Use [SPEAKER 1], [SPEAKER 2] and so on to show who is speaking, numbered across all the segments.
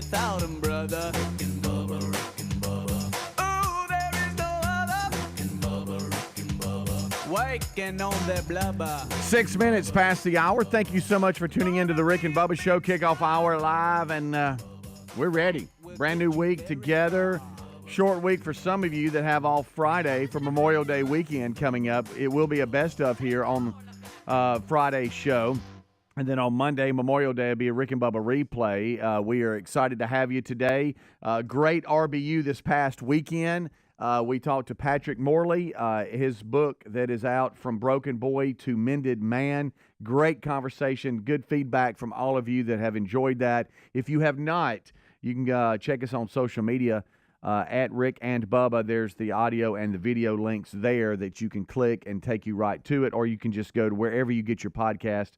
[SPEAKER 1] without him, brother. Rick and Bubba, Rick and Bubba. Ooh, there is no other. Rick and Bubba, Rick and Bubba. Waking on their blubber.
[SPEAKER 2] 6 minutes past the hour. Thank you so much for tuning into the Rick and Bubba Show. Kickoff hour live, and we're ready. Brand new week together. Short week for some of you that have all Friday for Memorial Day weekend coming up. It will be a best of here on Friday's show. And then on Monday, Memorial Day, will be a Rick and Bubba replay. We are excited to have you today. Great RBU this past weekend. We talked to Patrick Morley, his book that is out, From Broken Boy to Mended Man. Great conversation, good feedback from all of you that have enjoyed that. If you have not, you can check us on social media. At Rick and Bubba, there's the audio and the video links there that you can click and take you right to it, or you can just go to wherever you get your podcast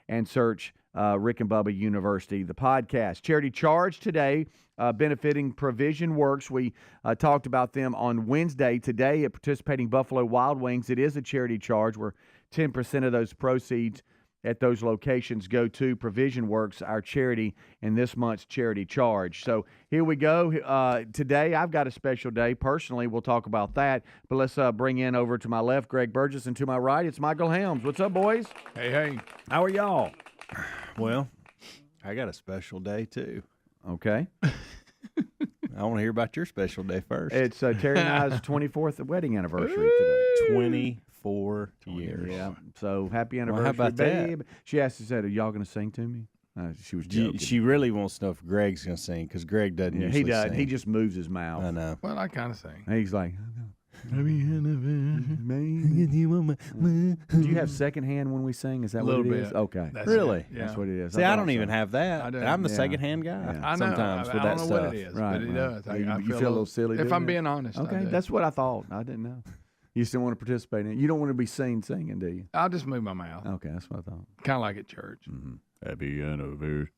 [SPEAKER 2] and search Rick and Bubba University, the podcast. Charity Charge today, benefiting Provision Works. We talked about them on Wednesday. Today at participating Buffalo Wild Wings, it is a charity charge where 10% of those proceeds at those locations go to Provision Works, our charity, in this month's charity charge. So here we go. Today, I've got a special day. Personally, we'll talk about that. But let's bring in over to my left, Greg Burgess, and to my right, it's Michael Helms. What's up, boys?
[SPEAKER 3] Hey.
[SPEAKER 2] How are y'all?
[SPEAKER 3] Well, I got a special day, too.
[SPEAKER 2] Okay.
[SPEAKER 3] I want to hear about your special day first.
[SPEAKER 2] It's Terry and I's 24th wedding anniversary today.
[SPEAKER 3] 24 years.
[SPEAKER 2] Yeah. So happy anniversary,
[SPEAKER 3] how about
[SPEAKER 2] babe.
[SPEAKER 3] that?
[SPEAKER 2] She asked, said, are y'all going to sing to me? She was joking.
[SPEAKER 3] She really wants to know if Greg's going to sing, because Greg doesn't usually
[SPEAKER 2] he does.
[SPEAKER 3] sing.
[SPEAKER 2] He just moves his mouth.
[SPEAKER 3] I know.
[SPEAKER 4] Well, I kind of sing.
[SPEAKER 2] He's like, do you have second hand when we sing? Is that what it is? Okay.
[SPEAKER 3] Really?
[SPEAKER 2] That's what it is.
[SPEAKER 3] See, I don't even have that.
[SPEAKER 4] I do.
[SPEAKER 3] I'm the
[SPEAKER 2] Yeah.
[SPEAKER 3] second-hand guy
[SPEAKER 2] Yeah.
[SPEAKER 4] I know.
[SPEAKER 3] sometimes
[SPEAKER 4] I
[SPEAKER 3] with
[SPEAKER 4] don't
[SPEAKER 3] that
[SPEAKER 4] know
[SPEAKER 3] stuff.
[SPEAKER 4] what it is,
[SPEAKER 2] Right,
[SPEAKER 4] but it
[SPEAKER 2] right.
[SPEAKER 4] does.
[SPEAKER 2] You feel a little silly
[SPEAKER 4] If
[SPEAKER 2] doing
[SPEAKER 4] I'm
[SPEAKER 2] it?
[SPEAKER 4] being honest,
[SPEAKER 2] Okay,
[SPEAKER 4] I do.
[SPEAKER 2] that's what I thought. I didn't know. You still want to participate in it? You don't want to be seen singing, do you?
[SPEAKER 4] I'll just move my mouth,
[SPEAKER 2] Okay, that's what I thought.
[SPEAKER 4] kind of like at church.
[SPEAKER 2] Happy anniversary.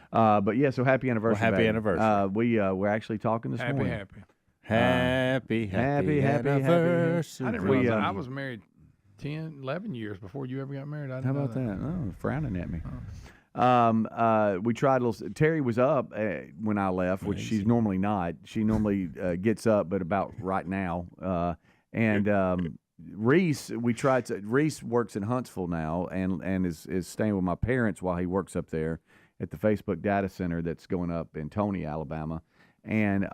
[SPEAKER 2] But yeah, so happy anniversary.
[SPEAKER 3] Well, happy
[SPEAKER 2] baby.
[SPEAKER 3] anniversary.
[SPEAKER 2] We're actually talking this morning.
[SPEAKER 3] Happy
[SPEAKER 2] happy
[SPEAKER 3] anniversary.
[SPEAKER 4] I didn't realize that. I was married 10, 11 years before you ever got married. I
[SPEAKER 2] How
[SPEAKER 4] didn't know
[SPEAKER 2] about that? Oh, frowning at me.
[SPEAKER 4] Oh.
[SPEAKER 2] We tried a little. Terry was up when I left, which she's normally not. She normally gets up, but about right now. And Reese, Reese works in Huntsville now, and is staying with my parents while he works up there at the Facebook data center that's going up in Tony, Alabama, and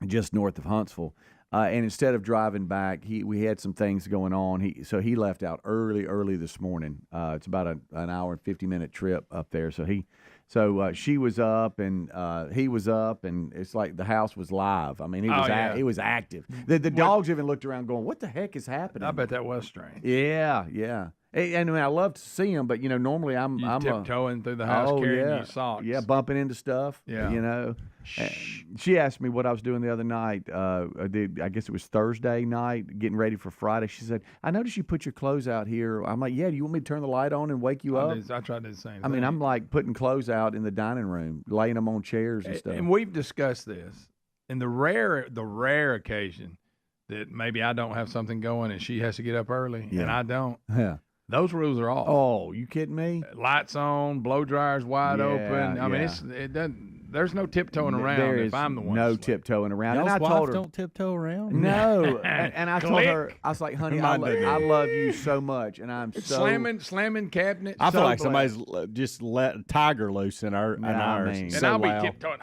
[SPEAKER 2] just north of Huntsville. And instead of driving back, we had some things going on. So he left out early this morning. It's about an hour and 50-minute trip up there. So she was up and he was up, and it's like the house was live. I mean, he was active. The dogs even looked around, going, "What the heck is happening?"
[SPEAKER 4] I bet that was strange.
[SPEAKER 2] Yeah. And I mean, I love to see him, but normally I'm
[SPEAKER 4] tiptoeing through the house carrying your socks.
[SPEAKER 2] Yeah, bumping into stuff.
[SPEAKER 4] Yeah.
[SPEAKER 2] She asked me what I was doing the other night. I guess it was Thursday night, getting ready for Friday. She said, "I noticed you put your clothes out here." I'm like, "Yeah, do you want me to turn the light on and wake you up?"
[SPEAKER 4] I tried to do the same thing.
[SPEAKER 2] I mean, I'm like putting clothes out in the dining room, laying them on chairs and stuff.
[SPEAKER 4] And we've discussed this. In the rare occasion that maybe I don't have something going and she has to get up early and I don't.
[SPEAKER 2] Yeah.
[SPEAKER 4] Those rules are off.
[SPEAKER 2] Oh, you kidding me?
[SPEAKER 4] Lights on, blow dryers wide open. I mean, it doesn't. There's no tiptoeing around
[SPEAKER 2] There
[SPEAKER 4] if I'm the one.
[SPEAKER 2] No tiptoeing around.
[SPEAKER 3] Y'all's
[SPEAKER 2] and I told her,
[SPEAKER 3] don't tiptoe around?
[SPEAKER 2] No. and I told her, I was like, "Honey, I love you so much, and I'm so
[SPEAKER 4] slamming cabinets.
[SPEAKER 3] I feel like somebody's just let a tiger loose in ours.
[SPEAKER 4] And I'll be tiptoeing.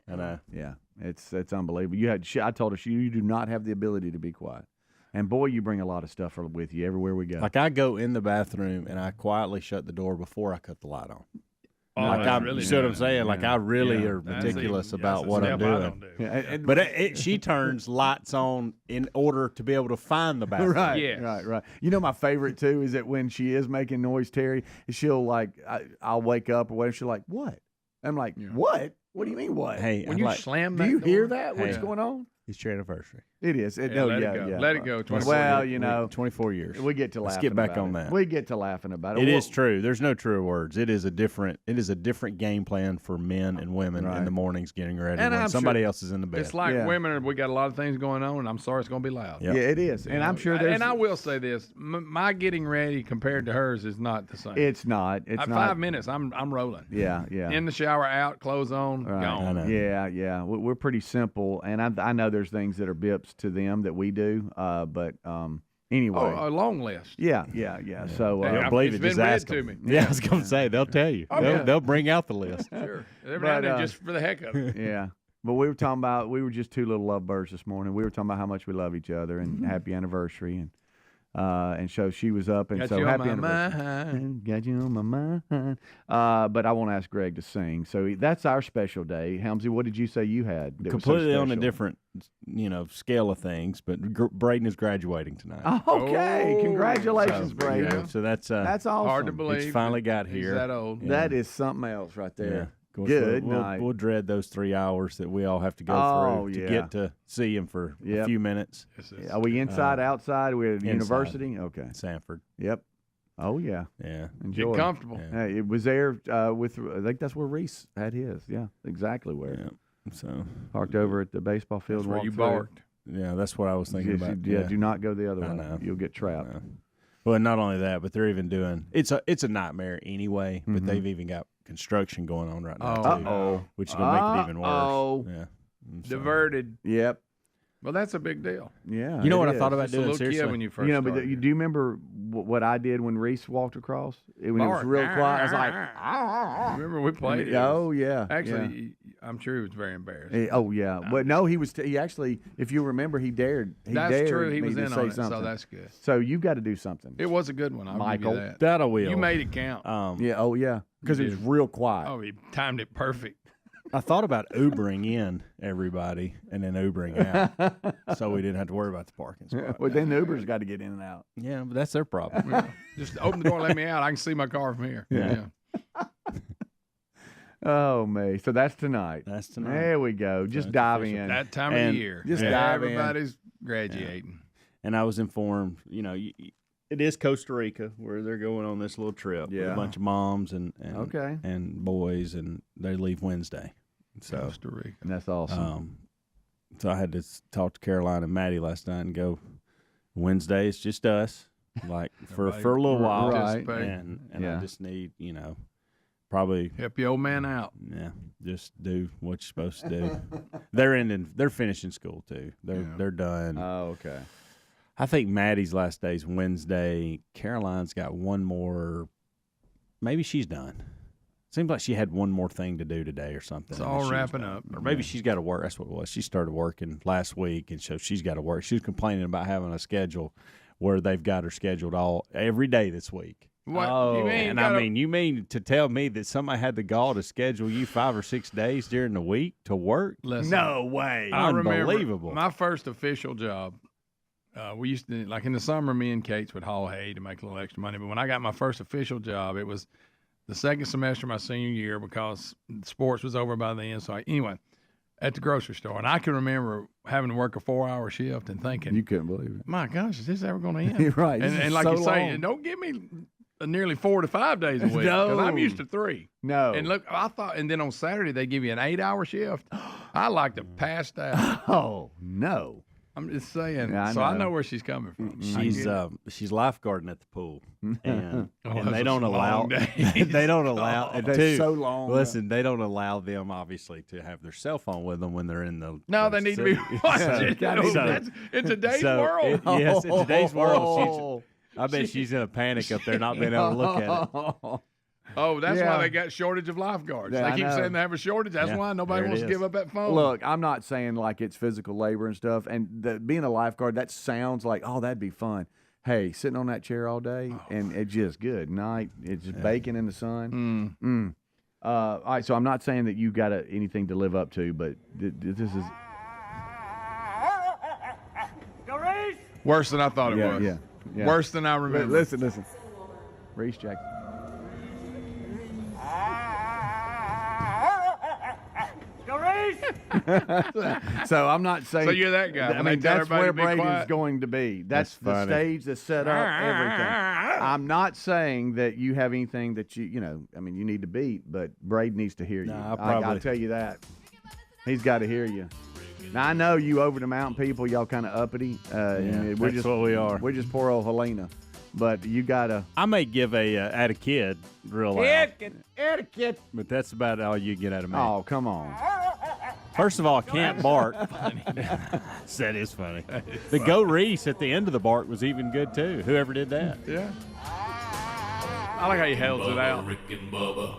[SPEAKER 3] I know.
[SPEAKER 2] Yeah, it's unbelievable. I told her you do not have the ability to be quiet. And boy, you bring a lot of stuff with you everywhere we go.
[SPEAKER 3] Like I go in the bathroom and I quietly shut the door before I cut the light on.
[SPEAKER 4] Oh,
[SPEAKER 3] like I,
[SPEAKER 4] really
[SPEAKER 3] you see what I'm
[SPEAKER 4] nice.
[SPEAKER 3] saying? Like I really
[SPEAKER 4] Yeah.
[SPEAKER 3] are
[SPEAKER 4] That's
[SPEAKER 3] meticulous
[SPEAKER 4] even-
[SPEAKER 3] about
[SPEAKER 4] that's a
[SPEAKER 3] what I'm
[SPEAKER 4] step I
[SPEAKER 3] doing.
[SPEAKER 4] don't do.
[SPEAKER 2] Yeah,
[SPEAKER 3] But she turns lights on in order to be able to find the bathroom.
[SPEAKER 2] Right,
[SPEAKER 4] Yes.
[SPEAKER 2] right. You know, my favorite too is that when she is making noise, Terry, she'll I'll wake up or whatever. She's like, "What?" I'm like, "What? What do you mean, what?"
[SPEAKER 3] Hey,
[SPEAKER 4] When
[SPEAKER 3] I'm
[SPEAKER 4] you
[SPEAKER 3] like,
[SPEAKER 4] slam
[SPEAKER 2] do
[SPEAKER 4] that
[SPEAKER 2] you
[SPEAKER 4] door,
[SPEAKER 2] hear that? What's
[SPEAKER 3] Hey.
[SPEAKER 2] going on?
[SPEAKER 3] it's your anniversary.
[SPEAKER 2] It is.
[SPEAKER 4] let it go. Let it go. 24
[SPEAKER 2] Well,
[SPEAKER 4] years.
[SPEAKER 2] you know,
[SPEAKER 3] 24 years.
[SPEAKER 2] we get to
[SPEAKER 3] Let's
[SPEAKER 2] laughing
[SPEAKER 3] get back
[SPEAKER 2] about
[SPEAKER 3] on
[SPEAKER 2] it.
[SPEAKER 3] that.
[SPEAKER 2] We get to laughing about it.
[SPEAKER 3] It is true. There's no truer words. It is a different game plan for men and women in the mornings getting ready
[SPEAKER 4] And
[SPEAKER 3] when
[SPEAKER 4] I'm
[SPEAKER 3] somebody
[SPEAKER 4] sure
[SPEAKER 3] else is in the bed.
[SPEAKER 4] It's like
[SPEAKER 2] Yeah.
[SPEAKER 4] women. We got a lot of things going on, and I'm sorry it's going to be loud.
[SPEAKER 3] Yep.
[SPEAKER 2] Yeah, it is. And I'm sure there's.
[SPEAKER 4] And I will say this: my getting ready compared to hers is not the same.
[SPEAKER 2] It's not. It's not.
[SPEAKER 4] 5 minutes. I'm rolling.
[SPEAKER 2] Yeah.
[SPEAKER 4] In the shower, out, clothes on, on,
[SPEAKER 2] Right.
[SPEAKER 4] gone.
[SPEAKER 3] I know.
[SPEAKER 2] Yeah. We're pretty simple, and I know there's things that are bips to them that we do, but anyway.
[SPEAKER 4] Oh, a long list.
[SPEAKER 2] Yeah. So
[SPEAKER 4] Hey,
[SPEAKER 3] They'll believe
[SPEAKER 4] it's
[SPEAKER 3] it. Just
[SPEAKER 4] been read
[SPEAKER 3] ask
[SPEAKER 4] to
[SPEAKER 3] them.
[SPEAKER 4] me.
[SPEAKER 3] Yeah, I was going to say, they'll tell you. They'll bring out the list.
[SPEAKER 4] Sure. Every now and then, just for the heck of it.
[SPEAKER 2] yeah. But we were just two little lovebirds this morning. We were talking about how much we love each other and happy anniversary, and so she was up, and
[SPEAKER 4] Got
[SPEAKER 2] so
[SPEAKER 4] you on
[SPEAKER 2] happy
[SPEAKER 4] my
[SPEAKER 2] anniversary.
[SPEAKER 4] mind.
[SPEAKER 2] Got you on my mind. But I won't ask Greg to sing. So that's our special day. Helmsy, what did you say you had? That was so
[SPEAKER 3] Completely on a
[SPEAKER 2] special?
[SPEAKER 3] different, scale of things. But Braden is graduating tonight.
[SPEAKER 2] Oh, okay,
[SPEAKER 4] Oh,
[SPEAKER 2] congratulations,
[SPEAKER 4] so,
[SPEAKER 2] Brady.
[SPEAKER 4] yeah.
[SPEAKER 3] So that's
[SPEAKER 2] That's awesome.
[SPEAKER 4] Hard to believe.
[SPEAKER 3] It's finally got
[SPEAKER 4] he's
[SPEAKER 3] here.
[SPEAKER 4] that old.
[SPEAKER 3] Yeah.
[SPEAKER 2] That is something else right
[SPEAKER 3] Yeah.
[SPEAKER 2] there.
[SPEAKER 3] Of course,
[SPEAKER 2] Good
[SPEAKER 3] we'll,
[SPEAKER 2] night.
[SPEAKER 3] We'll dread those 3 hours that we all have to go through to
[SPEAKER 2] yeah.
[SPEAKER 3] get to see him for
[SPEAKER 2] Yep.
[SPEAKER 3] a few minutes.
[SPEAKER 2] Are we inside, outside? We're at the
[SPEAKER 3] inside.
[SPEAKER 2] university. Okay.
[SPEAKER 3] Sanford.
[SPEAKER 2] Yep. Oh yeah.
[SPEAKER 3] Yeah.
[SPEAKER 2] Enjoy.
[SPEAKER 4] Get comfortable.
[SPEAKER 3] Yeah.
[SPEAKER 2] Hey, it was there with. I think that's where Reese had his. Yeah, exactly where.
[SPEAKER 3] Yeah. So
[SPEAKER 2] Parked over at the baseball field.
[SPEAKER 4] That's
[SPEAKER 2] and
[SPEAKER 4] where you
[SPEAKER 2] walked through.
[SPEAKER 4] barked.
[SPEAKER 3] yeah, that's what I was thinking
[SPEAKER 2] Yes,
[SPEAKER 3] about.
[SPEAKER 2] yeah, do not go the other
[SPEAKER 3] I
[SPEAKER 2] way.
[SPEAKER 3] know.
[SPEAKER 2] You'll get trapped.
[SPEAKER 3] Yeah. Well, not only that, but they're even doing it's a nightmare anyway. But they've even got construction going on right now
[SPEAKER 4] Oh,
[SPEAKER 3] too,
[SPEAKER 2] Uh-oh.
[SPEAKER 3] which is going to make it even worse.
[SPEAKER 2] Uh-oh.
[SPEAKER 3] Yeah. And so-
[SPEAKER 4] Diverted.
[SPEAKER 2] Yep.
[SPEAKER 4] Well, that's a big deal.
[SPEAKER 2] Yeah.
[SPEAKER 3] You know
[SPEAKER 2] it
[SPEAKER 3] what I
[SPEAKER 2] is.
[SPEAKER 3] thought about
[SPEAKER 4] Just a
[SPEAKER 3] doing
[SPEAKER 4] little
[SPEAKER 3] seriously?
[SPEAKER 4] kid when you first
[SPEAKER 2] You know, but
[SPEAKER 4] started.
[SPEAKER 2] do you remember what I did when Reese walked across? When it was
[SPEAKER 4] Bark.
[SPEAKER 2] real quiet, I was like,
[SPEAKER 4] Remember we played it?
[SPEAKER 2] oh yeah.
[SPEAKER 4] Actually, I'm sure he was very embarrassed.
[SPEAKER 2] Oh yeah, but no, he was. He actually, if you remember, he dared.
[SPEAKER 4] That's
[SPEAKER 2] dared
[SPEAKER 4] true. He
[SPEAKER 2] me
[SPEAKER 4] was
[SPEAKER 2] to
[SPEAKER 4] in
[SPEAKER 2] say
[SPEAKER 4] on it,
[SPEAKER 2] something.
[SPEAKER 4] so that's good.
[SPEAKER 2] So you've got to do something.
[SPEAKER 4] It was a good one. I'll
[SPEAKER 2] Michael.
[SPEAKER 4] give you that.
[SPEAKER 3] That I will.
[SPEAKER 4] You made it count.
[SPEAKER 2] Yeah. Oh yeah. Because it was real quiet.
[SPEAKER 4] Oh, he timed it perfect.
[SPEAKER 3] I thought about Ubering in everybody and then Ubering out, so we didn't have to worry about the parking spot.
[SPEAKER 2] Well, then the Uber's got to get in and out.
[SPEAKER 3] Yeah, but that's their problem.
[SPEAKER 4] Yeah. Just open the door and let me out. I can see my car from here. Yeah.
[SPEAKER 2] Oh man. So that's tonight.
[SPEAKER 3] That's tonight.
[SPEAKER 2] There we go. Just
[SPEAKER 3] That's
[SPEAKER 2] dive
[SPEAKER 3] official.
[SPEAKER 2] in.
[SPEAKER 4] That time
[SPEAKER 3] And
[SPEAKER 4] of year.
[SPEAKER 2] just dive in.
[SPEAKER 4] Everybody's graduating.
[SPEAKER 3] And I was informed, it is Costa Rica where they're going on this little trip. With
[SPEAKER 2] Yeah.
[SPEAKER 3] a bunch of moms and
[SPEAKER 2] Okay.
[SPEAKER 3] and boys, and they leave Wednesday. So
[SPEAKER 4] Costa Rica.
[SPEAKER 2] And that's awesome.
[SPEAKER 3] so I had to talk to Caroline and Maddie last night and go, Wednesday it's just us, like for a little while.
[SPEAKER 2] Right.
[SPEAKER 3] And
[SPEAKER 2] Yeah.
[SPEAKER 3] I just need, probably
[SPEAKER 4] Help your old man out.
[SPEAKER 3] just do what you're supposed to do. They're finishing school too. They're done.
[SPEAKER 2] Oh, okay.
[SPEAKER 3] I think Maddie's last day's Wednesday. Caroline's got one more. Maybe she's done. Seems like she had one more thing to do today or something.
[SPEAKER 4] It's
[SPEAKER 3] and
[SPEAKER 4] all
[SPEAKER 3] she was
[SPEAKER 4] wrapping
[SPEAKER 3] done.
[SPEAKER 4] up.
[SPEAKER 3] Or maybe she's got to work. That's what it was. She started working last week, and so she's got to work. She was complaining about having a schedule where they've got her scheduled every day this week.
[SPEAKER 4] What?
[SPEAKER 3] Oh,
[SPEAKER 4] You mean you
[SPEAKER 3] and
[SPEAKER 4] gotta-
[SPEAKER 3] you mean to tell me that somebody had the gall to schedule you 5 or 6 days during the week to work?
[SPEAKER 4] Listen,
[SPEAKER 2] No way.
[SPEAKER 4] I remember
[SPEAKER 3] Unbelievable.
[SPEAKER 4] my first official job. We used to, like in the summer, me and Kate's would haul hay to make a little extra money. But when I got my first official job, it was the second semester of my senior year because sports was over by then. So anyway, at the grocery store, and I can remember having to work a 4-hour shift and thinking,
[SPEAKER 2] You couldn't believe it.
[SPEAKER 4] "My gosh, is this ever going to end?"
[SPEAKER 2] You're right. This
[SPEAKER 4] And
[SPEAKER 2] is
[SPEAKER 4] like
[SPEAKER 2] so
[SPEAKER 4] you say,
[SPEAKER 2] long.
[SPEAKER 4] don't give me nearly 4 to 5 days a week because I'm
[SPEAKER 2] No.
[SPEAKER 4] used to 3.
[SPEAKER 2] No.
[SPEAKER 4] And look, I thought, and then on Saturday they give you an 8-hour shift. I like to pass out.
[SPEAKER 2] Oh no.
[SPEAKER 4] I'm just saying.
[SPEAKER 2] Yeah, I
[SPEAKER 4] I
[SPEAKER 2] know.
[SPEAKER 4] know where she's coming from. I
[SPEAKER 3] She's
[SPEAKER 4] get it.
[SPEAKER 3] she's lifeguarding at the pool, and,
[SPEAKER 4] Oh,
[SPEAKER 3] and
[SPEAKER 4] those
[SPEAKER 3] they
[SPEAKER 4] are
[SPEAKER 3] don't
[SPEAKER 4] some
[SPEAKER 3] allow
[SPEAKER 4] long days.
[SPEAKER 3] they don't allow
[SPEAKER 2] That's
[SPEAKER 3] too.
[SPEAKER 2] so long.
[SPEAKER 3] Listen, they don't allow them obviously to have their cell phone with them when they're in the.
[SPEAKER 4] No,
[SPEAKER 3] the
[SPEAKER 4] they need to be
[SPEAKER 3] sea.
[SPEAKER 4] watching.
[SPEAKER 3] So-
[SPEAKER 4] In today's
[SPEAKER 3] so
[SPEAKER 4] world.
[SPEAKER 3] yes, in today's world, I bet she's in a panic up there not being able to look at it.
[SPEAKER 4] Oh, that's
[SPEAKER 2] Yeah.
[SPEAKER 4] why they got shortage of lifeguards.
[SPEAKER 2] Yeah,
[SPEAKER 4] they
[SPEAKER 2] I
[SPEAKER 4] keep
[SPEAKER 2] know.
[SPEAKER 4] saying they have a shortage. That's
[SPEAKER 3] Yeah,
[SPEAKER 4] why nobody
[SPEAKER 3] there it
[SPEAKER 4] wants to
[SPEAKER 3] is.
[SPEAKER 4] give up that phone.
[SPEAKER 2] Look, I'm not saying like it's physical labor and stuff, and being a lifeguard, that sounds like, oh, that'd be fun. Hey, sitting on that chair all day, and it's just good night. It's just baking in the sun. All right, so I'm not saying that you got anything to live up to, but this is
[SPEAKER 4] Worse than I thought it was.
[SPEAKER 2] yeah.
[SPEAKER 4] Worse than I remember.
[SPEAKER 2] Listen. Reese Jack. So I'm not saying.
[SPEAKER 4] So you're that guy.
[SPEAKER 2] I
[SPEAKER 4] When they
[SPEAKER 2] mean,
[SPEAKER 4] tell
[SPEAKER 2] that's
[SPEAKER 4] everybody
[SPEAKER 2] where
[SPEAKER 4] to be
[SPEAKER 2] Brady's
[SPEAKER 4] quiet.
[SPEAKER 2] going to be. That's the
[SPEAKER 3] funny.
[SPEAKER 2] stage that's set up. Everything. I'm not saying that you have anything that I mean, you need to beat, but Brady needs to hear you.
[SPEAKER 3] Nah,
[SPEAKER 2] I'll
[SPEAKER 3] probably.
[SPEAKER 2] tell you that. He's got to hear you. Now I know you over the mountain people, y'all kind of uppity. And we're
[SPEAKER 3] that's
[SPEAKER 2] just
[SPEAKER 3] what we are.
[SPEAKER 2] We're just poor old Helena. but you gotta.
[SPEAKER 3] I may give at a kid real loud,
[SPEAKER 2] Etiquette.
[SPEAKER 3] but that's about all you get out of me.
[SPEAKER 2] Oh, come on.
[SPEAKER 3] First of all, I can't bark. That is funny. The Go Reese at the end of the bark was even good, too. Whoever did that.
[SPEAKER 4] Yeah. I like how he held it out.
[SPEAKER 1] Rick and Bubba.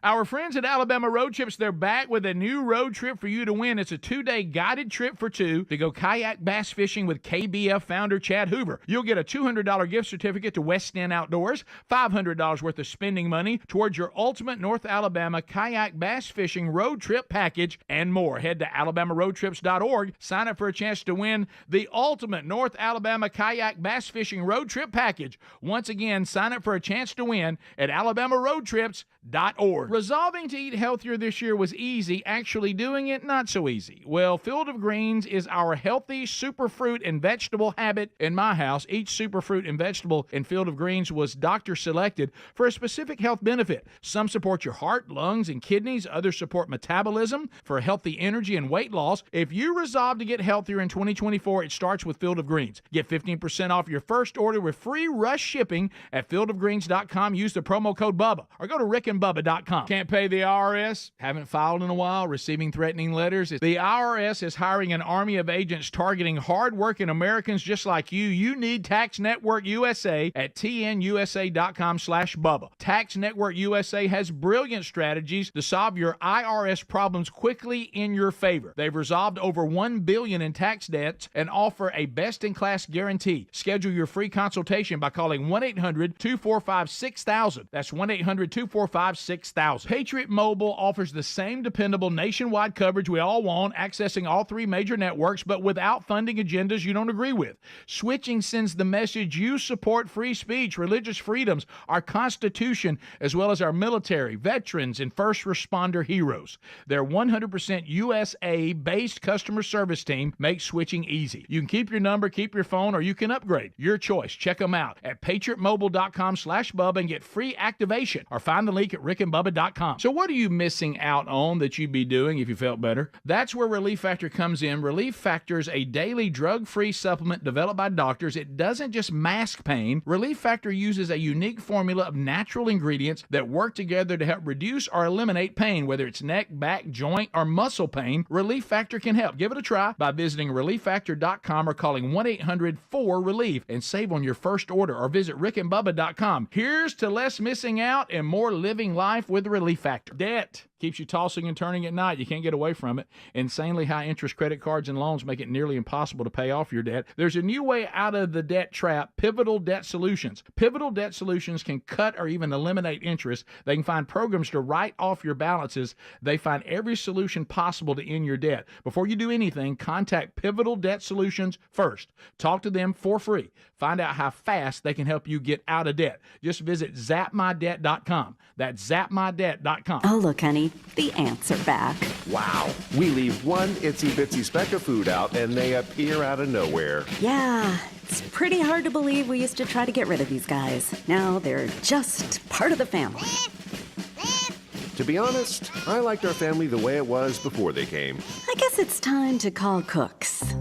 [SPEAKER 5] Our friends at Alabama Road Trips, they're back with a new road trip for you to win. It's a 2-day guided trip for two to go kayak bass fishing with KBF founder Chad Hoover. You'll get a $200 gift certificate to West End Outdoors, $500 worth of spending money towards your ultimate North Alabama kayak bass fishing road trip package, and more. Head to alabamaroadtrips.org. Sign up for a chance to win the ultimate North Alabama kayak bass fishing road trip package. Once again, sign up for a chance to win at alabamaroadtrips.org. Resolving to eat healthier this year was easy. Actually doing it, not so easy. Well, Field of Greens is our healthy superfruit and vegetable habit in my house. Each superfruit and vegetable in Field of Greens was doctor selected for a specific health benefit. Some support your heart, lungs, and kidneys. Others support metabolism for healthy energy and weight loss. If you resolve to get healthier in 2024, it starts with Field of Greens. Get 15% off your first order with free rush shipping at fieldofgreens.com. Use the promo code Bubba or go to rickandbubba.com. Can't pay the IRS? Haven't filed in a while? Receiving threatening letters? The IRS is hiring an army of agents targeting hard-working Americans just like you. You need Tax Network USA at tnusa.com/Bubba. Tax Network USA has brilliant strategies to solve your IRS problems quickly in your favor. They've resolved over $1 billion in tax debts and offer a best-in-class guarantee. Schedule your free consultation by calling 1-800-245-6000. That's 1-800-245-6000. Patriot Mobile offers the same dependable nationwide coverage we all want, accessing all three major networks, but without funding agendas you don't agree with. Switching sends the message you support free speech, religious freedoms, our Constitution, as well as our military, veterans, and first responder heroes. Their 100% USA-based customer service team makes switching easy. You can keep your number, keep your phone, or you can upgrade. Your choice. Check them out at patriotmobile.com/Bubba and get free activation, or find the link at rickandbubba.com. So what are you missing out on that you'd be doing if you felt better? That's where Relief Factor comes in. Relief Factor is a daily drug-free supplement developed by doctors. It doesn't just mask pain. Relief Factor uses a unique formula of natural ingredients that work together to help reduce or eliminate pain, whether it's neck, back, joint, or muscle pain. Relief Factor can help. Give it a try by visiting relieffactor.com or calling 1-800-4RELIEF and save on your first order, or visit rickandbubba.com. Here's to less missing out and more living life with Relief Factor. Debt keeps you tossing and turning at night. You can't get away from it. Insanely high interest credit cards and loans make it nearly impossible to pay off your debt. There's a new way out of the debt trap: Pivotal Debt Solutions. Pivotal Debt Solutions can cut or even eliminate interest. They can find programs to write off your balances. They find every solution possible to end your debt. Before you do anything, contact Pivotal Debt Solutions first. Talk to them for free. Find out how fast they can help you get out of debt. Just visit zapmydebt.com. That's zapmydebt.com.
[SPEAKER 6] Oh, look, honey, the ants are back.
[SPEAKER 7] Wow. We leave one itsy-bitsy speck of food out, and they appear out of nowhere.
[SPEAKER 6] Yeah, it's pretty hard to believe we used to try to get rid of these guys. Now they're just part of the family.
[SPEAKER 7] To be honest, I liked our family the way it was before they came.
[SPEAKER 6] I guess it's time to call Cooks.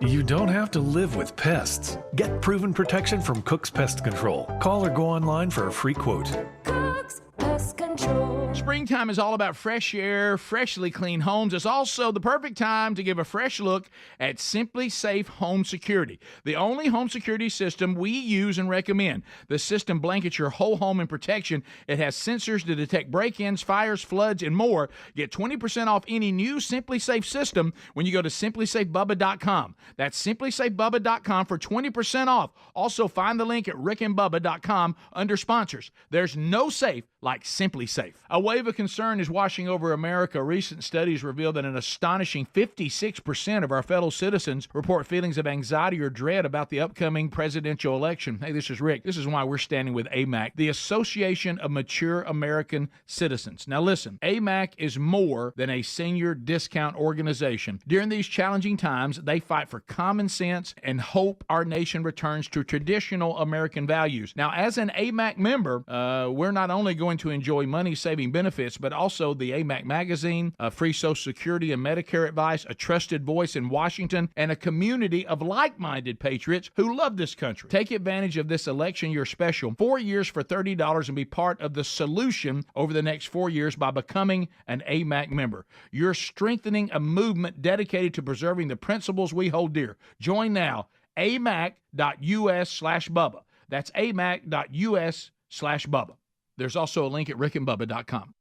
[SPEAKER 8] You don't have to live with pests. Get proven protection from Cook's Pest Control. Call or go online for a free quote.
[SPEAKER 9] Cook's Pest Control.
[SPEAKER 5] Springtime is all about fresh air, freshly clean homes. It's also the perfect time to give a fresh look at Simply Safe Home Security, the only home security system we use and recommend. The system blankets your whole home in protection. It has sensors to detect break-ins, fires, floods, and more. Get 20% off any new Simply Safe system when you go to simplysafebubba.com. That's simplysafebubba.com for 20% off. Also, find the link at rickandbubba.com under sponsors. There's no safe like Simply Safe. A wave of concern is washing over America. Recent studies reveal that an astonishing 56% of our fellow citizens report feelings of anxiety or dread about the upcoming presidential election. Hey, this is Rick. This is why we're standing with AMAC, the Association of Mature American Citizens. Now listen, AMAC is more than a senior discount organization. During these challenging times, they fight for common sense and hope our nation returns to traditional American values. Now, as an AMAC member, we're not only going going to enjoy money-saving benefits, but also the AMAC magazine, free Social Security and Medicare advice, a trusted voice in Washington, and a community of like-minded patriots who love this country. Take advantage of this election year special, 4 years for $30, and be part of the solution over the next 4 years by becoming an AMAC member. You're strengthening a movement dedicated to preserving the principles we hold dear. Join now, amac.us/Bubba. That's amac.us/Bubba. There's also a link at rickandbubba.com.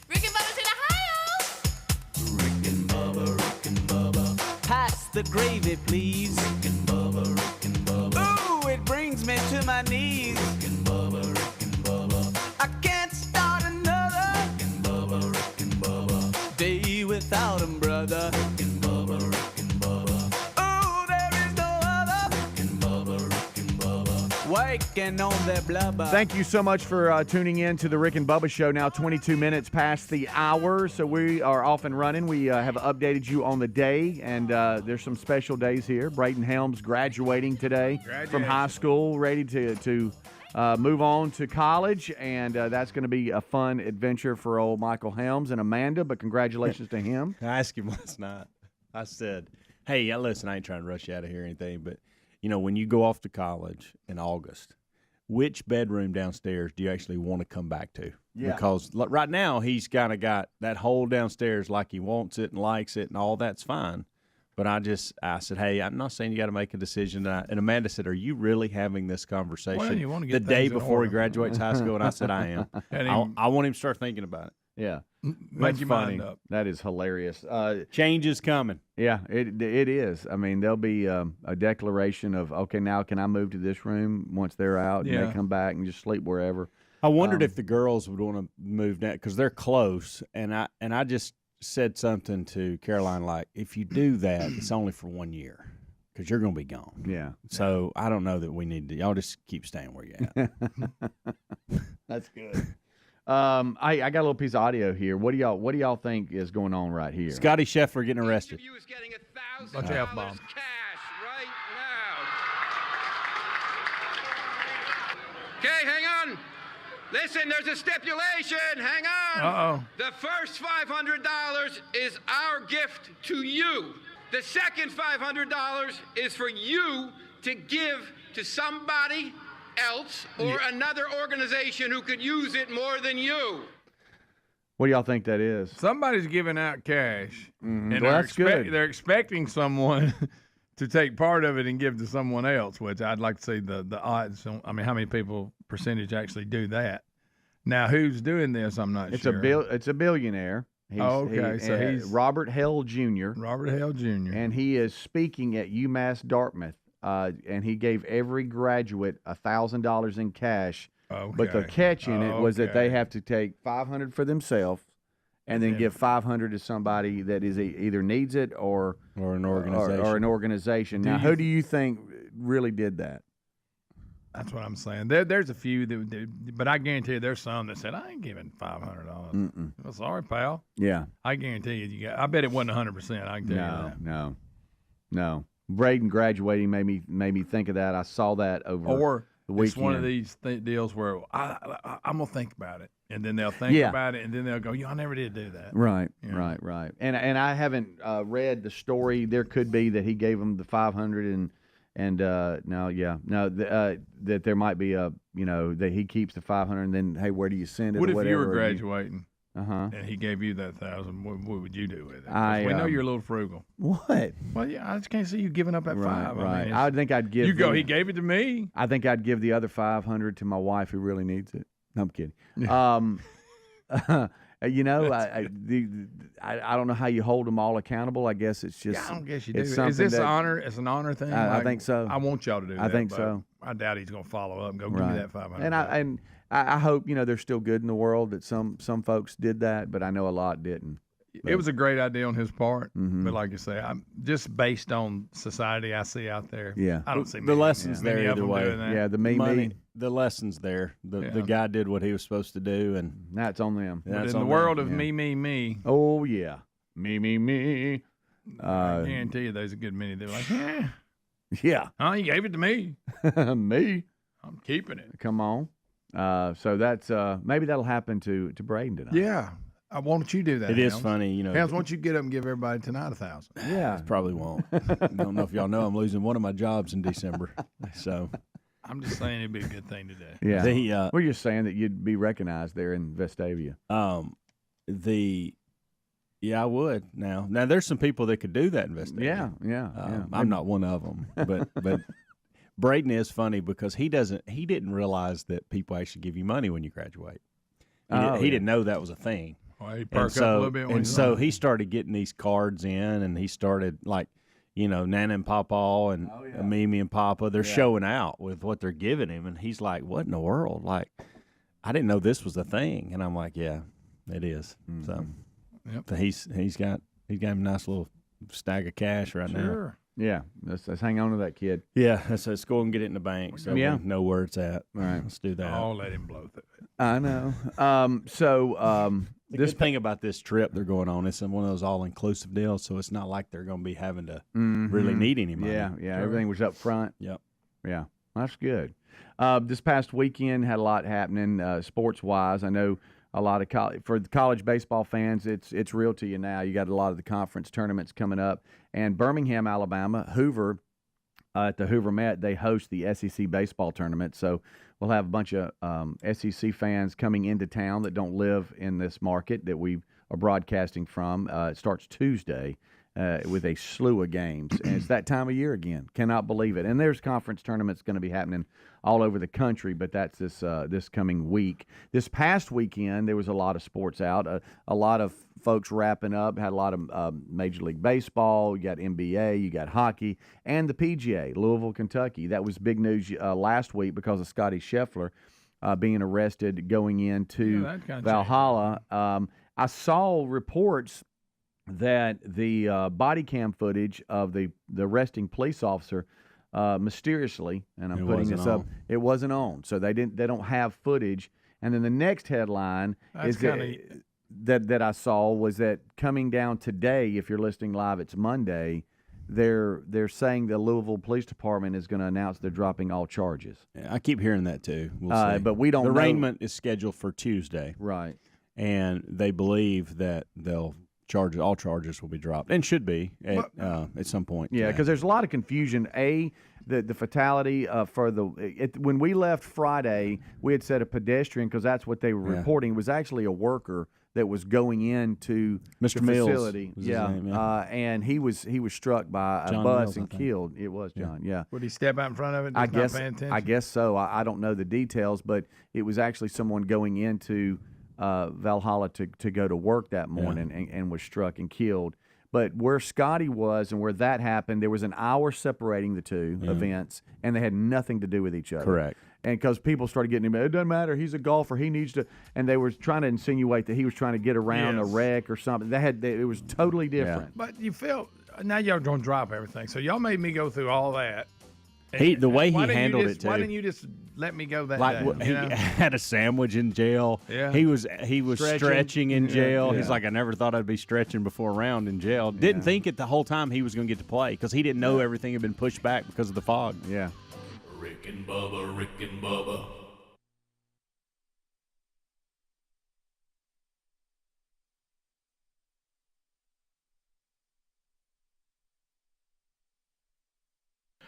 [SPEAKER 9] Rick and Bubba's in Ohio.
[SPEAKER 1] Rick and Bubba. Pass the gravy, please. Rick and Bubba. Ooh, it brings me to my knees. Rick and Bubba. I can't start another. Rick and Bubba. Day without 'em, brother. Rick and Bubba. Ooh, there is no other. Rick and Bubba. Waking on their blubber.
[SPEAKER 2] Thank you so much for tuning in to the Rick and Bubba Show. Now 22 minutes past the hour, so we are off and running. We have updated you on the day, and there's some special days here. Braden Helms graduating today from high school, ready to move on to college, and that's going to be a fun adventure for old Michael Helms and Amanda, but congratulations to him.
[SPEAKER 3] I asked him last night. I said, hey, listen, I ain't trying to rush you out of here or anything, but, when you go off to college in August, which bedroom downstairs do you actually want to come back to?
[SPEAKER 2] Yeah.
[SPEAKER 3] Because right now he's kind of got that whole downstairs like he wants it and likes it and all that's fine. But I said, hey, I'm not saying you got to make a decision. And Amanda said, are you really having this conversation
[SPEAKER 4] Well, you want to get
[SPEAKER 3] the day
[SPEAKER 4] things in
[SPEAKER 3] before he
[SPEAKER 4] order.
[SPEAKER 3] graduates high school? And I said, I am. I want him to start thinking about it.
[SPEAKER 2] Yeah.
[SPEAKER 4] Make
[SPEAKER 2] That's
[SPEAKER 4] your
[SPEAKER 2] funny.
[SPEAKER 4] mind up.
[SPEAKER 2] That is hilarious.
[SPEAKER 3] Change is coming.
[SPEAKER 2] Yeah, it is. I mean, there'll be a declaration of, okay, now can I move to this room once they're out and
[SPEAKER 4] Yeah.
[SPEAKER 2] they come back and just sleep wherever.
[SPEAKER 3] I wondered if the girls would want to move down because they're close. And I just said something to Caroline like, if you do that, it's only for 1 year because you're going to be gone.
[SPEAKER 2] Yeah.
[SPEAKER 3] So I don't know that we need to. Y'all just keep staying where you're at.
[SPEAKER 2] That's good. I got a little piece of audio here. What do y'all think is going on right here?
[SPEAKER 3] Scotty Scheffler getting arrested.
[SPEAKER 10] You is getting
[SPEAKER 4] Bunch of
[SPEAKER 10] $1,000
[SPEAKER 4] F-bombs.
[SPEAKER 10] cash right now. Okay, hang on. Listen, there's a stipulation. Hang on.
[SPEAKER 4] Uh-oh.
[SPEAKER 10] The first $500 is our gift to you. The second $500 is for you to give to somebody else or another organization who could use it more than you.
[SPEAKER 2] What do y'all think that is?
[SPEAKER 4] Somebody's giving out cash, and
[SPEAKER 2] Well, that's good.
[SPEAKER 4] they're expecting someone to take part of it and give to someone else, which I'd like to see the odds. I mean, how many people percentage actually do that? Now, who's doing this? I'm not sure.
[SPEAKER 2] It's a billionaire. He's Robert Hell Jr.
[SPEAKER 4] Robert Hale Jr.
[SPEAKER 2] And he is speaking at UMass Dartmouth. And he gave every graduate $1,000 in cash.
[SPEAKER 4] Okay.
[SPEAKER 2] But the catch in it was that they have to take $500 for themselves, and then give $500 to somebody that is either needs it or
[SPEAKER 3] an organization.
[SPEAKER 2] Or an organization. Now, who do you think really did that?
[SPEAKER 4] That's what I'm saying. There's a few that did, but I guarantee you there's some that said, I ain't giving $500. Well, sorry, pal.
[SPEAKER 2] Yeah.
[SPEAKER 4] I guarantee you I bet it wasn't 100%. I can tell you that.
[SPEAKER 2] No. Braden graduating made me think of that. I saw that over the weekend.
[SPEAKER 4] It's one of these deals where I'm going to think about it. And then they'll think about it, and then they'll go, I never did do that.
[SPEAKER 2] Right. And I haven't read the story. There could be that he gave him the $500 that there might be that he keeps the $500 and then, hey, where do you send it?
[SPEAKER 4] What
[SPEAKER 2] or
[SPEAKER 4] if
[SPEAKER 2] whatever,
[SPEAKER 4] you were graduating
[SPEAKER 2] and
[SPEAKER 4] he gave you that $1,000? What would you do with it?
[SPEAKER 2] I,
[SPEAKER 4] we know you're a little frugal.
[SPEAKER 2] What?
[SPEAKER 4] Well, yeah, I just can't see you giving up that $500.
[SPEAKER 2] Right.
[SPEAKER 4] I mean,
[SPEAKER 2] I think I'd give.
[SPEAKER 4] he gave it to me.
[SPEAKER 2] I think I'd give the other $500 to my wife who really needs it. No, I'm kidding. I don't know how you hold them all accountable. I guess it's just.
[SPEAKER 4] Yeah, I don't guess you do.
[SPEAKER 2] It's
[SPEAKER 4] Is this
[SPEAKER 2] that-
[SPEAKER 4] honor? It's an honor thing.
[SPEAKER 2] I think so.
[SPEAKER 4] I want y'all to do that.
[SPEAKER 2] I think
[SPEAKER 4] but
[SPEAKER 2] so.
[SPEAKER 4] I doubt he's going to follow up and go give me that $500.
[SPEAKER 2] And I hope there's still good in the world that some folks did that, but I know a lot didn't.
[SPEAKER 4] It was a great idea on his part, but like you say, I'm just based on society I see out there.
[SPEAKER 2] Yeah.
[SPEAKER 4] I don't see
[SPEAKER 3] the lessons there
[SPEAKER 4] many of
[SPEAKER 3] either
[SPEAKER 4] them
[SPEAKER 3] way.
[SPEAKER 4] doing that.
[SPEAKER 2] Yeah, the
[SPEAKER 3] Money, the lessons there. The guy did what he was supposed to do, and
[SPEAKER 2] that's on them.
[SPEAKER 4] But in the world of me.
[SPEAKER 2] Oh yeah, me.
[SPEAKER 4] I guarantee you, there's a good many that are like,
[SPEAKER 2] Yeah.
[SPEAKER 4] oh, you gave it to me.
[SPEAKER 2] Me.
[SPEAKER 4] I'm keeping it.
[SPEAKER 2] Come on. So that's maybe that'll happen to Braden tonight.
[SPEAKER 11] Yeah. Why don't you do that?
[SPEAKER 3] It is
[SPEAKER 11] Helms?
[SPEAKER 3] funny,
[SPEAKER 11] Helms, why don't you get up and give everybody tonight 1,000?
[SPEAKER 2] Yeah.
[SPEAKER 3] Probably won't. I don't know if y'all know I'm losing one of my jobs in December. So
[SPEAKER 4] I'm just saying it'd be a good thing today.
[SPEAKER 2] Yeah. We're just saying that you'd be recognized there in Vestavia.
[SPEAKER 3] Yeah, I would now. Now there's some people that could do that in Vestavia.
[SPEAKER 2] Yeah.
[SPEAKER 3] I'm not one of them, but Braden is funny because he didn't realize that people actually give you money when you graduate. He didn't know that was a thing.
[SPEAKER 4] Well, he perk up a little bit when
[SPEAKER 3] and
[SPEAKER 4] he's
[SPEAKER 3] so
[SPEAKER 4] on.
[SPEAKER 3] he started getting these cards in, and he started Nana and Papa and Mimi and Papa, they're showing out with what they're giving him, and he's like, "What in the world? Like, I didn't know this was a thing." And I'm like, "Yeah, it is." So, so he's got him a nice little stack of cash right now.
[SPEAKER 2] Yeah, let's hang on to that kid.
[SPEAKER 3] Yeah, let's go and get it in the bank so we know where it's at.
[SPEAKER 2] All right,
[SPEAKER 3] let's do that.
[SPEAKER 4] I'll let him blow through it.
[SPEAKER 2] I know.
[SPEAKER 3] The good thing about this trip they're going on, it's one of those all-inclusive deals, so it's not like they're going to be having to really need any money.
[SPEAKER 2] Yeah, everything was up front.
[SPEAKER 3] Yep.
[SPEAKER 2] Yeah, that's good. This past weekend had a lot happening sports-wise. I know a lot of for the college baseball fans, it's real to you now. You got a lot of the conference tournaments coming up, and Birmingham, Alabama, Hoover at the Hoover Met, they host the SEC baseball tournament. So we'll have a bunch of SEC fans coming into town that don't live in this market that we are broadcasting from. It starts Tuesday with a slew of games, and it's that time of year again. Cannot believe it. And there's conference tournaments going to be happening all over the country, but that's this coming week. This past weekend, there was a lot of sports out. A lot of folks wrapping up. Had a lot of Major League Baseball. You got NBA. You got hockey. And the PGA, Louisville, Kentucky. That was big news last week because of Scotty Scheffler being arrested going into Valhalla. I saw reports that the body cam footage of the arresting police officer mysteriously, and I'm putting this up, it wasn't on. So they don't have footage. And then the next headline that I saw was that coming down today, if you're listening live, it's Monday, they're saying the Louisville Police Department is going to announce they're dropping all charges.
[SPEAKER 3] Yeah, I keep hearing that too. We'll see.
[SPEAKER 2] But we don't know.
[SPEAKER 3] The arraignment is scheduled for Tuesday.
[SPEAKER 2] Right.
[SPEAKER 3] And they believe that all charges will be dropped, and should be at some point.
[SPEAKER 2] Yeah, because there's a lot of confusion. The fatality when we left Friday, we had said a pedestrian because that's what they were reporting. It was actually a worker that was going into
[SPEAKER 3] Mr.
[SPEAKER 2] the
[SPEAKER 3] Mills
[SPEAKER 2] facility.
[SPEAKER 3] was his name,
[SPEAKER 2] and he was struck by a
[SPEAKER 3] John
[SPEAKER 2] bus
[SPEAKER 3] Mills,
[SPEAKER 2] and killed. It was John. Yeah.
[SPEAKER 4] Would he step out in front of it?
[SPEAKER 2] I
[SPEAKER 4] I
[SPEAKER 2] guess so. I don't know the details, but it was actually someone going into Valhalla to go to work that morning and was struck and killed. But where Scotty was and where that happened, there was an hour separating the two events, and they had nothing to do with each other.
[SPEAKER 3] Correct.
[SPEAKER 2] And because people started getting him, it doesn't matter. He's a golfer. He needs to. And they were trying to insinuate that he was trying to get around a wreck or something. It was totally different.
[SPEAKER 4] But you feel now y'all going to drop everything. So y'all made me go through all that.
[SPEAKER 3] The way he handled it too.
[SPEAKER 4] Why didn't you just let me go that day?
[SPEAKER 3] He had a sandwich in jail.
[SPEAKER 4] Yeah.
[SPEAKER 3] He was stretching in jail.
[SPEAKER 2] Yeah.
[SPEAKER 3] He's like, I never thought I'd be stretching before a round in jail. Didn't think it the whole time he was going to get to play because he didn't know everything had been pushed back because of the fog.
[SPEAKER 2] Yeah.
[SPEAKER 1] Rick and Bubba, Rick and Bubba.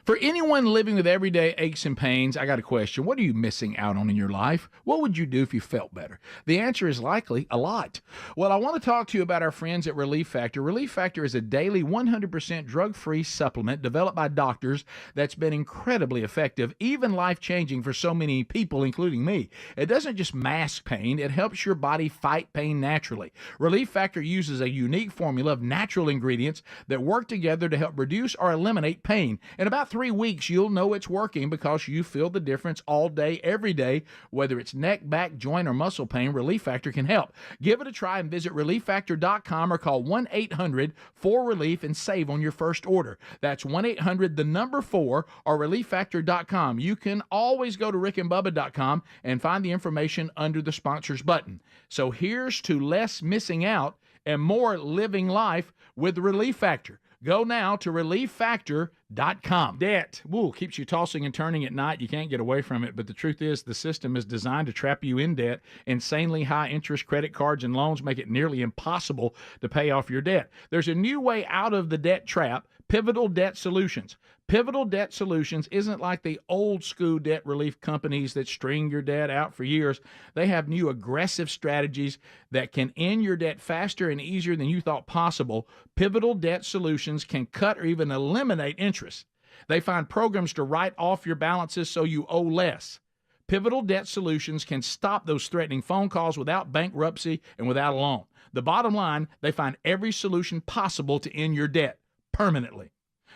[SPEAKER 5] For anyone living with everyday aches and pains, I got a question. What are you missing out on in your life? What would you do if you felt better? The answer is likely a lot. Well, I want to talk to you about our friends at Relief Factor. Relief Factor is a daily 100% drug-free supplement developed by doctors that's been incredibly effective, even life-changing for so many people, including me. It doesn't just mask pain, it helps your body fight pain naturally. Relief Factor uses a unique formula of natural ingredients that work together to help reduce or eliminate pain. In about 3 weeks, you'll know it's working because you feel the difference all day, every day. Whether it's neck, back, joint, or muscle pain, Relief Factor can help. Give it a try and visit ReliefFactor.com or call 1-800-4RELIEF and save on your first order. That's 1-800-4 or ReliefFactor.com. You can always go to rickandbubba.com and find the information under the sponsors button. So here's to less missing out and more living life with Relief Factor. Go now to ReliefFactor.com Debt, keeps you tossing and turning at night. You can't get away from it. But the truth is, the system is designed to trap you in debt. Insanely high interest credit cards and loans make it nearly impossible to pay off your debt. There's a new way out of the debt trap. Pivotal Debt Solutions. Pivotal Debt Solutions isn't like the old school debt relief companies that string your debt out for years. They have new aggressive strategies that can end your debt faster and easier than you thought possible. Pivotal Debt Solutions can cut or even eliminate interest. They find programs to write off your balances so you owe less. Pivotal Debt Solutions can stop those threatening phone calls without bankruptcy and without a loan. The bottom line, they find every solution possible to end your debt permanently.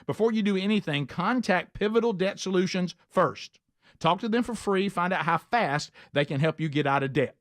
[SPEAKER 5] Before you do anything, contact Pivotal Debt Solutions first. Talk to them for free. Find out how fast they can help you get out of debt.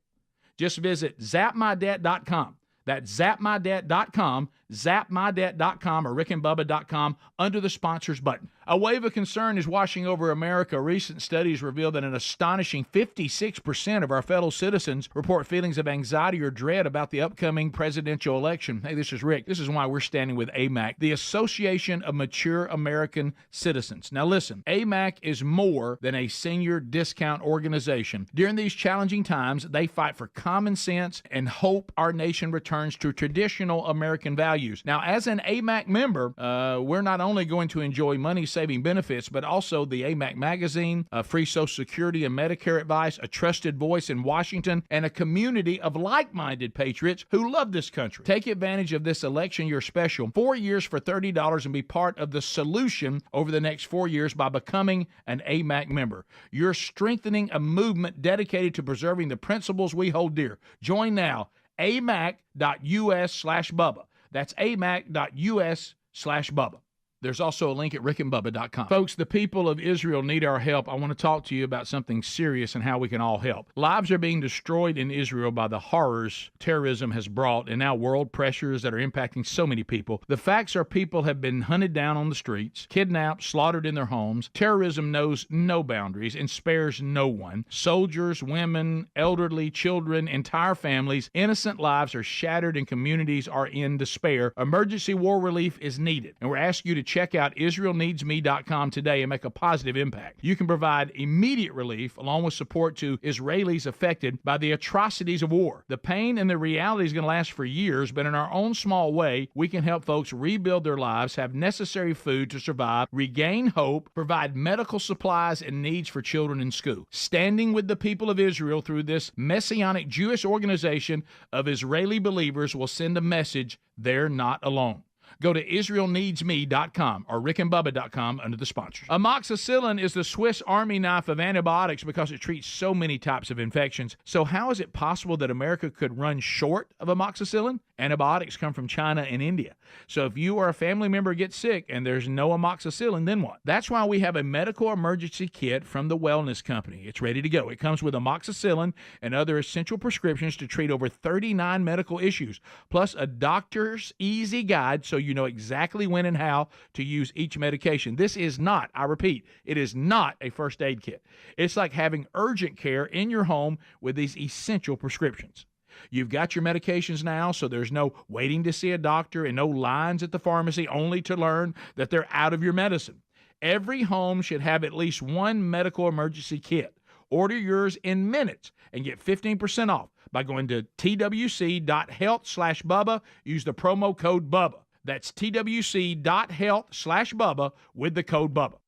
[SPEAKER 5] Just visit zapmydebt.com. That's zapmydebt.com, zapmydebt.com, or rickandbubba.com under the sponsors button. A wave of concern is washing over America. Recent studies reveal that an astonishing 56% of our fellow citizens report feelings of anxiety or dread about the upcoming presidential election. Hey, this is Rick. This is why we're standing with AMAC, the Association of Mature American Citizens. Now listen, AMAC is more than a senior discount organization. During these challenging times, they fight for common sense and hope our nation returns to traditional American values. Now, as an AMAC member, we're not only going to enjoy money-saving benefits, but also the AMAC magazine, free Social Security and Medicare advice, a trusted voice in Washington, and a community of like-minded patriots who love this country. Take advantage of this election year special. 4 years for $30 and be part of the solution over the next 4 years by becoming an AMAC member. You're strengthening a movement dedicated to preserving the principles we hold dear. Join now. amac.us/Bubba. That's amac.us/Bubba. There's also a link at rickandbubba.com. Folks, the people of Israel need our help. I want to talk to you about something serious and how we can all help. Lives are being destroyed in Israel by the horrors terrorism has brought and now world pressures that are impacting so many people. The facts are people have been hunted down on the streets, kidnapped, slaughtered in their homes. Terrorism knows no boundaries and spares no one. Soldiers, women, elderly, children, entire families, innocent lives are shattered and communities are in despair. Emergency war relief is needed, and we're asking you to check out IsraelNeedsMe.com today and make a positive impact. You can provide immediate relief along with support to Israelis affected by the atrocities of war. The pain and the reality is going to last for years, but in our own small way, we can help folks rebuild their lives, have necessary food to survive, regain hope, provide medical supplies and needs for children in school. Standing with the people of Israel through this Messianic Jewish organization of Israeli believers will send a message they're not alone. Go to IsraelNeedsMe.com or rickandbubba.com under the sponsors. Amoxicillin is the Swiss Army knife of antibiotics because it treats so many types of infections. So how is it possible that America could run short of amoxicillin? Antibiotics come from China and India. So if you or a family member gets sick and there's no amoxicillin, then what? That's why we have a medical emergency kit from the Wellness Company. It's ready to go. It comes with amoxicillin and other essential prescriptions to treat over 39 medical issues, plus a doctor's easy guide so you know exactly when and how to use each medication. This is not, I repeat, it is not a first aid kit. It's like having urgent care in your home with these essential prescriptions. You've got your medications now, so there's no waiting to see a doctor and no lines at the pharmacy only to learn that they're out of your medicine. Every home should have at least one medical emergency kit. Order yours in minutes and get 15% off by going to twc.health/Bubba. Use the promo code Bubba. That's twc.health/Bubba with the code Bubba.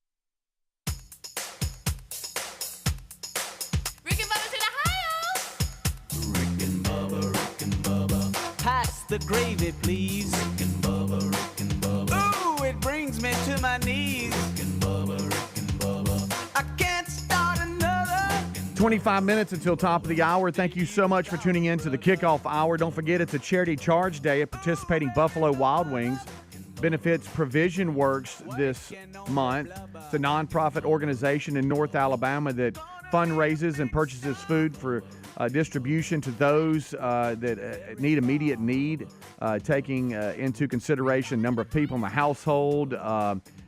[SPEAKER 9] Rick and Bubba's in Ohio.
[SPEAKER 1] Rick and Bubba. Pass the gravy, please. Rick and Bubba. Ooh, it brings me to my knees. Rick and Bubba. I can't start another.
[SPEAKER 2] 25 minutes until top of the hour. Thank you so much for tuning in to the Kickoff Hour. Don't forget, it's a charity charge day at participating Buffalo Wild Wings. Benefits Provision Works this month. It's a nonprofit organization in North Alabama that fundraises and purchases food for distribution to those that need immediate need, taking into consideration number of people in the household,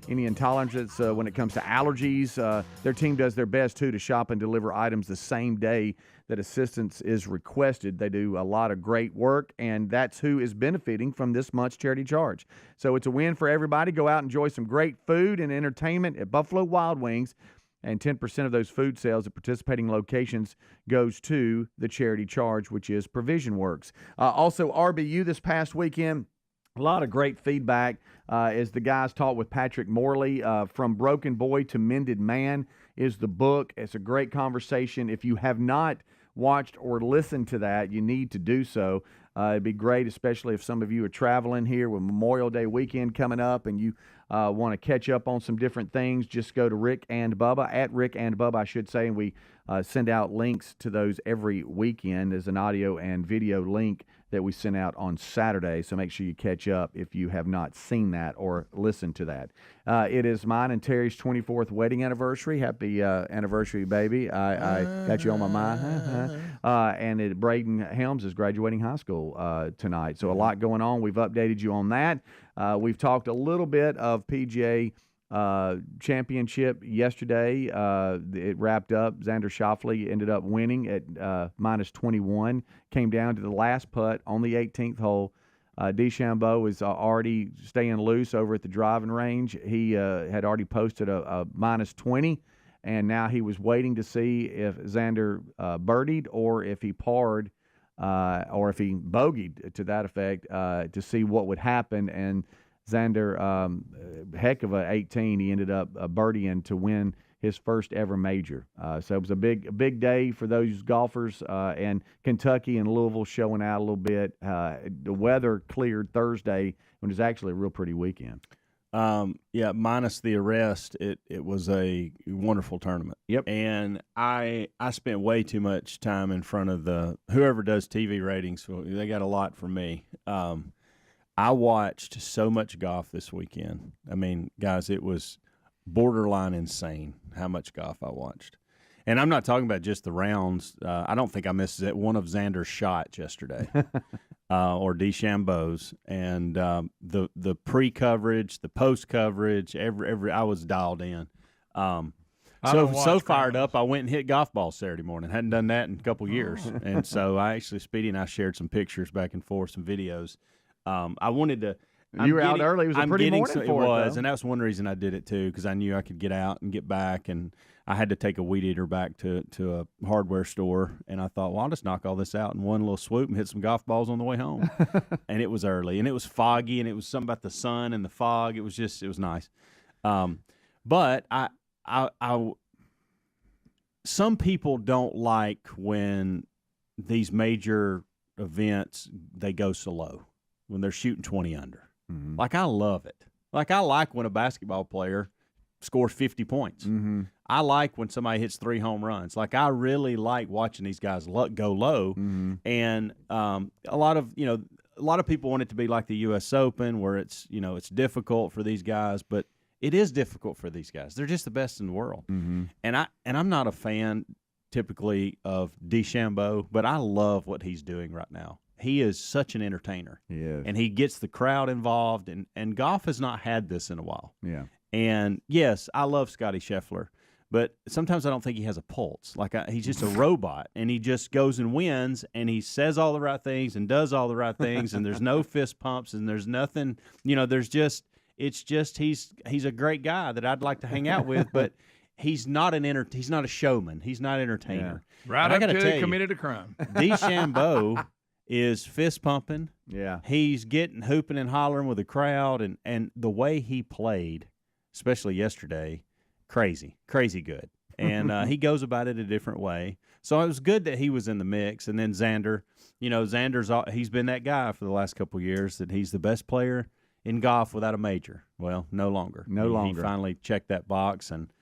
[SPEAKER 2] any intolerances when it comes to allergies. Their team does their best, too, to shop and deliver items the same day that assistance is requested. They do a lot of great work, and that's who is benefiting from this month's charity charge. So it's a win for everybody. Go out and enjoy some great food and entertainment at Buffalo Wild Wings, and 10% of those food sales at participating locations goes to the charity charge, which is Provision Works. Also, RBU this past weekend, a lot of great feedback as the guys talked with Patrick Morley. From Broken Boy to Mended Man is the book. It's a great conversation. If you have not watched or listened to that, you need to do so. It'd be great, especially if some of you are traveling here with Memorial Day weekend coming up and you want to catch up on some different things. Just go to Rick and Bubba, at Rick and Bubba, I should say, and we send out links to those every weekend. There's an audio and video link that we sent out on Saturday, so make sure you catch up if you have not seen that or listened to that. It is mine and Terry's 24th wedding anniversary. Happy anniversary, baby. I got you on my mind. And Braden Helms is graduating high school tonight, so a lot going on. We've updated you on that. We've talked a little bit of PGA championship yesterday. It wrapped up. Xander Schauffele ended up winning at minus 21. Came down to the last putt on the 18th hole. DeChambeau is already staying loose over at the driving range. He had already posted a minus 20, and now he was waiting to see if Xander birdied or if he parred or if he bogeyed to that effect to see what would happen. And Xander, heck of a 18, he ended up birdieing to win his first ever major. So it was a big day for those golfers, and Kentucky and Louisville showing out a little bit. The weather cleared Thursday, and it was actually a real pretty weekend.
[SPEAKER 3] Yeah, minus the arrest, it was a wonderful tournament.
[SPEAKER 2] Yep.
[SPEAKER 3] And I spent way too much time in front of whoever does TV ratings. They got a lot from me. I watched so much golf this weekend. I mean, guys, it was borderline insane how much golf I watched. And I'm not talking about just the rounds. I don't think I missed one of Xander's shots yesterday or DeChambeau's. And the pre-coverage, the post-coverage, every I was dialed in. So fired up, I went and hit golf balls Saturday morning. Hadn't done that in a couple years. And so Speedy and I shared some pictures back and forth, some videos. I wanted to.
[SPEAKER 2] You were out early. It was a pretty morning for it.
[SPEAKER 3] It was, and that was one reason I did it too, because I knew I could get out and get back, and I had to take a weed eater back to a hardware store, and I thought, well, I'll just knock all this out in one little swoop and hit some golf balls on the way home. And it was early, and it was foggy, and it was something about the sun and the fog. It was nice. But some people don't like when these major events, they go so low, when they're shooting 20 under.
[SPEAKER 2] Mm-hmm.
[SPEAKER 3] Like, I love it. Like, I like when a basketball player scores 50 points.
[SPEAKER 2] Mm-hmm.
[SPEAKER 3] I like when somebody hits 3 home runs. Like, I really like watching these guys go low.
[SPEAKER 2] Mm-hmm.
[SPEAKER 3] And a lot of people want it to be like the U.S. Open, where it's difficult for these guys, but it is difficult for these guys. They're just the best in the world.
[SPEAKER 2] Mm-hmm.
[SPEAKER 3] And I'm not a fan typically of DeChambeau, but I love what he's doing right now. He is such an entertainer.
[SPEAKER 2] He is.
[SPEAKER 3] And he gets the crowd involved, and golf has not had this in a while.
[SPEAKER 2] Yeah.
[SPEAKER 3] And, yes, I love Scotty Scheffler, but sometimes I don't think he has a pulse. Like, he's just a robot, and he just goes and wins, and he says all the right things and does all the right things, and there's no fist pumps, and there's nothing, there's just – it's just he's a great guy that I'd like to hang out with, but – he's not he's not a showman. He's not an entertainer.
[SPEAKER 4] Yeah. Right up to committed a crime.
[SPEAKER 3] DeChambeau is fist pumping.
[SPEAKER 2] Yeah.
[SPEAKER 3] He's hooping and hollering with the crowd, and the way he played, especially yesterday, crazy good. And he goes about it a different way. So it was good that he was in the mix. And then Xander, he's been that guy for the last couple of years, that he's the best player in golf without a major. Well, no longer. He finally checked that box, and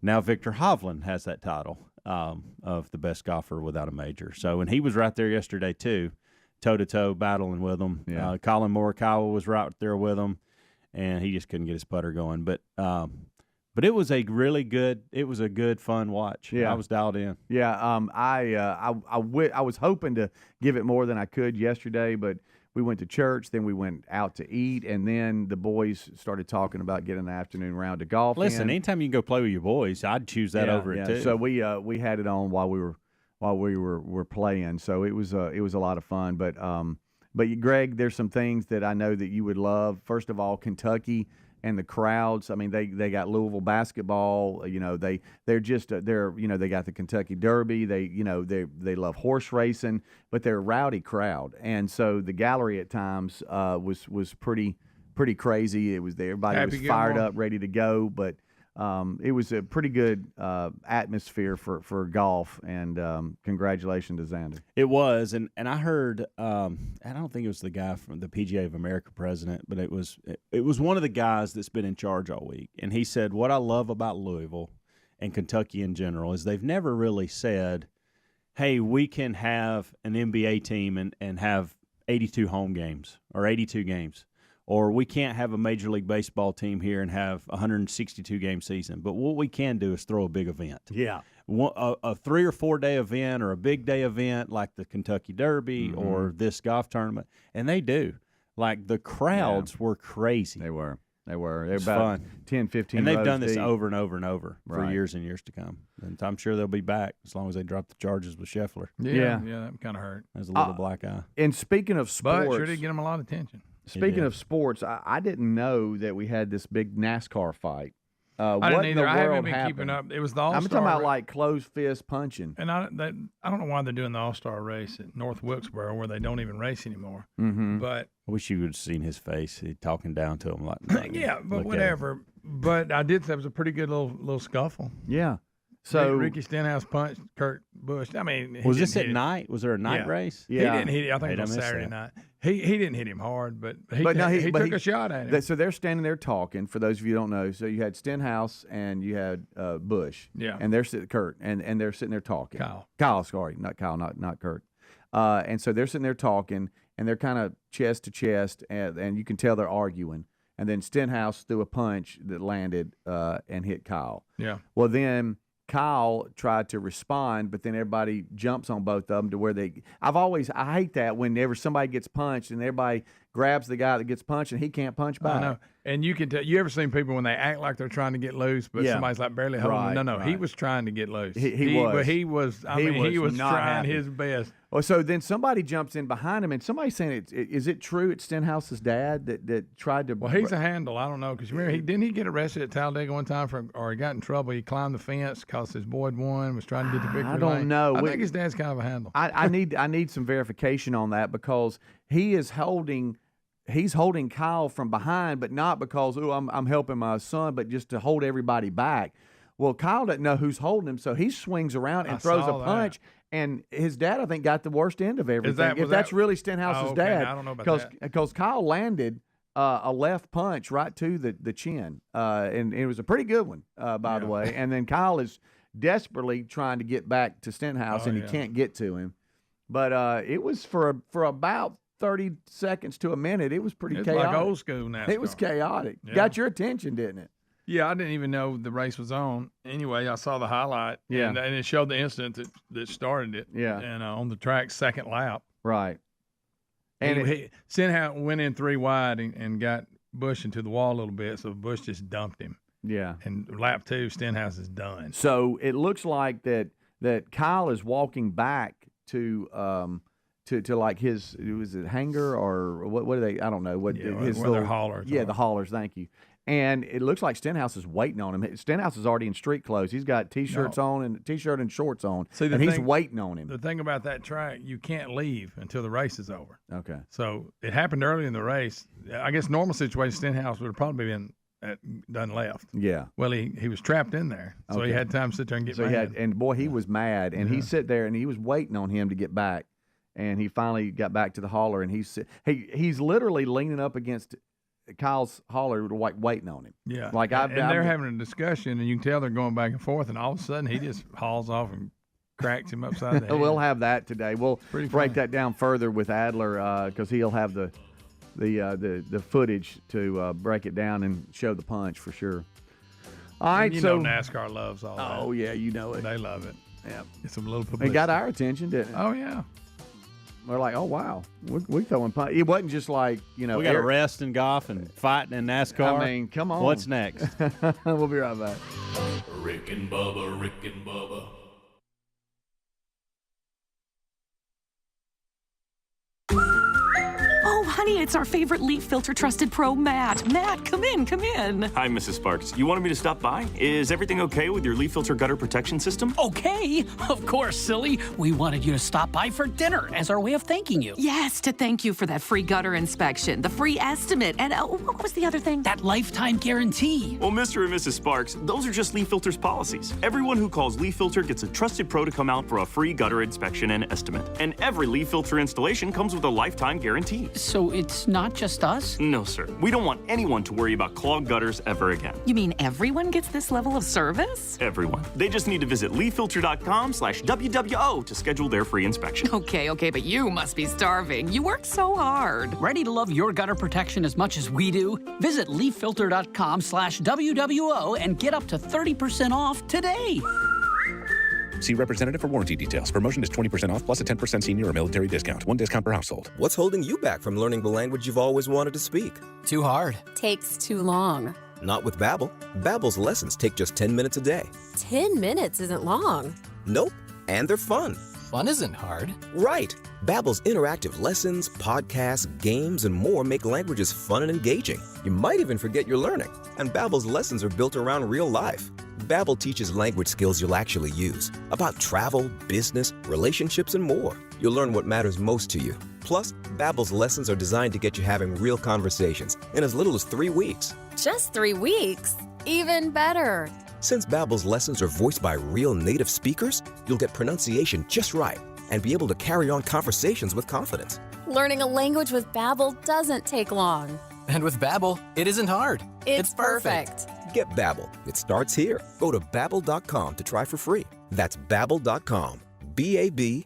[SPEAKER 3] now Victor Hovland has that title of the best golfer without a major. So, and he was right there yesterday too, toe-to-toe battling with him.
[SPEAKER 2] Yeah.
[SPEAKER 3] Colin Morikawa was right there with him, and he just couldn't get his putter going. But it was a good, fun watch.
[SPEAKER 2] Yeah.
[SPEAKER 3] I was dialed in.
[SPEAKER 2] Yeah, I was hoping to give it more than I could yesterday, but we went to church, then we went out to eat, and then the boys started talking about getting an afternoon round of golf.
[SPEAKER 3] Listen, anytime you can go play with your boys, I'd choose that over it too.
[SPEAKER 2] So we had it on while we were playing. So it was a lot of fun. But Greg, there's some things that I know that you would love. First of all, Kentucky and the crowds. I mean, they got Louisville basketball. You know, they got the Kentucky Derby. They love horse racing, but they're a rowdy crowd. And so the gallery at times was pretty crazy. It was everybody was fired up, ready to go. But it was a pretty good atmosphere for golf, and congratulations to Xander.
[SPEAKER 3] It was, and I heard, I don't think it was the guy from the PGA of America president, but it was one of the guys that's been in charge all week, and he said, what I love about Louisville and Kentucky in general is they've never really said, hey, we can have an NBA team and have 82 home games or 82 games. Or we can't have a Major League Baseball team here and have a 162-game season. But what we can do is throw a big event.
[SPEAKER 2] Yeah.
[SPEAKER 3] A 3 or 4 day event or a big day event like the Kentucky Derby or this golf tournament. And they do. Like, the crowds were crazy.
[SPEAKER 2] They were. They
[SPEAKER 3] It
[SPEAKER 2] were
[SPEAKER 3] was
[SPEAKER 2] about
[SPEAKER 3] fun.
[SPEAKER 2] 10, 15
[SPEAKER 3] And they've
[SPEAKER 2] rows
[SPEAKER 3] done this
[SPEAKER 2] deep.
[SPEAKER 3] over and over and over for
[SPEAKER 2] Right.
[SPEAKER 3] years and years to come. And I'm sure they'll be back as long as they drop the charges with Scheffler.
[SPEAKER 4] Yeah, that kind of hurt.
[SPEAKER 3] There's a little black eye.
[SPEAKER 2] And speaking of sports.
[SPEAKER 4] But sure did get him a lot of attention.
[SPEAKER 2] Speaking of sports, I didn't know that we had this big NASCAR fight.
[SPEAKER 4] I didn't either. I haven't been keeping up. It was the All-Star.
[SPEAKER 2] I'm talking about like closed fist punching.
[SPEAKER 4] And I don't know why they're doing the All-Star race at North Wilkesboro where they don't even race anymore.
[SPEAKER 2] Mm-hmm.
[SPEAKER 4] But
[SPEAKER 3] I wish you would have seen his face. He talking down to him like
[SPEAKER 4] yeah, but whatever. But I did say it was a pretty good little scuffle.
[SPEAKER 2] Yeah. So
[SPEAKER 4] Ricky Stenhouse punched Kurt Busch. I mean,
[SPEAKER 3] was this at night? Was there a night race?
[SPEAKER 4] Yeah. He didn't hit it. I think it was
[SPEAKER 3] missed
[SPEAKER 4] Saturday
[SPEAKER 3] that.
[SPEAKER 4] night. He didn't hit him hard, but he took a shot at him.
[SPEAKER 2] So they're standing there talking. For those of you who don't know, so you had Stenhouse and you had Bush.
[SPEAKER 4] Yeah.
[SPEAKER 2] And they're sitting Kurt and they're sitting there talking.
[SPEAKER 4] Kyle,
[SPEAKER 2] sorry, not Kyle, not Kurt. And so they're sitting there talking, and they're kind of chest to chest, and you can tell they're arguing. And then Stenhouse threw a punch that landed and hit Kyle.
[SPEAKER 4] Yeah.
[SPEAKER 2] Well, then Kyle tried to respond, but then everybody jumps on both of them to where I hate that whenever somebody gets punched and everybody grabs the guy that gets punched and he can't punch back.
[SPEAKER 4] I know. And you can tell. You ever seen people when they act like they're trying to get loose, but somebody's like barely holding them? No, he was trying to get loose.
[SPEAKER 2] He was.
[SPEAKER 4] But he was. He was
[SPEAKER 2] not
[SPEAKER 4] trying
[SPEAKER 2] happy.
[SPEAKER 4] his best.
[SPEAKER 2] Well, so then somebody jumps in behind him, and somebody's saying, "Is it true it's Stenhouse's dad that tried to?"
[SPEAKER 4] Well, he's a handle. I don't know because remember didn't he get arrested at Talladega one time or he got in trouble? He climbed the fence because his boy had won, was trying to get the victory.
[SPEAKER 2] I don't know.
[SPEAKER 4] I think his dad's kind of a handle.
[SPEAKER 2] I need some verification on that because he's holding Kyle from behind, but not because I'm helping my son, but just to hold everybody back. Well, Kyle doesn't know who's holding him, so he swings around and throws a punch. And his dad, I think, got the worst end of everything. If that's really Stenhouse's dad,
[SPEAKER 4] I don't know about that.
[SPEAKER 2] Because Kyle landed a left punch right to the chin, and it was a pretty good one, by the way. And then Kyle is desperately trying to get back to Stenhouse, and he can't get to him. But it was for about 30 seconds to a minute. It was pretty chaotic.
[SPEAKER 4] Like old school NASCAR.
[SPEAKER 2] It was chaotic.
[SPEAKER 4] Yeah.
[SPEAKER 2] Got your attention, didn't it?
[SPEAKER 4] Yeah, I didn't even know the race was on. Anyway, I saw the highlight.
[SPEAKER 2] Yeah.
[SPEAKER 4] And it showed the incident that started it.
[SPEAKER 2] Yeah.
[SPEAKER 4] And on the track, second lap.
[SPEAKER 2] Right.
[SPEAKER 4] And Stenhouse went in 3 wide and got Bush into the wall a little bit, so Bush just dumped him.
[SPEAKER 2] Yeah.
[SPEAKER 4] And lap 2, Stenhouse is done.
[SPEAKER 2] So it looks like that Kyle is walking back to like his hangar or what are they? I don't know what his
[SPEAKER 4] their haulers.
[SPEAKER 2] Yeah, the haulers. Thank you. And it looks like Stenhouse is waiting on him. Stenhouse is already in street clothes. He's got t-shirts on and t-shirt and shorts on, and he's waiting on him.
[SPEAKER 4] The thing about that track, you can't leave until the race is over.
[SPEAKER 2] Okay.
[SPEAKER 4] So it happened early in the race. I guess normal situation, Stenhouse would have probably been done left.
[SPEAKER 2] Yeah.
[SPEAKER 4] Well, he was trapped in there, so he had time to sit there and get mad.
[SPEAKER 2] He was mad, and he sat there and he was waiting on him to get back, and he finally got back to the hauler, and he's literally leaning up against Kyle's hauler, like waiting on him.
[SPEAKER 4] Yeah.
[SPEAKER 2] Like
[SPEAKER 4] they're having a discussion, and you can tell they're going back and forth, and all of a sudden he just hauls off and cracks him upside the head.
[SPEAKER 2] We'll have that today. We'll break that down further with Adler because he'll have the footage to break it down and show the punch for sure. All right,
[SPEAKER 4] you know NASCAR loves all that.
[SPEAKER 2] Oh yeah, you know it.
[SPEAKER 4] They love it.
[SPEAKER 2] Yeah,
[SPEAKER 4] it's a little publicity.
[SPEAKER 2] It got our attention, didn't it?
[SPEAKER 4] Oh yeah.
[SPEAKER 2] We're like, oh, wow. We throwing punch. It wasn't just like,
[SPEAKER 3] we got to rest in golf and fighting in NASCAR.
[SPEAKER 2] I mean, come on.
[SPEAKER 3] What's next?
[SPEAKER 2] We'll be right back.
[SPEAKER 1] Rick and Bubba, Rick and Bubba.
[SPEAKER 12] Oh, honey, it's our favorite leaf filter trusted pro, Matt. Matt, come in, come in.
[SPEAKER 13] Hi, Mrs. Sparks. You wanted me to stop by? Is everything okay with your leaf filter gutter protection system?
[SPEAKER 14] Okay. Of course, silly. We wanted you to stop by for dinner as our way of thanking you.
[SPEAKER 12] Yes, to thank you for that free gutter inspection, the free estimate, and what was the other thing?
[SPEAKER 14] That lifetime guarantee.
[SPEAKER 13] Well, Mr. and Mrs. Sparks, those are just Leaf Filter's policies. Everyone who calls Leaf Filter gets a trusted pro to come out for a free gutter inspection and estimate. And every Leaf Filter installation comes with a lifetime guarantee.
[SPEAKER 14] So it's not just us?
[SPEAKER 13] No, sir. We don't want anyone to worry about clogged gutters ever again.
[SPEAKER 12] You mean everyone gets this level of service?
[SPEAKER 13] Everyone. They just need to visit leaffilter.com/WWO to schedule their free inspection.
[SPEAKER 12] Okay, but you must be starving. You work so hard.
[SPEAKER 14] Ready to love your gutter protection as much as we do? Visit leaffilter.com/WWO and get up to 30% off today.
[SPEAKER 15] See representative for warranty details. Promotion is 20% off plus a 10% senior or military discount. One discount per household.
[SPEAKER 16] What's holding you back from learning the language you've always wanted to speak?
[SPEAKER 17] Too hard.
[SPEAKER 18] Takes too long.
[SPEAKER 16] Not with Babbel. Babbel's lessons take just 10 minutes a day.
[SPEAKER 18] 10 minutes isn't long.
[SPEAKER 16] Nope. And they're fun.
[SPEAKER 17] Fun isn't hard.
[SPEAKER 16] Right. Babbel's interactive lessons, podcasts, games, and more make languages fun and engaging. You might even forget you're learning. And Babbel's lessons are built around real life. Babbel teaches language skills you'll actually use, about travel, business, relationships, and more. You'll learn what matters most to you. Plus, Babbel's lessons are designed to get you having real conversations in as little as 3 weeks.
[SPEAKER 18] Just 3 weeks? Even better.
[SPEAKER 16] Since Babbel's lessons are voiced by real native speakers, you'll get pronunciation just right and be able to carry on conversations with confidence.
[SPEAKER 18] Learning a language with Babbel doesn't take long.
[SPEAKER 17] And with Babbel, it isn't hard.
[SPEAKER 18] It's perfect.
[SPEAKER 16] Get Babbel. It starts here. Go to Babbel.com to try for free. That's Babbel.com. Babbel.com.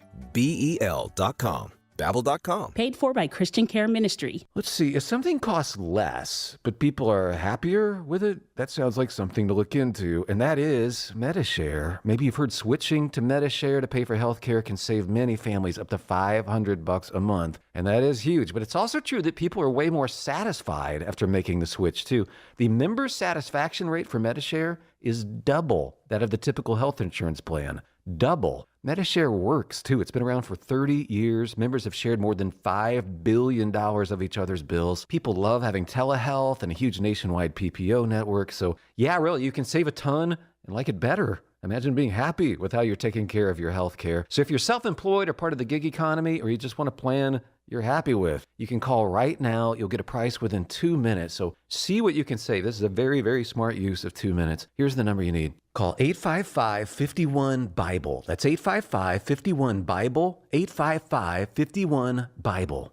[SPEAKER 16] Babbel.com.
[SPEAKER 19] Paid for by Christian Care Ministry.
[SPEAKER 20] Let's see, if something costs less, but people are happier with it, that sounds like something to look into, and that is MediShare. Maybe you've heard switching to MediShare to pay for healthcare can save many families up to $500 a month, and that is huge. But it's also true that people are way more satisfied after making the switch, too. The member satisfaction rate for MediShare is double that of the typical health insurance plan. Double. MediShare works, too. It's been around for 30 years. Members have shared more than $5 billion of each other's bills. People love having telehealth and a huge nationwide PPO network. So, yeah, really, you can save a ton and like it better. Imagine being happy with how you're taking care of your health care. So if you're self-employed or part of the gig economy, or you just want a plan you're happy with, you can call right now. You'll get a price within 2 minutes. So see what you can save. This is a very, very smart use of 2 minutes. Here's the number you need. Call 855-51-BIBLE. That's 855-51-BIBLE, 855-51-BIBLE.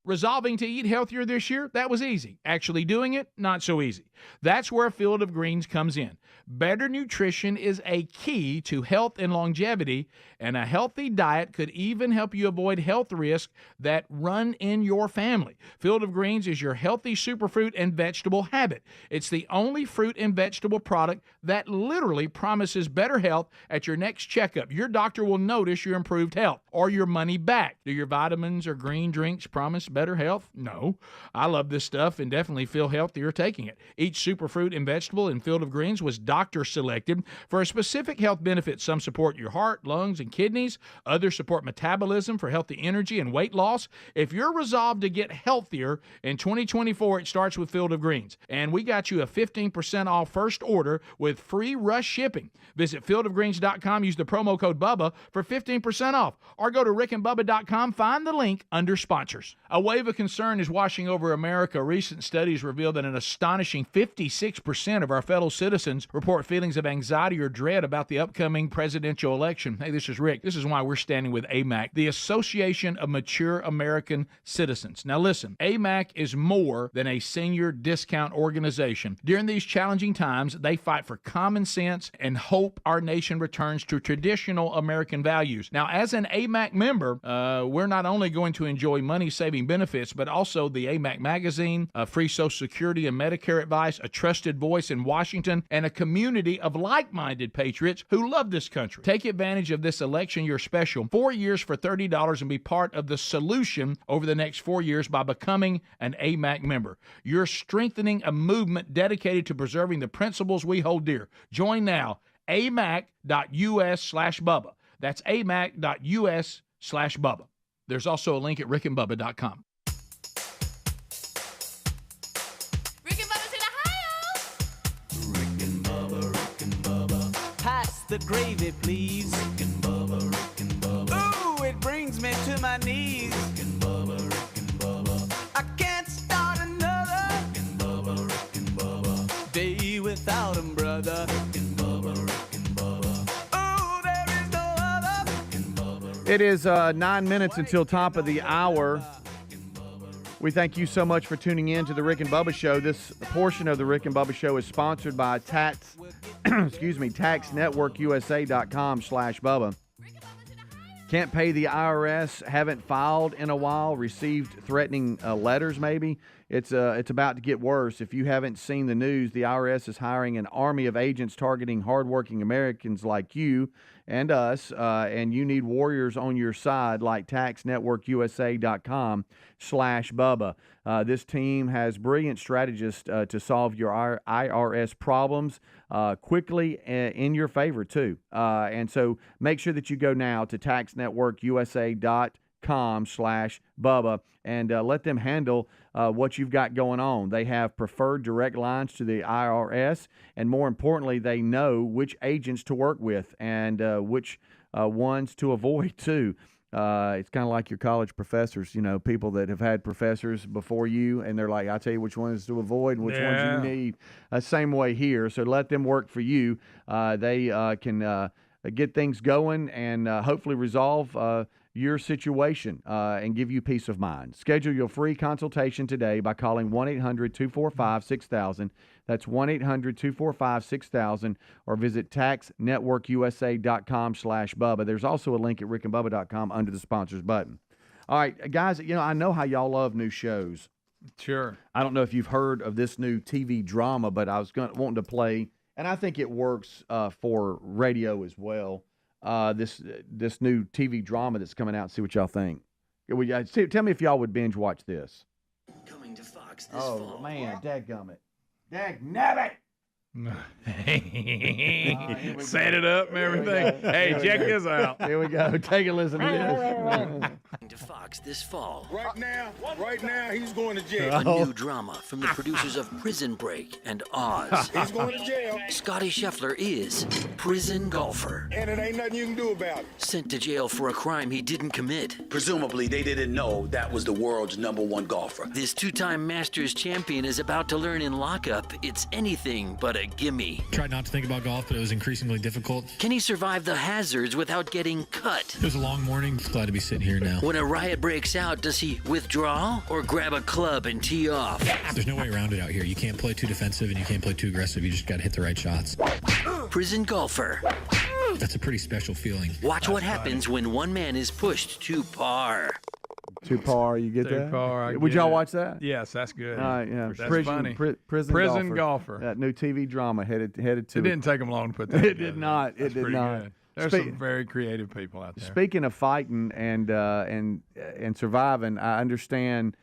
[SPEAKER 5] Resolving to eat healthier this year, that was easy. Actually doing it, not so easy. That's where Field of Greens comes in. Better nutrition is a key to health and longevity, and a healthy diet could even help you avoid health risks that run in your family. Field of Greens is your healthy superfruit and vegetable habit. It's the only fruit and vegetable product that literally promises better health at your next checkup. Your doctor will notice your improved health or your money back. Do your vitamins or green drinks promise better health? No. I love this stuff and definitely feel healthier taking it. Each superfruit and vegetable in Field of Greens was doctor selected for a specific health benefit. Some support your heart, lungs, and kidneys. Others support metabolism for healthy energy and weight loss. If you're resolved to get healthier in 2024, it starts with Field of Greens. And we got you a 15% off first order with free rush shipping. Visit fieldofgreens.com. Use the promo code BUBBA for 15% off. Or go to rickandbubba.com. Find the link under sponsors. A wave of concern is washing over America. Recent studies reveal that an astonishing 56% of our fellow citizens report feelings of anxiety or dread about the upcoming presidential election. Hey, this is Rick. This is why we're standing with AMAC, the Association of Mature American Citizens. Now listen, AMAC is more than a senior discount organization. During these challenging times, they fight for common sense and hope our nation returns to traditional American values. Now, as an AMAC member, we're not only going to enjoy money-saving benefits, but also the AMAC magazine, free Social Security and Medicare advice, a trusted voice in Washington, and a community of like-minded patriots who love this country. Take advantage of this election year special. 4 years for $30 and be part of the solution over the next 4 years by becoming an AMAC member. You're strengthening a movement dedicated to preserving the principles we hold dear. Join now, amac.us/Bubba. That's amac.us/Bubba. There's also a link at rickandbubba.com.
[SPEAKER 9] Rick and Bubba's in Ohio.
[SPEAKER 1] Rick and Bubba. Pass the gravy, please. Rick and Bubba. Ooh, it brings me to my knees. Rick and Bubba. I can't start another. Rick and Bubba. Day without 'em, brother. Rick and Bubba. Ooh, there is no other.
[SPEAKER 2] It is 9 minutes until top of the hour. We thank you so much for tuning in to the Rick and Bubba Show. This portion of the Rick and Bubba Show is sponsored by taxnetworkusa.com/Bubba. Can't pay the IRS, haven't filed in a while, received threatening letters maybe. It's about to get worse. If you haven't seen the news, the IRS is hiring an army of agents targeting hardworking Americans like you and us, and you need warriors on your side like taxnetworkusa.com/Bubba. This team has brilliant strategists to solve your IRS problems quickly in your favor, too. And so make sure that you go now to taxnetworkusa.com/Bubba and let them handle what you've got going on. They have preferred direct lines to the IRS, and more importantly, they know which agents to work with and which ones to avoid, too. It's kind of like your college professors, people that have had professors before you, and they're like, I'll tell you which ones to avoid and which ones you need. Same way here. So let them work for you. They can get things going and hopefully resolve your situation and give you peace of mind. Schedule your free consultation today by calling 1-800-245-6000. That's 1-800-245-6000, or visit taxnetworkusa.com/Bubba. There's also a link at rickandbubba.com under the sponsors button. All right, guys, I know how y'all love new shows.
[SPEAKER 4] Sure.
[SPEAKER 2] I don't know if you've heard of this new TV drama, but I was wanting to play, and I think it works for radio as well. This new TV drama that's coming out. See what y'all think. Tell me if y'all would binge watch this.
[SPEAKER 21] Coming to Fox this fall.
[SPEAKER 2] Oh man, dadgummit. Dagnabbit!
[SPEAKER 4] Set it up and everything. Hey, check this out.
[SPEAKER 2] Here we go. Take a listen to this.
[SPEAKER 21] To Fox this fall.
[SPEAKER 22] Right now, he's going to jail.
[SPEAKER 21] A new drama from the producers of Prison Break and Oz.
[SPEAKER 22] He's going to jail.
[SPEAKER 21] Scotty Scheffler is prison golfer.
[SPEAKER 22] And it ain't nothing you can do about it.
[SPEAKER 21] Sent to jail for a crime he didn't commit.
[SPEAKER 23] Presumably, they didn't know that was the world's #1 golfer.
[SPEAKER 21] This two-time Masters champion is about to learn in lockup it's anything but a gimme.
[SPEAKER 24] Tried not to think about golf, but it was increasingly difficult.
[SPEAKER 21] Can he survive the hazards without getting cut?
[SPEAKER 24] It was a long morning. Glad to be sitting here now.
[SPEAKER 21] When a riot breaks out, does he withdraw or grab a club and tee off?
[SPEAKER 24] There's no way around it out here. You can't play too defensive and you can't play too aggressive. You just got to hit the right shots.
[SPEAKER 21] Prison golfer.
[SPEAKER 24] That's a pretty special feeling.
[SPEAKER 21] Watch what happens when one man is pushed to par.
[SPEAKER 2] To par, you get that?
[SPEAKER 4] Par,
[SPEAKER 2] Would y'all watch that?
[SPEAKER 4] Yes, that's good.
[SPEAKER 2] Yeah.
[SPEAKER 4] That's funny.
[SPEAKER 2] Prison
[SPEAKER 4] golfer.
[SPEAKER 2] That new TV drama headed to
[SPEAKER 4] it. Didn't take them long to put that
[SPEAKER 2] It
[SPEAKER 4] together.
[SPEAKER 2] did not. It did not.
[SPEAKER 4] Good. There's some very creative people out there.
[SPEAKER 2] Speaking of fighting and surviving, I understand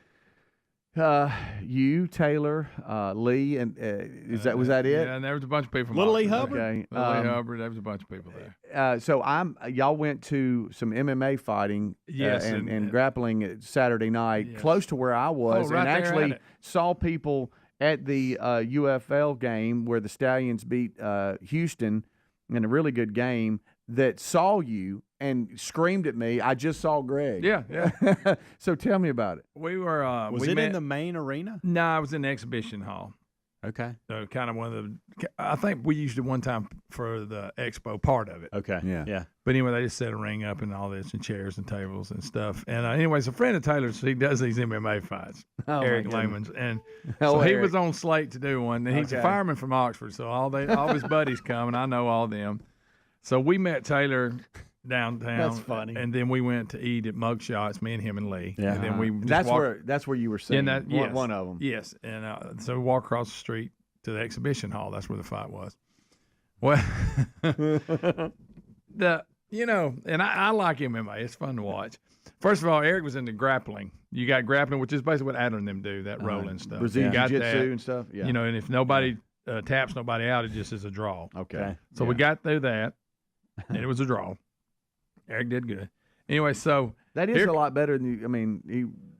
[SPEAKER 2] you, Taylor, Lee, and was that it?
[SPEAKER 4] Yeah, and there was a bunch of people. From
[SPEAKER 3] Little Lee
[SPEAKER 4] Oxford.
[SPEAKER 3] Hubbard.
[SPEAKER 2] Okay.
[SPEAKER 4] Little Lee Hubbard. There was a bunch of people there.
[SPEAKER 2] So y'all went to some MMA fighting,
[SPEAKER 4] Yes,
[SPEAKER 2] and grappling Saturday night,
[SPEAKER 4] Yes.
[SPEAKER 2] close to where I was,
[SPEAKER 4] right
[SPEAKER 2] and
[SPEAKER 4] there
[SPEAKER 2] actually
[SPEAKER 4] at it.
[SPEAKER 2] saw people at the UFL game where the Stallions beat Houston in a really good game that saw you and screamed at me. I just saw Greg.
[SPEAKER 4] Yeah.
[SPEAKER 2] So tell me about it.
[SPEAKER 4] We were.
[SPEAKER 3] Was it in the main arena?
[SPEAKER 4] No, I was in the exhibition hall.
[SPEAKER 3] Okay.
[SPEAKER 4] So kind of one of the. I think we used it one time for the expo part of it.
[SPEAKER 3] Okay.
[SPEAKER 2] Yeah.
[SPEAKER 4] But anyway, they just set a ring up and all this, and chairs and tables and stuff. And anyways, a friend of Taylor's, he does these MMA fights, Eric Lehman's, and so he was on slate to do one. And he's a fireman from Oxford, so all his buddies come, and I know all them. So we met Taylor downtown.
[SPEAKER 2] That's funny.
[SPEAKER 4] And then we went to eat at Mugshots, me and him and Lee.
[SPEAKER 2] Yeah.
[SPEAKER 4] And then we just
[SPEAKER 2] That's where you were saying one of them.
[SPEAKER 4] Yes. And so we walked across the street to the exhibition hall. That's where the fight was. Well, and I like MMA. It's fun to watch. First of all, Eric was into grappling. You got grappling, which is basically what Adler and them do, that rolling stuff.
[SPEAKER 2] Brazilian
[SPEAKER 4] You got
[SPEAKER 2] jiu-jitsu
[SPEAKER 4] that.
[SPEAKER 2] and stuff. Yeah.
[SPEAKER 4] And if nobody taps nobody out, it just is a draw.
[SPEAKER 2] Okay.
[SPEAKER 4] So we got through that, and it was a draw. Eric did good. Anyway, so
[SPEAKER 2] that is a lot better than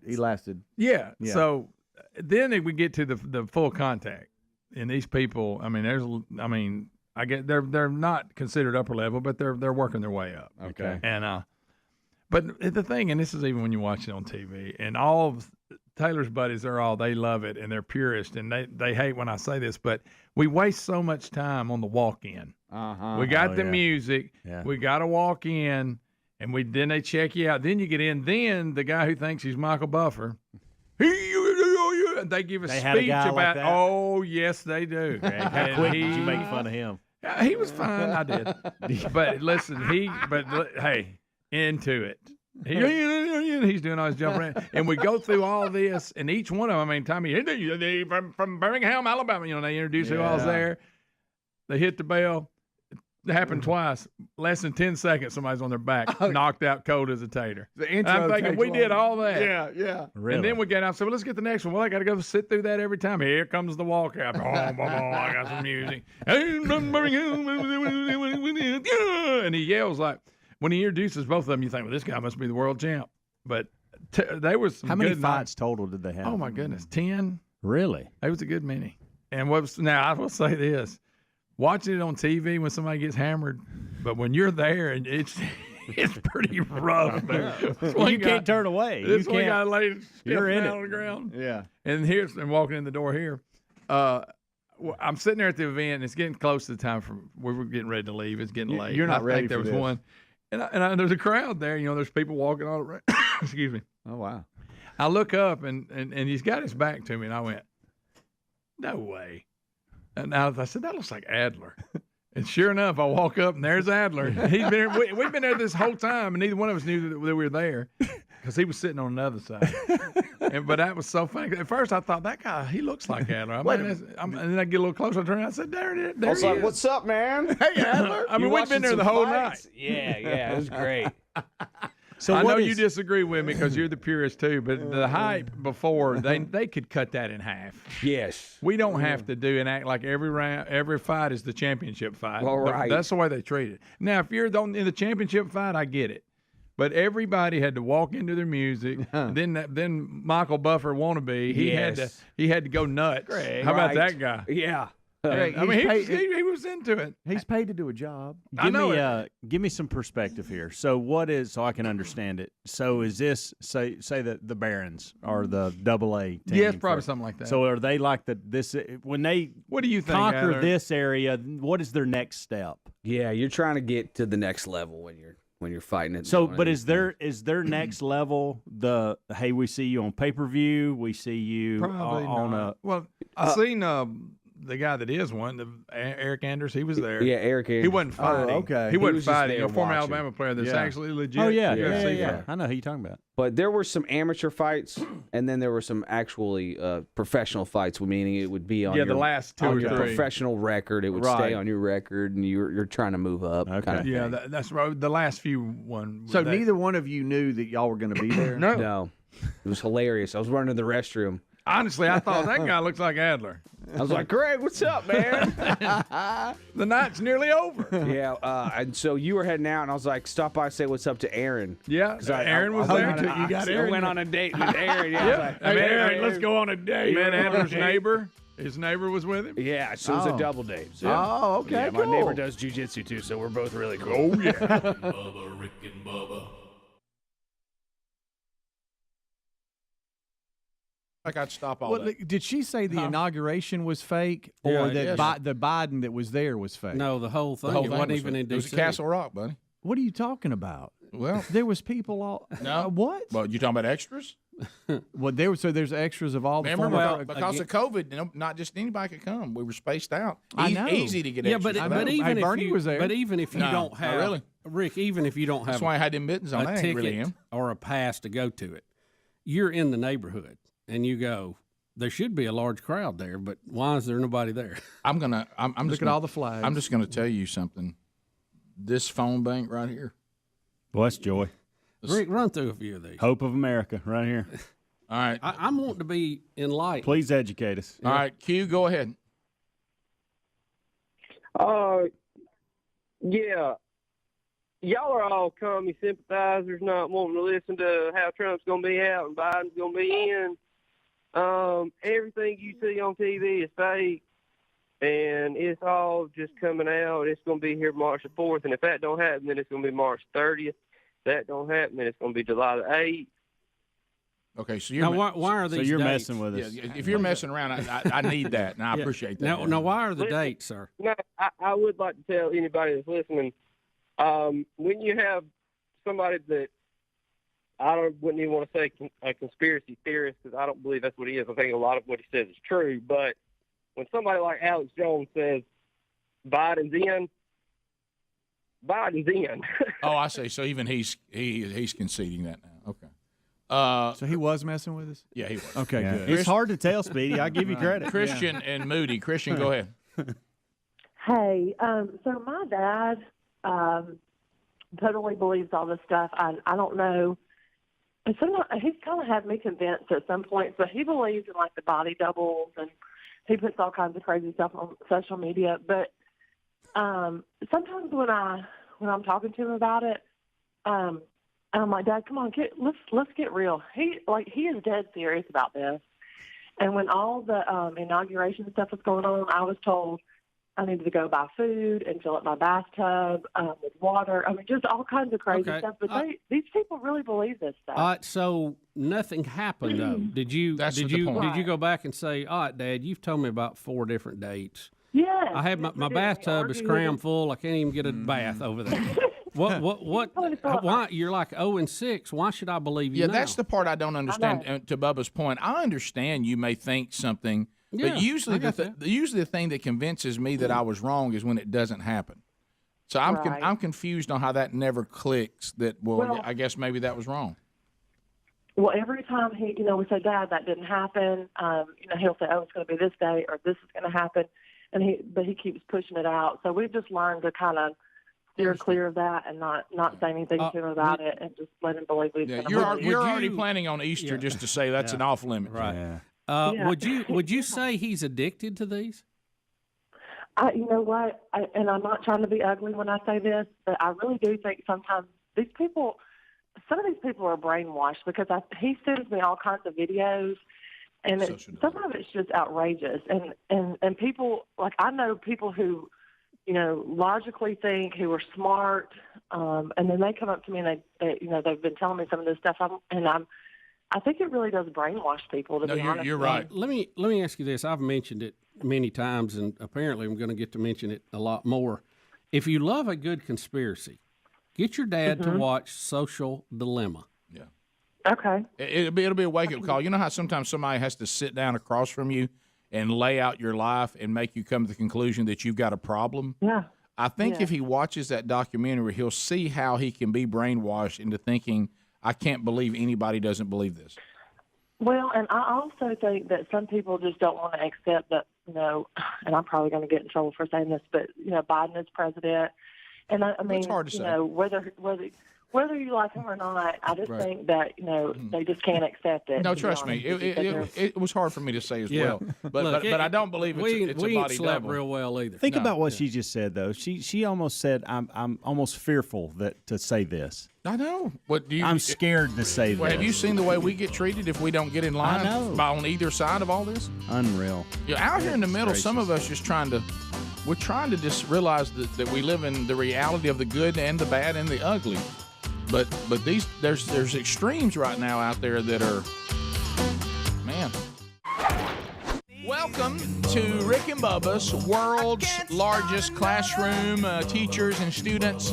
[SPEAKER 2] he lasted.
[SPEAKER 4] Yeah. So then we get to the full contact, and these people. I get they're not considered upper level, but they're working their way up.
[SPEAKER 2] Okay.
[SPEAKER 4] And but the thing, and this is even when you watch it on TV, and all of Taylor's buddies, they love it, and they're purists, and they hate when I say this, but we waste so much time on the walk-in. We got the music.
[SPEAKER 3] Yeah.
[SPEAKER 4] We got to walk in, and then they check you out. Then you get in. Then the guy who thinks he's Michael Buffer, and they give a speech about.
[SPEAKER 3] Like that?
[SPEAKER 4] Oh yes, they do.
[SPEAKER 3] How quick did you make fun of him?
[SPEAKER 4] He was fine. I did. But listen, hey, into it. He's doing all his jumping around. And we go through all this, and each one of them, Tommy, from Birmingham, Alabama, they introduce who all's there. They hit the bell. It happened twice. Less than 10 seconds, somebody's on their back, knocked out cold as a tater.
[SPEAKER 2] The intro
[SPEAKER 4] I'm thinking, we did all that.
[SPEAKER 2] Yeah.
[SPEAKER 3] Really?
[SPEAKER 4] And then we get out. So let's get the next one. Well, I got to go sit through that every time. Here comes the walkout. I got some music. And he yells like, when he introduces both of them, you think, well, this guy must be the world champ. But there was some
[SPEAKER 3] How many
[SPEAKER 4] good
[SPEAKER 3] fights total did they have?
[SPEAKER 4] Oh, my goodness. 10.
[SPEAKER 3] Really?
[SPEAKER 4] It was a good many. And now I will say this. Watching it on TV when somebody gets hammered, but when you're there, and it's pretty rough.
[SPEAKER 3] You can't turn away.
[SPEAKER 4] This one guy laid
[SPEAKER 3] You're in
[SPEAKER 4] down
[SPEAKER 3] it.
[SPEAKER 4] on the ground.
[SPEAKER 2] Yeah.
[SPEAKER 4] And walking in the door here, I'm sitting there at the event, and it's getting close to the time we were getting ready to leave. It's getting late.
[SPEAKER 2] You're not
[SPEAKER 4] I
[SPEAKER 2] ready
[SPEAKER 4] think there
[SPEAKER 2] for
[SPEAKER 4] was
[SPEAKER 2] this.
[SPEAKER 4] one, and there's a crowd there. There's people walking all around. Excuse me.
[SPEAKER 2] Oh wow.
[SPEAKER 4] I look up, and he's got his back to me, and I went, no way. And now I said, that looks like Adler. And sure enough, I walk up, and there's Adler. He's been there, we've been there this whole time, and neither one of us knew that we were there because he was sitting on another side. But that was so funny. At first, I thought, that guy, he looks like Adler. And then I get a little closer, I turn around, I said, there he is.
[SPEAKER 6] What's up, man?
[SPEAKER 2] Hey, Adler.
[SPEAKER 4] We've been there the whole night.
[SPEAKER 6] Yeah, it was great.
[SPEAKER 4] So I know you disagree with me because you're the purist too, but the hype before they could cut that in half.
[SPEAKER 6] Yes,
[SPEAKER 4] we don't have to do and act like every fight is the championship fight.
[SPEAKER 6] Well, right.
[SPEAKER 4] That's the way they treat it. Now, if you're in the championship fight, I get it, but everybody had to walk into their music. Then Michael Buffer wannabe, he had to go nuts.
[SPEAKER 6] Greg,
[SPEAKER 4] How about
[SPEAKER 6] right.
[SPEAKER 4] that guy?
[SPEAKER 6] Yeah.
[SPEAKER 4] He was into it.
[SPEAKER 2] He's paid to do a job.
[SPEAKER 3] Give me some perspective here. So so I can understand it. So is this say the Barons or the AA team?
[SPEAKER 4] Yeah, it's probably something like that.
[SPEAKER 3] So are they like when they
[SPEAKER 4] what do you think,
[SPEAKER 3] conquer
[SPEAKER 4] Adler?
[SPEAKER 3] this area? What is their next step?
[SPEAKER 6] Yeah, you're trying to get to the next level when you're fighting it.
[SPEAKER 3] So, but is their next level hey, we see you on pay-per-view, we see you
[SPEAKER 4] Probably
[SPEAKER 3] on
[SPEAKER 4] not. Well, I've seen the guy that is one, Eric Anders, he was there.
[SPEAKER 6] Yeah, Eric Anders.
[SPEAKER 4] He wasn't fighting.
[SPEAKER 2] Oh, okay.
[SPEAKER 4] He wasn't
[SPEAKER 6] was just
[SPEAKER 4] fighting.
[SPEAKER 6] there
[SPEAKER 4] A former
[SPEAKER 6] watching.
[SPEAKER 4] Alabama player that's actually legit.
[SPEAKER 3] Oh yeah,
[SPEAKER 4] UFC
[SPEAKER 3] yeah.
[SPEAKER 4] fighter.
[SPEAKER 3] I know who you're talking about.
[SPEAKER 6] But there were some amateur fights, and then there were some actually professional fights, meaning it would be on
[SPEAKER 4] the last two
[SPEAKER 6] on
[SPEAKER 4] or
[SPEAKER 6] your
[SPEAKER 4] three.
[SPEAKER 6] professional record. It would
[SPEAKER 2] Right.
[SPEAKER 6] stay on your record, and you're trying to move up.
[SPEAKER 3] Okay.
[SPEAKER 6] Kind of
[SPEAKER 4] Yeah,
[SPEAKER 6] thing.
[SPEAKER 4] that's right. The last few one.
[SPEAKER 2] So neither one of you knew that y'all were going to be there?
[SPEAKER 6] No, it was hilarious. I was running to the restroom.
[SPEAKER 4] Honestly, I thought that guy looks like Adler.
[SPEAKER 6] I was like, Greg, what's up, man?
[SPEAKER 4] The night's nearly over.
[SPEAKER 6] Yeah, and so you were heading out, and I was like, stop by, say what's up to Aaron.
[SPEAKER 4] Yeah, Aaron was there.
[SPEAKER 2] You got Aaron.
[SPEAKER 6] I went on a date with Aaron. Yeah, I was like,
[SPEAKER 4] Hey, Aaron,
[SPEAKER 2] let's go on a date.
[SPEAKER 4] Man, Adler's neighbor. His neighbor was with him.
[SPEAKER 6] yeah, so it was a double date. So.
[SPEAKER 2] Oh, okay,
[SPEAKER 6] Yeah, my
[SPEAKER 2] cool.
[SPEAKER 6] neighbor does jujitsu too, so we're both really cool.
[SPEAKER 4] Oh yeah.
[SPEAKER 1] Bubba, Rick and Bubba.
[SPEAKER 11] I got to stop all
[SPEAKER 7] Well,
[SPEAKER 11] that.
[SPEAKER 7] did she say the inauguration was fake, or
[SPEAKER 11] Yeah,
[SPEAKER 7] that
[SPEAKER 11] yes.
[SPEAKER 7] the Biden that was there was fake?
[SPEAKER 8] No, the whole thing.
[SPEAKER 11] The whole
[SPEAKER 8] It
[SPEAKER 11] thing
[SPEAKER 8] wasn't
[SPEAKER 11] was
[SPEAKER 8] even
[SPEAKER 11] fake.
[SPEAKER 8] in
[SPEAKER 11] It was
[SPEAKER 8] D.C.
[SPEAKER 11] at Castle Rock, buddy.
[SPEAKER 7] What are you talking about?
[SPEAKER 11] Well,
[SPEAKER 7] There was people all.
[SPEAKER 11] No.
[SPEAKER 7] What?
[SPEAKER 11] Well, you talking about extras?
[SPEAKER 7] Well, there's extras of all the
[SPEAKER 5] Remember,
[SPEAKER 7] former.
[SPEAKER 5] because of COVID, not just anybody could come. We were spaced out.
[SPEAKER 7] I know.
[SPEAKER 5] Easy to get
[SPEAKER 8] Yeah,
[SPEAKER 5] extras.
[SPEAKER 8] but even if
[SPEAKER 7] Bernie
[SPEAKER 8] you,
[SPEAKER 7] was there.
[SPEAKER 8] But even if you
[SPEAKER 5] No,
[SPEAKER 8] don't
[SPEAKER 5] not
[SPEAKER 8] have
[SPEAKER 5] really.
[SPEAKER 8] Rick, even if you don't have
[SPEAKER 5] That's why I had them mittens on.
[SPEAKER 8] a
[SPEAKER 5] I ain't
[SPEAKER 8] ticket
[SPEAKER 5] really am.
[SPEAKER 8] or a pass to go to it, you're in the neighborhood and you go, there should be a large crowd there, but why is there nobody there?
[SPEAKER 5] I'm just
[SPEAKER 7] Look at all the flags.
[SPEAKER 5] I'm just gonna tell you something. This phone bank right here.
[SPEAKER 3] Well, that's joy.
[SPEAKER 8] Rick, run through a few of these.
[SPEAKER 3] Hope of America, right here.
[SPEAKER 5] All right.
[SPEAKER 8] I'm wanting to be enlightened.
[SPEAKER 3] Please educate us.
[SPEAKER 5] All right, Q, go ahead.
[SPEAKER 10] Yeah. Y'all are all commie sympathizers, not wanting to listen to how Trump's going to be out and Biden's going to be in. Everything you see on TV is fake, and it's all just coming out. It's going to be here March the 4th, and if that don't happen, then it's going to be March 30th. If that don't happen, then it's going to be July the 8th.
[SPEAKER 5] Okay, so you're
[SPEAKER 8] Now, why are these
[SPEAKER 3] So you're
[SPEAKER 8] dates?
[SPEAKER 3] messing with us.
[SPEAKER 5] Yeah, if you're messing around, I need that, and I appreciate that.
[SPEAKER 8] Now, why are the dates, sir?
[SPEAKER 10] No, I would like to tell anybody that's listening, when you have somebody that wouldn't even want to say a conspiracy theorist, because I don't believe that's what he is. I think a lot of what he says is true. But when somebody like Alex Jones says Biden's in, Biden's in.
[SPEAKER 5] Oh, I see. So even he's conceding that now. Okay.
[SPEAKER 7] So he was messing with us?
[SPEAKER 5] Yeah, he was.
[SPEAKER 7] Okay,
[SPEAKER 3] Yeah.
[SPEAKER 7] good.
[SPEAKER 3] It's hard to tell, Speedy. I give you credit.
[SPEAKER 5] Christian and Moody. Christian, go ahead.
[SPEAKER 12] Hey, so my dad totally believes all this stuff. I don't know. And he's kind of had me convinced at some point, but he believes in like the body doubles, and he puts all kinds of crazy stuff on social media. But sometimes when I'm talking to him about it, I'm like, Dad, come on, let's get real. He is dead serious about this. And when all the inauguration stuff was going on, I was told I needed to go buy food and fill up my bathtub with water. I mean, just all kinds of crazy stuff. But these people really believe this stuff.
[SPEAKER 8] So nothing happened though. Did you go back and say, all right, Dad, you've told me about 4 different dates.
[SPEAKER 12] Yeah.
[SPEAKER 8] I have my bathtub is crammed full. I can't even get a bath over there. What? Why you're like 0-6? Why should I believe you?
[SPEAKER 5] Yeah,
[SPEAKER 8] now?
[SPEAKER 5] that's the part I don't understand. And to Bubba's point, I understand you may think something, but usually the thing that convinces me that I was wrong is when it doesn't happen. So I'm confused on how that never clicks. Well, I guess maybe that was wrong.
[SPEAKER 12] Well, every time we say, Dad, that didn't happen. He'll say, oh, it's going to be this day or this is going to happen, but he keeps pushing it out. So we've just learned to kind of steer clear of that and not say anything to him about it and just let him believe he's going to win.
[SPEAKER 5] You're already planning on Easter just to say that's an off limit.
[SPEAKER 8] Right. Would you say he's addicted to these?
[SPEAKER 12] You know what? And I'm not trying to be ugly when I say this, but I really do think sometimes some of these people are brainwashed because he sends me all kinds of videos, and some of it's just outrageous. And people, like I know people who, logically think, who are smart, and then they come up to me and they've been telling me some of this stuff, I think it really does brainwash people. To be honest,
[SPEAKER 5] you're right.
[SPEAKER 8] Let me ask you this. I've mentioned it many times, and apparently I'm going to get to mention it a lot more. If you love a good conspiracy, get your dad to watch Social Dilemma.
[SPEAKER 5] Yeah.
[SPEAKER 12] Okay.
[SPEAKER 5] It'll be a wake-up call. You know how sometimes somebody has to sit down across from you and lay out your life and make you come to the conclusion that you've got a problem?
[SPEAKER 12] Yeah.
[SPEAKER 5] I think if he watches that documentary, he'll see how he can be brainwashed into thinking, I can't believe anybody doesn't believe this.
[SPEAKER 12] Well, and I also think that some people just don't want to accept that, and I'm probably going to get in trouble for saying this, but, Biden is president. And I mean,
[SPEAKER 5] it's hard to say.
[SPEAKER 12] Whether you like him or not, I just think that, they just can't accept it.
[SPEAKER 5] No, trust me. It was hard for me to say as well. But I don't believe it's a body
[SPEAKER 8] slept
[SPEAKER 5] double.
[SPEAKER 8] real well either.
[SPEAKER 3] Think about what she just said, though. She almost said, I'm almost fearful to say this.
[SPEAKER 5] I know.
[SPEAKER 3] I'm scared to say this.
[SPEAKER 5] Have you seen the way we get treated if we don't get in line?
[SPEAKER 3] I know.
[SPEAKER 5] On either side of all this?
[SPEAKER 3] Unreal.
[SPEAKER 5] Out here in the middle, some of us we're trying to just realize that we live in the reality of the good and the bad and the ugly. But there's extremes right now out there that are, man. Welcome to Rick and Bubba's world's largest classroom. Teachers and students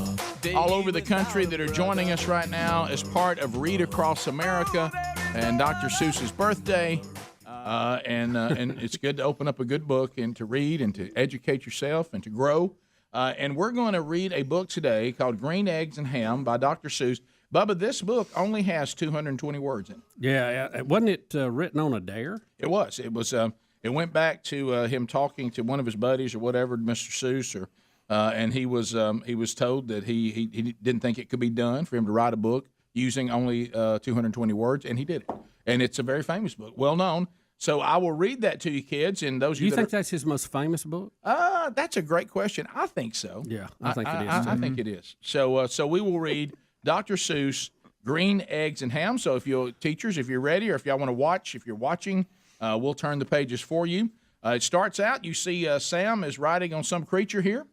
[SPEAKER 5] all over the country that are joining us right now as part of Read Across America. and Dr. Seuss's birthday. And it's good to open up a good book and to read and to educate yourself and to grow. And we're going to read a book today called Green Eggs and Ham by Dr. Seuss. Bubba, this book only has 220 words in it.
[SPEAKER 8] Yeah, wasn't it written on a dare?
[SPEAKER 5] It was. It was. It went back to him talking to one of his buddies or whatever, Mr. Seuss, and he was told that he didn't think it could be done for him to write a book using only 220 words, and he did it. And it's a very famous book, well known. So I will read that to you, kids, and those.
[SPEAKER 8] Do you think that's his most famous book?
[SPEAKER 5] That's a great question. I think so.
[SPEAKER 8] Yeah, I think it is.
[SPEAKER 5] I think it is. So we will read Dr. Seuss, Green Eggs and Ham. So if you're teachers, if you're ready, or if y'all want to watch, if you're watching, we'll turn the pages for you. It starts out. You see Sam is riding on some creature here.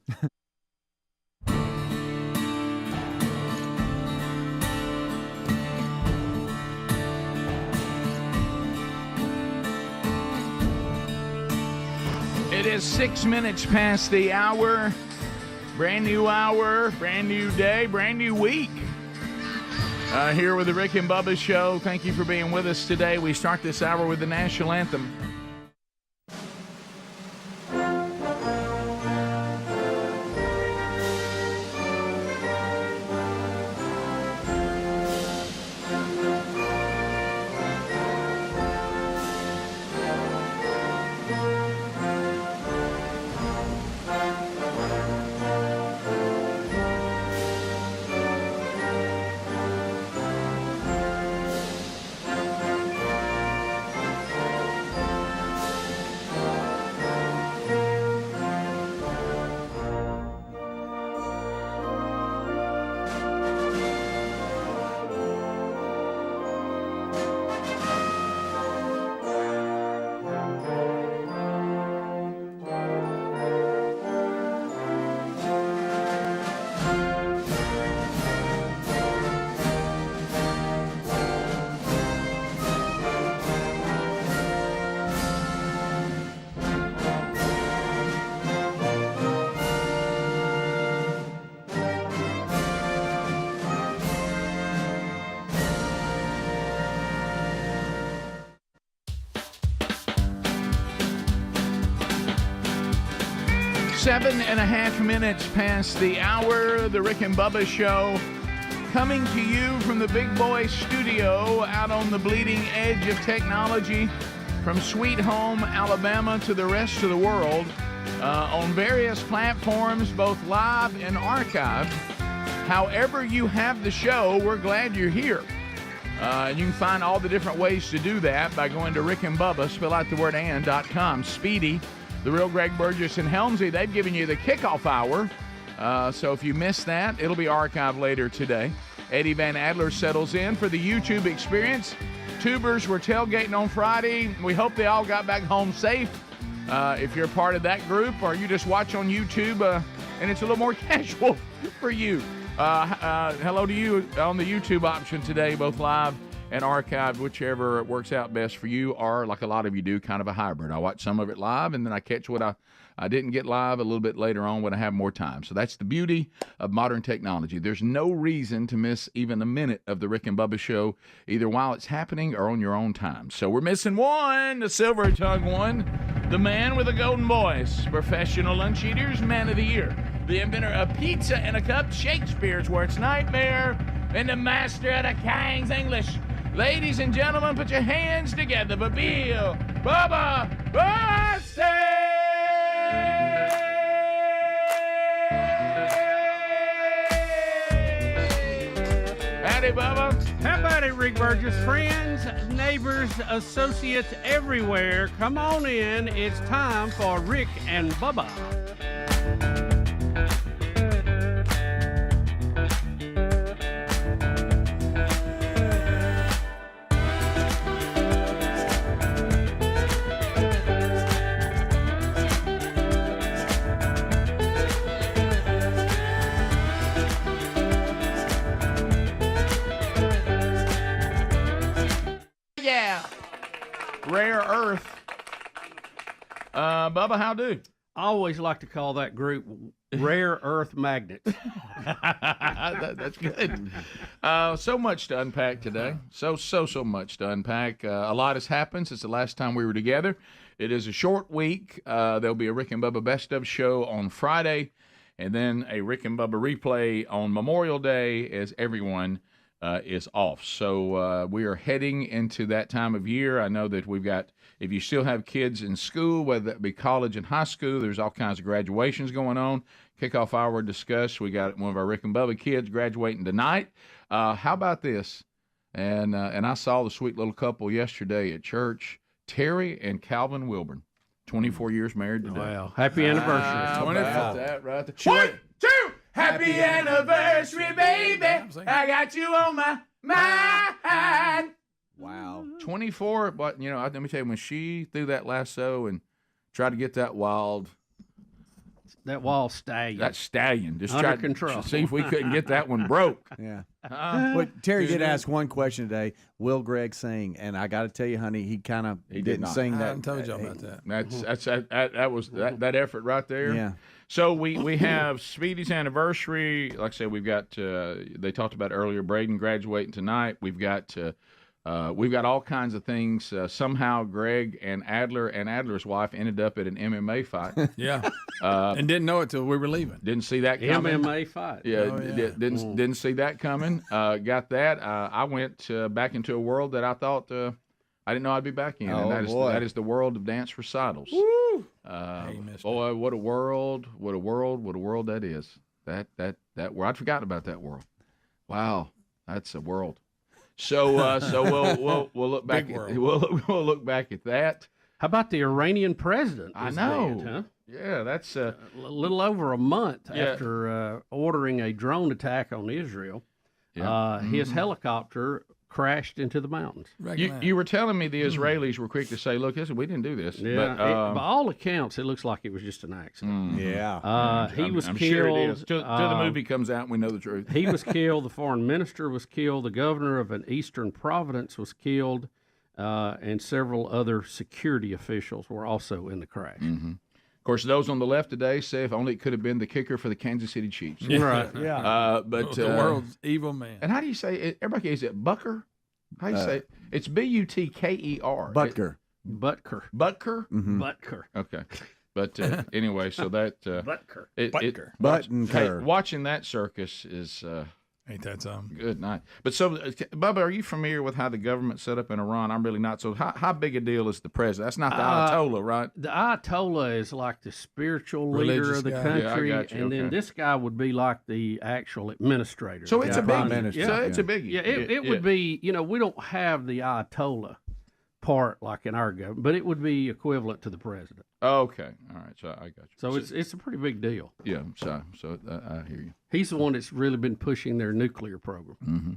[SPEAKER 5] It is 6 minutes past the hour. Brand new hour, brand new day, brand new week. Here with the Rick and Bubba Show. Thank you for being with us today. We start this hour with the national anthem. Seven and a half minutes past the hour, the Rick and Bubba Show, coming to you from the Big Boy Studio out on the bleeding edge of technology, from Sweet Home, Alabama to the rest of the world, on various platforms, both live and archived. However you have the show, we're glad you're here. And you can find all the different ways to do that by going to Rick and Bubba, spell out the word and.com. Speedy, the real Greg Burgess, and Helmsy, they've given you the kickoff hour. So if you missed that, it'll be archived later today. Eddie Van Adler settles in for the YouTube experience. Tubers were tailgating on Friday. We hope they all got back home safe. If you're a part of that group, or you just watch on YouTube and it's a little more casual for you. Hello to you on the YouTube option today, both live and archived, whichever works out best for you, or like a lot of you do, kind of a hybrid. I watch some of it live, and then I catch what I didn't get live a little bit later on when I have more time. So that's the beauty of modern technology. There's no reason to miss even a minute of the Rick and Bubba Show, either while it's happening or on your own time. So we're missing one, the silver tongue one, the man with a golden voice, professional lunch eaters, man of the year, the inventor of pizza in a cup, Shakespeare's worst nightmare, and the master of the King's English. Ladies and gentlemen, put your hands together for Bill Bubba Bussey! Howdy, Bubba.
[SPEAKER 8] How about it, Rick Burgess? Friends, neighbors, associates everywhere, come on in. It's time for Rick and Bubba.
[SPEAKER 5] Rare Earth. Bubba, how do?
[SPEAKER 8] I always like to call that group rare earth magnets.
[SPEAKER 5] That's good. So much to unpack today. So much to unpack. A lot has happened since the last time we were together. It is a short week. There'll be a Rick and Bubba Best of show on Friday, and then a Rick and Bubba replay on Memorial Day as everyone is off. So we are heading into that time of year. I know that we've got, if you still have kids in school, whether that be college and high school, there's all kinds of graduations going on. Kickoff hour discussed. We got one of our Rick and Bubba kids graduating tonight. How about this? And I saw the sweet little couple yesterday at church, Terry and Calvin Wilburn, 24 years married today.
[SPEAKER 8] Wow. Happy anniversary.
[SPEAKER 5] 24. That right there. 1, 2, happy anniversary, baby. I got you on my mind.
[SPEAKER 2] Wow.
[SPEAKER 5] 24, but, let me tell you, when she threw that lasso and tried to get that wild
[SPEAKER 8] stallion.
[SPEAKER 5] That stallion. Just
[SPEAKER 8] under
[SPEAKER 5] tried
[SPEAKER 8] control.
[SPEAKER 5] to see if we couldn't get that one broke.
[SPEAKER 2] Yeah. But Terry did ask one question today. Will Greg sing? And I got to tell you, honey, he kind of didn't sing that.
[SPEAKER 11] I haven't told y'all about that.
[SPEAKER 5] That was that effort right there.
[SPEAKER 2] Yeah.
[SPEAKER 5] So we have Speedy's anniversary. Like I said, we've got they talked about earlier Braden graduating tonight. We've got all kinds of things. Somehow Greg and Adler's wife ended up at an MMA fight.
[SPEAKER 11] Yeah. And didn't know it till we were leaving.
[SPEAKER 5] Didn't see that coming.
[SPEAKER 8] MMA fight.
[SPEAKER 5] Yeah, didn't see that coming. Got that. I went back into a world that I thought I didn't know I'd be back in, and that is the world of dance recitals.
[SPEAKER 11] Woo!
[SPEAKER 5] Boy, what a world! What a world that is. That world. I'd forgotten about that world. Wow, that's a world. So we'll look back. We'll look back at that.
[SPEAKER 8] How about the Iranian president?
[SPEAKER 5] I know.
[SPEAKER 8] Dead, huh?
[SPEAKER 5] Yeah, that's
[SPEAKER 8] a little over a month after ordering a drone attack on Israel.
[SPEAKER 5] Yeah.
[SPEAKER 8] His helicopter crashed into the mountains.
[SPEAKER 5] You were telling me the Israelis were quick to say, "Look, we didn't do this."
[SPEAKER 8] Yeah,
[SPEAKER 5] but,
[SPEAKER 8] by all accounts, it looks like it was just an accident.
[SPEAKER 2] Yeah,
[SPEAKER 8] he was
[SPEAKER 5] I'm
[SPEAKER 8] killed.
[SPEAKER 5] Sure it is. Till the movie comes out, and we know the truth.
[SPEAKER 8] He was killed. The foreign minister was killed. The governor of an eastern province was killed, and several other security officials were also in the crash.
[SPEAKER 5] Mm-hmm. Of course, those on the left today say if only it could have been the kicker for the Kansas City Chiefs.
[SPEAKER 8] Right.
[SPEAKER 2] Yeah.
[SPEAKER 5] But
[SPEAKER 11] the world's evil man.
[SPEAKER 5] And how do you say it? Everybody, is it Bucker? How do you say it? It's Butker.
[SPEAKER 2] Butker.
[SPEAKER 8] Butker.
[SPEAKER 5] Butker?
[SPEAKER 2] Mm-hmm.
[SPEAKER 8] Butker.
[SPEAKER 5] Okay. But anyway, so that
[SPEAKER 8] Butker.
[SPEAKER 2] Button.
[SPEAKER 5] Hey, watching that circus is
[SPEAKER 11] Ain't that something?
[SPEAKER 5] Good night. But so, Bubba, are you familiar with how the government set up in Iran? I'm really not. So how big a deal is the president? That's not the Ayatollah, right?
[SPEAKER 8] The Ayatollah is like the spiritual leader of the country,
[SPEAKER 5] Yeah, I got you.
[SPEAKER 8] and then this guy would be like the actual administrator.
[SPEAKER 5] So it's a biggie.
[SPEAKER 2] Minister.
[SPEAKER 5] So it's a biggie.
[SPEAKER 8] Yeah, it would be, we don't have the Ayatollah part like in our government, but it would be equivalent to the president.
[SPEAKER 5] Okay. All right. So I got you.
[SPEAKER 8] So it's a pretty big deal.
[SPEAKER 5] Yeah. So I hear you.
[SPEAKER 8] He's the one that's really been pushing their nuclear program.
[SPEAKER 5] Mm-hmm.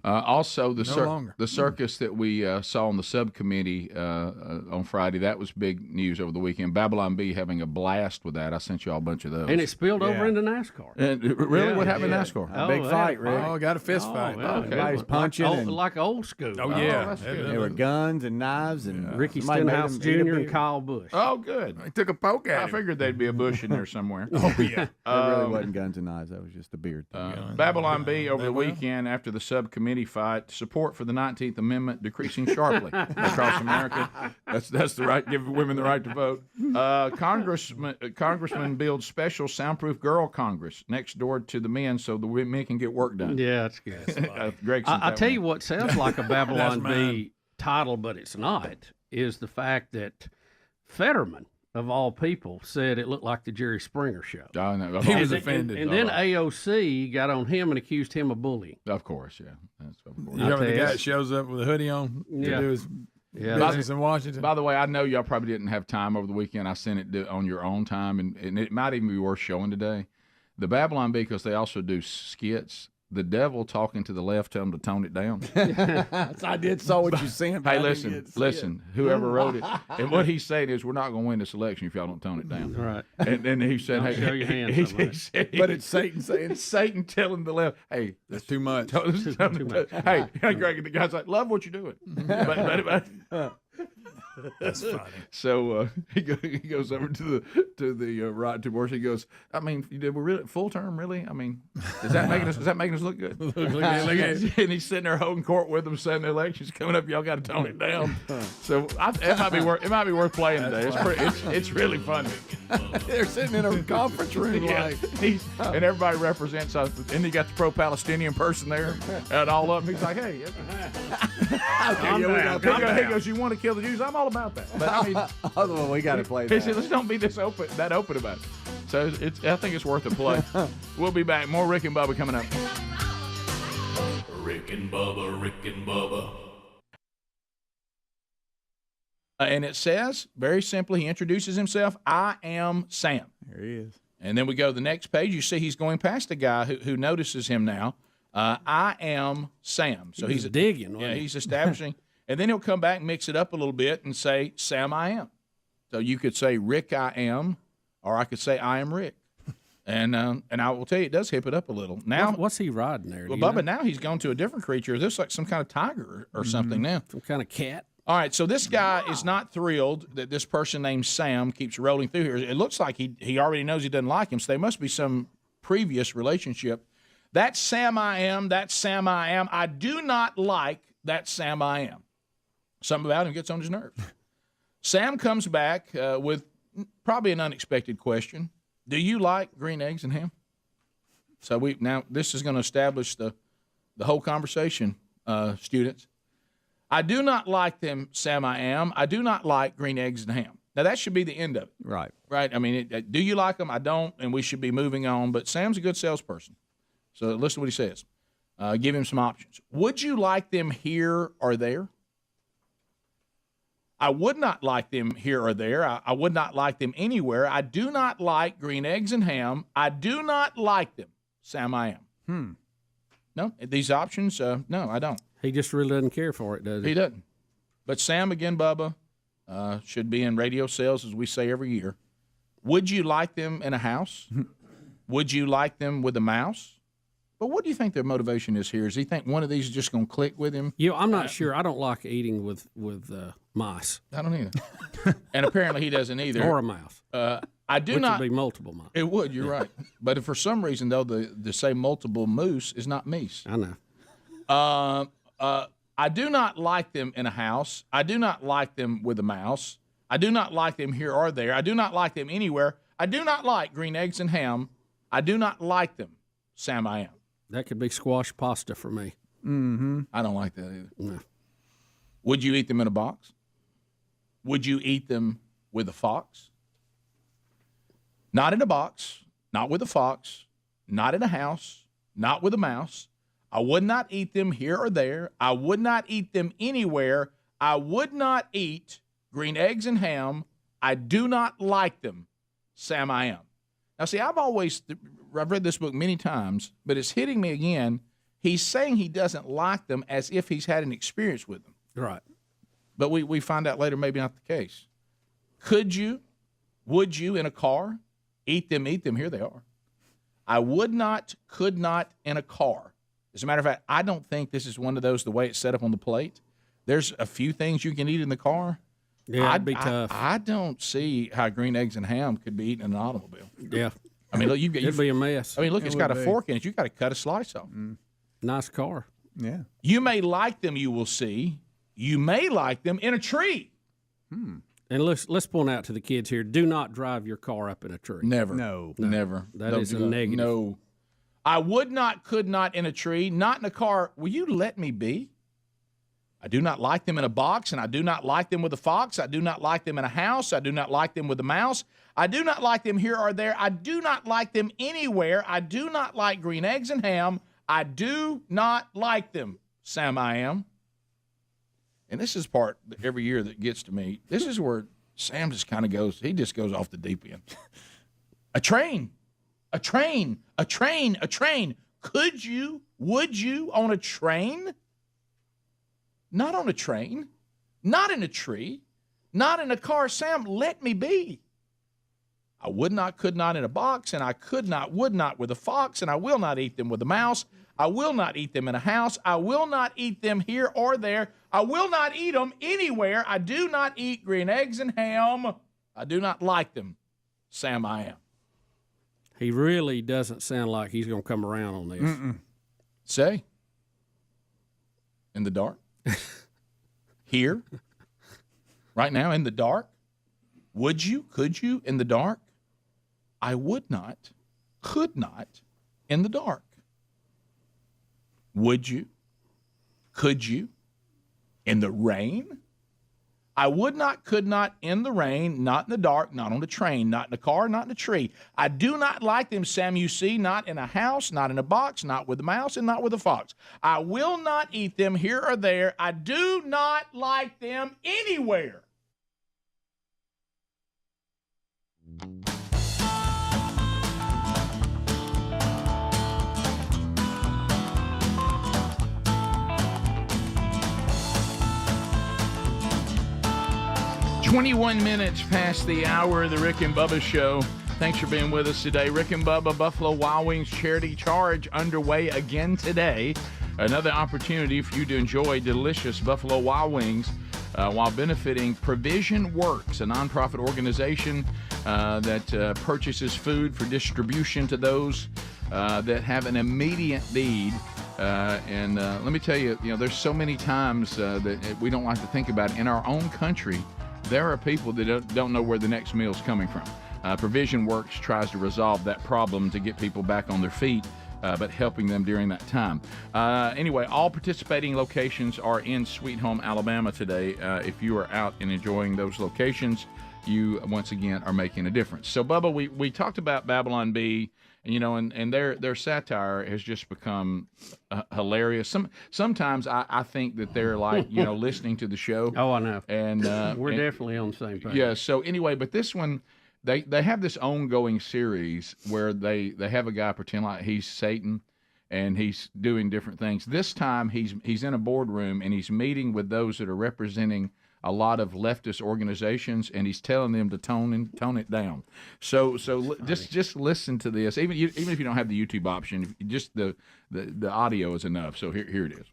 [SPEAKER 5] Also, the
[SPEAKER 11] longer.
[SPEAKER 5] the circus that we saw on the subcommittee on Friday, that was big news over the weekend. Babylon B having a blast with that. I sent you all a bunch of those.
[SPEAKER 8] And it spilled over into NASCAR.
[SPEAKER 5] And really? What happened in NASCAR?
[SPEAKER 2] A big fight, Rick.
[SPEAKER 11] Oh, got a fist fight.
[SPEAKER 8] Yeah.
[SPEAKER 5] Okay.
[SPEAKER 2] Everybody's punching.
[SPEAKER 8] Like old school.
[SPEAKER 11] Oh, yeah.
[SPEAKER 5] that's good.
[SPEAKER 2] There were guns and knives and
[SPEAKER 8] Ricky
[SPEAKER 2] somebody made
[SPEAKER 8] Stenhouse
[SPEAKER 2] them eat a
[SPEAKER 8] Jr. and
[SPEAKER 2] beer.
[SPEAKER 8] Kyle Busch.
[SPEAKER 5] Oh, good.
[SPEAKER 11] He took a poke at
[SPEAKER 5] I
[SPEAKER 11] him.
[SPEAKER 5] figured there'd be a bush in there somewhere.
[SPEAKER 11] Oh, yeah.
[SPEAKER 2] There really wasn't guns and knives. That was just the beard thing.
[SPEAKER 5] Babylon B over the weekend after the subcommittee fight, support for the 19th Amendment decreasing sharply across America. That's the right, give women the right to vote. Congressman builds special soundproof girl Congress next door to the men so the men can get work done.
[SPEAKER 8] Yeah, that's good.
[SPEAKER 5] Greg,
[SPEAKER 8] I tell you what sounds like a Babylon B title, but it's not, is the fact that Fetterman, of all people, said it looked like the Jerry Springer show.
[SPEAKER 11] He was offended.
[SPEAKER 8] And then AOC got on him and accused him of bullying.
[SPEAKER 5] Of course, yeah. That's of course.
[SPEAKER 11] You remember the guy that shows up with a hoodie on to do his business in Washington?
[SPEAKER 5] By the way, I know y'all probably didn't have time over the weekend. I sent it on your own time, and it might even be worth showing today. The Babylon Bee, because they also do skits. The devil talking to the left, tell him to tone it down.
[SPEAKER 2] I did saw what you sent.
[SPEAKER 5] Hey, listen, whoever wrote it, and what he's saying is, we're not going to win this election if y'all don't tone it down.
[SPEAKER 8] Right.
[SPEAKER 5] And then he said,
[SPEAKER 8] Don't
[SPEAKER 5] hey,
[SPEAKER 8] show your hands
[SPEAKER 5] he
[SPEAKER 8] so much.
[SPEAKER 5] said,
[SPEAKER 2] But it's Satan saying,
[SPEAKER 5] it's Satan telling the left, hey,
[SPEAKER 11] That's too much.
[SPEAKER 5] too much. Hey, Greg, the guy's like, love what you're doing. but
[SPEAKER 11] That's funny.
[SPEAKER 5] So he goes over to the right to Morris. He goes, I mean, we're really full term, really. I mean, is that making us look good? Look at it. And he's sitting there holding court with them, saying the election's coming up. Y'all got to tone it down. So it might be worth playing today. It's really funny.
[SPEAKER 7] They're sitting in a conference room
[SPEAKER 5] and everybody represents us. And he got the pro-Palestinian person there, and all of them. He's like, hey, he goes, you want to kill the Jews? I'm all about that. But I mean,
[SPEAKER 7] well, we got to play that.
[SPEAKER 5] He said, let's don't be that open about it. So I think it's worth a play. We'll be back. More Rick and Bubba coming up.
[SPEAKER 1] Rick and Bubba, Rick and Bubba.
[SPEAKER 5] And it says, very simply, he introduces himself, I am Sam.
[SPEAKER 7] There he is.
[SPEAKER 5] And then we go to the next page. You see he's going past a guy who notices him now. I am Sam. So he's
[SPEAKER 8] digging.
[SPEAKER 5] Yeah, he's establishing. And then he'll come back and mix it up a little bit and say, Sam, I am. So you could say, Rick, I am, or I could say, I am Rick. And I will tell you, it does hip it up a little. Now,
[SPEAKER 8] what's he riding there?
[SPEAKER 5] Well, Bubba, now he's gone to a different creature. This is like some kind of tiger or something now.
[SPEAKER 8] Some kind of cat.
[SPEAKER 5] All right, so this guy is not thrilled that this person named Sam keeps rolling through here. It looks like he already knows he doesn't like him, so there must be some previous relationship. That's Sam I am. That's Sam I am. I do not like that Sam I am. Something about him gets on his nerves. Sam comes back with probably an unexpected question. Do you like green eggs and ham? So this is going to establish the whole conversation, students. I do not like them, Sam I am. I do not like green eggs and ham. Now, that should be the end of it.
[SPEAKER 7] Right.
[SPEAKER 5] Right? I mean, do you like them? I don't, and we should be moving on. But Sam's a good salesperson. So listen to what he says. Give him some options. Would you like them here or there? I would not like them here or there. I would not like them anywhere. I do not like green eggs and ham. I do not like them, Sam I am. No, these options, no, I don't.
[SPEAKER 8] He just really doesn't care for it, does he?
[SPEAKER 5] He doesn't. But Sam, again, Bubba, should be in radio sales, as we say every year. Would you like them in a house? Would you like them with a mouse? But what do you think their motivation is here? Does he think one of these is just going to click with him?
[SPEAKER 8] I'm not sure. I don't like eating with mice.
[SPEAKER 5] I don't either. And apparently he doesn't either.
[SPEAKER 8] Or a mouse.
[SPEAKER 5] I do
[SPEAKER 8] Which
[SPEAKER 5] not.
[SPEAKER 8] would be multiple mice.
[SPEAKER 5] It would. You're right. But if for some reason though, the say multiple moose is not meese.
[SPEAKER 8] I know.
[SPEAKER 5] I do not like them in a house. I do not like them with a mouse. I do not like them here or there. I do not like them anywhere. I do not like green eggs and ham. I do not like them, Sam I am.
[SPEAKER 8] That could be squash pasta for me.
[SPEAKER 5] Mm-hmm. I don't like that either.
[SPEAKER 8] No.
[SPEAKER 5] Would you eat them in a box? Would you eat them with a fox? Not in a box, not with a fox, not in a house, not with a mouse. I would not eat them here or there. I would not eat them anywhere. I would not eat green eggs and ham. I do not like them, Sam I am. Now, see, I've read this book many times, but it's hitting me again. He's saying he doesn't like them as if he's had an experience with them.
[SPEAKER 8] Right.
[SPEAKER 5] But we find out later maybe not the case. Would you, in a car, eat them? Here they are. I would not, could not in a car. As a matter of fact, I don't think this is one of those, the way it's set up on the plate. There's a few things you can eat in the car.
[SPEAKER 8] Yeah, it'd be tough.
[SPEAKER 5] I don't see how green eggs and ham could be eaten in an automobile.
[SPEAKER 8] Yeah.
[SPEAKER 5] I mean, look,
[SPEAKER 8] it'd be a mess.
[SPEAKER 5] I mean, look, it's got a fork in it. You got to cut a slice off.
[SPEAKER 8] Nice car.
[SPEAKER 7] Yeah.
[SPEAKER 5] You may like them, you will see. You may like them in a tree.
[SPEAKER 8] And let's point out to the kids here, do not drive your car up in a tree.
[SPEAKER 5] Never.
[SPEAKER 7] No.
[SPEAKER 5] Never.
[SPEAKER 8] That is a negative.
[SPEAKER 5] No. I would not, could not in a tree, not in a car. Will you let me be? I do not like them in a box, and I do not like them with a fox. I do not like them in a house. I do not like them with a mouse. I do not like them here or there. I do not like them anywhere. I do not like green eggs and ham. I do not like them, Sam I am. And this is part every year that gets to me. This is where Sam just kind of goes, he just goes off the deep end. A train. Could you, would you on a train? Not on a train, not in a tree, not in a car. Sam, let me be. I would not, could not in a box, and I could not, would not with a fox, and I will not eat them with a mouse. I will not eat them in a house. I will not eat them here or there. I will not eat them anywhere. I do not eat green eggs and ham. I do not like them. Sam, I am.
[SPEAKER 8] He really doesn't sound like he's going to come around on this.
[SPEAKER 5] Say? In the dark? Here? Right now, in the dark? Would you? Could you? In the dark? I would not, could not, in the dark. Would you? Could you? In the rain? I would not, could not, in the rain, not in the dark, not on the train, not in a car, not in a tree. I do not like them, Sam, you see, not in a house, not in a box, not with a mouse, and not with a fox. I will not eat them here or there. I do not like them anywhere. "21 minutes past the hour of the Rick and Bubba Show. Thanks for being with us today. Rick and Bubba Buffalo Wild Wings charity charge underway again today. Another opportunity for you to enjoy delicious Buffalo Wild Wings while benefiting Provision Works, a nonprofit organization that purchases food for distribution to those that have an immediate need. And let me tell you, there's so many times that we don't like to think about it. In our own country, there are people that don't know where the next meal is coming from. Provision Works tries to resolve that problem to get people back on their feet, but helping them during that time. Anyway, all participating locations are in Sweet Home, Alabama today. If you are out and enjoying those locations, you, once again, are making a difference. So, Bubba, we talked about Babylon Bee, and their satire has just become hilarious. Sometimes I think that they're like, listening to the show.
[SPEAKER 8] Oh, I know.
[SPEAKER 5] And
[SPEAKER 8] we're definitely on the same page.
[SPEAKER 5] Yeah. So anyway, but this one, they have this ongoing series where they have a guy pretend like he's Satan, and he's doing different things. This time he's in a boardroom and he's meeting with those that are representing a lot of leftist organizations, and he's telling them to tone it down. So just listen to this. Even if you don't have the YouTube option, just the audio is enough. So here it is.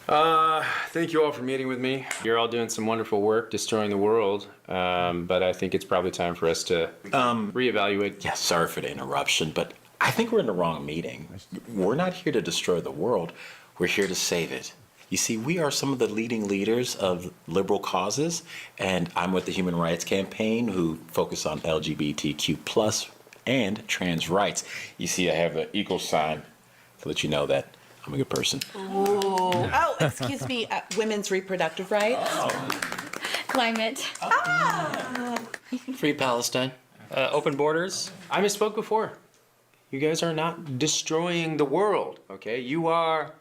[SPEAKER 13] Thank you all for meeting with me. You're all doing some wonderful work destroying the world, but I think it's probably time for us to reevaluate.
[SPEAKER 14] Yeah, sorry for the interruption, but I think we're in the wrong meeting. We're not here to destroy the world. We're here to save it. You see, we are some of the leading leaders of liberal causes, and I'm with the Human Rights Campaign, who focus on LGBTQ+ and trans rights. You see, I have the equal sign to let you know that I'm a good person.
[SPEAKER 15] Oh, excuse me, women's reproductive rights.
[SPEAKER 17] Climate.
[SPEAKER 13] Free Palestine. Open borders. I misspoke before. You guys are not destroying the world, okay? You are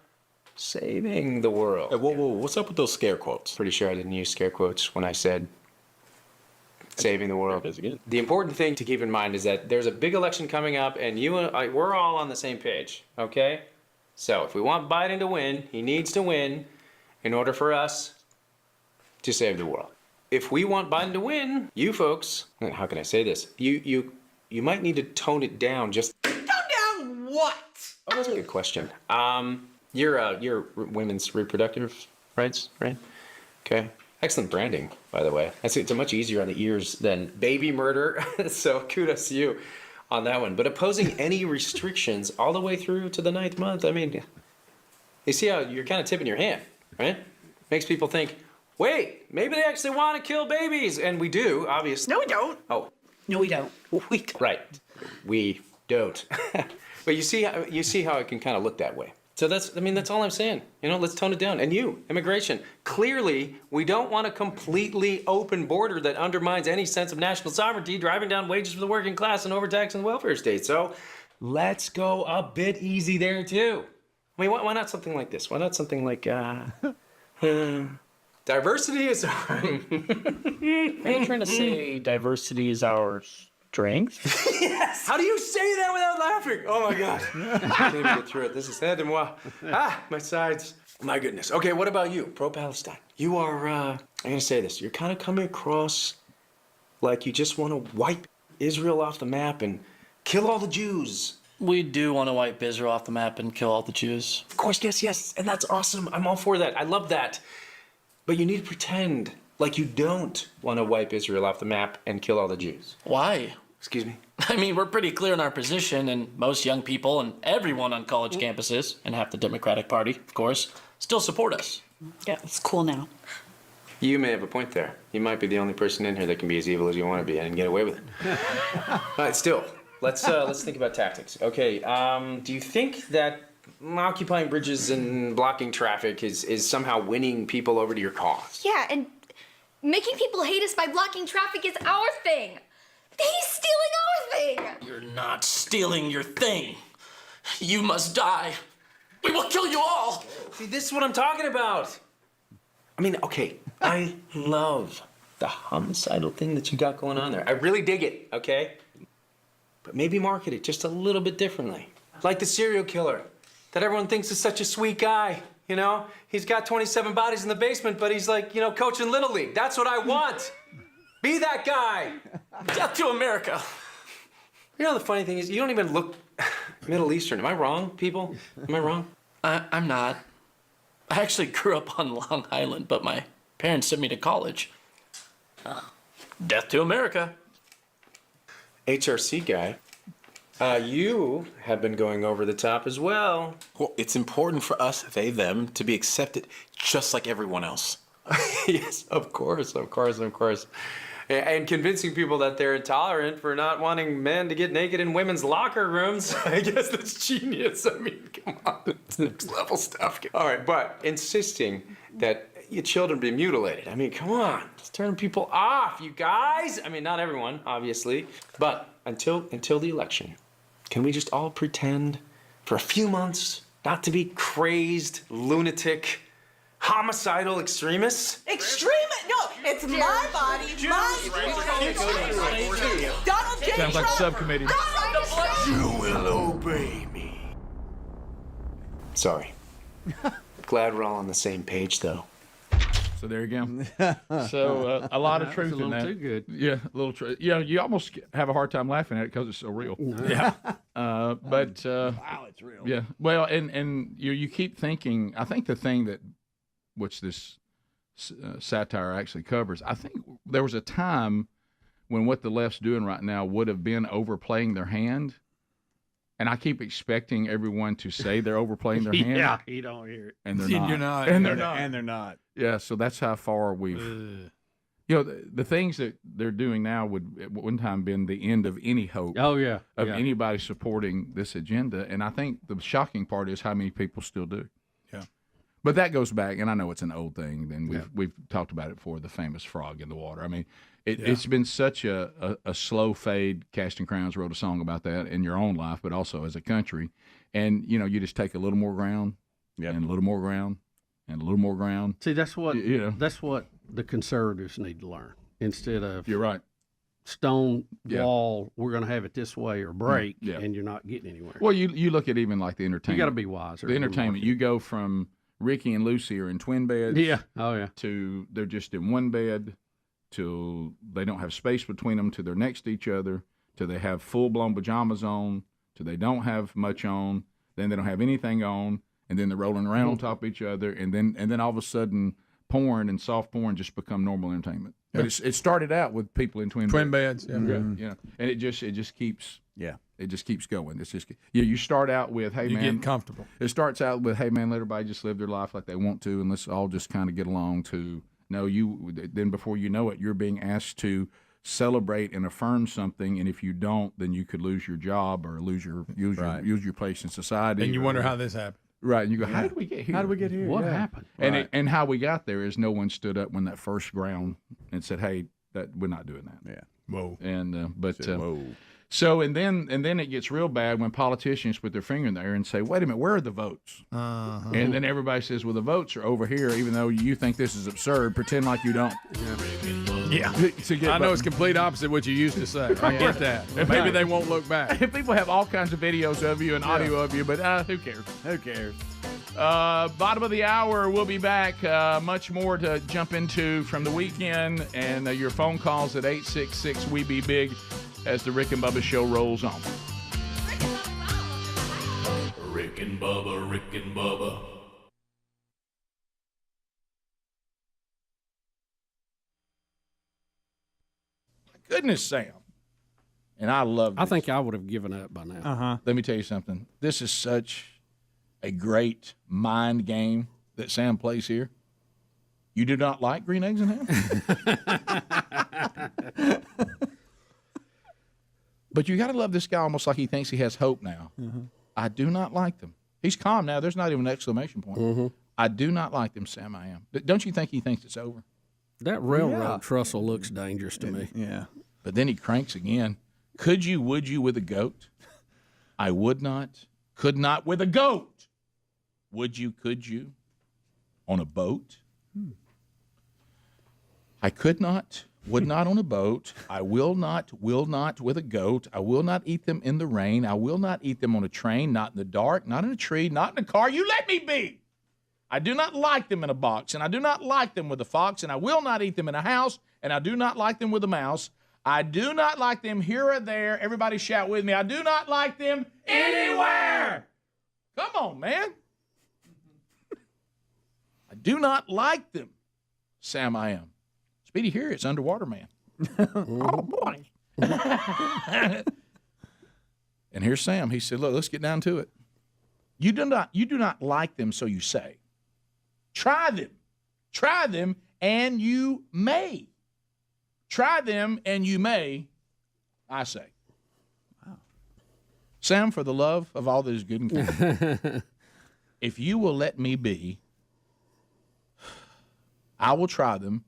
[SPEAKER 13] saving the world.
[SPEAKER 14] Whoa, what's up with those scare quotes?
[SPEAKER 13] Pretty sure I didn't use scare quotes when I said saving the world. The important thing to keep in mind is that there's a big election coming up, and you and I, we're all on the same page, okay? So if we want Biden to win, he needs to win in order for us to save the world. If we want Biden to win, you folks, how can I say this? You might need to tone it down just.
[SPEAKER 15] Tone down what?
[SPEAKER 13] Oh, that's a good question. You're women's reproductive rights, right? Okay. Excellent branding, by the way. It's much easier on the ears than baby murder, so kudos to you on that one. But opposing any restrictions all the way through to the 9th month, I mean, you see how you're kind of tipping your hand, right? Makes people think, wait, maybe they actually want to kill babies. And we do, obviously.
[SPEAKER 15] No, we don't.
[SPEAKER 13] Oh.
[SPEAKER 15] No, we don't.
[SPEAKER 13] We don't. Right. We don't. But you see how it can kind of look that way. So that's all I'm saying. Let's tone it down. And you, immigration, clearly we don't want a completely open border that undermines any sense of national sovereignty, driving down wages for the working class and overtaxing the welfare state. So let's go a bit easy there too. I mean, why not something like this? Why not something like diversity is our...
[SPEAKER 25] Are you trying to say diversity is our strength?
[SPEAKER 13] Yes! How do you say that without laughing? Oh my God. I can't even get through it. This is head and moi. My sides. My goodness. Okay, what about you? Pro-Palestine. You are, I'm gonna say this, you're kind of coming across like you just want to wipe Israel off the map and kill all the Jews.
[SPEAKER 25] We do want to wipe Israel off the map and kill all the Jews.
[SPEAKER 13] Of course, yes, and that's awesome. I'm all for that. I love that. But you need to pretend like you don't want to wipe Israel off the map and kill all the Jews.
[SPEAKER 25] Why?
[SPEAKER 13] Excuse me?
[SPEAKER 25] I mean, we're pretty clear in our position, and most young people and everyone on college campuses, and half the Democratic Party, of course, still support us.
[SPEAKER 15] Yeah, it's cool now.
[SPEAKER 13] You may have a point there. You might be the only person in here that can be as evil as you want to be and get away with it. All right, still, let's think about tactics. Okay, do you think that occupying bridges and blocking traffic is somehow winning people over to your cause?
[SPEAKER 17] Yeah, and making people hate us by blocking traffic is our thing. He's stealing our thing.
[SPEAKER 25] You're not stealing your thing. You must die. We will kill you all.
[SPEAKER 13] See, this is what I'm talking about. I mean, okay, I love the homicidal thing that you got going on there. I really dig it, okay? But maybe market it just a little bit differently. Like the serial killer that everyone thinks is such a sweet guy, you know? He's got 27 bodies in the basement, but he's like, coaching Little League. That's what I want. Be that guy.
[SPEAKER 25] Death to America.
[SPEAKER 13] You know, the funny thing is, you don't even look Middle Eastern. Am I wrong, people? Am I wrong?
[SPEAKER 25] I'm not. I actually grew up on Long Island, but my parents sent me to college. Death to America.
[SPEAKER 13] HRC guy, you have been going over the top as well.
[SPEAKER 14] Well, it's important for us, they, them, to be accepted just like everyone else.
[SPEAKER 13] Yes, of course. And convincing people that they're intolerant for not wanting men to get naked in women's locker rooms. I guess that's genius. I mean, come on. It's next level stuff. All right, but insisting that your children be mutilated. I mean, come on. It's turning people off, you guys. I mean, not everyone, obviously. But until the election, can we just all pretend for a few months not to be crazy, lunatic, homicidal extremists?
[SPEAKER 15] No, it's my body, Donald J.
[SPEAKER 5] Sounds like a subcommittee.
[SPEAKER 13] You will obey me. Sorry. Glad we're all on the same page, though.
[SPEAKER 5] So there you go. So a lot of truth in that.
[SPEAKER 8] Too good.
[SPEAKER 5] Yeah, a little truth. Yeah, you almost have a hard time laughing at it because it's so real.
[SPEAKER 8] Yeah.
[SPEAKER 5] But
[SPEAKER 2] wow, it's real.
[SPEAKER 5] Yeah. Well, and you keep thinking. I think the thing that which this satire actually covers. I think there was a time when what the left's doing right now would have been overplaying their hand. And I keep expecting everyone to say they're overplaying their hand.
[SPEAKER 8] Yeah, you don't hear it.
[SPEAKER 5] And they're not.
[SPEAKER 11] You're not.
[SPEAKER 5] And they're not.
[SPEAKER 2] And they're not.
[SPEAKER 5] Yeah, so that's how far we've... the things that they're doing now would at one time been the end of any hope.
[SPEAKER 8] Oh, yeah.
[SPEAKER 5] Of anybody supporting this agenda. And I think the shocking part is how many people still do.
[SPEAKER 11] Yeah.
[SPEAKER 5] But that goes back, and I know it's an old thing, and we've talked about it before, the famous frog in the water. I mean, it's been such a slow fade. Casting Crowns wrote a song about that in your own life, but also as a country. And, you just take a little more ground, and a little more ground, and a little more ground.
[SPEAKER 8] See, that's what that's what the conservatives need to learn. Instead of
[SPEAKER 5] you're right,
[SPEAKER 8] stone wall, we're going to have it this way or break, and you're not getting anywhere.
[SPEAKER 5] Well, you look at even like the entertainment.
[SPEAKER 8] You got to be wiser.
[SPEAKER 5] The entertainment, you go from Ricky and Lucy are in twin beds.
[SPEAKER 8] Yeah. Oh, yeah.
[SPEAKER 5] To they're just in one bed, to they don't have space between them, to they're next to each other, to they have full-blown pajamas on, to they don't have much on, then they don't have anything on, and then they're rolling around on top of each other, and then all of a sudden porn and soft porn just become normal entertainment. But it started out with people in twin
[SPEAKER 11] beds. Yeah.
[SPEAKER 5] Mm-hmm. And it just keeps it just keeps going. It's just you start out with, hey,
[SPEAKER 11] you
[SPEAKER 5] man,
[SPEAKER 11] get comfortable.
[SPEAKER 5] It starts out with, hey, man, let everybody just live their life like they want to, and let's all just kind of get along. To no, then before you know it, you're being asked to celebrate and affirm something, and if you don't, then you could lose your job or lose your place in society.
[SPEAKER 11] And you wonder how this happened.
[SPEAKER 5] Right, and you go, how did we get here?
[SPEAKER 2] How did we get here?
[SPEAKER 8] What happened?
[SPEAKER 5] And and how we got there is no one stood up when that first ground and said, hey, that we're not doing that.
[SPEAKER 2] Yeah.
[SPEAKER 5] Whoa. And
[SPEAKER 2] whoa.
[SPEAKER 5] So and then it gets real bad when politicians put their finger in the air and say, wait a minute, where are the votes?
[SPEAKER 11] Uh-huh.
[SPEAKER 5] And then everybody says, well, the votes are over here, even though you think this is absurd. Pretend like you don't.
[SPEAKER 11] Yeah. I know it's complete opposite what you used to say. I get that. Maybe they won't look back.
[SPEAKER 5] People have all kinds of videos of you and audio of you, but who cares?
[SPEAKER 2] Who cares?
[SPEAKER 5] Bottom of the hour, we'll be back. Much more to jump into from the weekend, and your phone calls at 866-WE-BE-BIG. as the Rick and Bubba Show rolls on.
[SPEAKER 9] Rick and Bubba, Rick and Bubba.
[SPEAKER 5] Goodness, Sam. And I love this.
[SPEAKER 8] I think I would have given up by now.
[SPEAKER 5] Let me tell you something. This is such a great mind game that Sam plays here. You do not like green eggs and ham? But you got to love this guy almost like he thinks he has hope now. I do not like them. He's calm now. There's not even an exclamation point. I do not like them, Sam. I am. Don't you think he thinks it's over?
[SPEAKER 8] That railroad trestle looks dangerous to me.
[SPEAKER 2] Yeah.
[SPEAKER 5] But then he cranks again. Could you, would you with a goat? I would not, could not with a goat. Would you, could you? On a boat? I could not, would not on a boat. I will not with a goat. I will not eat them in the rain. I will not eat them on a train, not in the dark, not in a tree, not in a car. You let me be. I do not like them in a box, and I do not like them with a fox, and I will not eat them in a house, and I do not like them with a mouse. I do not like them here or there. Everybody shout with me. I do not like them anywhere. Come on, man. I do not like them. Sam, I am. Speedy, here it's Underwater Man. Oh, boy. And here's Sam. He said, look, let's get down to it. You do not like them, so you say. Try them. Try them, and you may. Try them, and you may, I say. Wow. Sam, for the love of all that is good and kind, if you will let me be, I will try them,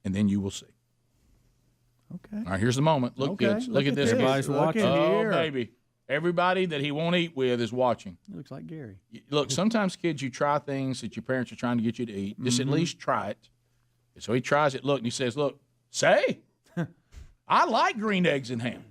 [SPEAKER 5] and then you will see.
[SPEAKER 2] Okay.
[SPEAKER 5] All right, here's the moment. Look, kids. Look at this.
[SPEAKER 8] Everybody's watching.
[SPEAKER 5] Oh, baby. Everybody that he won't eat with is watching.
[SPEAKER 2] It looks like Gary.
[SPEAKER 5] Look, sometimes, kids, you try things that your parents are trying to get you to eat. Just at least try it. So he tries it, look, and he says, look, say, I like green eggs and ham.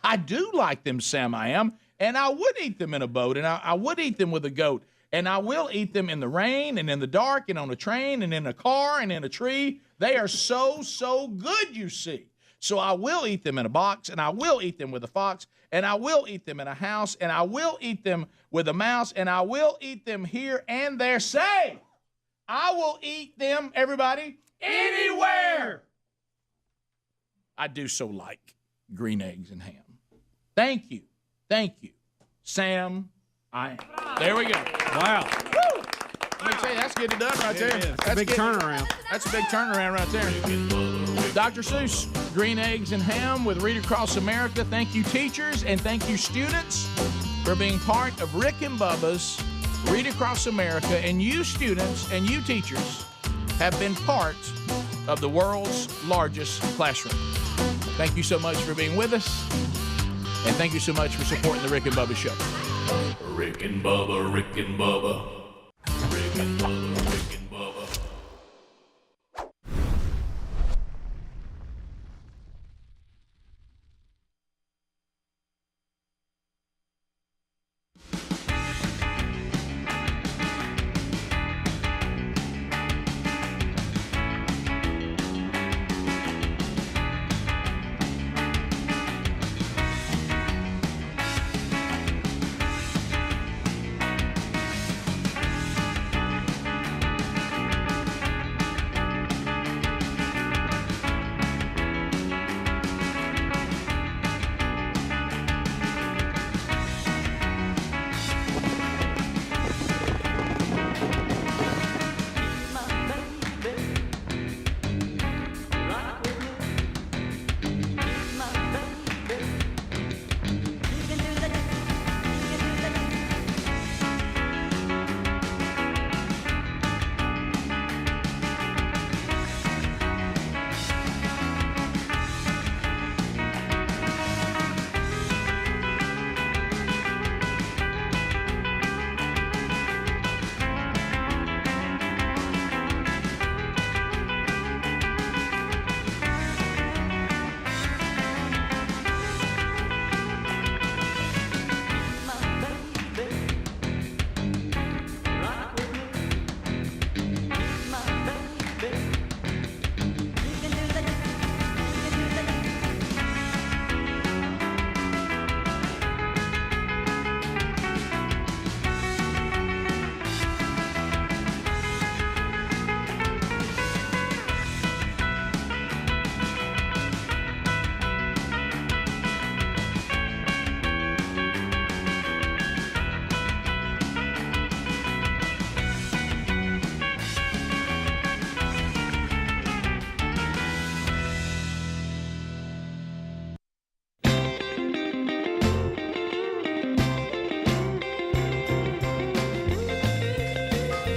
[SPEAKER 5] I do like them, Sam, I am. And I would eat them in a boat, and I would eat them with a goat. And I will eat them in the rain and in the dark and on a train and in a car and in a tree. They are so, so good, you see. So I will eat them in a box, and I will eat them with a fox, and I will eat them in a house, and I will eat them with a mouse, and I will eat them here and there. Say, I will eat them, everybody, anywhere. I do so like green eggs and ham. Thank you. Thank you. Sam, I am. There we go.
[SPEAKER 8] Wow.
[SPEAKER 5] Woo! Let me tell you, that's getting it done right there. That's
[SPEAKER 8] a big turnaround.
[SPEAKER 5] That's a big turnaround right there. Dr. Seuss, green eggs and ham with Read Across America. Thank you, teachers, and thank you, students, for being part of Rick and Bubba's Read Across America. And you students and you teachers have been part of the world's largest classroom. Thank you so much for being with us, and thank you so much for supporting the Rick and Bubba Show.
[SPEAKER 9] Rick and Bubba, Rick and Bubba. Rick and Bubba, Rick and Bubba.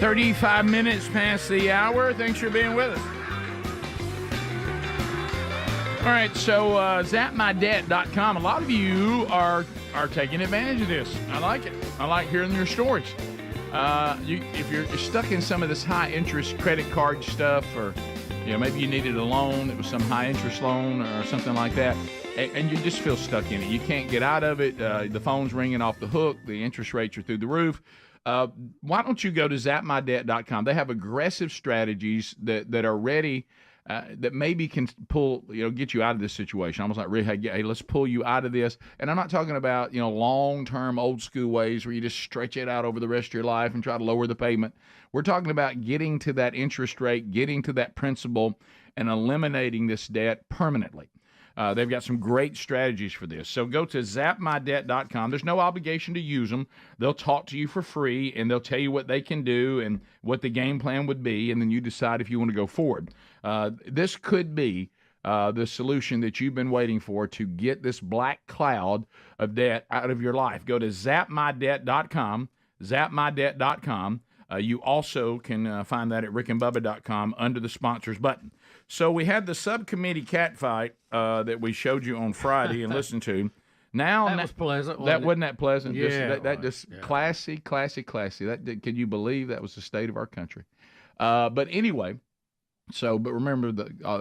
[SPEAKER 5] 35 minutes past the hour. Thanks for being with us. All right, so zapmydebt.com. A lot of you are taking advantage of this. I like it. I like hearing your stories. If you're stuck in some of this high-interest credit card stuff, or maybe you needed a loan, it was some high-interest loan or something like that, and you just feel stuck in it. You can't get out of it. The phone's ringing off the hook. The interest rates are through the roof. Why don't you go to zapmydebt.com? They have aggressive strategies that are ready, that maybe can get you out of this situation. Almost like, hey, let's pull you out of this. And I'm not talking about, long-term old school ways where you just stretch it out over the rest of your life and try to lower the payment. We're talking about getting to that interest rate, getting to that principal, and eliminating this debt permanently. They've got some great strategies for this. So go to zapmydebt.com. There's no obligation to use them. They'll talk to you for free, and they'll tell you what they can do and what the game plan would be, and then you decide if you want to go forward. This could be the solution that you've been waiting for to get this black cloud of debt out of your life. Go to zapmydebt.com, zapmydebt.com. You also can find that at rickandbubba.com under the sponsors button. So we had the subcommittee cat fight that we showed you on Friday and listened to. Now
[SPEAKER 8] that was pleasant.
[SPEAKER 5] Wasn't that pleasant?
[SPEAKER 8] Yeah,
[SPEAKER 5] Classy. Can you believe that was the state of our country? But anyway. But remember,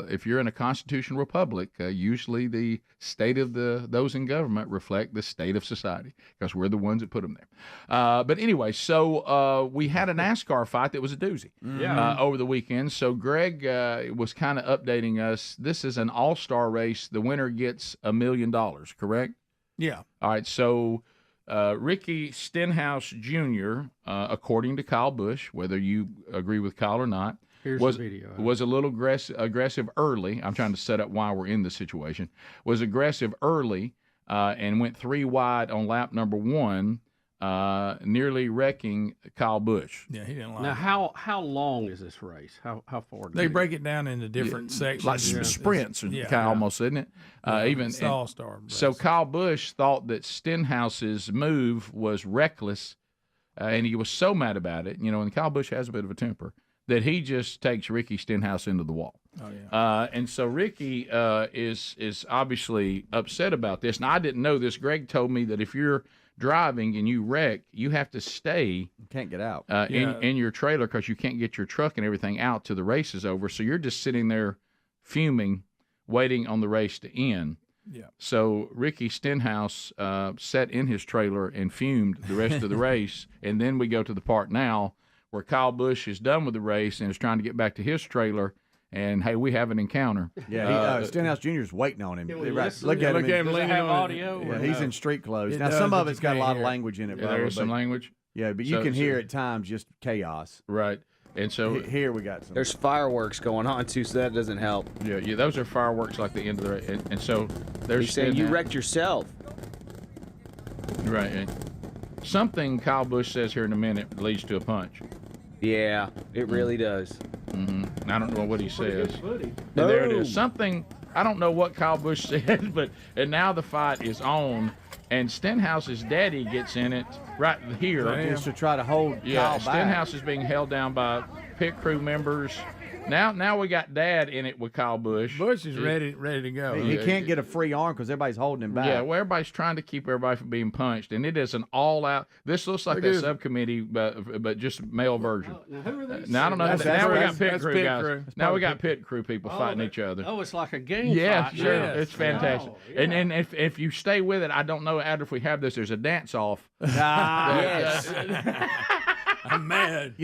[SPEAKER 5] if you're in a constitutional republic, usually the state of those in government reflect the state of society because we're the ones that put them there. But anyway, we had a NASCAR fight that was a doozy over the weekend. So Greg was kind of updating us. This is an all-star race. The winner gets $1 million, correct?
[SPEAKER 11] Yeah.
[SPEAKER 5] All right, so Ricky Stenhouse Jr., according to Kyle Busch, whether you agree with Kyle or not, was a little aggressive early. I'm trying to set up why we're in this situation. Was aggressive early and went 3 wide on lap number 1, nearly wrecking Kyle Busch.
[SPEAKER 11] Yeah, he didn't like
[SPEAKER 8] Now,
[SPEAKER 11] it.
[SPEAKER 8] how long is this race? How far?
[SPEAKER 11] They break it down into different sections.
[SPEAKER 5] Like sprints, almost, isn't it?
[SPEAKER 11] It's all-star race.
[SPEAKER 5] So Kyle Busch thought that Stenhouse's move was reckless, and he was so mad about it. And Kyle Busch has a bit of a temper, that he just takes Ricky Stenhouse into the wall.
[SPEAKER 11] Oh, yeah.
[SPEAKER 5] And so Ricky is obviously upset about this. Now, I didn't know this. Greg told me that if you're driving and you wreck, you have to stay.
[SPEAKER 7] You can't get out.
[SPEAKER 5] In your trailer because you can't get your truck and everything out till the race is over. So you're just sitting there fuming, waiting on the race to end.
[SPEAKER 11] Yeah.
[SPEAKER 5] So Ricky Stenhouse sat in his trailer and fumed the rest of the race. And then we go to the part now where Kyle Busch is done with the race and is trying to get back to his trailer, and, hey, we have an encounter.
[SPEAKER 7] Yeah, Stenhouse Jr. is waiting on him.
[SPEAKER 8] Look at him leaning on audio.
[SPEAKER 7] Yeah, he's in street clothes. Now, some of it's got a lot of language in it.
[SPEAKER 5] Yeah, there is some language.
[SPEAKER 7] Yeah, but you can hear at times just chaos.
[SPEAKER 5] Right. And so
[SPEAKER 7] here we got some.
[SPEAKER 6] There's fireworks going on, too, so that doesn't help.
[SPEAKER 5] Yeah, those are fireworks like the end of the race. And so there's
[SPEAKER 6] He's saying you wrecked yourself.
[SPEAKER 5] Right. Something Kyle Busch says here in a minute leads to a punch.
[SPEAKER 6] Yeah, it really does.
[SPEAKER 5] Mm-hmm. I don't know what he says. And there it is. Something, I don't know what Kyle Busch said, and now the fight is on, and Stenhouse's daddy gets in it right here.
[SPEAKER 7] Just to try to hold Kyle back.
[SPEAKER 5] Stenhouse is being held down by pit crew members. Now we got Dad in it with Kyle Busch.
[SPEAKER 11] Busch is ready to go.
[SPEAKER 7] He can't get a free arm because everybody's holding him back.
[SPEAKER 5] Yeah, well, everybody's trying to keep everybody from being punched, and it is an all-out. This looks like that subcommittee, but just male version.
[SPEAKER 8] Now, who are these?
[SPEAKER 5] Now I don't know. Now we got pit crew guys. Now we got pit crew people fighting each other.
[SPEAKER 8] Oh, it's like a game.
[SPEAKER 5] Yeah,
[SPEAKER 8] fight.
[SPEAKER 5] sure.
[SPEAKER 8] Yes.
[SPEAKER 5] It's fantastic.
[SPEAKER 8] Yeah.
[SPEAKER 5] And if you stay with it, I don't know, Adler, if we have this. There's a dance-off.
[SPEAKER 6] Yes.
[SPEAKER 11] I'm mad.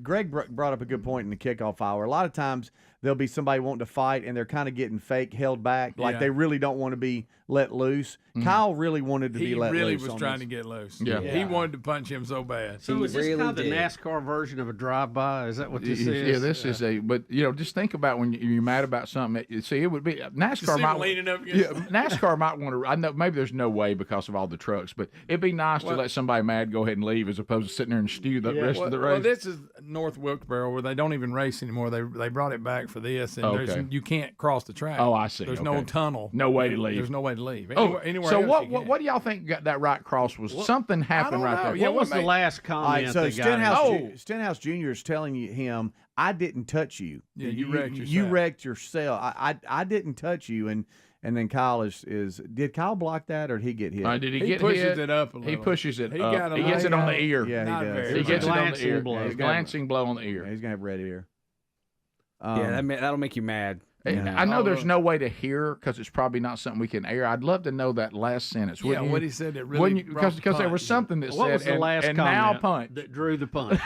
[SPEAKER 7] Greg brought up a good point in the kickoff hour. A lot of times there'll be somebody wanting to fight, and they're kind of getting fake, held back, like they really don't want to be let loose. Kyle really wanted to be let loose.
[SPEAKER 11] He really was trying to get loose.
[SPEAKER 5] Yeah.
[SPEAKER 11] He wanted to punch him so bad.
[SPEAKER 8] So is this kind of the NASCAR version of a drive-by? Is that what this is?
[SPEAKER 5] Yeah, this is but just think about when you're mad about something. See, it would be NASCAR might
[SPEAKER 11] leaning up against
[SPEAKER 5] NASCAR might want to. I know maybe there's no way because of all the trucks, but it'd be nice to let somebody mad go ahead and leave as opposed to sitting there and you the rest of the race?
[SPEAKER 4] Well, this is North Wilkesboro where they don't even race anymore. They brought it back for this, and you can't cross the track.
[SPEAKER 5] Oh, I see.
[SPEAKER 4] There's no tunnel.
[SPEAKER 5] No way to leave.
[SPEAKER 4] There's no way to leave. Anywhere
[SPEAKER 5] so
[SPEAKER 4] else
[SPEAKER 5] what do y'all think got that right cross was? Something happened right there.
[SPEAKER 8] Yeah, what was the last comment?
[SPEAKER 7] So
[SPEAKER 8] they got
[SPEAKER 7] Stenhouse Jr. is telling him, "I didn't touch you.
[SPEAKER 4] Yeah, you wrecked yourself.
[SPEAKER 7] You wrecked yourself. I didn't touch you." And then Kyle is did Kyle block that or did he get hit?
[SPEAKER 5] Did he get hit?
[SPEAKER 4] He pushes it up a little.
[SPEAKER 5] He pushes it
[SPEAKER 4] He
[SPEAKER 5] up. He gets it on the ear.
[SPEAKER 7] Yeah, he does.
[SPEAKER 5] He gets it on the ear.
[SPEAKER 8] blow.
[SPEAKER 5] It's a glancing blow on the ear.
[SPEAKER 7] Yeah, he's gonna have red ear.
[SPEAKER 6] That'll make you mad.
[SPEAKER 5] I know there's no way to hear because it's probably not something we can air. I'd love to know that last sentence.
[SPEAKER 4] Yeah, what he said that really
[SPEAKER 5] because there was something that
[SPEAKER 8] What
[SPEAKER 5] said
[SPEAKER 8] was the last
[SPEAKER 5] and
[SPEAKER 8] comment
[SPEAKER 5] now punch.
[SPEAKER 8] that drew the punch?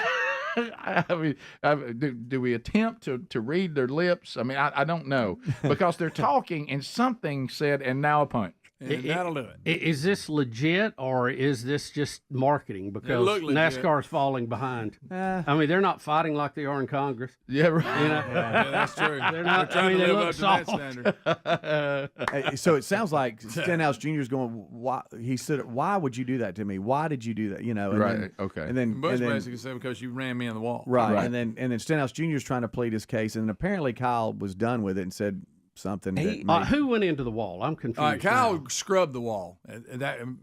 [SPEAKER 5] I mean, do we attempt to read their lips? I mean, I don't know because they're talking and something said and now a punch.
[SPEAKER 4] And that'll do it.
[SPEAKER 8] Is this legit or is this just marketing? Because NASCAR's falling behind. I mean, they're not fighting like they are in Congress.
[SPEAKER 5] Yeah, right.
[SPEAKER 8] You know?
[SPEAKER 4] Yeah, that's true.
[SPEAKER 8] They're not.
[SPEAKER 4] trying to
[SPEAKER 8] they
[SPEAKER 4] live
[SPEAKER 8] look
[SPEAKER 4] up to that
[SPEAKER 8] soft.
[SPEAKER 4] standard.
[SPEAKER 7] So it sounds like Stenhouse Jr. is going. Why he said? Why would you do that to me? Why did you do that? You know. And
[SPEAKER 5] Right.
[SPEAKER 7] Then,
[SPEAKER 5] Okay.
[SPEAKER 7] And then
[SPEAKER 4] Bush
[SPEAKER 7] and then-
[SPEAKER 4] basically said because you ran me in the wall.
[SPEAKER 7] Right. And then Stenhouse Jr. is trying to plead his case, and apparently Kyle was done with it and said something.
[SPEAKER 8] Who went into the wall? I'm confused.
[SPEAKER 4] All right, Kyle
[SPEAKER 8] now.
[SPEAKER 4] scrubbed the wall.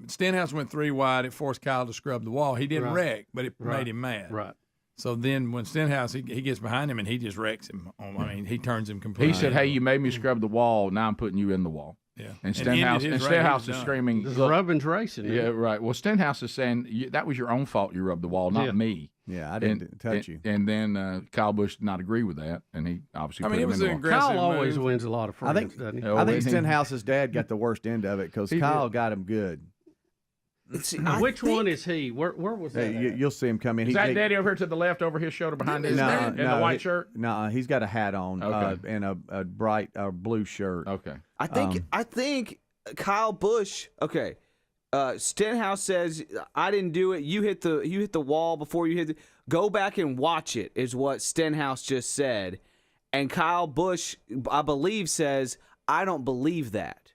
[SPEAKER 4] Stenhouse went 3 wide. It forced Kyle to scrub the wall. He didn't wreck, but it made him mad.
[SPEAKER 8] Right.
[SPEAKER 4] So then when Stenhouse, he gets behind him and he just wrecks him. I mean, he turns him completely.
[SPEAKER 5] He said, "Hey, you made me scrub the wall. Now I'm putting you in the wall."
[SPEAKER 4] Yeah.
[SPEAKER 5] And
[SPEAKER 4] ended his
[SPEAKER 5] Stenhouse
[SPEAKER 4] race,
[SPEAKER 5] is
[SPEAKER 4] done.
[SPEAKER 5] screaming,
[SPEAKER 8] This is Rubbin's racing.
[SPEAKER 5] Yeah, right. Well, Stenhouse is saying that was your own fault. You rubbed the wall, not me.
[SPEAKER 7] Yeah, I didn't touch you.
[SPEAKER 5] And then Kyle Busch did not agree with that, and he obviously.
[SPEAKER 4] I mean,
[SPEAKER 5] put
[SPEAKER 4] it
[SPEAKER 5] him
[SPEAKER 4] was
[SPEAKER 5] in
[SPEAKER 4] an
[SPEAKER 5] the wall.
[SPEAKER 4] aggressive
[SPEAKER 8] Kyle always
[SPEAKER 4] move.
[SPEAKER 8] wins a lot of
[SPEAKER 7] I
[SPEAKER 8] friends,
[SPEAKER 7] think
[SPEAKER 8] doesn't he?
[SPEAKER 5] Oh,
[SPEAKER 7] I think
[SPEAKER 5] isn't he?
[SPEAKER 7] Stenhouse's dad got the worst end of it because Kyle got him good.
[SPEAKER 8] Which one is he? Where was that?
[SPEAKER 7] You'll see him come in.
[SPEAKER 5] Is that Daddy over here to the left, over his shoulder behind his in the white shirt?
[SPEAKER 7] No, he's got a hat on
[SPEAKER 5] Okay.
[SPEAKER 7] and a bright blue shirt.
[SPEAKER 5] Okay.
[SPEAKER 6] I think Kyle Busch. Okay, Stenhouse says I didn't do it. You hit the wall before you hit. Go back and watch it. Is what Stenhouse just said, and Kyle Busch, I believe, says I don't believe that,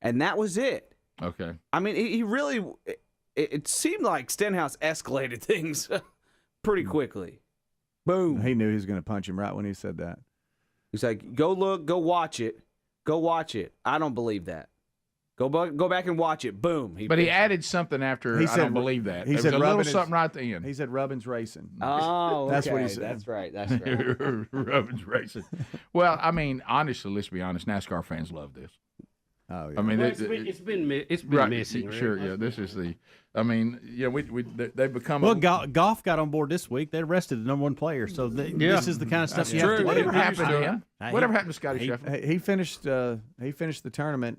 [SPEAKER 6] and that was it.
[SPEAKER 5] Okay.
[SPEAKER 6] I mean, he really. It seemed like Stenhouse escalated things pretty quickly. Boom.
[SPEAKER 7] He knew he was going to punch him right when he said that.
[SPEAKER 6] He's like, go look, go watch it. Go watch it. I don't believe that. Go back and watch it. Boom.
[SPEAKER 5] But he added something after. I don't believe that.
[SPEAKER 7] He
[SPEAKER 5] There
[SPEAKER 7] said
[SPEAKER 5] was a little
[SPEAKER 7] Rubbin'
[SPEAKER 5] something right at the end.
[SPEAKER 7] He said Rubbin's racing.
[SPEAKER 6] Oh,
[SPEAKER 7] That's what he
[SPEAKER 6] okay.
[SPEAKER 7] said.
[SPEAKER 6] That's right. That's right.
[SPEAKER 5] Rubbin's racing. Well, I mean, honestly, let's be honest. NASCAR fans love this.
[SPEAKER 7] Oh, yeah.
[SPEAKER 5] I mean,
[SPEAKER 8] it's been
[SPEAKER 5] right,
[SPEAKER 8] missing. Right?
[SPEAKER 5] Sure, yeah. This is the. I mean, yeah, they've become.
[SPEAKER 16] Well, golf got on board this week. They arrested the #1 player. So this is the kind of stuff you have to do.
[SPEAKER 5] Whatever happened to him? Whatever happened to Scotty Scheffler?
[SPEAKER 7] He finished the tournament,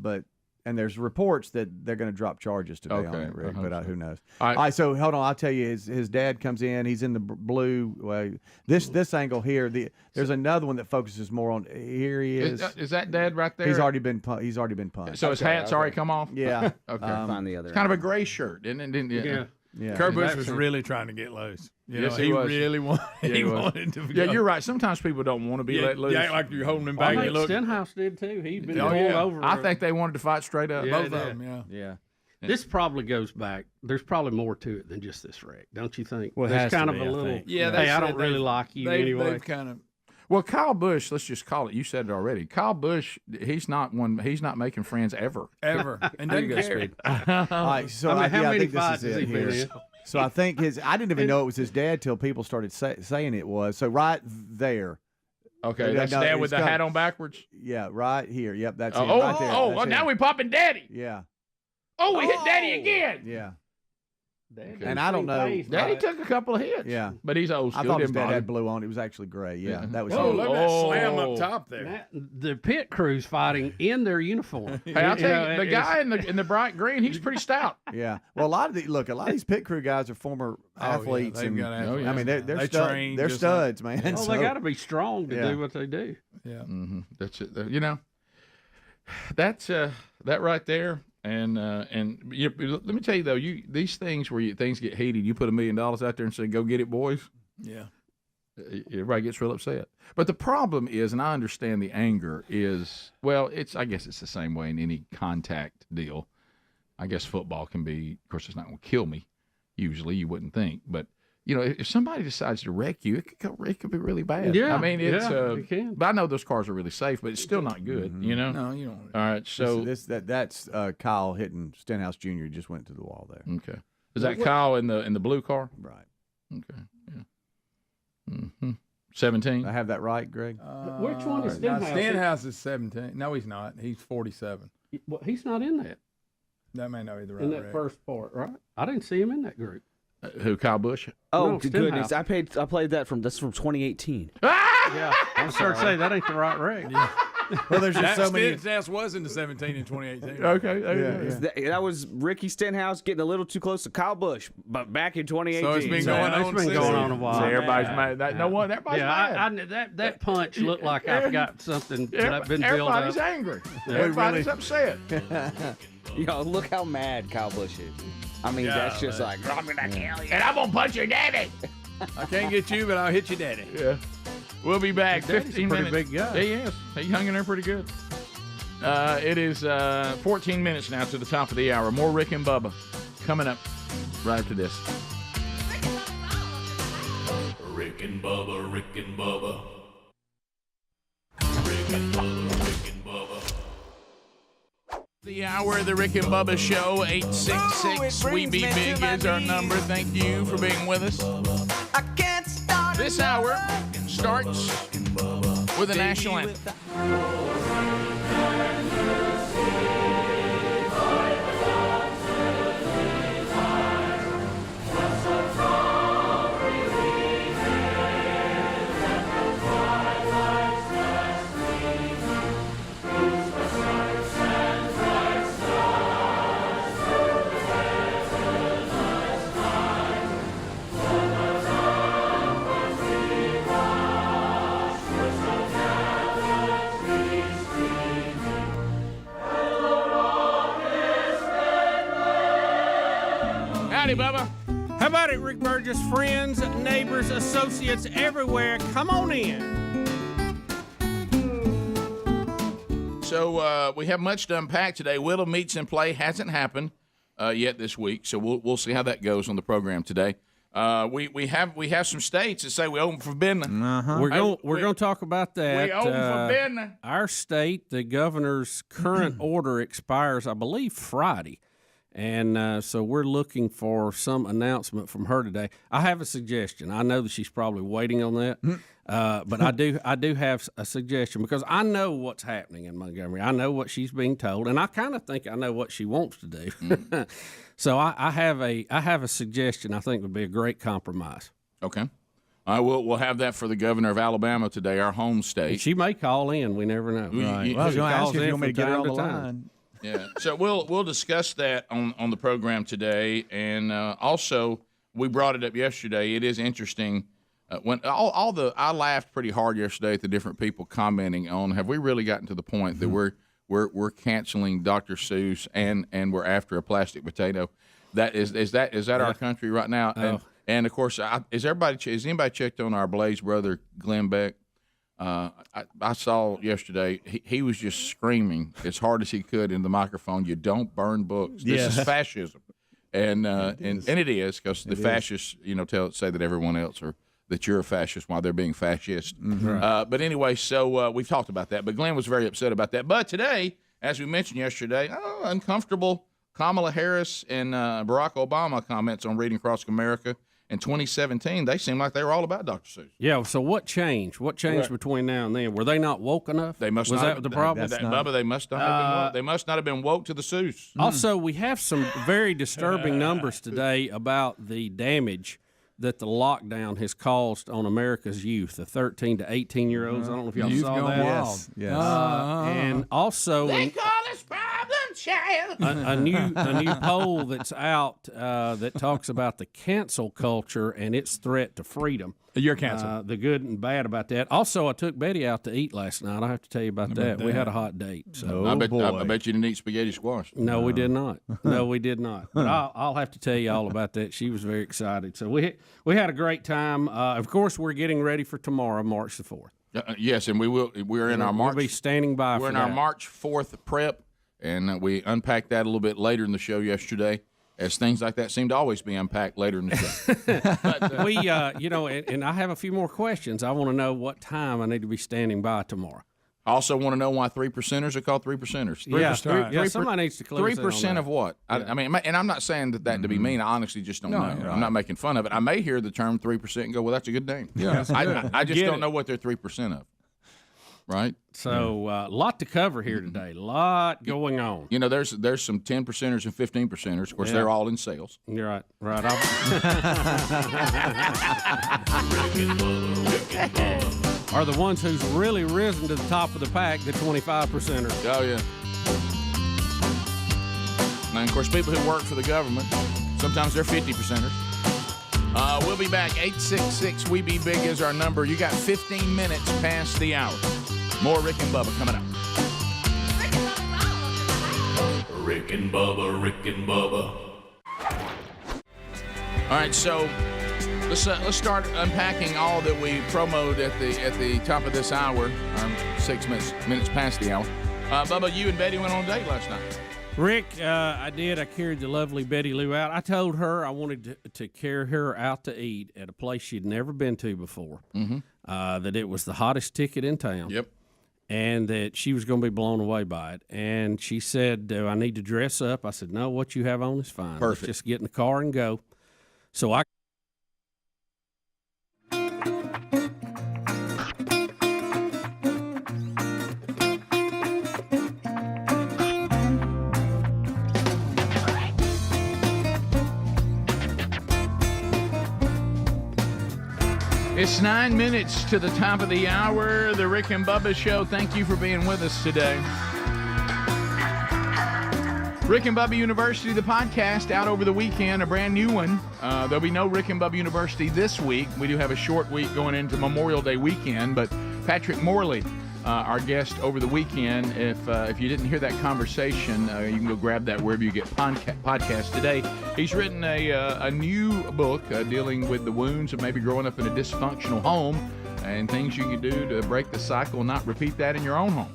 [SPEAKER 7] but there's reports that they're going to drop charges today on it, Rick, but who knows? All right, so hold on. I'll tell you, his dad comes in. He's in the blue. This angle here. There's another one that focuses more on. Here he is.
[SPEAKER 5] Is that Dad right there?
[SPEAKER 7] He's already been punched.
[SPEAKER 5] So his hat's already come off.
[SPEAKER 7] Yeah.
[SPEAKER 5] Okay.
[SPEAKER 6] Find the other.
[SPEAKER 5] It's kind of a gray shirt, isn't it?
[SPEAKER 8] Yeah.
[SPEAKER 7] Yeah.
[SPEAKER 4] Kurt Busch was really trying to get loose.
[SPEAKER 5] Yes, he was.
[SPEAKER 4] Really wanted.
[SPEAKER 5] Yeah,
[SPEAKER 4] he wanted to.
[SPEAKER 5] Yeah, you're right. Sometimes people don't want to be let loose.
[SPEAKER 4] You act like you're holding him back.
[SPEAKER 8] I
[SPEAKER 4] You
[SPEAKER 8] think
[SPEAKER 4] look.
[SPEAKER 8] Stenhouse did too. He'd been
[SPEAKER 4] Oh,
[SPEAKER 8] pulled
[SPEAKER 4] yeah.
[SPEAKER 8] over.
[SPEAKER 5] I think they wanted to fight straight up.
[SPEAKER 8] Yeah,
[SPEAKER 4] Both of
[SPEAKER 8] they
[SPEAKER 4] them.
[SPEAKER 8] did.
[SPEAKER 4] Yeah.
[SPEAKER 8] This probably goes back. There's probably more to it than just this wreck, don't you think?
[SPEAKER 16] Well, it
[SPEAKER 8] There's
[SPEAKER 16] has to
[SPEAKER 8] kind
[SPEAKER 16] be,
[SPEAKER 8] of a
[SPEAKER 16] I
[SPEAKER 8] little.
[SPEAKER 16] think.
[SPEAKER 4] Yeah.
[SPEAKER 8] Hey, I don't really like you anyway.
[SPEAKER 4] They've kind of.
[SPEAKER 5] Well, Kyle Busch, let's just call it. You said it already. Kyle Busch, he's not making friends ever.
[SPEAKER 4] Ever. And doesn't care.
[SPEAKER 7] All right, so
[SPEAKER 8] how many
[SPEAKER 7] think
[SPEAKER 8] fights
[SPEAKER 7] this
[SPEAKER 8] has
[SPEAKER 7] is
[SPEAKER 8] he
[SPEAKER 7] it
[SPEAKER 8] been
[SPEAKER 7] here.
[SPEAKER 8] in?
[SPEAKER 7] So I think I didn't even know it was his dad till people started saying it was. So right there.
[SPEAKER 5] Okay,
[SPEAKER 7] Yeah,
[SPEAKER 5] that's
[SPEAKER 7] no,
[SPEAKER 5] Dad
[SPEAKER 7] it's
[SPEAKER 5] with the
[SPEAKER 7] got-
[SPEAKER 5] hat on backwards.
[SPEAKER 7] Yeah, right here. Yep, that's him.
[SPEAKER 5] Oh,
[SPEAKER 7] Right there.
[SPEAKER 5] well,
[SPEAKER 7] That's
[SPEAKER 5] now
[SPEAKER 7] him.
[SPEAKER 5] we popping Daddy.
[SPEAKER 7] Yeah,
[SPEAKER 5] Oh, we hit Daddy again.
[SPEAKER 7] yeah.
[SPEAKER 8] Dad
[SPEAKER 7] And I don't know.
[SPEAKER 5] Daddy took a couple of hits.
[SPEAKER 7] Yeah.
[SPEAKER 5] but he's old
[SPEAKER 7] I
[SPEAKER 5] school.
[SPEAKER 7] thought his
[SPEAKER 5] didn't
[SPEAKER 7] dad
[SPEAKER 5] bother.
[SPEAKER 7] had blue on. It was actually gray. Yeah, that was
[SPEAKER 4] Oh,
[SPEAKER 7] him.
[SPEAKER 4] look at that slam up top there.
[SPEAKER 8] The pit crew's fighting in their uniform.
[SPEAKER 5] Hey, I'll tell you, the guy in the bright green, he's pretty stout.
[SPEAKER 7] Yeah. Well, a lot of these pit crew guys are former athletes,
[SPEAKER 4] they've
[SPEAKER 7] and
[SPEAKER 4] got athletes.
[SPEAKER 7] I mean they're
[SPEAKER 4] They train
[SPEAKER 7] they're
[SPEAKER 4] just
[SPEAKER 7] studs, man.
[SPEAKER 8] Well,
[SPEAKER 7] So-
[SPEAKER 8] they got to be strong to
[SPEAKER 7] Yeah.
[SPEAKER 8] do what they do.
[SPEAKER 4] Yeah.
[SPEAKER 5] Mm-hmm. That's it. You know, that's that right there. And let me tell you though, these things where things get heated, you put $1 million out there and say, "Go get it, boys."
[SPEAKER 4] Yeah.
[SPEAKER 5] Everybody gets real upset. But the problem is, and I understand the anger is, well, I guess it's the same way in any contact deal. I guess football can be, of course, it's not going to kill me. Usually, you wouldn't think, but if somebody decides to wreck you, it could be really bad.
[SPEAKER 8] Yeah,
[SPEAKER 5] I mean, it's
[SPEAKER 8] it can.
[SPEAKER 5] But I know those cars are really safe, but it's still not good.
[SPEAKER 4] No, you don't.
[SPEAKER 5] All right, so
[SPEAKER 7] that's Kyle hitting Stenhouse Jr. Just went to the wall there.
[SPEAKER 5] Okay, is that Kyle in the blue car?
[SPEAKER 7] Right.
[SPEAKER 5] Okay. Yeah. 17.
[SPEAKER 7] I have that right, Greg.
[SPEAKER 8] Which one is Stenhouse?
[SPEAKER 4] Stenhouse is 17. No, he's not. He's 47.
[SPEAKER 8] Well, he's not in that.
[SPEAKER 4] That may not be the right.
[SPEAKER 8] In that first part, right? I didn't see him in that group.
[SPEAKER 5] Who, Kyle Busch?
[SPEAKER 6] Oh,
[SPEAKER 8] No,
[SPEAKER 6] goodness!
[SPEAKER 8] Stenhouse.
[SPEAKER 6] I played that from 2018.
[SPEAKER 8] Yeah, I'm sorry to say that ain't the right Greg.
[SPEAKER 7] Well, there's just so many.
[SPEAKER 4] Stenhouse was in the 17 in 2018.
[SPEAKER 5] Okay.
[SPEAKER 6] That was Ricky Stenhouse getting a little too close to Kyle Busch, but back in 2018.
[SPEAKER 4] So it's been going on.
[SPEAKER 8] It's been going on a while.
[SPEAKER 5] So everybody's mad. Everybody's mad.
[SPEAKER 8] That punch looked like I've got something that been built up.
[SPEAKER 5] Everybody's angry. Everybody's upset.
[SPEAKER 6] Look how mad Kyle Busch is. I mean, that's just like, I'm gonna kill you.
[SPEAKER 5] And I'm going to punch your daddy.
[SPEAKER 4] I can't get you, but I'll hit your daddy.
[SPEAKER 5] Yeah. We'll be back.
[SPEAKER 8] Daddy's
[SPEAKER 5] 15
[SPEAKER 8] a pretty
[SPEAKER 5] minutes.
[SPEAKER 8] big guy.
[SPEAKER 5] He is. He hung in there pretty good. It is 14 minutes now to the top of the hour. More Rick and Bubba coming up right after this.
[SPEAKER 9] Rick and Bubba, Rick and Bubba. Rick and Bubba, Rick and Bubba.
[SPEAKER 5] The hour of the Rick and Bubba Show, 866 We Be Big is our number. Thank you for being with us. This hour starts with a national anthem. Howdy, Bubba.
[SPEAKER 8] How about it, Rick Burgess? Friends, neighbors, associates everywhere, come on in.
[SPEAKER 5] So we have much to unpack today. Will of Meats and Play hasn't happened yet this week, so we'll see how that goes on the program today. We have some states that say we open for business.
[SPEAKER 8] We're going to talk about that.
[SPEAKER 5] We open for business.
[SPEAKER 8] Our state, the governor's current order expires, I believe, Friday. And so we're looking for some announcement from her today. I have a suggestion. I know that she's probably waiting on that, but I do have a suggestion because I know what's happening in Montgomery. I know what she's being told, and I kind of think I know what she wants to do. So I have a suggestion. I think would be a great compromise.
[SPEAKER 5] Okay. We'll have that for the governor of Alabama today, our home state.
[SPEAKER 8] And she may call in. We never know.
[SPEAKER 7] Right. Well, I was going to ask if you want me to get her on the line.
[SPEAKER 5] Yeah, so we'll discuss that on the program today, and also we brought it up yesterday. It is interesting when I laughed pretty hard yesterday at the different people commenting on. Have we really gotten to the point that we're canceling Dr. Seuss and we're after a plastic potato? Is that our country right now?
[SPEAKER 8] Oh.
[SPEAKER 5] And of course, has anybody checked on our Blaze brother Glenn Beck? I saw yesterday he was just screaming as hard as he could in the microphone. You don't burn books. This is fascism, and it is because the fascists say that everyone else that you're a fascist while they're being fascist.
[SPEAKER 7] Right.
[SPEAKER 5] But anyway, so we've talked about that. But Glenn was very upset about that. But today, as we mentioned yesterday, uncomfortable Kamala Harris and Barack Obama comments on Reading Across America. In 2017, they seemed like they were all about Dr. Seuss.
[SPEAKER 8] Yeah, so what changed? What changed between now and then? Were they not woke enough?
[SPEAKER 5] They must
[SPEAKER 8] Was
[SPEAKER 5] not.
[SPEAKER 8] that the problem?
[SPEAKER 5] Bubba, they must not have been woke. They must not have been woke to the Seuss.
[SPEAKER 8] Also, we have some very disturbing numbers today about the damage that the lockdown has caused on America's youth, the 13 to 18-year-olds. I don't know if y'all saw that.
[SPEAKER 7] Yes.
[SPEAKER 8] And also...
[SPEAKER 5] They call us problem child.
[SPEAKER 8] A new poll that's out that talks about the cancel culture and its threat to freedom.
[SPEAKER 4] You're canceled.
[SPEAKER 8] The good and bad about that. Also, I took Betty out to eat last night. I have to tell you about that. We had a hot date. So
[SPEAKER 5] I bet you didn't eat spaghetti squash.
[SPEAKER 8] No, we did not. No, we did not. But I'll have to tell you all about that. She was very excited. So we had a great time. Of course, we're getting ready for tomorrow, March the 4th.
[SPEAKER 5] Yes, and we will. We're in our March.
[SPEAKER 8] We'll be standing by.
[SPEAKER 5] We're in our March 4th prep, and we unpacked that a little bit later in the show yesterday.
[SPEAKER 18] as things like that seem to always be unpacked later in the show.
[SPEAKER 8] But we, and I have a few more questions. I want to know what time I need to be standing by tomorrow.
[SPEAKER 18] I also want to know why 3%ers are called 3%ers.
[SPEAKER 8] Somebody needs to close
[SPEAKER 18] 3% of what? I mean, and I'm not saying that to be mean. I honestly just don't know. Right. I'm not making fun of it. I may hear the term 3% and go, well, that's a good name.
[SPEAKER 8] Yeah,
[SPEAKER 18] I just don't know what they're 3% of. Right?
[SPEAKER 8] So a lot to cover here today. A lot going on.
[SPEAKER 18] You know, there's some 10%ers and 15%ers. Of course, they're all in sales.
[SPEAKER 8] You're right. Right. Are the ones who's really risen to the top of the pack, the 25%ers.
[SPEAKER 18] Oh, yeah. And, of course, people who work for the government, sometimes they're 50%ers. We'll be back. 866-WE-BE-BIG is our number. You got 15 minutes past the hour. More Rick and Bubba coming up.
[SPEAKER 9] Rick and Bubba, Rick and Bubba.
[SPEAKER 18] All right, so let's start unpacking all that we promoted at the top of this hour. 6 minutes past the hour. Bubba, you and Betty went on a date last night.
[SPEAKER 8] Rick, I did. I carried the lovely Betty Lou out. I told her I wanted to carry her out to eat at a place she'd never been to before. That it was the hottest ticket in town.
[SPEAKER 18] Yep.
[SPEAKER 8] And that she was going to be blown away by it. And she said, do I need to dress up? I said, no, what you have on is fine.
[SPEAKER 18] Perfect.
[SPEAKER 8] Let's just get in the car and go. So I...
[SPEAKER 5] It's 9 minutes to the top of the hour. The Rick and Bubba Show. Thank you for being with us today. Rick and Bubba University, the podcast, out over the weekend, a brand new one. There'll be no Rick and Bubba University this week. We do have a short week going into Memorial Day weekend, but Patrick Morley, our guest over the weekend, if you didn't hear that conversation, you can go grab that wherever you get podcasts today. He's written a new book dealing with the wounds of maybe growing up in a dysfunctional home and things you can do to break the cycle and not repeat that in your own home.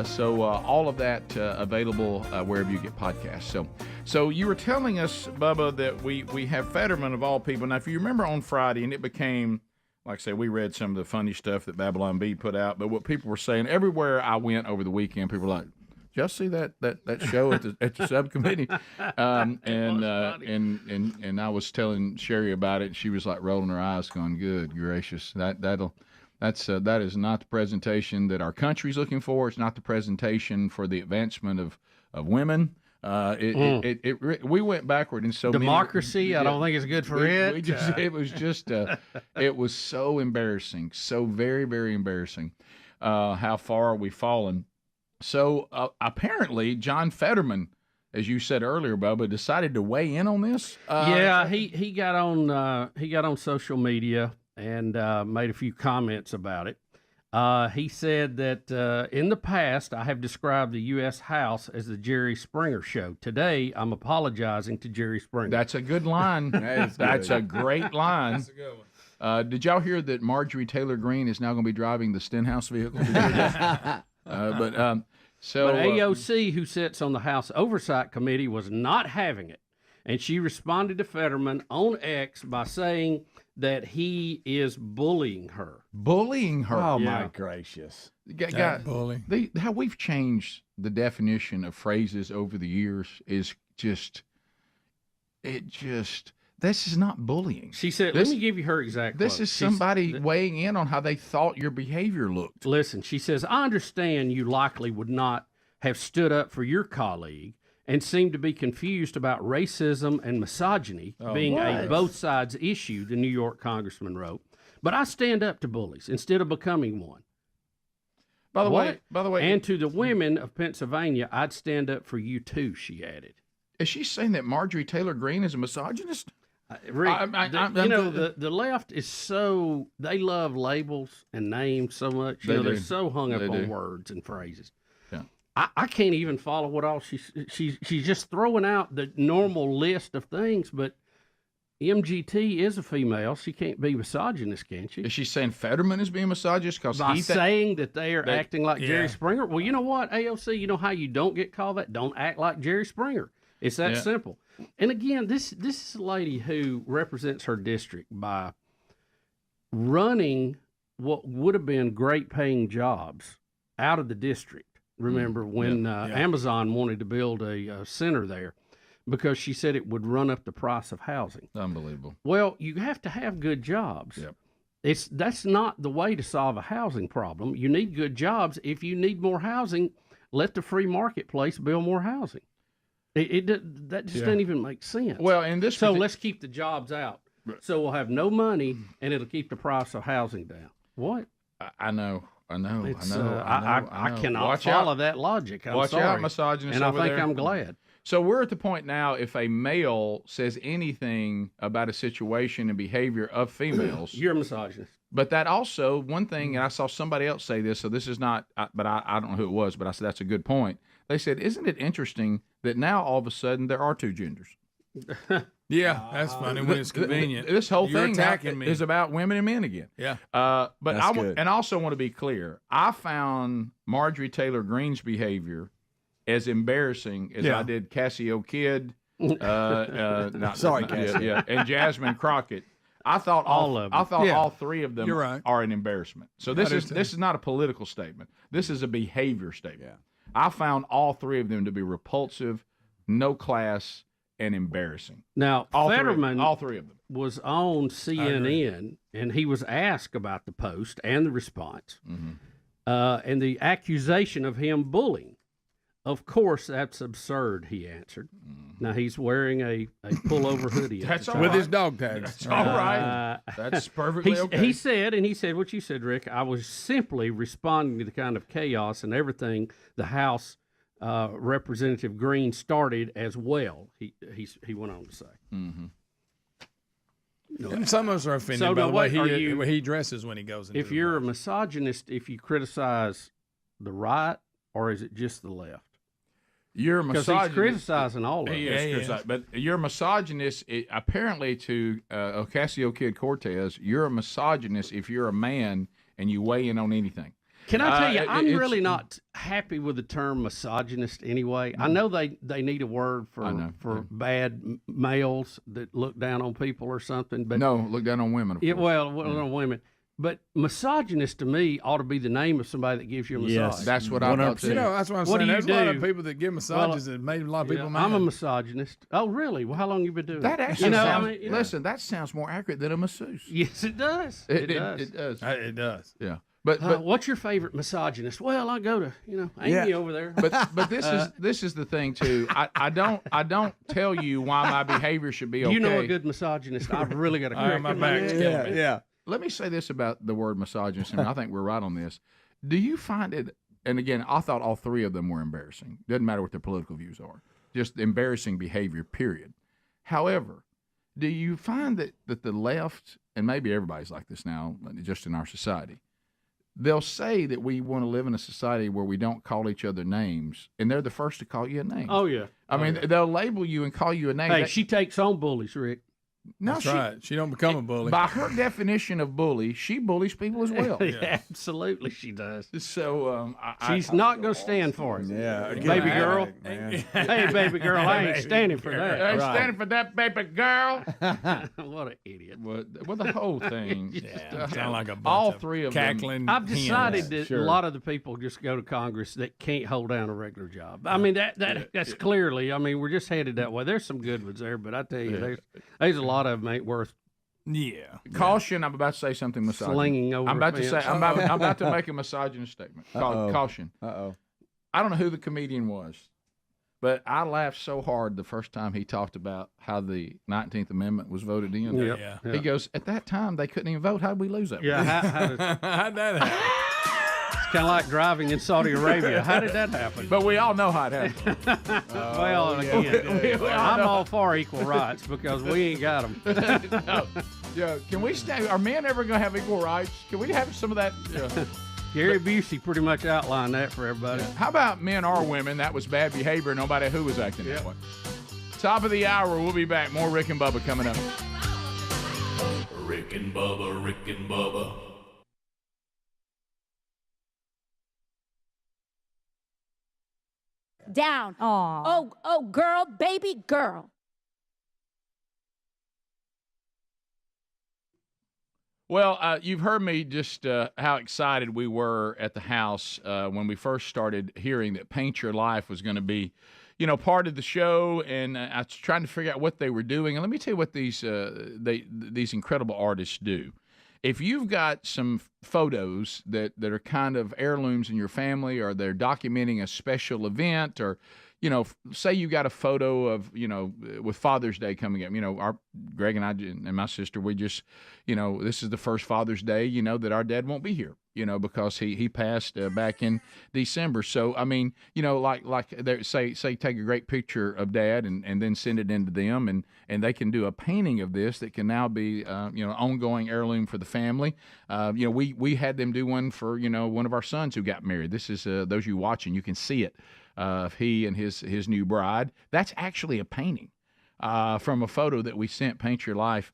[SPEAKER 5] So all of that available wherever you get podcasts. So you were telling us, Bubba, that we have Fetterman of all people. Now, if you remember on Friday, and it became, like I said, we read some of the funny stuff that Babylon Bee put out, but what people were saying, everywhere I went over the weekend, people were like, did y'all see that show at the subcommittee? And I was telling Sherry about it, and she was like rolling her eyes going, good gracious, that is not the presentation that our country's looking for. It's not the presentation for the advancement of women. We went backward in so
[SPEAKER 8] democracy.
[SPEAKER 5] many,
[SPEAKER 8] I don't think it's good for it.
[SPEAKER 5] It was so embarrassing, so very, very embarrassing. How far we've fallen. So apparently, John Fetterman, as you said earlier, Bubba, decided to weigh in on this.
[SPEAKER 8] He got on social media and made a few comments about it. He said that in the past, I have described the U.S. House as the Jerry Springer Show. Today, I'm apologizing to Jerry Springer.
[SPEAKER 5] That's a good line. That's a great line.
[SPEAKER 4] That's a good one.
[SPEAKER 5] Did y'all hear that Marjorie Taylor Greene is now going to be driving the Stenhouse vehicle? But
[SPEAKER 8] AOC, who sits on the House Oversight Committee, was not having it. And she responded to Fetterman on X by saying that he is bullying her.
[SPEAKER 5] Bullying her?
[SPEAKER 2] Oh, my gracious.
[SPEAKER 4] Bully.
[SPEAKER 5] How we've changed the definition of phrases over the years is this is not bullying.
[SPEAKER 8] She said, let me give you her exact quote.
[SPEAKER 5] This is somebody weighing in on how they thought your behavior looked.
[SPEAKER 8] Listen, she says, I understand you likely would not have stood up for your colleague and seem to be confused about racism and misogyny being a both sides issue, the New York congressman wrote. But I stand up to bullies instead of becoming one.
[SPEAKER 5] By the way,
[SPEAKER 8] and to the women of Pennsylvania, I'd stand up for you too, she added.
[SPEAKER 5] Is she saying that Marjorie Taylor Greene is a misogynist?
[SPEAKER 8] Rick, the left is so, they love labels and names so much. They're so hung up on words and phrases.
[SPEAKER 5] Yeah.
[SPEAKER 8] I can't even follow what all she's just throwing out the normal list of things, but MGT is a female. She can't be misogynist, can she?
[SPEAKER 5] Is she saying Fetterman is being misogynist?
[SPEAKER 8] By saying that they are acting like Jerry Springer? Well, you know what, AOC, you know how you don't get called that? Don't act like Jerry Springer. It's that simple. And again, this is a lady who represents her district by running what would have been great paying jobs out of the district. Remember when Amazon wanted to build a center there because she said it would run up the price of housing.
[SPEAKER 11] Unbelievable.
[SPEAKER 8] Well, you have to have good jobs.
[SPEAKER 11] Yep.
[SPEAKER 8] That's not the way to solve a housing problem. You need good jobs. If you need more housing, let the free marketplace build more housing. That just doesn't even make sense.
[SPEAKER 18] Well, in this,
[SPEAKER 8] so let's keep the jobs out. So we'll have no money, and it'll keep the price of housing down. What?
[SPEAKER 18] I know.
[SPEAKER 8] I cannot follow that logic.
[SPEAKER 18] Watch out, misogynists.
[SPEAKER 8] And I
[SPEAKER 18] over
[SPEAKER 8] think
[SPEAKER 18] there.
[SPEAKER 8] I'm glad.
[SPEAKER 18] So we're at the point now, if a male says anything about a situation and behavior of females,
[SPEAKER 8] you're a misogynist.
[SPEAKER 18] But that also, one thing, and I saw somebody else say this, so this is not, but I don't know who it was, but I said that's a good point. They said, isn't it interesting that now all of a sudden there are two genders?
[SPEAKER 11] Yeah, that's funny when it's convenient.
[SPEAKER 18] This whole
[SPEAKER 11] You're
[SPEAKER 18] thing
[SPEAKER 11] attacking me.
[SPEAKER 18] is about women and men again.
[SPEAKER 11] Yeah.
[SPEAKER 18] But
[SPEAKER 11] That's good.
[SPEAKER 18] And I also want to be clear. I found Marjorie Taylor Greene's behavior as embarrassing as I did Cassio Kidd.
[SPEAKER 7] Sorry, Cassie.
[SPEAKER 18] Yeah, and Jasmine Crockett. I thought all of them. I thought all three of them are an embarrassment. So this is not a political statement. This is a behavior statement. Yeah. I found all three of them to be repulsive, no class, and embarrassing.
[SPEAKER 8] Now, Fetterman
[SPEAKER 18] all three of them
[SPEAKER 8] was on CNN, and he was asked about the post and the response, and the accusation of him bullying. Of course, that's absurd, he answered. Now, he's wearing a pullover hoodie.
[SPEAKER 11] That's all right. With his dog tags.
[SPEAKER 18] That's all right. That's perfectly okay.
[SPEAKER 8] He said what you said, Rick, I was simply responding to the kind of chaos and everything the House Representative Green started as well, he went on to say.
[SPEAKER 11] Mm-hmm. And some of us are offended by the way he dresses when he goes into
[SPEAKER 8] If you're a misogynist, if you criticize the right, or is it just the left?
[SPEAKER 18] You're a misogynist.
[SPEAKER 8] Because he's criticizing all of them.
[SPEAKER 18] Yes. But you're a misogynist, apparently to Ocasio-Cortez, you're a misogynist if you're a man and you weigh in on anything.
[SPEAKER 8] Can I tell you, I'm really not happy with the term misogynist anyway. I know they need a word for bad males that look down on people or something. But
[SPEAKER 18] no, look down on women.
[SPEAKER 8] On women. But misogynist to me ought to be the name of somebody that gives you a massage.
[SPEAKER 18] Yes, that's what I thought too.
[SPEAKER 11] You know, that's what I'm saying. There's a lot of people that give massages that made a lot of people mad.
[SPEAKER 8] I'm a misogynist. Oh, really? Well, how long you been doing
[SPEAKER 18] that?
[SPEAKER 8] That
[SPEAKER 18] actually listen, that sounds more accurate than a masseuse.
[SPEAKER 8] Yes, it does.
[SPEAKER 18] It does.
[SPEAKER 11] It does.
[SPEAKER 18] Yeah.
[SPEAKER 8] But what's your favorite misogynist? Well, I go to Amy over there.
[SPEAKER 18] But this is the thing too. I don't tell you why my behavior should be okay.
[SPEAKER 8] You know a good misogynist. I've really got a crack
[SPEAKER 11] my back's killing me.
[SPEAKER 18] Yeah. Let me say this about the word misogynist, and I think we're right on this. Do you find it? And again, I thought all three of them were embarrassing. Doesn't matter what their political views are. Just embarrassing behavior. Period. However, do you find that the left, and maybe everybody's like this now, just in our society, they'll say that we want to live in a society where we don't call each other names, and they're the first to call you a name.
[SPEAKER 8] Oh, yeah.
[SPEAKER 18] I mean, they'll label you and call you a name.
[SPEAKER 8] Hey, she takes on bullies, Rick.
[SPEAKER 18] No,
[SPEAKER 11] That's right. She don't become a bully.
[SPEAKER 18] By her definition of bully, she bullies people as well.
[SPEAKER 8] Yeah, absolutely, she does.
[SPEAKER 18] So
[SPEAKER 8] she's not going to stand for it.
[SPEAKER 11] Yeah,
[SPEAKER 8] baby girl. Hey, baby girl, I ain't standing for that.
[SPEAKER 18] I ain't standing for that, baby girl.
[SPEAKER 8] What an idiot.
[SPEAKER 18] Well, the whole thing.
[SPEAKER 11] Sound like a bunch
[SPEAKER 18] all
[SPEAKER 11] of
[SPEAKER 18] three of
[SPEAKER 11] cackling
[SPEAKER 18] them.
[SPEAKER 8] I've decided that a lot of the people just go to Congress that can't hold down a regular job. I mean, that's clearly. I mean, we're just headed that way. There's some good ones there, but I tell you, there's a lot of them ain't worth.
[SPEAKER 11] Yeah.
[SPEAKER 18] Caution! I'm about to say something misogynist.
[SPEAKER 8] Slinging over.
[SPEAKER 18] I'm about to say. I'm about to make a misogynist statement. Caution. I don't know who the comedian was, but I laughed so hard the first time he talked about how the 19th Amendment was voted in.
[SPEAKER 11] Yeah.
[SPEAKER 18] He goes, at that time they couldn't even vote. How did we lose that?
[SPEAKER 8] Yeah.
[SPEAKER 11] How'd that happen?
[SPEAKER 8] It's kind of like driving in Saudi Arabia. How did that happen?
[SPEAKER 18] But we all know how it happened.
[SPEAKER 8] Well, again, I'm all for equal rights because we ain't got them.
[SPEAKER 18] Yeah, can we stay? Are men ever going to have equal rights? Can we have some of that? Yeah.
[SPEAKER 8] Gary Busey pretty much outlined that for everybody.
[SPEAKER 18] How about men or women? That was bad behavior. Nobody who was acting that way. Top of the hour. We'll be back. More Rick and Bubba coming up.
[SPEAKER 9] Rick and Bubba, Rick and Bubba.
[SPEAKER 19] down. Aww. Oh, girl, baby girl.
[SPEAKER 5] Well, you've heard me just how excited we were at the house when we first started hearing that Paint Your Life was going to be, part of the show, and I was trying to figure out what they were doing. And let me tell you what these incredible artists do. If you've got some photos that are kind of heirlooms in your family, or they're documenting a special event, or say you got a photo of, with Father's Day coming up, our Greg and I and my sister, we just, this is the first Father's Day, that our dad won't be here, because he passed back in December. So, I mean, like they say take a great picture of Dad and then send it into them, and they can do a painting of this that can now be, ongoing heirloom for the family. We had them do one for, one of our sons who got married. This is, those you watching, you can see it. Of he and his new bride. That's actually a painting from a photo that we sent, Paint Your Life.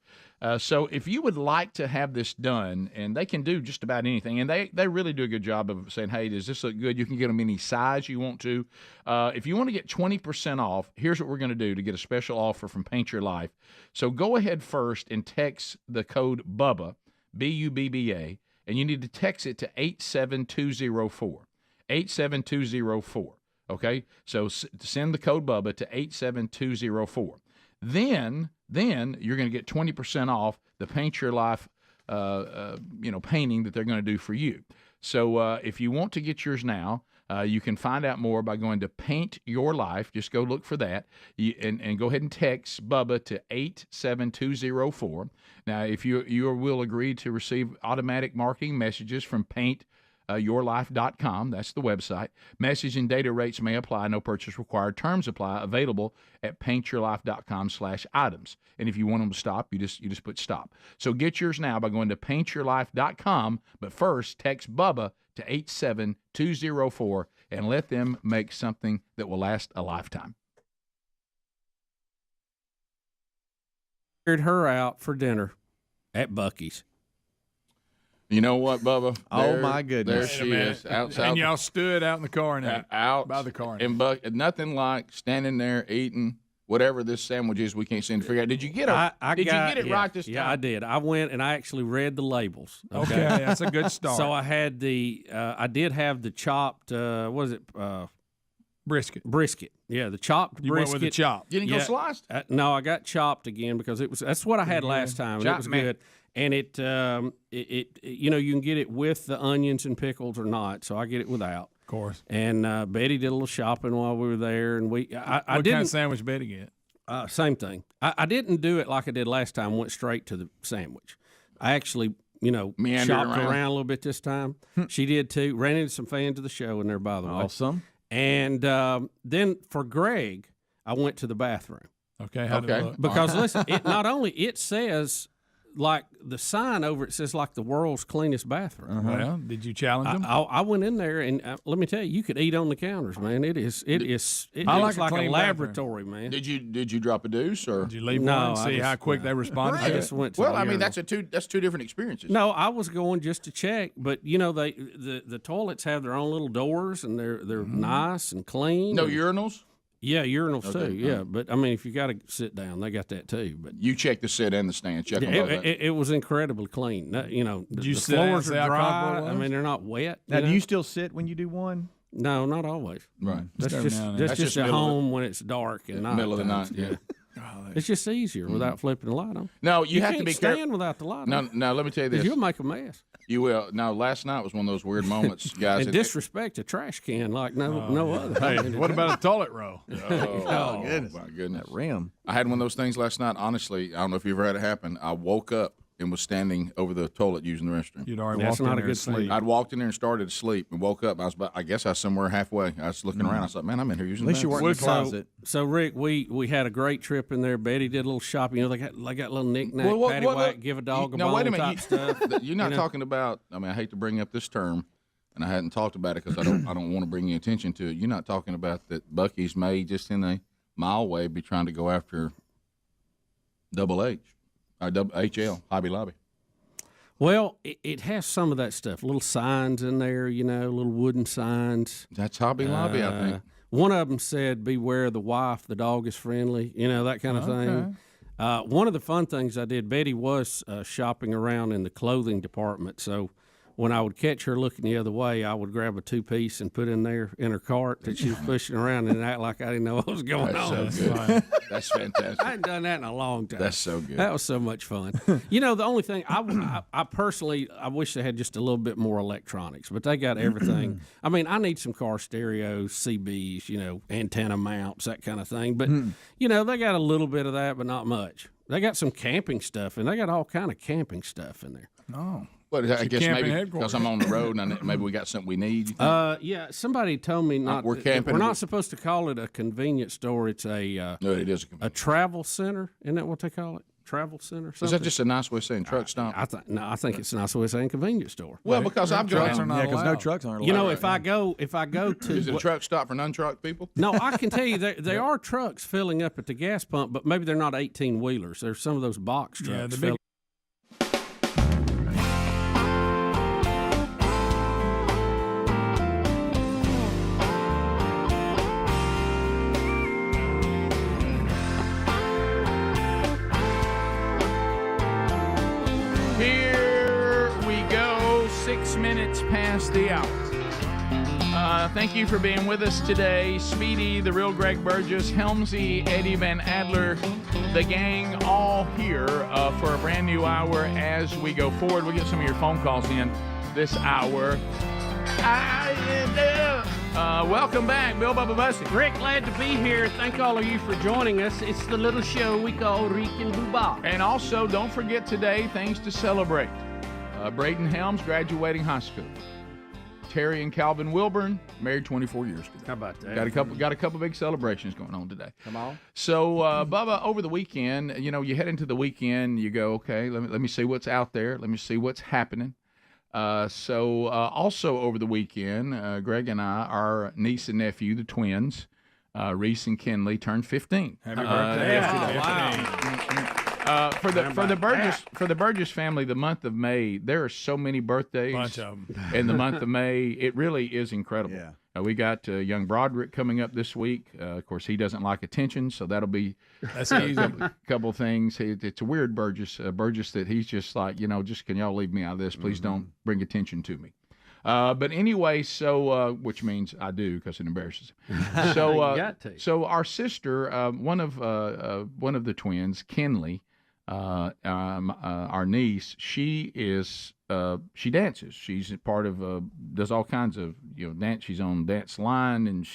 [SPEAKER 5] So if you would like to have this done, and they can do just about anything, and they really do a good job of saying, hey, does this look good? You can get them any size you want to. If you want to get 20% off, here's what we're going to do to get a special offer from Paint Your Life. So go ahead first and text the code BUBBA, B-U-B-B-A, and you need to text it to 87204. 87204. Okay, so send the code BUBBA to 87204. Then you're going to get 20% off the Paint Your Life, painting that they're going to do for you. So if you want to get yours now, you can find out more by going to Paint Your Life. Just go look for that, and go ahead and text BUBBA to 87204. Now, if you will agree to receive automatic marketing messages from PaintYourLife.com. That's the website. Message and data rates may apply. No purchase required. Terms apply. Available at PaintYourLife.com/items. And if you want them to stop, you just put stop. So get yours now by going to PaintYourLife.com. But first, text BUBBA to 87204 and let them make something that will last a lifetime.
[SPEAKER 8] Figured her out for dinner at Buc-ee's.
[SPEAKER 18] You know what, Bubba?
[SPEAKER 7] Oh, my goodness.
[SPEAKER 18] There she is. Outside.
[SPEAKER 11] And y'all stood out in the car and
[SPEAKER 18] out
[SPEAKER 11] by the car.
[SPEAKER 18] And nothing like standing there eating whatever this sandwich is. We can't seem to figure out. Did you get it? Did you get it right this time?
[SPEAKER 8] Yeah, I did. I went and I actually read the labels.
[SPEAKER 11] Okay, that's a good start.
[SPEAKER 8] So I had I did have the chopped,
[SPEAKER 11] brisket.
[SPEAKER 8] Brisket. Yeah, the chopped brisket.
[SPEAKER 11] You went with the chopped.
[SPEAKER 18] You didn't go sliced?
[SPEAKER 8] No, I got chopped again because that's what I had last time. And it was good. And it you can get it with the onions and pickles or not. So I get it without.
[SPEAKER 11] Of course.
[SPEAKER 8] And Betty did a little shopping while we were there, and
[SPEAKER 11] what kind of sandwich Betty get?
[SPEAKER 8] Same thing. I didn't do it like I did last time. Went straight to the sandwich. I actually shopped around a little bit this time. She did too. Ran into some fans of the show in there, by the way.
[SPEAKER 7] Awesome.
[SPEAKER 8] And then for Greg, I went to the bathroom.
[SPEAKER 11] Okay. How did it look?
[SPEAKER 8] Because listen, it says. Like the sign over it says like the world's cleanest bathroom.
[SPEAKER 11] Well, did you challenge them?
[SPEAKER 8] I went in there and let me tell you, you could eat on the counters, man. It looks like a laboratory, man.
[SPEAKER 18] Did you drop a deuce or
[SPEAKER 11] did you leave one and see how quick they responded?
[SPEAKER 8] I just went. To
[SPEAKER 18] that's two different experiences.
[SPEAKER 8] No, I was going just to check, but the toilets have their own little doors and they're nice and clean.
[SPEAKER 18] No urinals.
[SPEAKER 8] Yeah, urinals too. Yeah, but I mean, if you got to sit down, they got that too. But
[SPEAKER 18] you check the sit and the stand. Check them both.
[SPEAKER 8] It was incredibly clean. The
[SPEAKER 11] sit
[SPEAKER 8] floors are dry. I mean, they're not wet.
[SPEAKER 7] Now, do you still sit when you do one?
[SPEAKER 8] No, not always.
[SPEAKER 18] Right.
[SPEAKER 8] That's just at home when it's dark and night.
[SPEAKER 18] Middle of the night. Yeah.
[SPEAKER 8] It's just easier without flipping the light on.
[SPEAKER 18] No, you have to be
[SPEAKER 8] careful. Stand without the light on.
[SPEAKER 18] No, let me tell you this.
[SPEAKER 8] You'll make a mess.
[SPEAKER 18] You will. Now, last night was one of those weird moments, guys.
[SPEAKER 8] And disrespect a trash can like no other.
[SPEAKER 11] Hey, what about a toilet roll?
[SPEAKER 18] Oh, goodness. My goodness.
[SPEAKER 7] That rim.
[SPEAKER 18] I had one of those things last night. Honestly, I don't know if you've ever had it happen. I woke up and was standing over the toilet using the restroom.
[SPEAKER 11] You'd already walked in there and sleep.
[SPEAKER 18] I'd walked in there and started to sleep and woke up. I guess I was somewhere halfway. I was looking around. I was like, man, I'm in here using the
[SPEAKER 7] bathroom. At least you weren't in the closet.
[SPEAKER 8] So, Rick, we had a great trip in there. Betty did a little shopping. They got little knick-knack, paddywhack, give a dog a bone
[SPEAKER 18] wait a minute.
[SPEAKER 8] type stuff.
[SPEAKER 18] You're not talking about, I hate to bring up this term, and I hadn't talked about it because I don't want to bring your attention to it. You're not talking about that Buc-ee's may just in a mile way be trying to go after Double H, or HL, Hobby Lobby.
[SPEAKER 8] Well, it has some of that stuff. Little signs in there, little wooden signs.
[SPEAKER 18] That's Hobby Lobby, I think.
[SPEAKER 8] One of them said, "Beware the wife. The dog is friendly." That kind of thing. One of the fun things I did, Betty was shopping around in the clothing department, so when I would catch her looking the other way, I would grab a 2-piece and put in her cart that she was pushing around and act like I didn't know what was going on.
[SPEAKER 18] So good. That's fantastic.
[SPEAKER 8] I hadn't done that in a long time.
[SPEAKER 18] That's so good.
[SPEAKER 8] That was so much fun. The only thing I personally, I wish they had just a little bit more electronics, but they got everything. I mean, I need some car stereos, CBs, antenna mounts, that kind of thing. But, they got a little bit of that, but not much. They got some camping stuff, and they got all kind of camping stuff in there.
[SPEAKER 18] Oh. But I guess maybe because I'm on the road, and maybe we got something we need.
[SPEAKER 8] Yeah. Somebody told me not.
[SPEAKER 18] We're camping.
[SPEAKER 8] We're not supposed to call it a convenience store. It's a.
[SPEAKER 18] No, it is
[SPEAKER 8] a travel center. Isn't that what they call it? Travel center. Something?
[SPEAKER 18] Is that just a nice way of saying truck stop?
[SPEAKER 8] I think it's a nice way of saying convenience store.
[SPEAKER 18] Well, because I've
[SPEAKER 7] because no trucks aren't allowed.
[SPEAKER 8] If I go to
[SPEAKER 18] is it a truck stop for non-truck people?
[SPEAKER 8] No, I can tell you there are trucks filling up at the gas pump, but maybe they're not 18-wheelers. There's some of those box trucks.
[SPEAKER 4] Yeah, the big.
[SPEAKER 18] Here we go, 6 minutes past the hour.
[SPEAKER 5] Thank you for being with us today. Speedy, the real Greg Burgess, Helmsy, Eddie Van Adler, the gang, all here for a brand new hour as we go forward. We'll get some of your phone calls in this hour. Welcome back, Bill Bubba Bussy.
[SPEAKER 8] Rick, glad to be here. Thank all of you for joining us. It's the little show we call Rick and Bubba.
[SPEAKER 5] And also, don't forget today, things to celebrate. Braden Helms graduating high school. Terry and Calvin Wilburn married 24 years ago.
[SPEAKER 8] How about that?
[SPEAKER 5] Got a couple big celebrations going on today.
[SPEAKER 8] Come on.
[SPEAKER 5] So, Bubba, over the weekend, you head into the weekend, you go, okay, let me see what's out there. Let me see what's happening. Also over the weekend, Greg and I, our niece and nephew, the twins, Reese and Kinley, turned 15.
[SPEAKER 4] Happy birthday!
[SPEAKER 5] For the Burgess family, the month of May, there are so many birthdays.
[SPEAKER 4] Bunch of them.
[SPEAKER 5] In the month of May. It really is incredible.
[SPEAKER 7] Yeah.
[SPEAKER 5] We got young Broderick coming up this week. Of course, he doesn't like attention, so that'll be a couple things. It's a weird Burgess that he's just like, just can y'all leave me out of this? Please don't bring attention to me. But anyway, so which means I do because it embarrasses him. So our sister, one of the twins, Kinley, our niece, she dances. She's a part of does all kinds of dance. She's on Dance Line and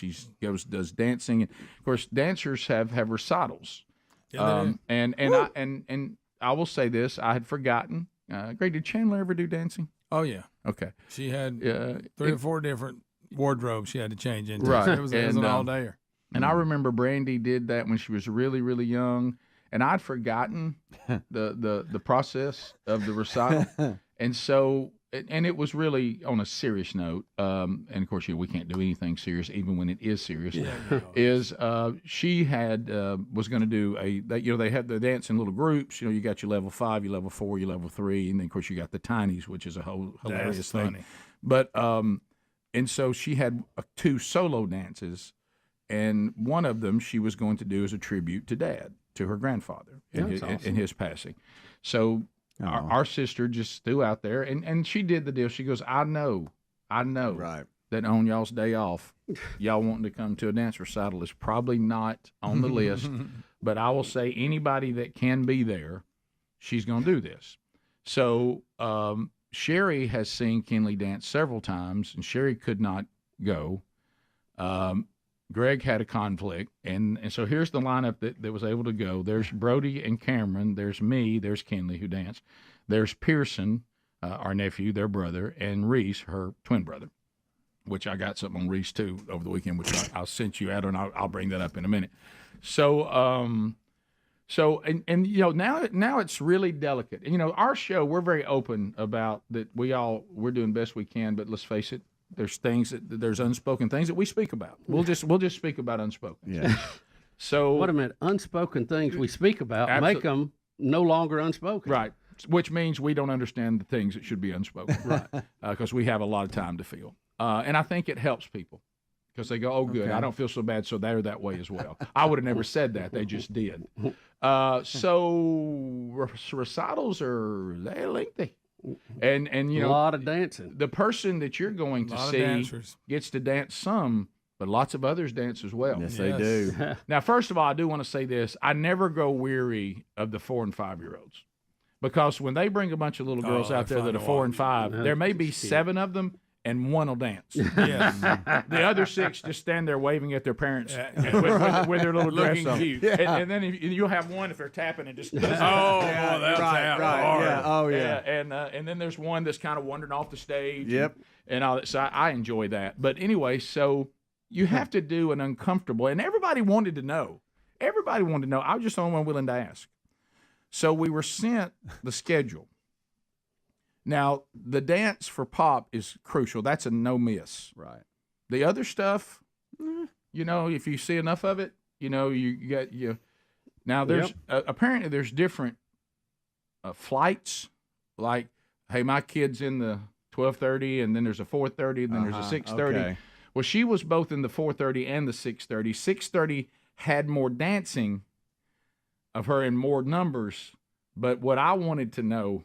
[SPEAKER 5] does dancing. And of course, dancers have recitals.
[SPEAKER 4] Yeah,
[SPEAKER 5] and I will say this: I had forgotten. Greg, did Chandler ever do dancing?
[SPEAKER 4] Oh yeah.
[SPEAKER 5] Okay.
[SPEAKER 4] She had 3 or 4 different wardrobes she had to change into.
[SPEAKER 5] Right.
[SPEAKER 4] It was an all-dayer.
[SPEAKER 5] And I remember Brandy did that when she was really, really young, and I'd forgotten the process of the recital, and so it was really on a serious note. And of course, we can't do anything serious, even when it is serious. She had was going to do they have the dance in little groups. You got your level 5, your level 4, your level 3, and then of course you got the tinies, which is a whole hilarious thing.
[SPEAKER 4] Funny.
[SPEAKER 5] But and so she had 2 solo dances. And one of them she was going to do as a tribute to Dad, to her grandfather in his passing. So our sister just threw out there, and she did the deal. She goes, I know
[SPEAKER 7] right,
[SPEAKER 5] that on y'all's day off, y'all wanting to come to a dance recital is probably not on the list, but I will say anybody that can be there, she's going to do this. So Sherry has seen Kinley dance several times, and Sherry could not go. Greg had a conflict, and so here's the lineup that was able to go. There's Brody and Cameron. There's me. There's Kinley, who danced. There's Pearson, our nephew, their brother, and Reese, her twin brother, which I got something on Reese, too, over the weekend, which I'll send you out, and I'll bring that up in a minute. So, now it's really delicate. Our show, we're very open about that. We're doing best we can, but let's face it, there's unspoken things that we speak about. We'll just speak about unspoken.
[SPEAKER 7] Yeah.
[SPEAKER 5] So
[SPEAKER 8] wait a minute, unspoken things we speak about make them no longer unspoken.
[SPEAKER 5] Right. Which means we don't understand the things that should be unspoken. Right. Because we have a lot of time to feel. And I think it helps people. because they go, oh, good, I don't feel so bad, so they're that way as well. I would have never said that. They just did. So recitals they're lengthy. And you know,
[SPEAKER 8] a lot of dancing.
[SPEAKER 5] The person that you're going to see gets to dance some, but lots of others dance as well.
[SPEAKER 7] Yes, they do.
[SPEAKER 5] Now, first of all, I do want to say this. I never grow weary of the 4 and 5-year-olds, because when they bring a bunch of little girls out there that are 4 and 5, there may be 7 of them, and one will dance.
[SPEAKER 11] Yes.
[SPEAKER 5] The other 6 just stand there waving at their parents with their little dress on.
[SPEAKER 11] Cute.
[SPEAKER 5] And then you'll have one if they're tapping and just.
[SPEAKER 11] That's right.
[SPEAKER 7] Yeah. Oh, yeah.
[SPEAKER 5] And then there's one that's kind of wandering off the stage.
[SPEAKER 7] Yep.
[SPEAKER 5] And all that. So I enjoy that. But anyway, so you have to do an uncomfortable, and everybody wanted to know. Everybody wanted to know. I was just the only one willing to ask. So we were sent the schedule. Now, the dance for Pop is crucial. That's a no miss.
[SPEAKER 7] Right.
[SPEAKER 5] The other stuff, you know, if you see enough of it, you know, you get you. Now, there's apparently there's different flights. Like, hey, my kid's in the 12:30, and then there's a 4:30, and then there's a 6:30.
[SPEAKER 7] Okay.
[SPEAKER 5] Well, she was both in the 4:30 and the 6:30. 6:30 had more dancing of her in more numbers, but what I wanted to know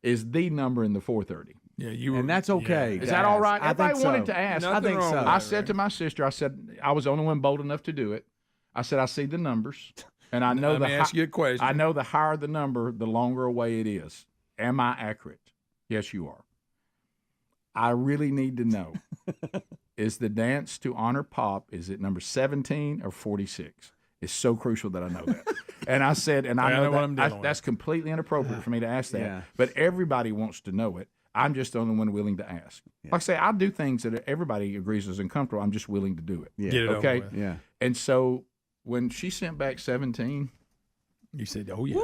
[SPEAKER 5] is the number in the 4:30.
[SPEAKER 11] Yeah,
[SPEAKER 7] and that's okay.
[SPEAKER 5] Is that all right? Everybody wanted to ask.
[SPEAKER 7] I think so.
[SPEAKER 5] I said to my sister, I said, I was the only one bold enough to do it. I said, I see the numbers, and I know
[SPEAKER 11] Let me ask you a question.
[SPEAKER 5] I know the higher the number, the longer away it is. Am I accurate? Yes, you are. I really need to know, is the dance to honor Pop, is it number 17 or 46? It's so crucial that I know that. And I said, and I know
[SPEAKER 11] what I'm
[SPEAKER 5] that,
[SPEAKER 11] dealing
[SPEAKER 5] that's completely inappropriate for me to ask that.
[SPEAKER 7] Yeah.
[SPEAKER 5] But everybody wants to know it. I'm just the only one willing to ask. Like I say, I do things that everybody agrees is uncomfortable. I'm just willing to do it.
[SPEAKER 7] Yeah.
[SPEAKER 11] Get it
[SPEAKER 5] okay.
[SPEAKER 11] over with.
[SPEAKER 7] Yeah.
[SPEAKER 5] And so when she sent back 17,
[SPEAKER 11] you said, "Oh yeah."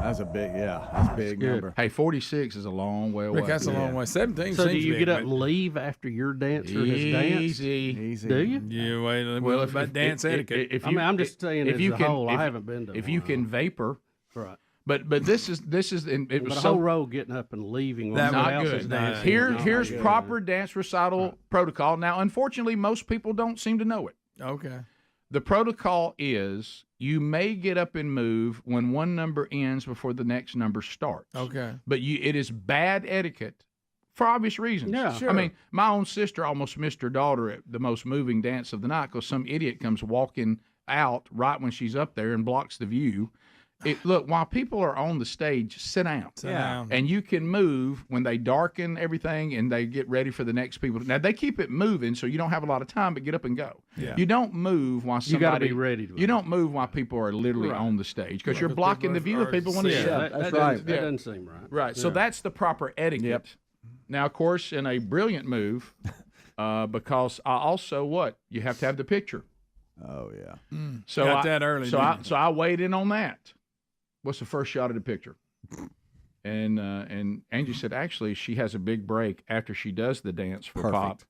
[SPEAKER 7] That's a big, that's a big number.
[SPEAKER 5] Hey, 46 is a long way away.
[SPEAKER 11] Rick, that's a long way. 17.
[SPEAKER 8] So do
[SPEAKER 11] seems
[SPEAKER 8] you
[SPEAKER 11] big,
[SPEAKER 8] get up
[SPEAKER 11] but-
[SPEAKER 8] and leave after your dancer has danced?
[SPEAKER 5] Easy.
[SPEAKER 8] Do you?
[SPEAKER 11] Yeah, wait.
[SPEAKER 5] Well,
[SPEAKER 11] about dance etiquette.
[SPEAKER 5] If
[SPEAKER 8] I mean, I'm just saying
[SPEAKER 5] if
[SPEAKER 8] as
[SPEAKER 5] you
[SPEAKER 8] a
[SPEAKER 5] can,
[SPEAKER 8] whole,
[SPEAKER 5] if,
[SPEAKER 8] I haven't been to
[SPEAKER 5] If
[SPEAKER 8] one.
[SPEAKER 5] you can vapor,
[SPEAKER 8] Right.
[SPEAKER 5] But this is and it was
[SPEAKER 8] But a
[SPEAKER 5] so
[SPEAKER 8] whole row getting up and leaving.
[SPEAKER 5] That's
[SPEAKER 8] while
[SPEAKER 5] not
[SPEAKER 8] somebody else
[SPEAKER 5] good.
[SPEAKER 8] is dancing.
[SPEAKER 5] Here's
[SPEAKER 8] Not good.
[SPEAKER 5] proper dance recital protocol. Now, unfortunately, most people don't seem to know it.
[SPEAKER 11] Okay.
[SPEAKER 5] The protocol is you may get up and move when one number ends before the next number starts.
[SPEAKER 11] Okay.
[SPEAKER 5] But it is bad etiquette for obvious reasons.
[SPEAKER 8] Yeah.
[SPEAKER 5] I mean, my own sister almost missed her daughter at the most moving dance of the night because some idiot comes walking out right when she's up there and blocks the view. Look, while people are on the stage, sit down.
[SPEAKER 11] Sit down.
[SPEAKER 5] And you can move when they darken everything and they get ready for the next people. Now, they keep it moving so you don't have a lot of time, but get up and go.
[SPEAKER 11] Yeah.
[SPEAKER 5] You don't move while somebody...
[SPEAKER 8] You got to be ready to.
[SPEAKER 5] You don't move while people are literally on the stage because you're blocking the view of people when
[SPEAKER 8] Yeah,
[SPEAKER 5] to
[SPEAKER 8] that's right. That doesn't seem right.
[SPEAKER 5] Right. So that's the proper etiquette.
[SPEAKER 7] Yep.
[SPEAKER 5] Now, of course, in a brilliant move, because I also you have to have the picture.
[SPEAKER 7] Oh yeah.
[SPEAKER 5] So
[SPEAKER 11] Got that early.
[SPEAKER 5] So
[SPEAKER 11] didn't you?
[SPEAKER 5] I weighed in on that. What's the first shot of the picture? And Angie said actually she has a big break after she does the dance for Pop,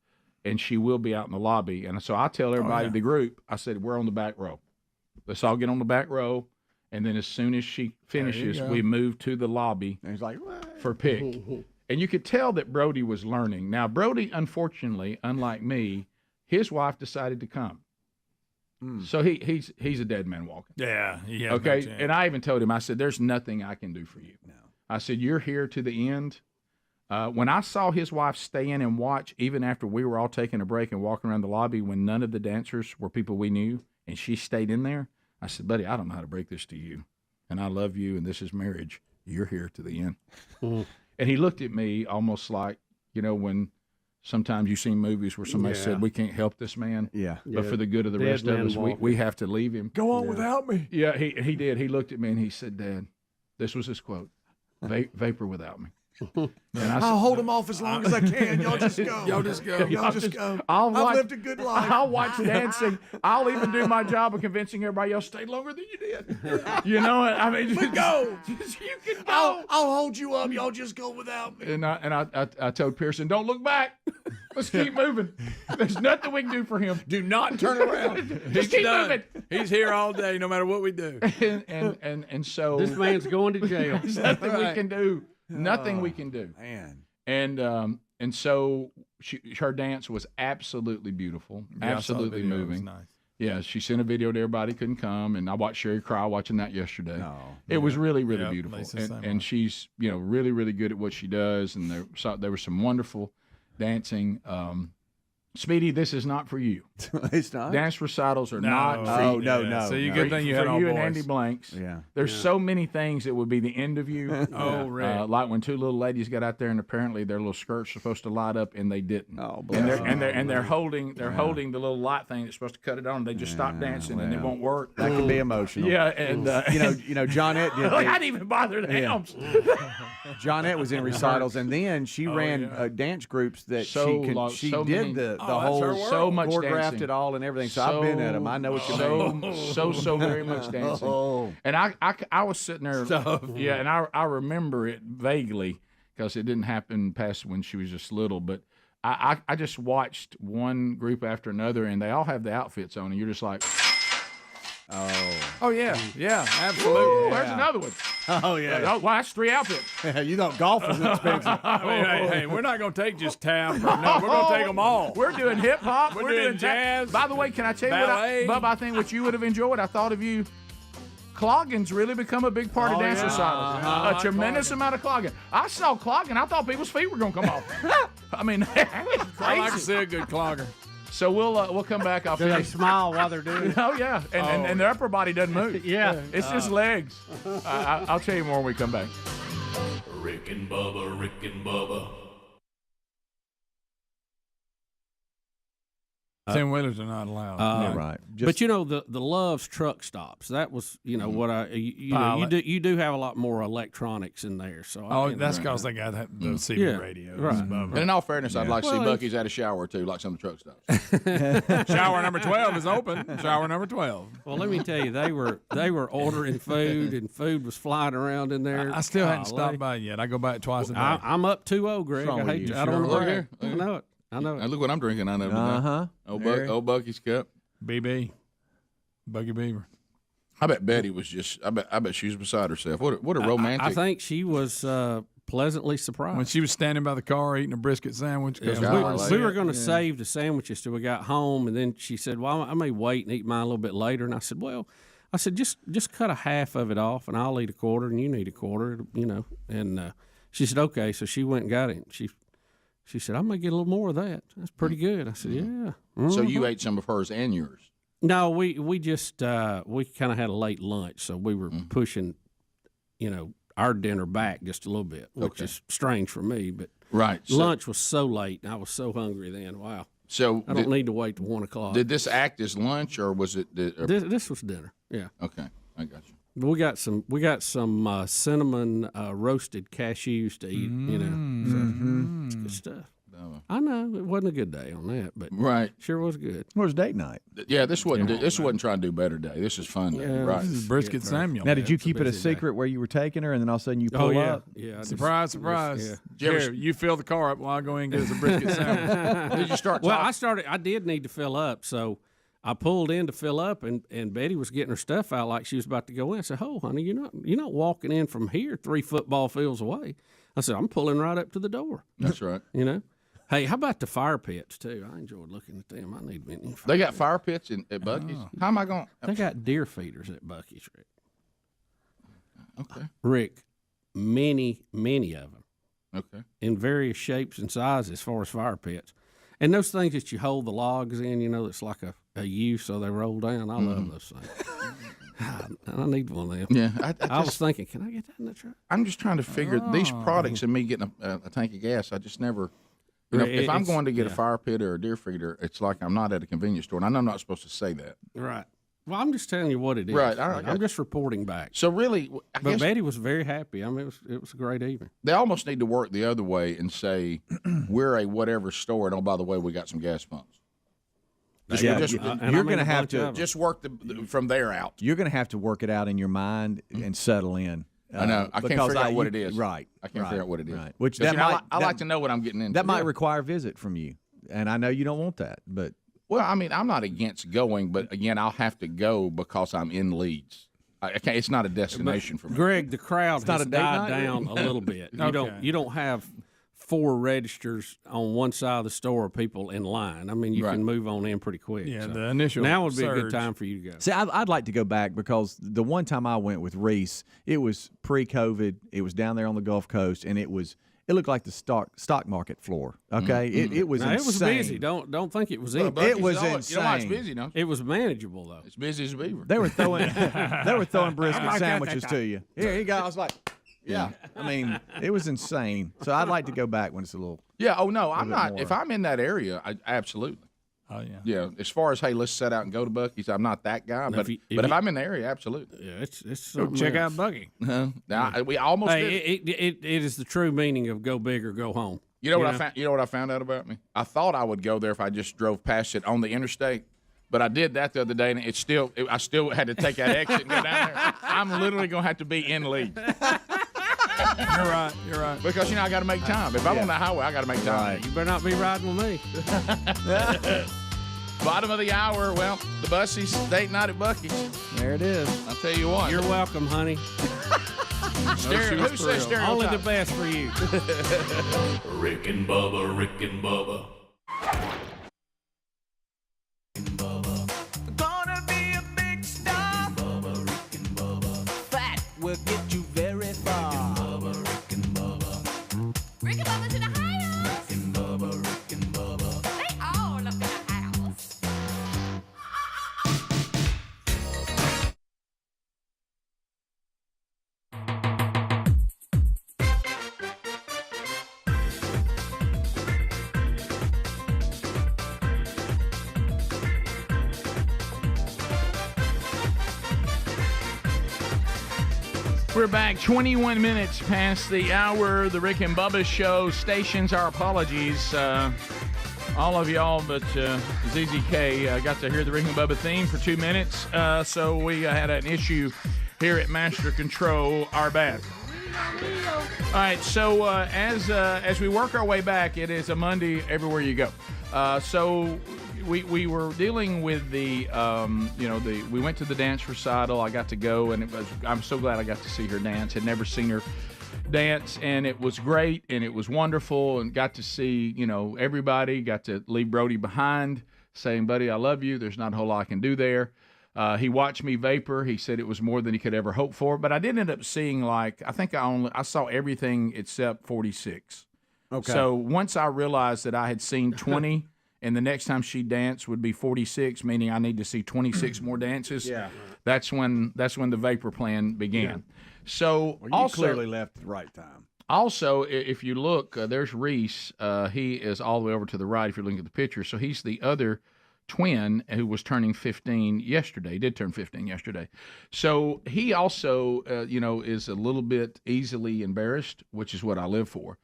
[SPEAKER 5] and she will be out in the lobby. And so I tell everybody in the group, I said we're on the back row. Let's all get on the back row. And then as soon as she finishes, we move to the lobby
[SPEAKER 7] And he's like, what?
[SPEAKER 5] for pick. And you could tell that Brody was learning. Now, Brody, unfortunately, unlike me, his wife decided to come. So he's a dead man walking.
[SPEAKER 11] Yeah. Yeah.
[SPEAKER 5] Okay. And I even told him, I said, there's nothing I can do for you.
[SPEAKER 7] No.
[SPEAKER 5] I said, you're here to the end. When I saw his wife stay in and watch, even after we were all taking a break and walking around the lobby when none of the dancers were people we knew, and she stayed in there, I said, buddy, I don't know how to break this to you. And I love you, and this is marriage. You're here to the end. And he looked at me almost like, when sometimes you see movies where somebody said, we can't help this man.
[SPEAKER 7] Yeah.
[SPEAKER 5] But for the good of the rest of us, we have to leave him.
[SPEAKER 7] Go on without me.
[SPEAKER 5] Yeah, he did. He looked at me and he said, Dad, this was his quote, vapor without me. And
[SPEAKER 7] I'll hold him off as long as I can. Y'all just go.
[SPEAKER 11] Y'all just go.
[SPEAKER 7] Y'all just go.
[SPEAKER 5] I've
[SPEAKER 7] lived a good life.
[SPEAKER 5] I'll watch dancing. I'll even do my job of convincing everybody else stay longer than you did. I mean,
[SPEAKER 7] But go.
[SPEAKER 5] You can go.
[SPEAKER 7] I'll hold you up. Y'all just go without me.
[SPEAKER 5] And I told Pearson, don't look back. Let's keep moving. There's nothing we can do for him.
[SPEAKER 11] Do not turn around.
[SPEAKER 5] Just keep moving.
[SPEAKER 11] He's here all day, no matter what we do.
[SPEAKER 5] And so
[SPEAKER 8] This man's going to jail.
[SPEAKER 5] there's nothing we can do. Nothing we can do.
[SPEAKER 7] Man.
[SPEAKER 5] And so her dance was absolutely beautiful,
[SPEAKER 4] Yeah, I saw the
[SPEAKER 5] absolutely
[SPEAKER 4] video. It was
[SPEAKER 5] moving.
[SPEAKER 4] nice.
[SPEAKER 5] Yeah, she sent a video to everybody, couldn't come, and I watched Sherry cry watching that yesterday. It was really, really beautiful, and she's really, really good at what she does, and there was some wonderful dancing. Speedy, this is not for you.
[SPEAKER 7] It's not?
[SPEAKER 5] Dance recitals are not for you.
[SPEAKER 7] No.
[SPEAKER 4] So you good thing you had all
[SPEAKER 5] you
[SPEAKER 4] boys.
[SPEAKER 5] and Andy Blanks.
[SPEAKER 7] Yeah.
[SPEAKER 5] There's so many things that would be the end of you.
[SPEAKER 4] Oh, really?
[SPEAKER 5] Like when two little ladies got out there and apparently their little skirts were supposed to light up and they didn't.
[SPEAKER 7] Oh,
[SPEAKER 5] and they're holding the little light thing that's supposed to cut it on. They just stop dancing and it won't work.
[SPEAKER 7] That can be emotional.
[SPEAKER 5] Yeah, and
[SPEAKER 7] Johnette did.
[SPEAKER 5] I didn't even bother the helms.
[SPEAKER 7] Johnette was in recitals, and then she ran dance groups that she did the whole
[SPEAKER 5] so much
[SPEAKER 7] choreographed
[SPEAKER 5] dancing.
[SPEAKER 7] it all and everything. So I've been at them. I know what you mean.
[SPEAKER 5] So very much dancing. And I was sitting there, and I remember it vaguely because it didn't happen past when she was just little, but I just watched one group after another, and they all have the outfits on, and you're just like,
[SPEAKER 4] Oh yeah, absolutely.
[SPEAKER 5] ooh, there's another one.
[SPEAKER 7] Oh yeah.
[SPEAKER 5] Well, that's 3 outfits.
[SPEAKER 7] You know, golf is expensive.
[SPEAKER 4] Hey, we're not going to take just tap. No, we're going to take them all.
[SPEAKER 5] We're doing hip hop.
[SPEAKER 4] We're doing jazz.
[SPEAKER 5] By the way, can I tell you
[SPEAKER 4] ballet.
[SPEAKER 5] Bubba, I think what you would have enjoyed, I thought of you. Clogging's really become a big part of dance recitals. A tremendous amount of clogging. I saw clogging. I thought people's feet were going to come off. I mean, it's crazy.
[SPEAKER 4] I like to see a good clogger.
[SPEAKER 5] So we'll come back. I'll
[SPEAKER 20] Do they
[SPEAKER 5] finish.
[SPEAKER 20] smile while they're doing it?
[SPEAKER 5] Oh yeah, and their upper body doesn't move.
[SPEAKER 20] Yeah,
[SPEAKER 5] it's just legs. I'll tell you more when we come back.
[SPEAKER 9] Rick and Bubba, Rick and Bubba.
[SPEAKER 4] 10-wheelers are not allowed.
[SPEAKER 7] Right.
[SPEAKER 8] But the Love's truck stops. That was what you do have a lot more electronics in there. So
[SPEAKER 4] that's because they got those CB radios.
[SPEAKER 8] Right.
[SPEAKER 18] And in all fairness, I'd like to see Bucky's at a shower too, like some of the truck stops.
[SPEAKER 4] Shower number 12 is open. Shower number 12.
[SPEAKER 8] Well, let me tell you, they were ordering food, and food was flying around in there.
[SPEAKER 4] I still hadn't stopped by yet. I go back twice a day.
[SPEAKER 8] I'm up 2-0, Greg. I don't
[SPEAKER 18] Look
[SPEAKER 8] know.
[SPEAKER 18] here.
[SPEAKER 8] I know it.
[SPEAKER 18] Now look what I'm drinking. I know. Old Bucky's cup.
[SPEAKER 4] BB. Buggy Beaver.
[SPEAKER 18] I bet Betty was just. I bet she was beside herself. What a romantic.
[SPEAKER 8] I think she was pleasantly surprised
[SPEAKER 4] when she was standing by the car eating a brisket sandwich.
[SPEAKER 8] We were going to save the sandwiches till we got home, and then she said, "Well, I may wait and eat mine a little bit later." And I said, "Well, just cut a half of it off, and I'll eat a quarter, and you need a quarter, And she said, "Okay." So she went and got it. She said, "I might get a little more of that. That's pretty good." I said, "Yeah." Mm-hmm.
[SPEAKER 18] So you ate some of hers and yours?
[SPEAKER 8] No, we just we kind of had a late lunch, so we were pushing, our dinner back just a little bit, which is strange for me. But lunch was so late, and I was so hungry then. Wow.
[SPEAKER 18] So
[SPEAKER 8] I don't need to wait till 1 o'clock.
[SPEAKER 18] Did this act as lunch, or was it?
[SPEAKER 8] This was dinner. Yeah.
[SPEAKER 18] Okay, I got you.
[SPEAKER 8] We got some cinnamon roasted cashews to eat. So it's good stuff. I know it wasn't a good day on that, but sure was good.
[SPEAKER 7] It was date night.
[SPEAKER 18] Yeah, this wasn't trying to do better day. This is fun day. Right.
[SPEAKER 4] This is brisket Samuel.
[SPEAKER 7] Now, did you keep it a secret where you were taking her, and then all of a sudden you pull up?
[SPEAKER 4] Yeah. Surprise. Here, you fill the car up while I go in and get us a brisket sandwich. Did you start?
[SPEAKER 8] Well, I did need to fill up, so I pulled in to fill up, and Betty was getting her stuff out like she was about to go in. I said, "Oh, honey, you're not walking in from here 3 football fields away." I said, "I'm pulling right up to the door."
[SPEAKER 18] That's right.
[SPEAKER 8] Hey, how about the fire pits too? I enjoyed looking at them. I need many.
[SPEAKER 18] They got fire pits at Bucky's. How am I going?
[SPEAKER 8] They got deer feeders at Bucky's, Rick.
[SPEAKER 18] Okay.
[SPEAKER 8] Rick, many of them.
[SPEAKER 18] Okay.
[SPEAKER 8] In various shapes and sizes as far as fire pits. And those things that you hold the logs in, it's like a U, so they roll down. I love those things. I need one of them.
[SPEAKER 18] Yeah,
[SPEAKER 8] I was thinking, can I get that in the truck?
[SPEAKER 18] I'm just trying to figure these products and me getting a tank of gas. I just never. If I'm going to get a fire pit or a deer feeder, it's like I'm not at a convenience store, and I know I'm not supposed to say that.
[SPEAKER 8] Right. Well, I'm just telling you what it is.
[SPEAKER 18] Right.
[SPEAKER 8] I'm just reporting back.
[SPEAKER 18] So really,
[SPEAKER 8] but Betty was very happy. I mean, it was a great evening.
[SPEAKER 18] They almost need to work the other way and say we're a whatever store, and by the way, we got some gas pumps.
[SPEAKER 7] You're going to have to
[SPEAKER 18] just work from there out.
[SPEAKER 7] You're going to have to work it out in your mind and settle in.
[SPEAKER 18] I know. I can't figure out what it is.
[SPEAKER 7] Right.
[SPEAKER 18] I can't figure out what it is.
[SPEAKER 7] Right. Which
[SPEAKER 18] I like to know what I'm getting into.
[SPEAKER 7] That might require a visit from you, and I know you don't want that. But
[SPEAKER 18] well, I mean, I'm not against going, but again, I'll have to go because I'm in Leeds. I can't. It's not a destination for me.
[SPEAKER 8] Greg, the crowd has died down a little bit. You don't have 4 registers on one side of the store of people in line. I mean, you can move on in pretty quick.
[SPEAKER 11] Yeah,
[SPEAKER 8] so.
[SPEAKER 11] the initial
[SPEAKER 8] Now would be a good
[SPEAKER 11] surge.
[SPEAKER 8] time for you to go.
[SPEAKER 7] See, I'd like to go back because the one time I went with Reese, it was pre-COVID. It was down there on the Gulf Coast, and it looked like the stock market floor. Okay, it was
[SPEAKER 8] now,
[SPEAKER 7] insane.
[SPEAKER 8] it was busy. Don't think it was empty.
[SPEAKER 7] It was insane.
[SPEAKER 18] You know why it's busy, no?
[SPEAKER 8] It was manageable though.
[SPEAKER 18] It's busy as a beaver.
[SPEAKER 7] They were throwing brisket sandwiches to you. Here you go. I was like, yeah. I mean, it was insane. So I'd like to go back when it's a little.
[SPEAKER 18] Yeah. Oh no, I'm not.
[SPEAKER 7] more.
[SPEAKER 18] If I'm in that area, absolutely.
[SPEAKER 11] Oh yeah.
[SPEAKER 18] Yeah. As far as hey, let's set out and go to Buc-ee's, I'm not that guy.
[SPEAKER 8] Now,
[SPEAKER 18] But if I'm in the area, absolutely.
[SPEAKER 8] Yeah, it's
[SPEAKER 11] Go
[SPEAKER 8] something
[SPEAKER 11] check
[SPEAKER 8] else.
[SPEAKER 11] out Buggy.
[SPEAKER 18] Now we almost. did.
[SPEAKER 8] It is the true meaning of go big or go home.
[SPEAKER 18] You know what I found? You know what I found out about me? I thought I would go there if I just drove past it on the interstate, but I did that the other day, and I still had to take that exit and go down there. I'm literally gonna have to be in league.
[SPEAKER 11] You're right. You're right.
[SPEAKER 18] Because I got to make time. If I'm on the highway, I got to make time.
[SPEAKER 8] You better not be riding with me.
[SPEAKER 18] Bottom of the hour. Well, the Bussies date night at Buc-ee's.
[SPEAKER 7] There it is.
[SPEAKER 18] I'll tell you what.
[SPEAKER 8] You're welcome, honey.
[SPEAKER 18] Who says stereotype?
[SPEAKER 8] Only the best for you.
[SPEAKER 9] Rick and Bubba, Rick and Bubba.
[SPEAKER 1] Gonna be a big star. Bubba, Rick and Bubba. Fat will get you very far. Rick and Bubba.
[SPEAKER 17] Rick and Bubba's in the house.
[SPEAKER 1] Rick and Bubba, Rick and Bubba.
[SPEAKER 17] They all up in the house.
[SPEAKER 5] We're back 21 minutes past the hour. The Rick and Bubba Show stations our apologies. All of y'all but ZZK got to hear the Rick and Bubba theme for 2 minutes. So we had an issue here at Master Control. Our bad. All right, so as we work our way back, it is a Monday everywhere you go. So we were dealing with we went to the dance recital. I got to go, and I'm so glad I got to see her dance. Had never seen her dance, and it was great, and it was wonderful, and got to see everybody. Got to leave Brody behind, saying, "Buddy, I love you. There's not a whole lot I can do there." He watched me vapor. He said it was more than he could ever hope for. But I did end up seeing I think I saw everything except 46.
[SPEAKER 7] Okay.
[SPEAKER 5] So once I realized that I had seen 20, and the next time she danced would be 46, meaning I need to see 26 more dances.
[SPEAKER 7] Yeah.
[SPEAKER 5] That's when the vapor plan began.
[SPEAKER 7] Yeah.
[SPEAKER 5] So
[SPEAKER 7] Well, you
[SPEAKER 5] also
[SPEAKER 7] clearly left at the right time.
[SPEAKER 5] Also, if you look, there's Reese. He is all the way over to the right if you're looking at the picture. So he's the other twin who was turning 15 yesterday. Did turn 15 yesterday. So he also, is a little bit easily embarrassed, which is what I live for.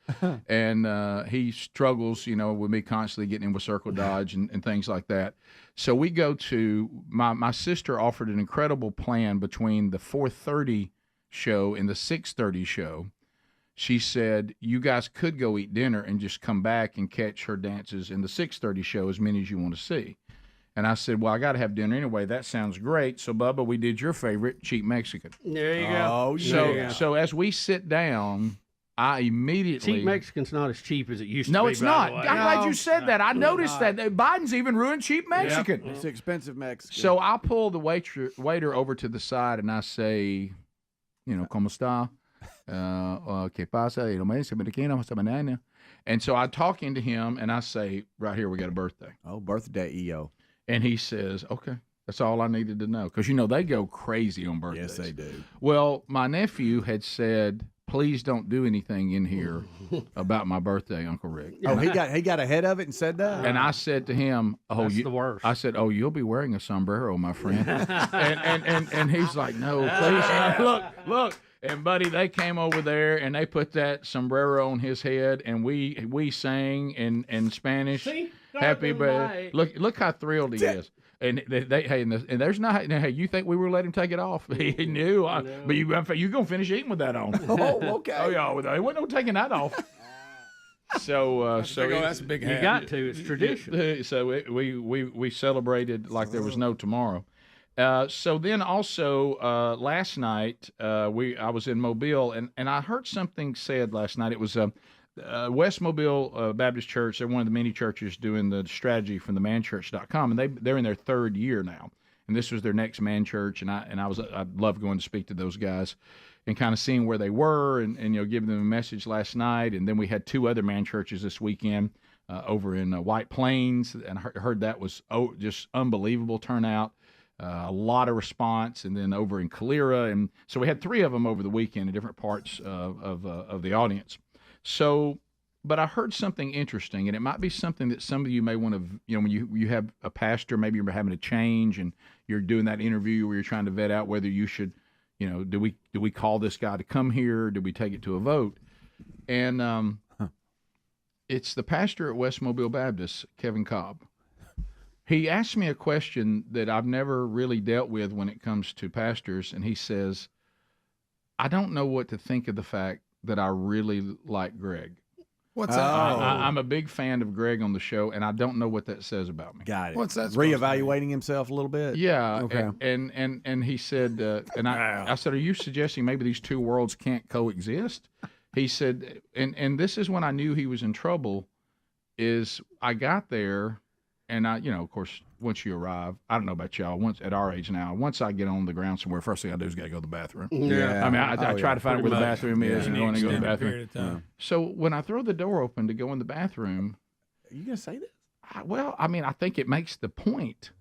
[SPEAKER 5] And he struggles, with me constantly getting in with circle dodge and things like that. So we go to my sister offered an incredible plan between the 4:30 show and the 6:30 show. She said, you guys could go eat dinner and just come back and catch her dances in the 6:30 show, as many as you want to see. And I said, well, I got to have dinner anyway. That sounds great. So, Bubba, we did your favorite, cheap Mexican.
[SPEAKER 8] There you go.
[SPEAKER 7] Oh,
[SPEAKER 5] So as we sit down, I immediately...
[SPEAKER 8] Cheap Mexican's not as cheap as it used to be.
[SPEAKER 5] No, it's not. I'm glad you said that. I
[SPEAKER 8] No,
[SPEAKER 5] noticed that. Biden's even ruined cheap Mexican.
[SPEAKER 7] It's expensive Mexican.
[SPEAKER 5] So I pull the waiter over to the side and I say, ¿Cómo está? ¿Qué pasa? And so I talk into him and I say, right here, we got a birthday.
[SPEAKER 7] Oh, birthday, EO.
[SPEAKER 5] And he says, okay, that's all I needed to know. Because, they go crazy on birthdays.
[SPEAKER 7] Yes, they do.
[SPEAKER 5] Well, my nephew had said, please don't do anything in here about my birthday, Uncle Rick.
[SPEAKER 7] Oh, he got ahead of it and said that?
[SPEAKER 5] And I said to him,
[SPEAKER 8] That's the worst.
[SPEAKER 5] I said, oh, you'll be wearing a sombrero, my friend. and he's like, no, please. Look. And, buddy, they came over there, and they put that sombrero on his head, and we sang in Spanish.
[SPEAKER 8] See?
[SPEAKER 5] Happy birthday. Look how thrilled he is. And there's not. Hey, you think we were letting him take it off? He knew. But you're gonna finish eating with that on.
[SPEAKER 7] Oh, okay.
[SPEAKER 5] Oh yeah, he wasn't no taking that off. So
[SPEAKER 11] that's a big hat.
[SPEAKER 8] You got to. It's tradition.
[SPEAKER 5] So we celebrated like there was no tomorrow. So then also last night I was in Mobile and I heard something said last night. It was West Mobile Baptist Church, they're one of the many churches doing the strategy from the manchurch.com, and they're in their third year now. And this was their next man church, and I loved going to speak to those guys and kind of seeing where they were and giving them a message last night. And then we had 2 other man churches this weekend over in White Plains, and I heard that was just unbelievable turnout. A lot of response, and then over in Calera, and so we had 3 of them over the weekend in different parts of the audience. So, but I heard something interesting, and it might be something that some of you may want to, when you have a pastor, maybe you're having a change, and you're doing that interview where you're trying to vet out whether you should, do we call this guy to come here? Do we take it to a vote? And it's the pastor at West Mobile Baptist, Kevin Cobb. He asked me a question that I've never really dealt with when it comes to pastors, and he says, I don't know what to think of the fact that I really like Greg.
[SPEAKER 11] What's that?
[SPEAKER 5] I'm a big fan of Greg on the show, and I don't know what that says about me.
[SPEAKER 7] Got it.
[SPEAKER 11] What's that?
[SPEAKER 7] Reevaluating himself a little bit?
[SPEAKER 5] Yeah.
[SPEAKER 7] Okay.
[SPEAKER 5] And he said, and I said, are you suggesting maybe these 2 worlds can't coexist? He said, and this is when I knew he was in trouble, is I got there. And of course, once you arrive, I don't know about y'all. Once at our age now, once I get on the ground somewhere, first thing I do is got to go to the bathroom.
[SPEAKER 7] Yeah.
[SPEAKER 5] I mean, I try to find out where the bathroom is and go in and go to the
[SPEAKER 11] bathroom.
[SPEAKER 5] bathroom. So when I throw the door open to go in the bathroom,
[SPEAKER 7] are you gonna say this?
[SPEAKER 5] I think it makes the point.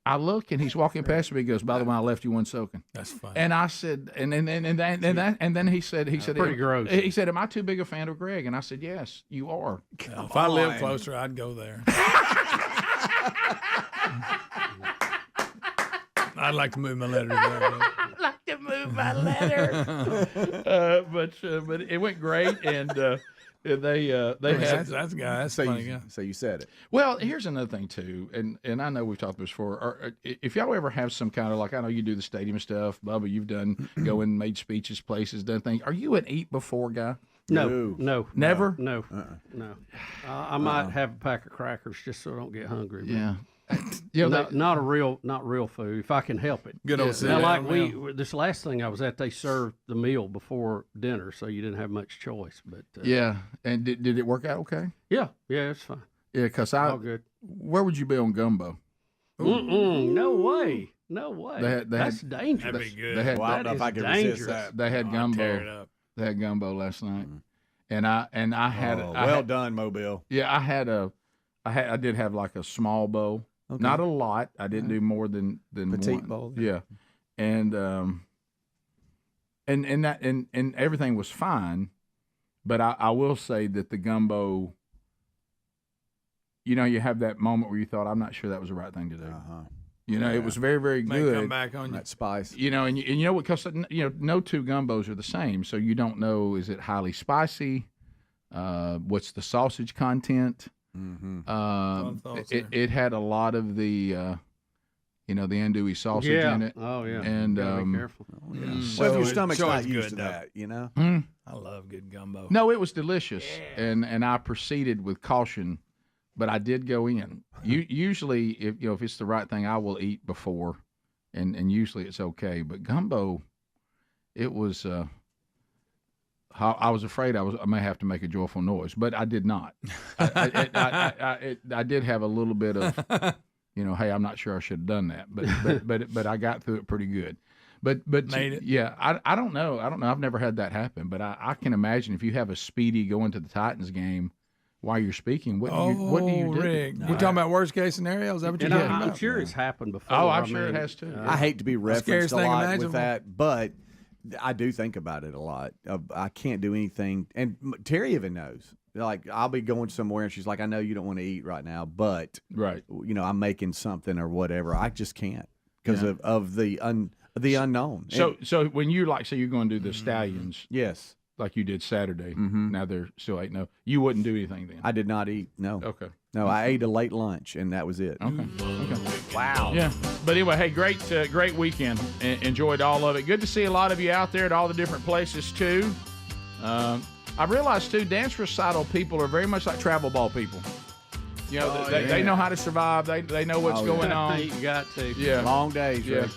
[SPEAKER 5] I look and he's walking past me. He goes, "By the way, I left you one soaking."
[SPEAKER 11] That's funny.
[SPEAKER 5] And I said, and then he said,
[SPEAKER 8] pretty gross.
[SPEAKER 5] He said, "Am I too big a fan of Greg?" And I said, "Yes, you are."
[SPEAKER 11] If I lived closer, I'd go there. I'd like to move my letter to there.
[SPEAKER 5] I'd like to move my letter. But it went great, and they had
[SPEAKER 11] that's a guy. That's a funny guy.
[SPEAKER 7] So you said it.
[SPEAKER 5] Well, here's another thing too, and I know we've talked about this before. If y'all ever have some kind of, like, I know you do the stadium stuff, Bubba, you've done going, made speeches, places, done things. Are you an eat before guy?
[SPEAKER 8] No.
[SPEAKER 5] Never.
[SPEAKER 8] No. I might have a pack of crackers just so I don't get hungry.
[SPEAKER 5] Yeah.
[SPEAKER 8] Not real food if I can help it.
[SPEAKER 11] Good old
[SPEAKER 8] now, like this last thing I was at, they served the meal before dinner, so you didn't have much choice. But
[SPEAKER 5] yeah, and did it work out okay?
[SPEAKER 8] Yeah, it's fine.
[SPEAKER 5] Yeah, because
[SPEAKER 8] all good.
[SPEAKER 5] Where would you be on gumbo?
[SPEAKER 8] No way. That's dangerous.
[SPEAKER 11] That'd be good.
[SPEAKER 5] They had,
[SPEAKER 7] I don't know if I can resist that.
[SPEAKER 5] They had gumbo.
[SPEAKER 11] Tear it up.
[SPEAKER 5] They had gumbo last night, and I had.
[SPEAKER 7] Well done, Mobile.
[SPEAKER 5] Yeah, I did have like a small bowl. Okay. Not a lot. I didn't do more than
[SPEAKER 7] petite
[SPEAKER 5] one.
[SPEAKER 7] bowl.
[SPEAKER 5] Yeah, and everything was fine, but I will say that the gumbo. You have that moment where you thought, I'm not sure that was the right thing to do. It was very, very
[SPEAKER 11] May
[SPEAKER 5] good.
[SPEAKER 11] come back on you.
[SPEAKER 7] That spice.
[SPEAKER 5] And you know what? Because no 2 gumbos are the same, so you don't know, is it highly spicy? What's the sausage content?
[SPEAKER 7] Mm-hmm.
[SPEAKER 5] It had a lot of the, the andouille sausage in it.
[SPEAKER 8] Oh yeah.
[SPEAKER 5] And
[SPEAKER 8] be careful.
[SPEAKER 7] Oh, yeah. So if your stomach's not used to that,
[SPEAKER 11] I love good gumbo.
[SPEAKER 5] No, it was delicious, and I proceeded with caution, but I did go in. Usually, if it's the right thing, I will eat before, and usually it's okay. But gumbo, it was. I was afraid I may have to make a joyful noise, but I did not. I did have a little bit of, hey, I'm not sure I should have done that, but I got through it pretty good. But
[SPEAKER 11] made it.
[SPEAKER 5] Yeah, I don't know. I've never had that happen, but I can imagine if you have a speedy going to the Titans game while you're speaking, what do you do?
[SPEAKER 11] Rick, we're talking about worst case scenario. Is that what you're talking about?
[SPEAKER 8] I'm sure it's happened before.
[SPEAKER 5] Oh, I'm sure it has too.
[SPEAKER 7] I hate to be referenced a lot
[SPEAKER 11] imaginable.
[SPEAKER 7] with that, but I do think about it a lot. I can't do anything, and Terry even knows. Like, I'll be going somewhere, and she's like, "I know you don't want to eat right now, but I'm making something or whatever. I just can't because of the unknown."
[SPEAKER 5] So when you you're going to do the Stallions,
[SPEAKER 7] yes,
[SPEAKER 5] like you did Saturday. Now they're still 8-0. You wouldn't do anything then.
[SPEAKER 7] I did not eat. No.
[SPEAKER 5] Okay.
[SPEAKER 7] No, I ate a late lunch, and that was it.
[SPEAKER 5] Okay.
[SPEAKER 7] Wow.
[SPEAKER 5] Yeah. But anyway, hey, great weekend. Enjoyed all of it. Good to see a lot of you out there at all the different places, too. I realized, too, dance recital people are very much like travel ball people. They know how to survive. They know what's going on.
[SPEAKER 8] You got to.
[SPEAKER 5] Yeah.
[SPEAKER 7] Long days.
[SPEAKER 5] Yeah.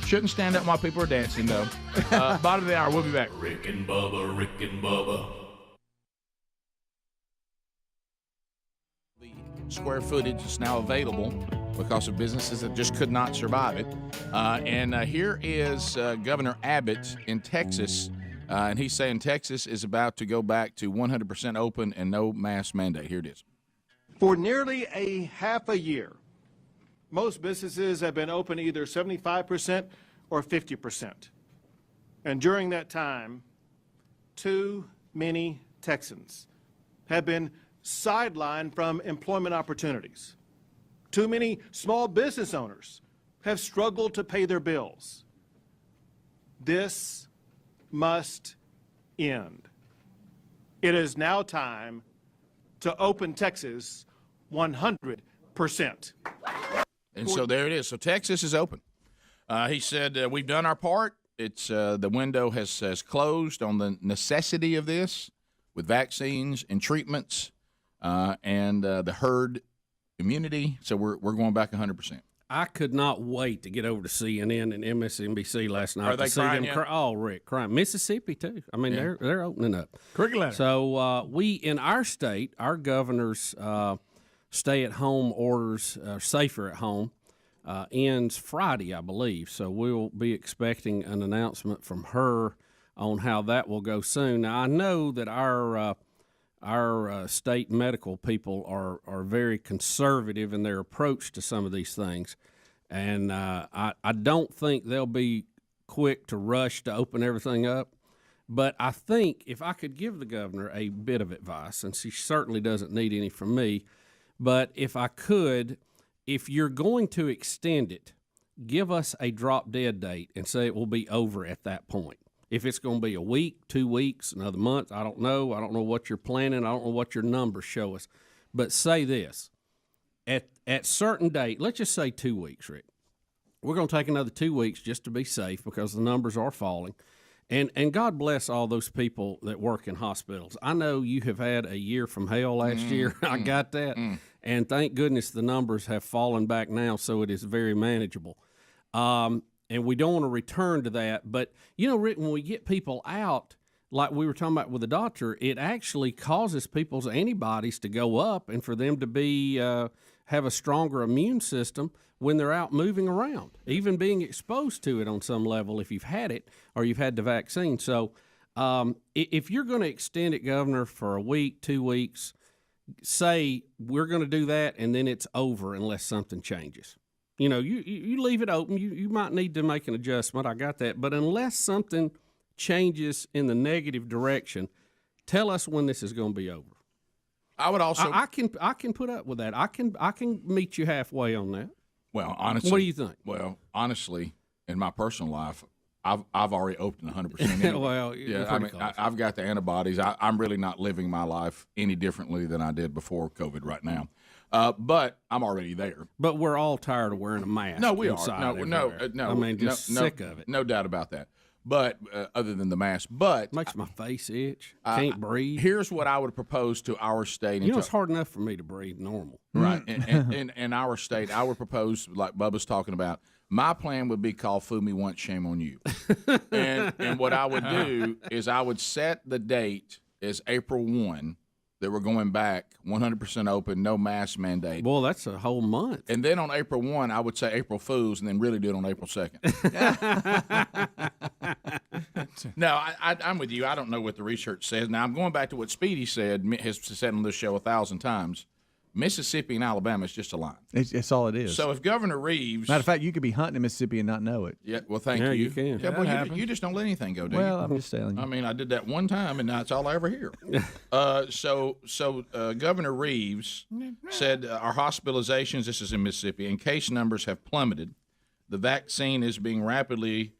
[SPEAKER 18] Shouldn't stand up while people are dancing, though. Bottom of the hour. We'll be back.
[SPEAKER 9] Rick and Bubba, Rick and Bubba.
[SPEAKER 18] The square footage is now available because of businesses that just could not survive it. And here is Governor Abbott in Texas. And he's saying Texas is about to go back to 100% open and no mask mandate. Here it is.
[SPEAKER 20] For nearly a half a year, most businesses have been open either 75% or 50%. And during that time, too many Texans have been sidelined from employment opportunities. Too many small business owners have struggled to pay their bills. This must end. It is now time to open Texas 100%.
[SPEAKER 18] And so there it is. So Texas is open. He said, we've done our part. It's the window has closed on the necessity of this with vaccines and treatments and the herd immunity. So we're going back 100%.
[SPEAKER 8] I could not wait to get over to CNN and MSNBC last night.
[SPEAKER 18] Are they crying yet?
[SPEAKER 8] Oh, Rick, crying. Mississippi, too. I mean, they're opening up.
[SPEAKER 18] Cricket letter.
[SPEAKER 8] So we, in our state, our governor's stay-at-home orders, safer at home, ends Friday, I believe. So we'll be expecting an announcement from her on how that will go soon. Now, I know that our state medical people are very conservative in their approach to some of these things, and I don't think they'll be quick to rush to open everything up. But I think if I could give the governor a bit of advice, and she certainly doesn't need any from me, but if I could, if you're going to extend it, give us a drop-dead date and say it will be over at that point. If it's going to be a week, 2 weeks, another month, I don't know. I don't know what you're planning. I don't know what your numbers show us. But say this. At certain date, let's just say 2 weeks, Rick. We're going to take another 2 weeks just to be safe because the numbers are falling. And God bless all those people that work in hospitals. I know you have had a year from hell last year. I got that. And thank goodness the numbers have fallen back now, so it is very manageable. And we don't want to return to that. But, you know, Rick, when we get people out, like we were talking about with the doctor, it actually causes people's antibodies to go up and for them to be have a stronger immune system when they're out moving around, even being exposed to it on some level if you've had it or you've had the vaccine. So if you're going to extend it, Governor, for a week, 2 weeks, say we're going to do that and then it's over unless something changes. You know, you leave it open. You might need to make an adjustment. I got that. But unless something changes in the negative direction, tell us when this is going to be over.
[SPEAKER 18] I would also
[SPEAKER 8] I can put up with that. I can meet you halfway on that.
[SPEAKER 18] Well, honestly,
[SPEAKER 8] what do you think?
[SPEAKER 18] Well, honestly, in my personal life, I've already opened 100%. Anyway.
[SPEAKER 8] Well,
[SPEAKER 18] yeah, I mean, I've got the antibodies. I'm really not living my life any differently than I did before COVID right now. But I'm already there.
[SPEAKER 8] But we're all tired of wearing a mask.
[SPEAKER 18] No, we are. No.
[SPEAKER 8] I mean, just sick of it.
[SPEAKER 18] No doubt about that. But other than the mask, but
[SPEAKER 8] makes my face itch. Can't breathe.
[SPEAKER 18] Here's what I would propose to our state.
[SPEAKER 8] You know, it's hard enough for me to breathe normal.
[SPEAKER 18] Right. In our state, I would propose, like Bubba's talking about, my plan would be called "Fool Me Once, Shame on You." and what I would do is I would set the date as April 1. That we're going back 100% open, no mask mandate.
[SPEAKER 8] Well, that's a whole month.
[SPEAKER 18] And then on April 1, I would say April Fools, and then really do it on April 2nd. No, I'm with you. I don't know what the research says. Now, I'm going back to what Speedy has said on this show 1,000 times. Mississippi and Alabama is just a line.
[SPEAKER 7] It's all it is.
[SPEAKER 18] So if Governor Reeves...
[SPEAKER 7] Matter of fact, you could be hunting in Mississippi and not know it.
[SPEAKER 18] Yeah, well, thank you.
[SPEAKER 8] Yeah, you can.
[SPEAKER 18] Yeah, well, you just don't let anything go, do you?
[SPEAKER 7] Well, I'm just telling you.
[SPEAKER 18] I mean, I did that one time, and now it's all I ever hear. So Governor Reeves said our hospitalizations, this is in Mississippi, and case numbers have plummeted. The vaccine is being rapidly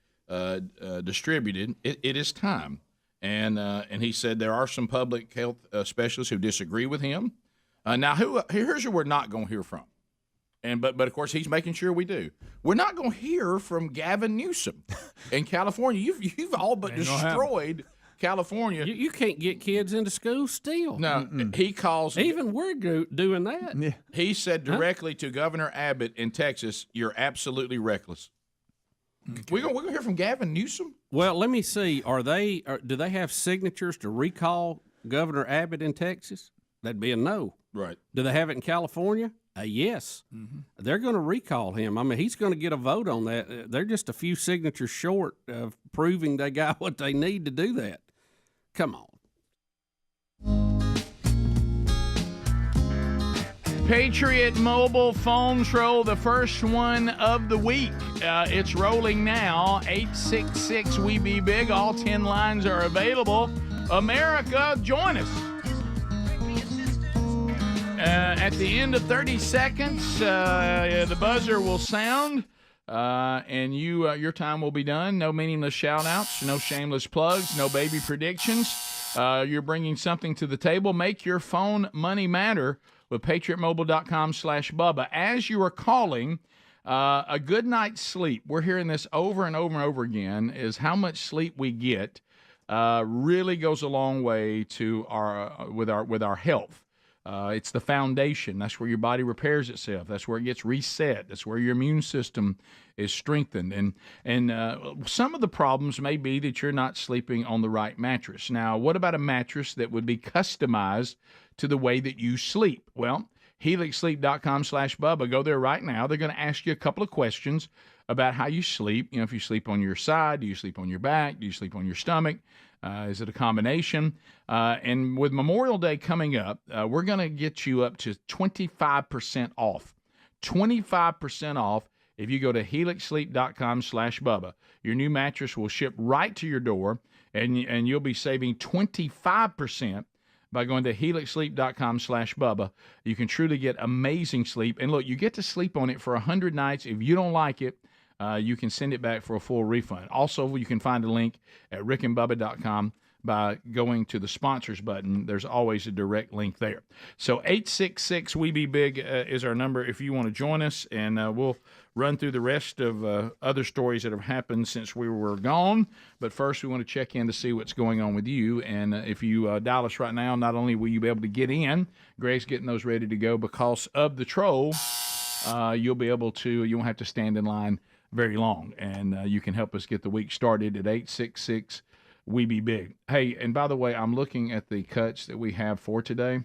[SPEAKER 18] distributed. It is time. And he said there are some public health specialists who disagree with him. Now, here's who we're not going to hear from, but of course he's making sure we do. We're not going to hear from Gavin Newsom in California. You've all but destroyed California.
[SPEAKER 8] You can't get kids into school still.
[SPEAKER 18] No, he calls.
[SPEAKER 8] Even we're doing that.
[SPEAKER 7] Yeah.
[SPEAKER 18] He said directly to Governor Abbott in Texas, "You're absolutely reckless."
[SPEAKER 5] We're gonna hear from Gavin Newsom.
[SPEAKER 8] Well, let me see. Do they have signatures to recall Governor Abbott in Texas? That'd be a no.
[SPEAKER 18] Right.
[SPEAKER 8] Do they have it in California? A yes.
[SPEAKER 5] Mm-hmm.
[SPEAKER 8] They're going to recall him. I mean, he's going to get a vote on that. They're just a few signatures short of proving they got what they need to do that. Come on.
[SPEAKER 5] Patriot Mobile phone troll, the first one of the week. It's rolling now. 866-WE-BE-BIG. All 10 lines are available. America, join us. At the end of 30 seconds, the buzzer will sound, and your time will be done. No meaningless shout-outs, no shameless plugs, no baby predictions. You're bringing something to the table. Make your phone money matter with patriotmobile.com/Bubba. As you are calling, a good night's sleep, we're hearing this over and over and over again, is how much sleep we get really goes a long way to with our health. It's the foundation. That's where your body repairs itself. That's where it gets reset. That's where your immune system is strengthened. And some of the problems may be that you're not sleeping on the right mattress. Now, what about a mattress that would be customized to the way that you sleep? Well, helixsleep.com/Bubba. Go there right now. They're going to ask you a couple of questions about how you sleep. You know, if you sleep on your side, do you sleep on your back? Do you sleep on your stomach? Is it a combination? And with Memorial Day coming up, we're going to get you up to 25% off. 25% off if you go to helixsleep.com/Bubba. Your new mattress will ship right to your door, and you'll be saving 25% by going to helixsleep.com/Bubba. You can truly get amazing sleep. And look, you get to sleep on it for 100 nights. If you don't like it, you can send it back for a full refund. Also, you can find a link at rickandbubba.com by going to the sponsors button. There's always a direct link there. So 866-WE-BE-BIG is our number if you want to join us, and we'll run through the rest of other stories that have happened since we were gone. But first, we want to check in to see what's going on with you. And if you dial us right now, not only will you be able to get in, Greg's getting those ready to go because of the troll, you won't have to stand in line very long, and you can help us get the week started at 866-WE-BE-BIG. Hey, and by the way, I'm looking at the cuts that we have for today.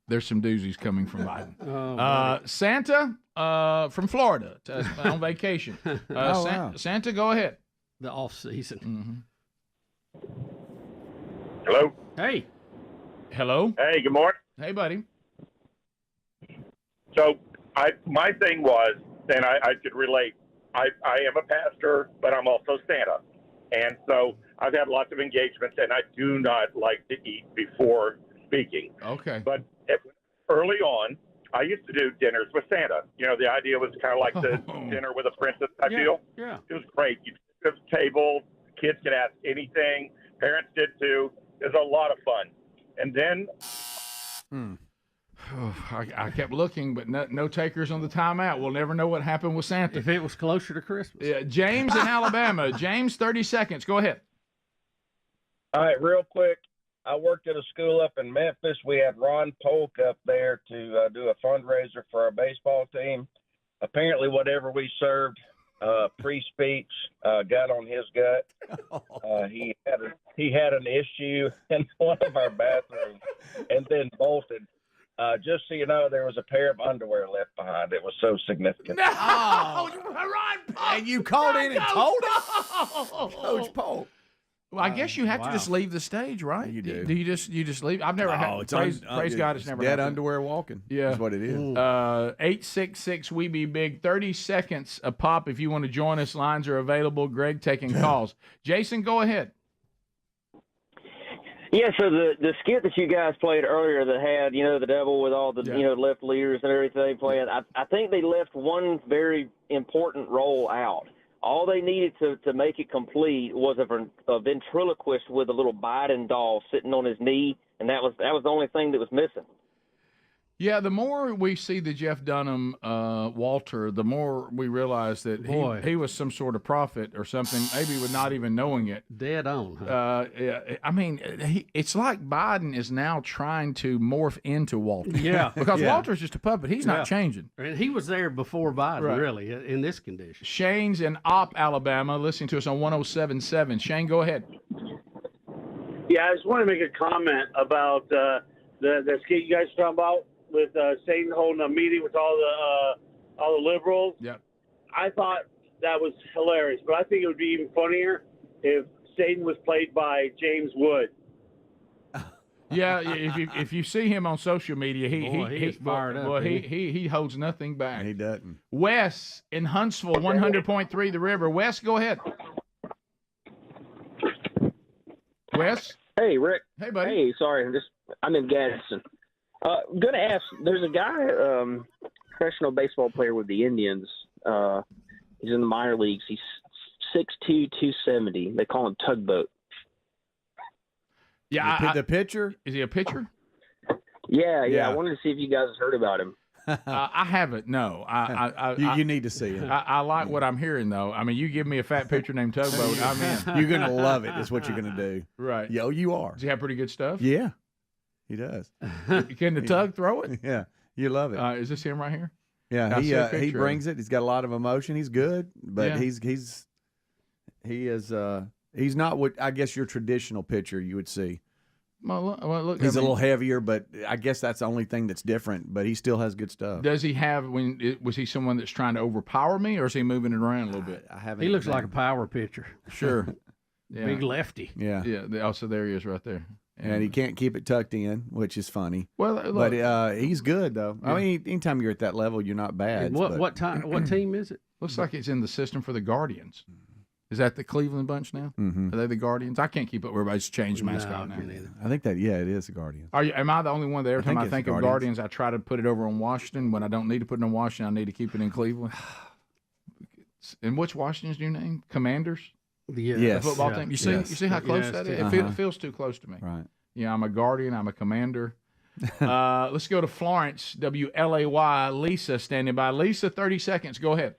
[SPEAKER 5] There's some doozies coming from Biden. Santa from Florida on vacation.
[SPEAKER 8] Wow.
[SPEAKER 5] Santa, go ahead.
[SPEAKER 8] The off season.
[SPEAKER 10] Hello.
[SPEAKER 8] Hey.
[SPEAKER 5] Hello.
[SPEAKER 10] Hey, good morning.
[SPEAKER 5] Hey, buddy.
[SPEAKER 10] So my thing was, and I could relate, I am a pastor, but I'm also Santa. And so I've had lots of engagements, and I do not like to eat before speaking.
[SPEAKER 5] Okay.
[SPEAKER 10] But early on, I used to do dinners with Santa. You know, the idea was kind of like the dinner with a princess type deal.
[SPEAKER 8] Yeah.
[SPEAKER 10] It was great. You sit at the table, kids could ask anything, parents did too. It was a lot of fun. And then...
[SPEAKER 5] I kept looking, but no takers on the timeout. We'll never know what happened with Santa.
[SPEAKER 8] If it was closer to Christmas.
[SPEAKER 5] Yeah, James in Alabama. James, 30 seconds. Go ahead.
[SPEAKER 21] All right, real quick. I worked at a school up in Memphis. We had Ron Polk up there to do a fundraiser for our baseball team. Apparently, whatever we served pre-speech got on his gut. He had an issue in one of our bathrooms and then bolted. Just so you know, there was a pair of underwear left behind. It was so significant.
[SPEAKER 5] No! Ron Polk!
[SPEAKER 7] And you called in and told us?
[SPEAKER 5] Coach Polk. Well, I guess you have to just leave the stage, right?
[SPEAKER 7] You do.
[SPEAKER 5] Do you just leave? I've never had. Praise God, it's never
[SPEAKER 7] dead
[SPEAKER 5] happened.
[SPEAKER 7] underwear walking.
[SPEAKER 5] Yeah,
[SPEAKER 7] is what it is.
[SPEAKER 5] 866-WE-BE-BIG. 30 seconds a pop if you want to join us. Lines are available. Greg taking calls. Jason, go ahead.
[SPEAKER 22] Yeah, so the skit that you guys played earlier that had, the devil with all the, left leaders and everything playing, I think they left one very important role out. All they needed to make it complete was a ventriloquist with a little Biden doll sitting on his knee, and that was the only thing that was missing.
[SPEAKER 5] Yeah, the more we see the Jeff Dunham Walter, the more we realize that he was some sort of prophet or something, maybe with not even knowing it.
[SPEAKER 8] Dead on. Huh?
[SPEAKER 5] I mean, it's like Biden is now trying to morph into Walter.
[SPEAKER 8] Yeah.
[SPEAKER 5] Because Walter's just a puppet. He's not changing.
[SPEAKER 8] And he was there before Biden, really, in this condition.
[SPEAKER 5] Shane's in Opp, Alabama, listening to us on 107.7. Shane, go ahead.
[SPEAKER 3] Yeah, I just want to make a comment about the skit you guys are talking about with Satan holding a meeting with all the liberals.
[SPEAKER 5] Yep.
[SPEAKER 3] I thought that was hilarious, but I think it would be even funnier if Satan was played by James Wood.
[SPEAKER 5] Yeah, if you see him on social media, he's
[SPEAKER 8] fired up.
[SPEAKER 5] Well, he holds nothing back.
[SPEAKER 7] He doesn't.
[SPEAKER 5] Wes in Huntsville, 100.3 The River. Wes, go ahead. Wes?
[SPEAKER 22] Hey, Rick.
[SPEAKER 5] Hey, buddy.
[SPEAKER 22] Hey, sorry, I'm in Gadsden. Gonna ask. There's a guy, professional baseball player with the Indians. He's in the minor leagues. He's 6'2", 270. They call him Tugboat.
[SPEAKER 5] Yeah,
[SPEAKER 7] the pitcher?
[SPEAKER 5] Is he a pitcher?
[SPEAKER 22] Yeah. I wanted to see if you guys heard about him.
[SPEAKER 5] I haven't. No,
[SPEAKER 7] you need to see it.
[SPEAKER 5] I like what I'm hearing though. I mean, you give me a fat pitcher named Tugboat, I'm in.
[SPEAKER 7] You're gonna love it. Is what you're gonna do.
[SPEAKER 5] Right?
[SPEAKER 7] Yo, you are.
[SPEAKER 5] Does he have pretty good stuff?
[SPEAKER 7] Yeah, he does.
[SPEAKER 5] Can the Tug throw it?
[SPEAKER 7] Yeah, you love it.
[SPEAKER 5] Is this him right here?
[SPEAKER 7] Yeah, he brings it. He's got a lot of emotion. He's good, but he's not what I guess your traditional pitcher you would see.
[SPEAKER 5] Well, look,
[SPEAKER 7] he's a little heavier, but I guess that's the only thing that's different. But he still has good stuff.
[SPEAKER 5] Does he have? Was he someone that's trying to overpower me, or is he moving it around a little bit?
[SPEAKER 7] I haven't.
[SPEAKER 8] He looks like a power pitcher.
[SPEAKER 5] Sure. Yeah.
[SPEAKER 8] Big lefty.
[SPEAKER 7] Yeah.
[SPEAKER 5] Yeah. Also, there he is, right there.
[SPEAKER 7] And he can't keep it tucked in, which is funny.
[SPEAKER 5] Well, look,
[SPEAKER 7] but he's good though.
[SPEAKER 5] Yeah.
[SPEAKER 7] I mean, anytime you're at that level, you're not bad.
[SPEAKER 8] What team is it?
[SPEAKER 5] Looks like it's in the system for the Guardians. Is that the Cleveland bunch now?
[SPEAKER 7] Mm-hmm.
[SPEAKER 5] Are they the Guardians? I can't keep up. Everybody's changed mascot now.
[SPEAKER 7] I think that it is the Guardians.
[SPEAKER 5] Am I the only one that every time I think of
[SPEAKER 7] Guardians,
[SPEAKER 5] I try to put it over on Washington when I don't need to put it on Washington? I need to keep it in Cleveland. And which Washingtons do you name? Commanders?
[SPEAKER 7] Yes.
[SPEAKER 5] The football team. You see how close that is? It feels too close to me.
[SPEAKER 7] Right.
[SPEAKER 5] Yeah, I'm a Guardian. I'm a Commander. Let's go to Florence, WLAY. Lisa standing by. Lisa, 30 seconds. Go ahead.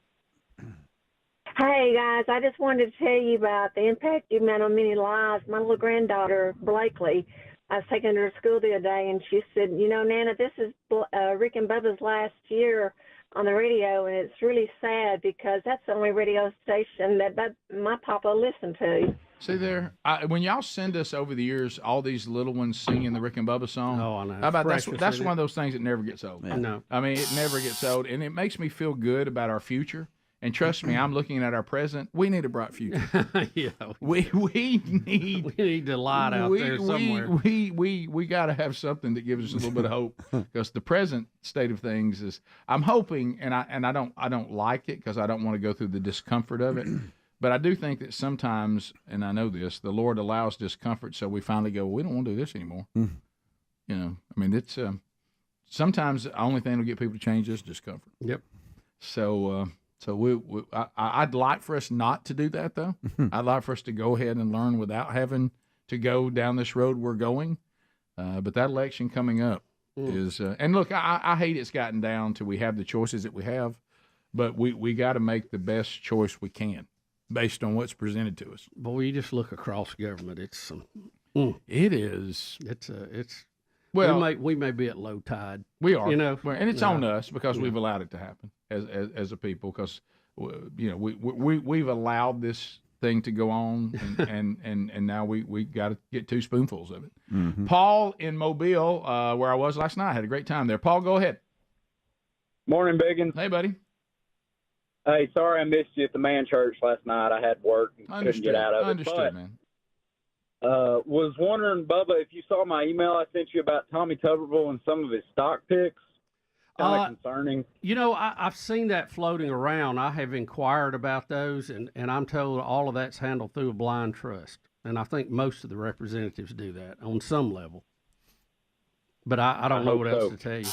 [SPEAKER 12] Hey, guys, I just wanted to tell you about the impact you've made on many lives. My little granddaughter, Blakely, I was taking her to school the other day, and she said, Nana, this is Rick and Bubba's last year on the radio, and it's really sad because that's the only radio station that my papa listened to.
[SPEAKER 5] See there, when y'all send us over the years all these little ones singing the Rick and Bubba song.
[SPEAKER 8] Oh, I know.
[SPEAKER 5] How about that's one of those things that never gets old.
[SPEAKER 8] Yeah. No.
[SPEAKER 5] I mean, it never gets old, and it makes me feel good about our future. And trust me, I'm looking at our present. We need a bright future.
[SPEAKER 8] Yeah,
[SPEAKER 5] we need
[SPEAKER 8] to light out there somewhere.
[SPEAKER 5] We got to have something that gives us a little bit of hope, because the present state of things is. I'm hoping, and I don't like it because I don't want to go through the discomfort of it. But I do think that sometimes, and I know this, the Lord allows discomfort, so we finally go, we don't want to do this anymore. I mean, it's sometimes the only thing that'll get people to change is discomfort.
[SPEAKER 8] Yep.
[SPEAKER 5] So I'd like for us not to do that, though. I'd like for us to go ahead and learn without having to go down this road we're going. But that election coming up is, and look, I hate it's gotten down to we have the choices that we have, but we got to make the best choice we can based on what's presented to us.
[SPEAKER 8] Boy, you just look across government. It's
[SPEAKER 5] it is.
[SPEAKER 8] It's.
[SPEAKER 5] Well,
[SPEAKER 8] we may be at low tide.
[SPEAKER 5] We are,
[SPEAKER 8] and
[SPEAKER 5] it's on us because we've allowed it to happen as a people. Because we've allowed this thing to go on, and now we got to get two spoonfuls of it.
[SPEAKER 7] Mm-hmm.
[SPEAKER 5] Paul in Mobile, where I was last night, had a great time there. Paul, go ahead.
[SPEAKER 23] Morning, Biggins.
[SPEAKER 5] Hey, buddy.
[SPEAKER 23] Hey, sorry I missed you at the man church last night. I had work and couldn't get out of it.
[SPEAKER 5] Understood, man.
[SPEAKER 23] Was wondering, Bubba, if you saw my email I sent you about Tommy Tuberville and some of his stock picks. Kind of concerning.
[SPEAKER 8] I've seen that floating around. I have inquired about those, and I'm told all of that's handled through a blind trust. And I think most of the representatives do that on some level. But I don't know what else to tell you.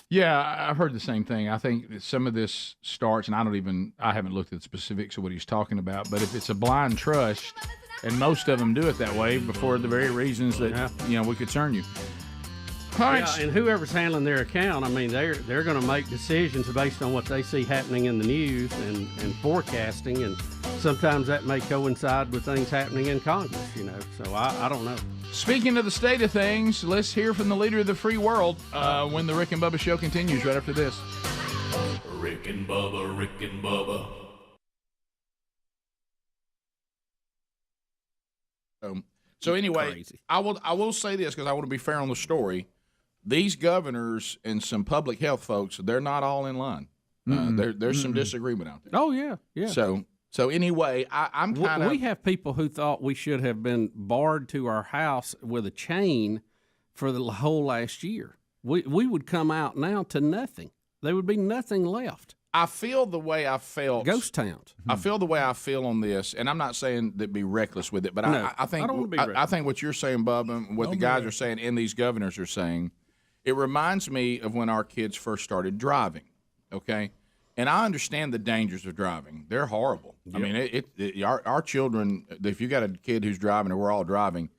[SPEAKER 5] Yeah, I've heard the same thing. I think that some of this starts, and I haven't looked at the specifics of what he's talking about, but if it's a blind trust, and most of them do it that way for the very reasons that, we concern you.
[SPEAKER 8] Yeah, and whoever's handling their account, I mean, they're going to make decisions based on what they see happening in the news and forecasting, and sometimes that may coincide with things happening in Congress, so I don't know.
[SPEAKER 18] Speaking of the state of things, let's hear from the leader of the free world when the Rick and Bubba show continues right after this.
[SPEAKER 9] Rick and Bubba, Rick and Bubba.
[SPEAKER 18] So anyway, I will say this because I want to be fair on the story. These governors and some public health folks, they're not all in line. There's some disagreement out there.
[SPEAKER 8] Oh, yeah.
[SPEAKER 18] So anyway, I'm kind of...
[SPEAKER 8] We have people who thought we should have been barred to our house with a chain for the whole last year. We would come out now to nothing. There would be nothing left.
[SPEAKER 18] I feel the way I felt.
[SPEAKER 8] Ghost towns.
[SPEAKER 18] I feel the way I feel on this, and I'm not saying that be reckless with it, but
[SPEAKER 8] No,
[SPEAKER 18] I think
[SPEAKER 8] I don't wanna be reckless.
[SPEAKER 18] I think what you're saying, Bubba, and what the guys are saying and these governors are saying, it reminds me of when our kids first started driving, okay? And I understand the dangers of driving. They're horrible. I mean, our children, if you got a kid who's driving or we're all driving,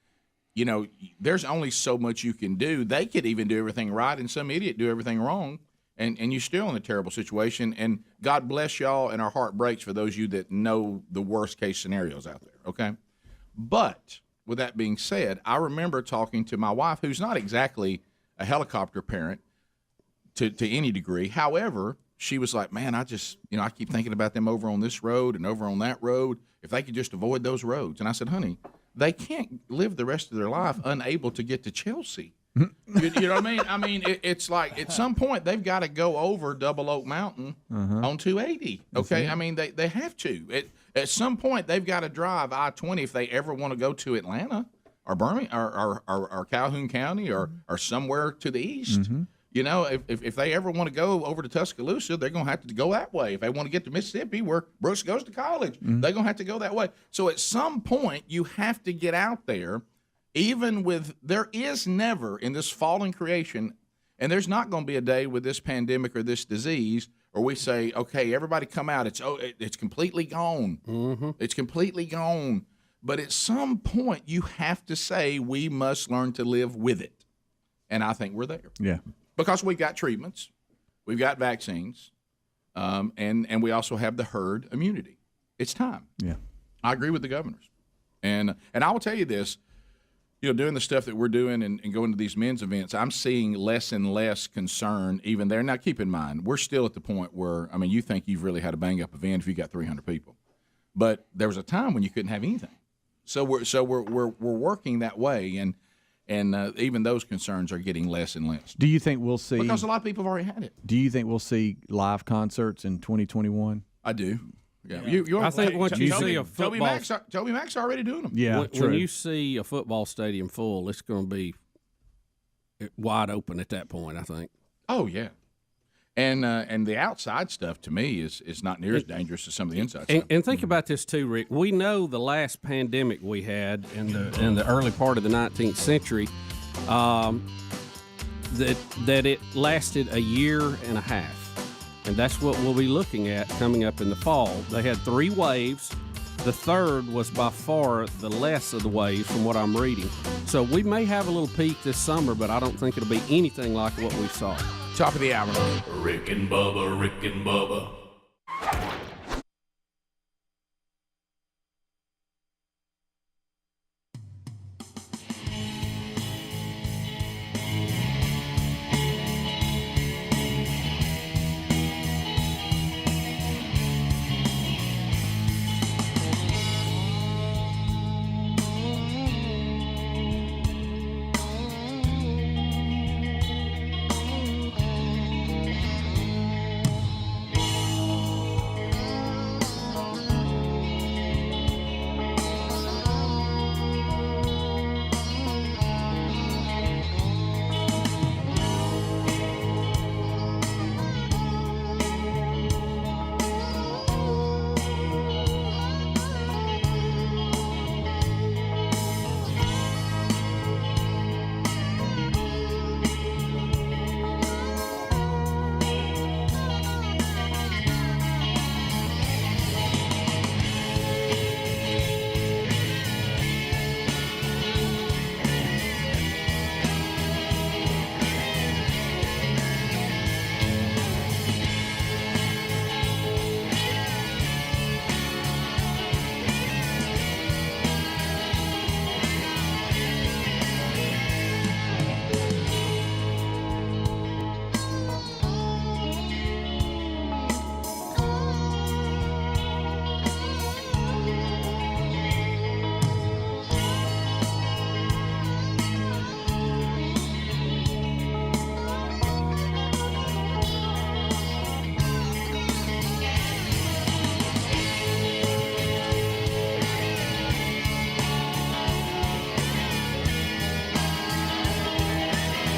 [SPEAKER 18] there's only so much you can do. They could even do everything right and some idiot do everything wrong. And you're still in a terrible situation. And God bless y'all, and our heart breaks for those of you that know the worst case scenarios out there, okay? But with that being said, I remember talking to my wife, who's not exactly a helicopter parent to any degree. However, she was like, man, I just, I keep thinking about them over on this road and over on that road. If they could just avoid those roads. And I said, honey, they can't live the rest of their life unable to get to Chelsea. You know what I mean? I mean, it's like at some point they've got to go over Double Oak Mountain on 280. Okay, I mean they have to. At some point they've got to drive I-20 if they ever want to go to Atlanta or Birmingham or Calhoun County or somewhere to the east. If they ever want to go over to Tuscaloosa, they're going to have to go that way. If they want to get to Mississippi, where Brooks goes to college, they're going to have to go that way. So at some point you have to get out there. Even with, there is never in this fallen creation, and there's not going to be a day with this pandemic or this disease, or we say, okay, everybody come out. It's completely gone. It's completely gone. But at some point, you have to say we must learn to live with it, and I think we're there.
[SPEAKER 7] Yeah,
[SPEAKER 18] because we've got treatments, we've got vaccines, and we also have the herd immunity. It's time.
[SPEAKER 7] Yeah,
[SPEAKER 18] I agree with the governors, and I will tell you this. Doing the stuff that we're doing and going to these men's events, I'm seeing less and less concern even there. Now, keep in mind, we're still at the point where, I mean, you think you've really had a bang-up event if you got 300 people. But there was a time when you couldn't have anything. So we're working that way, and even those concerns are getting less and less.
[SPEAKER 7] Do you think we'll see?
[SPEAKER 18] Because a lot of people have already had it.
[SPEAKER 7] Do you think we'll see live concerts in 2021?
[SPEAKER 18] I do. Yeah,
[SPEAKER 8] I think once you see a football,
[SPEAKER 18] Toby Mac's already doing them.
[SPEAKER 7] Yeah,
[SPEAKER 8] when you see a football stadium full, it's going to be wide open at that point, I think.
[SPEAKER 18] Oh yeah, and the outside stuff to me is not near as dangerous as some of the inside stuff.
[SPEAKER 8] And think about this too, Rick. We know the last pandemic we had in the early part of the 19th century, that it lasted a year and a half. And that's what we'll be looking at coming up in the fall. They had 3 waves. The third was by far the less of the waves from what I'm reading. So we may have a little peak this summer, but I don't think it'll be anything like what we saw.
[SPEAKER 18] Top of the hour.
[SPEAKER 9] Rick and Bubba, Rick and Bubba.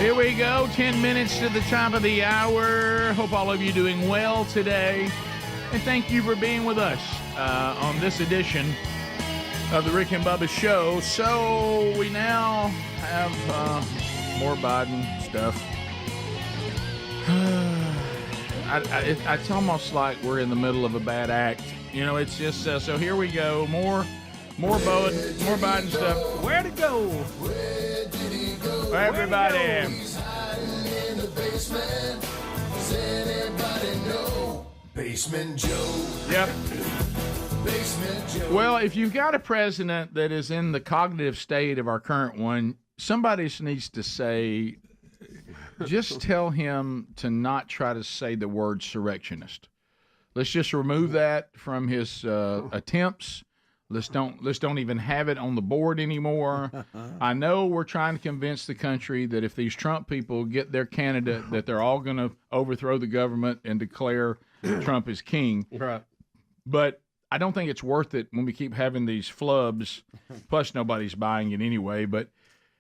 [SPEAKER 5] Here we go, 10 minutes to the top of the hour. Hope all of you doing well today. And thank you for being with us on this edition of the Rick and Bubba Show. So we now have more Biden stuff. It's almost like we're in the middle of a bad act. You know, it's just, so here we go. More Biden stuff. Where to go?
[SPEAKER 1] Where did he go?
[SPEAKER 5] Everybody.
[SPEAKER 1] In the basement. Does anybody know? Basement Joe.
[SPEAKER 5] Yep.
[SPEAKER 1] Basement Joe.
[SPEAKER 5] Well, if you've got a president that is in the cognitive state of our current one, somebody needs to say, just tell him to not try to say the word surrectionist. Let's just remove that from his attempts. Let's don't even have it on the board anymore. I know we're trying to convince the country that if these Trump people get their candidate, that they're all going to overthrow the government and declare Trump is king.
[SPEAKER 8] Right.
[SPEAKER 5] But I don't think it's worth it when we keep having these flubs. Plus, nobody's buying it anyway. But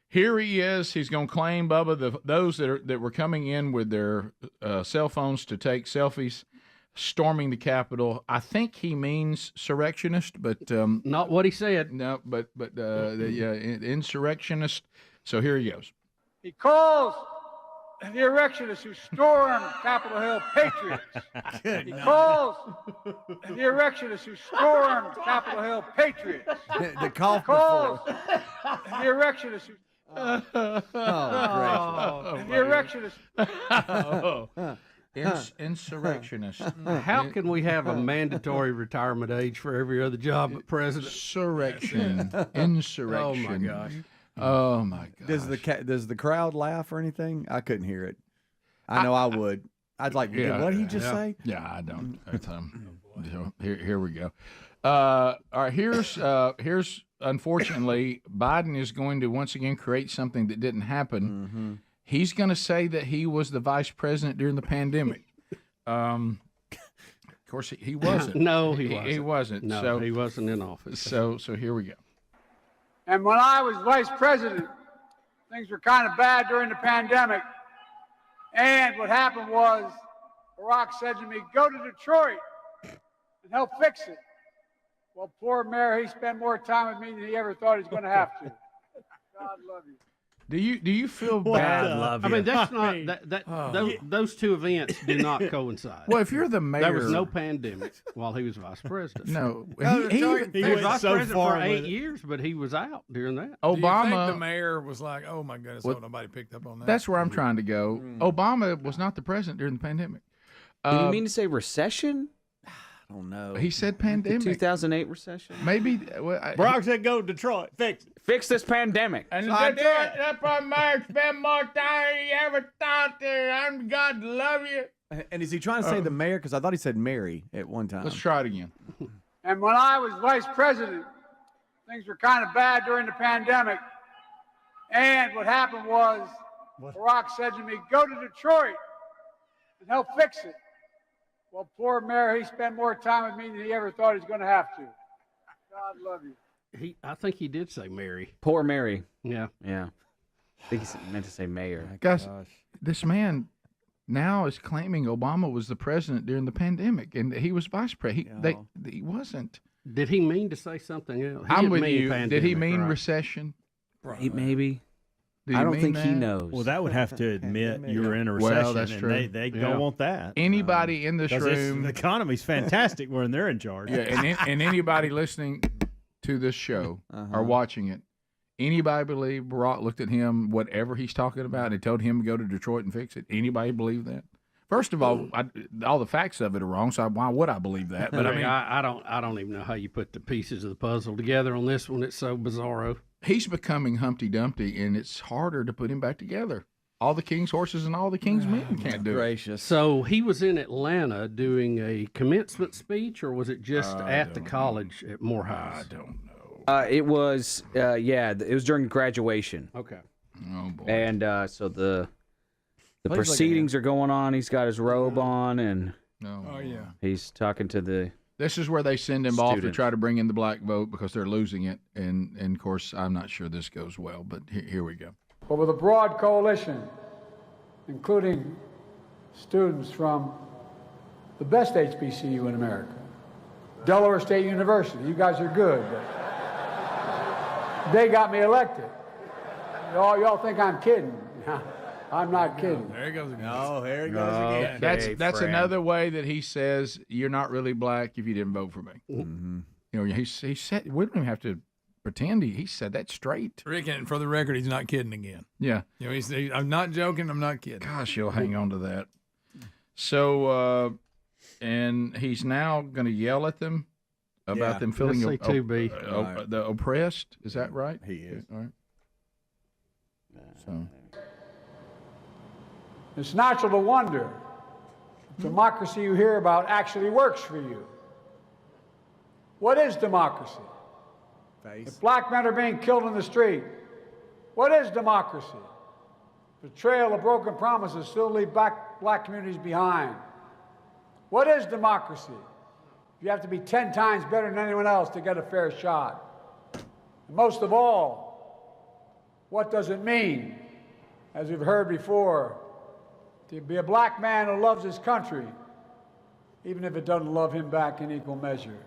[SPEAKER 5] here he is. He's going to claim, Bubba, those that were coming in with their cell phones to take selfies, storming the Capitol. I think he means surrectionist, but
[SPEAKER 8] not what he said.
[SPEAKER 5] No, but insurrectionist. So here he goes.
[SPEAKER 13] He calls the insurrectionists who stormed Capitol Hill patriots. He calls the insurrectionists who stormed Capitol Hill patriots.
[SPEAKER 7] The call
[SPEAKER 13] He calls the insurrectionists who.
[SPEAKER 5] Insurrectionist.
[SPEAKER 8] How can we have a mandatory retirement age for every other job but president?
[SPEAKER 5] Insurrection.
[SPEAKER 8] Oh my gosh.
[SPEAKER 5] Oh my gosh.
[SPEAKER 7] Does the crowd laugh or anything? I couldn't hear it. I know I would. I'd like. What did he just say?
[SPEAKER 5] Yeah, I don't. Here we go. All right. Here's unfortunately, Biden is going to once again create something that didn't happen.
[SPEAKER 7] Mm-hmm.
[SPEAKER 5] He's going to say that he was the vice president during the pandemic. Of course, he wasn't.
[SPEAKER 8] No, he wasn't.
[SPEAKER 5] He wasn't.
[SPEAKER 8] No,
[SPEAKER 5] so,
[SPEAKER 8] he wasn't in office.
[SPEAKER 5] So here we go.
[SPEAKER 13] And when I was vice president, things were kind of bad during the pandemic. And what happened was, Barack said to me, "Go to Detroit and help fix it." Well, poor mayor, he spent more time with me than he ever thought he was going to have to. God love you.
[SPEAKER 5] Do you feel bad?
[SPEAKER 8] I mean, that's not those two events do not coincide.
[SPEAKER 5] Well, if you're the mayor,
[SPEAKER 8] there was no pandemic while he was vice president.
[SPEAKER 5] No,
[SPEAKER 8] he was vice
[SPEAKER 16] so
[SPEAKER 8] president
[SPEAKER 16] far
[SPEAKER 8] for 8
[SPEAKER 16] with it.
[SPEAKER 8] years, but he was out during that.
[SPEAKER 4] Do you think
[SPEAKER 5] Obama.
[SPEAKER 4] the mayor was like, "Oh my goodness,
[SPEAKER 5] Well,
[SPEAKER 4] nobody picked up on that."
[SPEAKER 5] That's where I'm trying to go. Obama was not the president during the pandemic.
[SPEAKER 6] Did you mean to say recession?
[SPEAKER 7] I don't know.
[SPEAKER 5] He said pandemic.
[SPEAKER 6] The 2008 recession?
[SPEAKER 5] Maybe.
[SPEAKER 16] Brock said, "Go to Detroit, fix it."
[SPEAKER 6] Fix this pandemic.
[SPEAKER 5] And that probably mayor spend more time than you ever thought there. I'm God to love you.
[SPEAKER 7] And is he trying to say the mayor? Because I thought he said Mary at one time.
[SPEAKER 5] Let's try it again.
[SPEAKER 13] And when I was vice president, things were kind of bad during the pandemic. And what happened was, Barack said to me, "Go to Detroit and help fix it." Well, poor mayor, he spent more time with me than he ever thought he was going to have to. God love you.
[SPEAKER 8] I think he did say Mary.
[SPEAKER 6] Poor Mary.
[SPEAKER 8] Yeah.
[SPEAKER 6] Yeah. I think he meant to say mayor.
[SPEAKER 5] Guys, this man now is claiming Obama was the president during the pandemic, and he was vice president. He wasn't.
[SPEAKER 8] Did he mean to say something else?
[SPEAKER 5] I'm with you. Did he mean
[SPEAKER 8] right?
[SPEAKER 5] recession?
[SPEAKER 6] Maybe.
[SPEAKER 5] Did
[SPEAKER 6] I don't think
[SPEAKER 5] that?
[SPEAKER 6] he knows.
[SPEAKER 16] Well, that would have to admit you were in a recession.
[SPEAKER 5] Well, that's true.
[SPEAKER 16] And they don't want that.
[SPEAKER 5] Anybody in this room?
[SPEAKER 16] The economy's fantastic when they're in charge.
[SPEAKER 5] Yeah, and anybody listening to this show or watching it, anybody believe Barack looked at him, whatever he's talking about, and told him to go to Detroit and fix it? Anybody believe that? First of all, all the facts of it are wrong, so why would I believe that? But I mean,
[SPEAKER 8] I don't even know how you put the pieces of the puzzle together on this one. It's so bizarro.
[SPEAKER 5] He's becoming Humpty Dumpty, and it's harder to put him back together. All the king's horses and all the king's men can't do it.
[SPEAKER 8] So he was in Atlanta doing a commencement speech, or was it just at the college at Morehouse?
[SPEAKER 5] I don't know.
[SPEAKER 6] It was, it was during graduation.
[SPEAKER 8] Okay.
[SPEAKER 5] Oh, boy.
[SPEAKER 6] And so the proceedings are going on. He's got his robe on, and he's talking to the.
[SPEAKER 5] This is where they send him off to
[SPEAKER 6] students.
[SPEAKER 5] try to bring in the black vote because they're losing it. And of course, I'm not sure this goes well, but here we go.
[SPEAKER 13] But with a broad coalition including students from the best HBCU in America, Delaware State University. You guys are good, but they got me elected. Y'all think I'm kidding. I'm not kidding.
[SPEAKER 4] There he goes again.
[SPEAKER 7] Oh, there he goes again.
[SPEAKER 5] That's another way that he says you're not really black if you didn't vote for me.
[SPEAKER 7] Mm-hmm.
[SPEAKER 5] You know, he said we don't even have to pretend. He said that straight.
[SPEAKER 4] Rick, and for the record, he's not kidding again.
[SPEAKER 5] Yeah.
[SPEAKER 4] You know, I'm not joking. I'm not kidding.
[SPEAKER 5] Gosh, you'll hang on to that. So, and he's now going to yell at them about them feeling the oppressed. Is that right?
[SPEAKER 7] He is.
[SPEAKER 5] All right. So.
[SPEAKER 13] It's natural to wonder if democracy you hear about actually works for you. What is democracy? If black men are being killed in the street, what is democracy? Betrayal of broken promises still leave black communities behind. What is democracy? You have to be 10 times better than anyone else to get a fair shot. And most of all, what does it mean, as we've heard before, to be a black man who loves his country, even if it doesn't love him back in equal measure?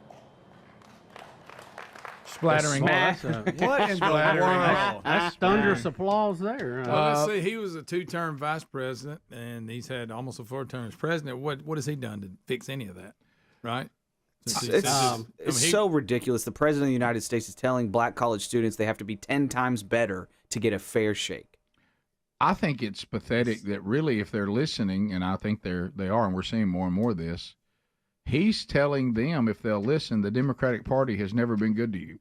[SPEAKER 5] Splattering.
[SPEAKER 16] What in the world? That's thunderous applause there.
[SPEAKER 4] Well, let's see. He was a 2-term vice president, and he's had almost a 4 terms president. What has he done to fix any of that? Right?
[SPEAKER 6] It's so ridiculous. The president of the United States is telling black college students they have to be 10 times better to get a fair shake.
[SPEAKER 5] I think it's pathetic that really, if they're listening, and I think they are, and we're seeing more and more of this, he's telling them if they'll listen, the Democratic Party has never been good to you.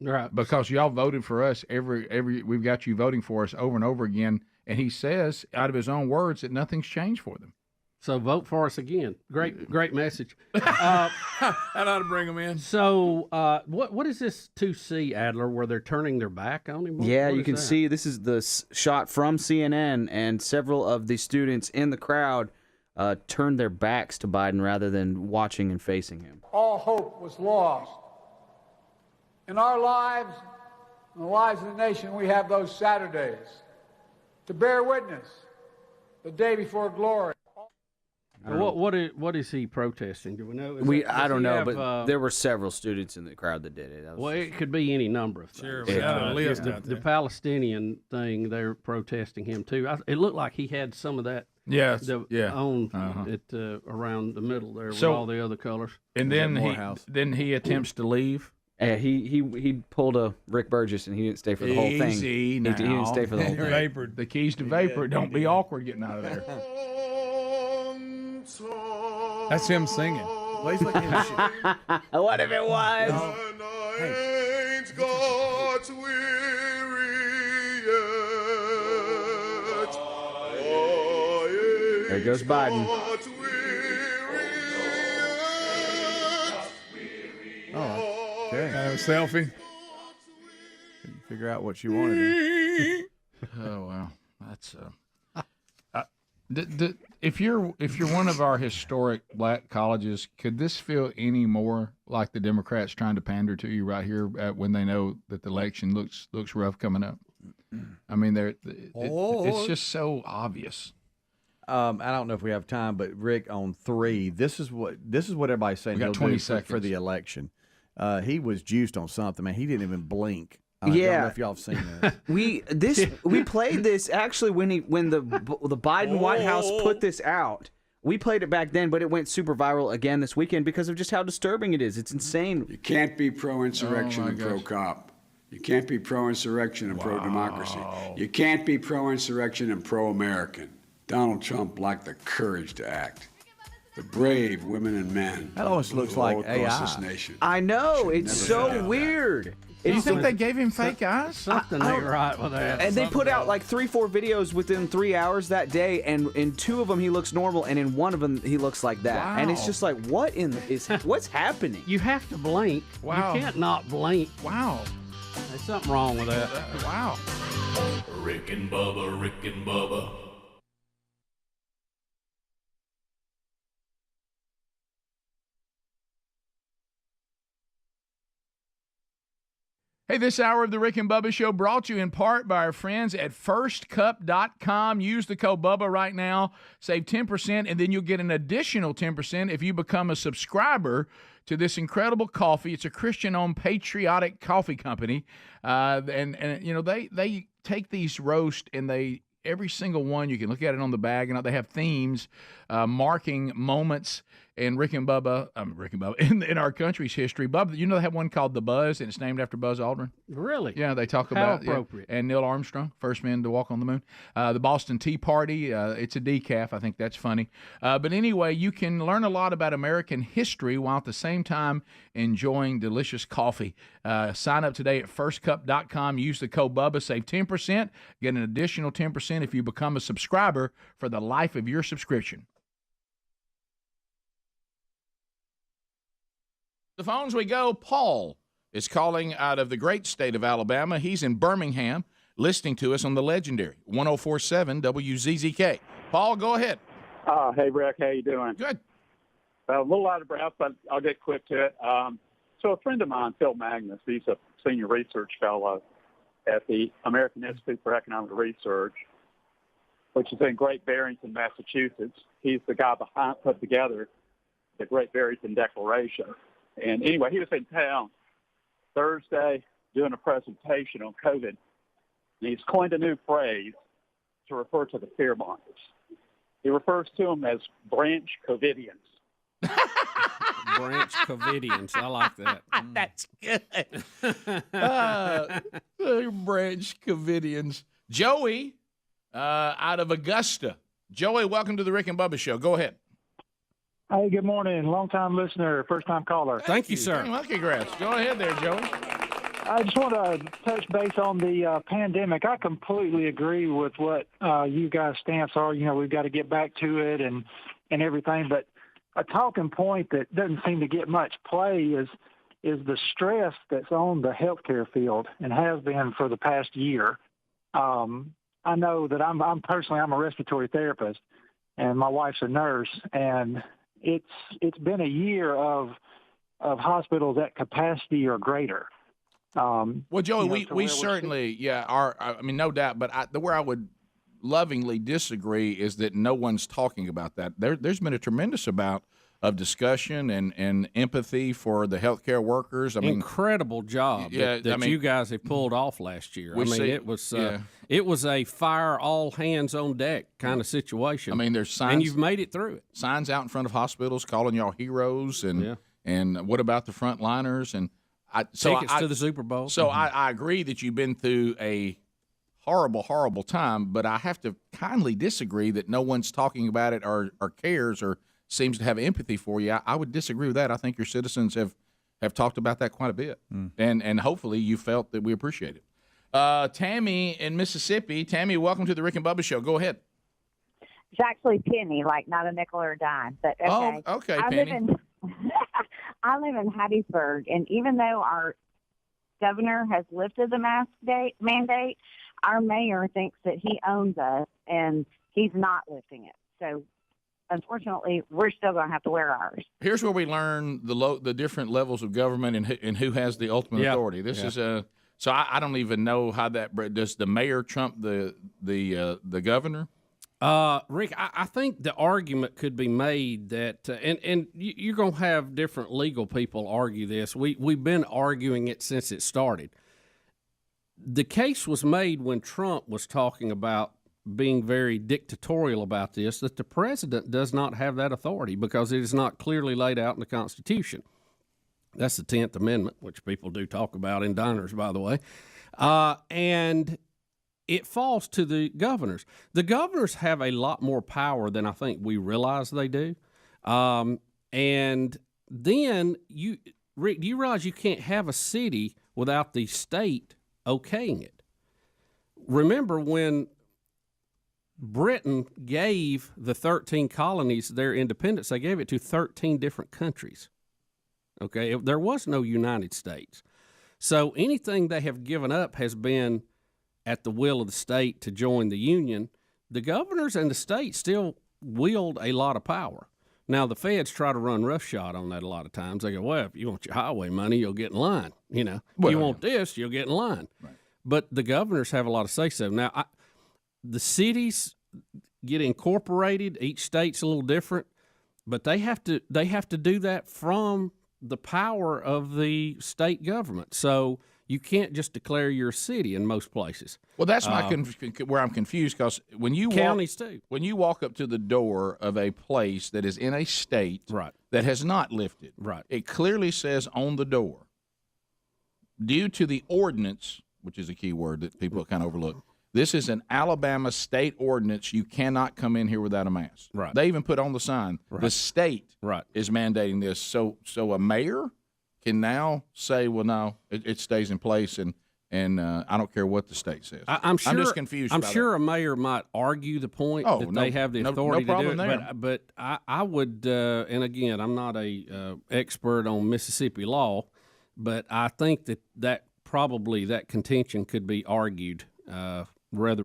[SPEAKER 8] Right.
[SPEAKER 5] Because y'all voted for us we've got you voting for us over and over again, and he says out of his own words that nothing's changed for them.
[SPEAKER 8] So vote for us again. Great message.
[SPEAKER 4] That ought to bring them in.
[SPEAKER 8] So what is this 2C, Adler, where they're turning their back on him?
[SPEAKER 6] Yeah,
[SPEAKER 8] what
[SPEAKER 6] you can see this is the shot from CNN, and several of the students in the crowd turned their backs to Biden rather than watching and facing him.
[SPEAKER 13] All hope was lost. In our lives, in the lives of the nation, we have those Saturdays to bear witness, the day before glory.
[SPEAKER 8] What is he protesting? Do we know?
[SPEAKER 6] I don't know, but there were several students in the crowd that did it.
[SPEAKER 8] Well, it could be any number of things.
[SPEAKER 4] Sure, we got a list out there.
[SPEAKER 8] The Palestinian thing, they're protesting him too. It looked like he had some of that.
[SPEAKER 4] Yes.
[SPEAKER 8] On it around the middle there with all the other colors.
[SPEAKER 5] And then he attempts to leave.
[SPEAKER 6] He pulled a Rick Burgess and he didn't stay for the whole thing.
[SPEAKER 5] Easy now.
[SPEAKER 6] He didn't stay for the whole thing.
[SPEAKER 5] Vapored. The keys to vapor. Don't be awkward getting out of there.
[SPEAKER 4] That's him singing.
[SPEAKER 6] What if it was?
[SPEAKER 9] God's weary yet.
[SPEAKER 6] There goes Biden.
[SPEAKER 7] Oh, okay.
[SPEAKER 4] Selfie.
[SPEAKER 7] Figure out what you wanted to.
[SPEAKER 5] Oh wow, that's if you're one of our historic black colleges, could this feel any more like the Democrats trying to pander to you right here when they know that the election looks rough coming up? I mean, it's just so obvious.
[SPEAKER 7] I don't know if we have time, but Rick, on 3, this is what everybody's saying.
[SPEAKER 5] We got 20 seconds
[SPEAKER 7] for the election. He was juiced on something, man. He didn't even blink. I don't know if y'all have seen this.
[SPEAKER 6] We played this actually when the Biden White House put this out. We played it back then, but it went super viral again this weekend because of just how disturbing it is. It's insane.
[SPEAKER 2] You can't be pro-insurrection and pro-cop. You can't be pro-insurrection and pro-democracy. You can't be pro-insurrection and pro-American. Donald Trump lacked the courage to act. The brave women and men.
[SPEAKER 7] That almost looks like
[SPEAKER 2] across
[SPEAKER 7] AI.
[SPEAKER 2] this nation.
[SPEAKER 6] I know. It's so weird.
[SPEAKER 5] Do you think they gave him fake eyes?
[SPEAKER 8] Something ain't right with that.
[SPEAKER 6] And they put out like 3-4 videos within 3 hours that day, and in 2 of them he looks normal, and in 1 of them he looks like that.
[SPEAKER 8] Wow.
[SPEAKER 6] And it's just like, what's happening?
[SPEAKER 8] You have to blink.
[SPEAKER 5] Wow.
[SPEAKER 8] You can't not blink.
[SPEAKER 5] Wow.
[SPEAKER 8] There's something wrong with that.
[SPEAKER 5] Wow.
[SPEAKER 9] Rick and Bubba, Rick and Bubba.
[SPEAKER 5] Hey, this hour of the Rick and Bubba Show brought to you in part by our friends at firstcup.com. Use the code Bubba right now. Save 10%, and then you'll get an additional 10% if you become a subscriber to this incredible coffee. It's a Christian-owned patriotic coffee company. And you know, they take these roast and every single one, you can look at it on the bag, and they have themes marking moments in Rick and Bubba, in our country's history. Bubba, you know they have one called The Buzz, and it's named after Buzz Aldrin?
[SPEAKER 8] Really?
[SPEAKER 5] Yeah, they talk about
[SPEAKER 8] appropriate.
[SPEAKER 5] And Neil Armstrong, first man to walk on the moon. The Boston Tea Party, it's a decaf. I think that's funny. But anyway, you can learn a lot about American history while at the same time enjoying delicious coffee. Sign up today at firstcup.com. Use the code Bubba. Save 10%. Get an additional 10% if you become a subscriber for the life of your subscription. The phones we go. Paul is calling out of the great state of Alabama. He's in Birmingham, listening to us on the legendary 104.7 WZZK. Paul, go ahead.
[SPEAKER 14] Hey, Rick. How you doing?
[SPEAKER 5] Good.
[SPEAKER 14] A little out of breath, but I'll get quick to it. So a friend of mine, Phil Magnus, he's a senior research fellow at the American Institute for Economic Research, which is in Great Barrington, Massachusetts. He's the guy put together the Great Barrington Declaration. And anyway, he was in town Thursday doing a presentation on COVID, and he's coined a new phrase to refer to the fearmongers. He refers to them as branch COVIDians.
[SPEAKER 8] Branch COVIDians. I like that.
[SPEAKER 5] That's good. Branch COVIDians. Joey out of Augusta. Joey, welcome to the Rick and Bubba Show. Go ahead.
[SPEAKER 15] Hey, good morning. Long-time listener, first-time caller.
[SPEAKER 8] Thank you, sir.
[SPEAKER 5] Well, congrats. Go ahead there, Joey.
[SPEAKER 15] I just want to touch base on the pandemic. I completely agree with what you guys' stance are. You know, we've got to get back to it and everything. But a talking point that doesn't seem to get much play is the stress that's on the healthcare field and has been for the past year. I know that I'm a respiratory therapist, and my wife's a nurse, and it's been a year of hospitals at capacity or greater.
[SPEAKER 5] Well, Joey, we certainly, no doubt. But where I would lovingly disagree is that no one's talking about that. There's been a tremendous amount of discussion and empathy for the healthcare workers.
[SPEAKER 8] Incredible job that you guys have pulled off last year. It was a fire all hands on deck kind of situation.
[SPEAKER 5] There's signs,
[SPEAKER 8] and you've made it through it.
[SPEAKER 5] Signs out in front of hospitals calling y'all heroes, and what about the frontliners and
[SPEAKER 8] tickets to the Super Bowl.
[SPEAKER 5] So I agree that you've been through a horrible, horrible time, but I have to kindly disagree that no one's talking about it or cares or seems to have empathy for you. I would disagree with that. I think your citizens have talked about that quite a bit, and hopefully you felt that we appreciate it. Tammy in Mississippi. Tammy, welcome to the Rick and Bubba Show. Go ahead.
[SPEAKER 19] It's actually penny, like not a nickel or a dime. But okay.
[SPEAKER 5] Oh, okay, Penny.
[SPEAKER 19] I live in Hattiesburg, and even though our governor has lifted the mask mandate, our mayor thinks that he owns us, and he's not lifting it. So, unfortunately, we're still going to have to wear ours.
[SPEAKER 5] Here's where we learn the different levels of government and who has the ultimate authority. This is so I don't even know how that does the mayor trump the governor.
[SPEAKER 8] Rick, I think the argument could be made that, and you're going to have different legal people argue this. We've been arguing it since it started. The case was made when Trump was talking about being very dictatorial about this, that the president does not have that authority because it is not clearly laid out in the Constitution. That's the 10th Amendment, which people do talk about in diners, by the way. And it falls to the governors. The governors have a lot more power than I think we realize they do. And then, Rick, do you realize you can't have a city without the state okaying it? Remember when Britain gave the 13 colonies their independence, they gave it to 13 different countries. Okay, there was no United States. So anything they have given up has been at the will of the state to join the Union. The governors and the state still wield a lot of power. Now, the feds try to run roughshod on that a lot of times. They go, well, if you want your highway money, you'll get in line. You know, if you want this, you'll get in line. Right. But the governors have a lot of say-so. Now, the cities get incorporated. Each state's a little different, but they have to do that from the power of the state government. So you can't just declare you're a city in most places.
[SPEAKER 18] Well, that's where I'm confused, because when you
[SPEAKER 8] counties too.
[SPEAKER 18] When you walk up to the door of a place that is in a state that has not lifted, it clearly says on the door, due to the ordinance, which is a key word that people kind of overlook. This is an Alabama state ordinance. You cannot come in here without a mask.
[SPEAKER 8] Right.
[SPEAKER 18] They even put on the sign, the state is mandating this. So a mayor can now say, well, no, it stays in place, and I don't care what the state says.
[SPEAKER 8] I'm
[SPEAKER 18] just confused.
[SPEAKER 8] I'm sure a mayor might argue the point that they have the authority to do it. But I would, and again, I'm not a expert on Mississippi law, but I think that probably that contention could be argued rather.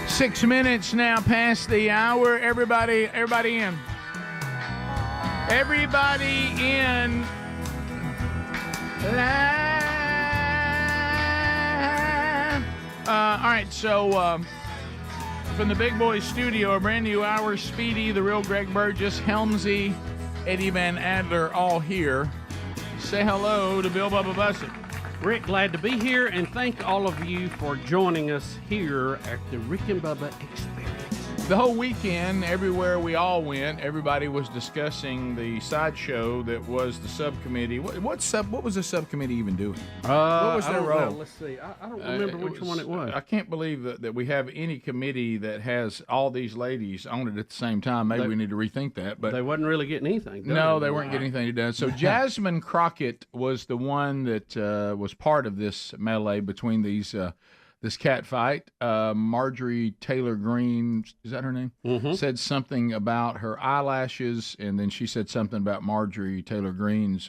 [SPEAKER 5] Six minutes now past the hour. Everybody in. Everybody in. All right, so from the Big Boys studio, a brand new hour, Speedy, the real Greg Burgess, Helmsy, Eddie Van Adler, all here. Say hello to Bill Bubba Bussett.
[SPEAKER 8] Rick, glad to be here, and thank all of you for joining us here at the Rick and Bubba Experience.
[SPEAKER 5] The whole weekend, everywhere we all went, everybody was discussing the sideshow that was the subcommittee. What was the subcommittee even doing? What was their role?
[SPEAKER 8] Let's see. I don't remember which one it was.
[SPEAKER 5] I can't believe that we have any committee that has all these ladies on it at the same time. Maybe we need to rethink that. But
[SPEAKER 8] they wasn't really getting anything done.
[SPEAKER 5] No, they weren't getting anything done. So Jasmine Crockett was the one that was part of this melee between these this cat fight. Marjorie Taylor Greene, is that her name?
[SPEAKER 8] Mm-hmm.
[SPEAKER 5] Said something about her eyelashes, and then she said something about Marjorie Taylor Greene's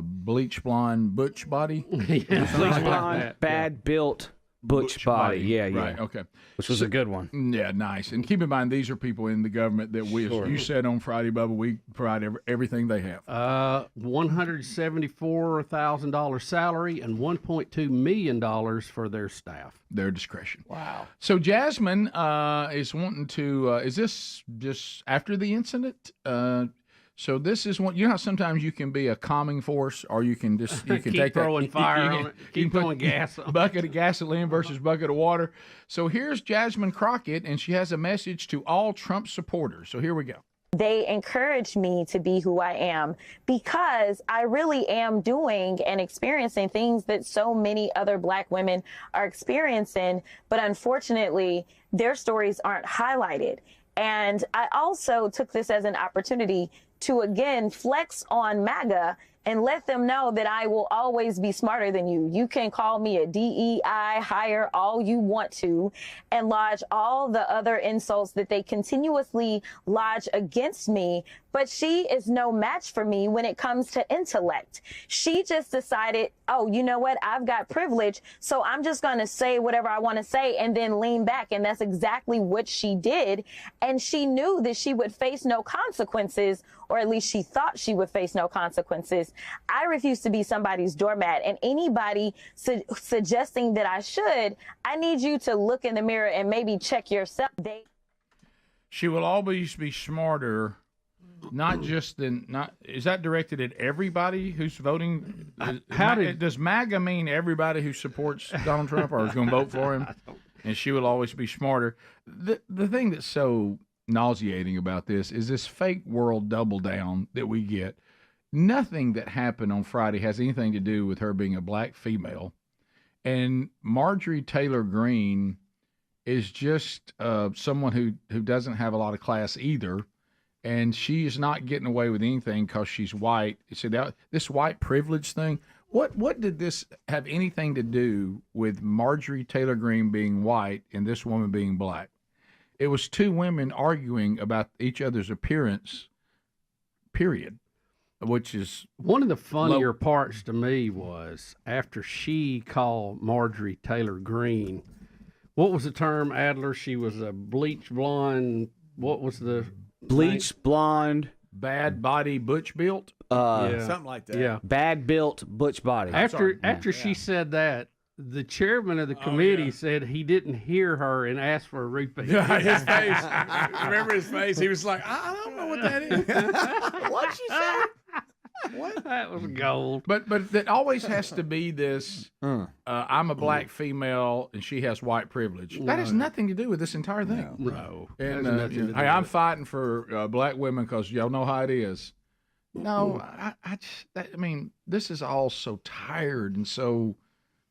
[SPEAKER 5] bleach blonde butch body.
[SPEAKER 6] Bleach blonde, bad built butch body. Yeah.
[SPEAKER 5] Right, okay.
[SPEAKER 6] Which was a good one.
[SPEAKER 5] Yeah, nice. And keep in mind, these are people in the government that we, as you said on Friday, Bubba, we provide everything they have.
[SPEAKER 8] $174,000 salary and $1.2 million for their staff.
[SPEAKER 5] Their discretion.
[SPEAKER 8] Wow.
[SPEAKER 5] So Jasmine is wanting to, is this just after the incident? So this is one. You know how sometimes you can be a calming force, or you can just
[SPEAKER 8] keep
[SPEAKER 5] take
[SPEAKER 8] throwing fire on it, keep throwing gas on it.
[SPEAKER 5] Bucket of gasoline versus bucket of water. So here's Jasmine Crockett, and she has a message to all Trump supporters. So here we go.
[SPEAKER 11] They encourage me to be who I am because I really am doing and experiencing things that so many other Black women are experiencing, but unfortunately, their stories aren't highlighted. And I also took this as an opportunity to, again, flex on MAGA and let them know that I will always be smarter than you. You can call me a DEI hire all you want to and lodge all the other insults that they continuously lodge against me. But she is no match for me when it comes to intellect. She just decided, oh, you know what? I've got privilege, so I'm just going to say whatever I want to say and then lean back. And that's exactly what she did. And she knew that she would face no consequences, or at least she thought she would face no consequences. I refuse to be somebody's doormat, and anybody suggesting that I should, I need you to look in the mirror and maybe check yourself.
[SPEAKER 5] She will always be smarter. Not just is that directed at everybody who's voting? Does MAGA mean everybody who supports Donald Trump or is going to vote for him? And she will always be smarter. The thing that's so nauseating about this is this fake world double down that we get. Nothing that happened on Friday has anything to do with her being a Black female. And Marjorie Taylor Greene is just someone who doesn't have a lot of class either. And she is not getting away with anything because she's white. So this white privilege thing, what did this have anything to do with Marjorie Taylor Greene being white and this woman being Black? It was two women arguing about each other's appearance, period.
[SPEAKER 8] which is one of the funnier parts to me was after she called Marjorie Taylor Greene. What was the term, Adler? She was a bleach blonde. What was the
[SPEAKER 6] bleach blonde?
[SPEAKER 5] Bad body, butch built.
[SPEAKER 7] Something like that.
[SPEAKER 8] Yeah,
[SPEAKER 6] bad built, butch body.
[SPEAKER 8] After she said that, the chairman of the committee said he didn't hear her and asked for a repeat.
[SPEAKER 4] His face. Remember his face? He was like, I don't know what that is.
[SPEAKER 6] What'd she say?
[SPEAKER 8] What? That was gold.
[SPEAKER 5] But it always has to be this. I'm a black female and she has white privilege. That has nothing to do with this entire thing.
[SPEAKER 8] No.
[SPEAKER 5] And hey, I'm fighting for black women because y'all know how it is. No, I mean, this is all so tired and so.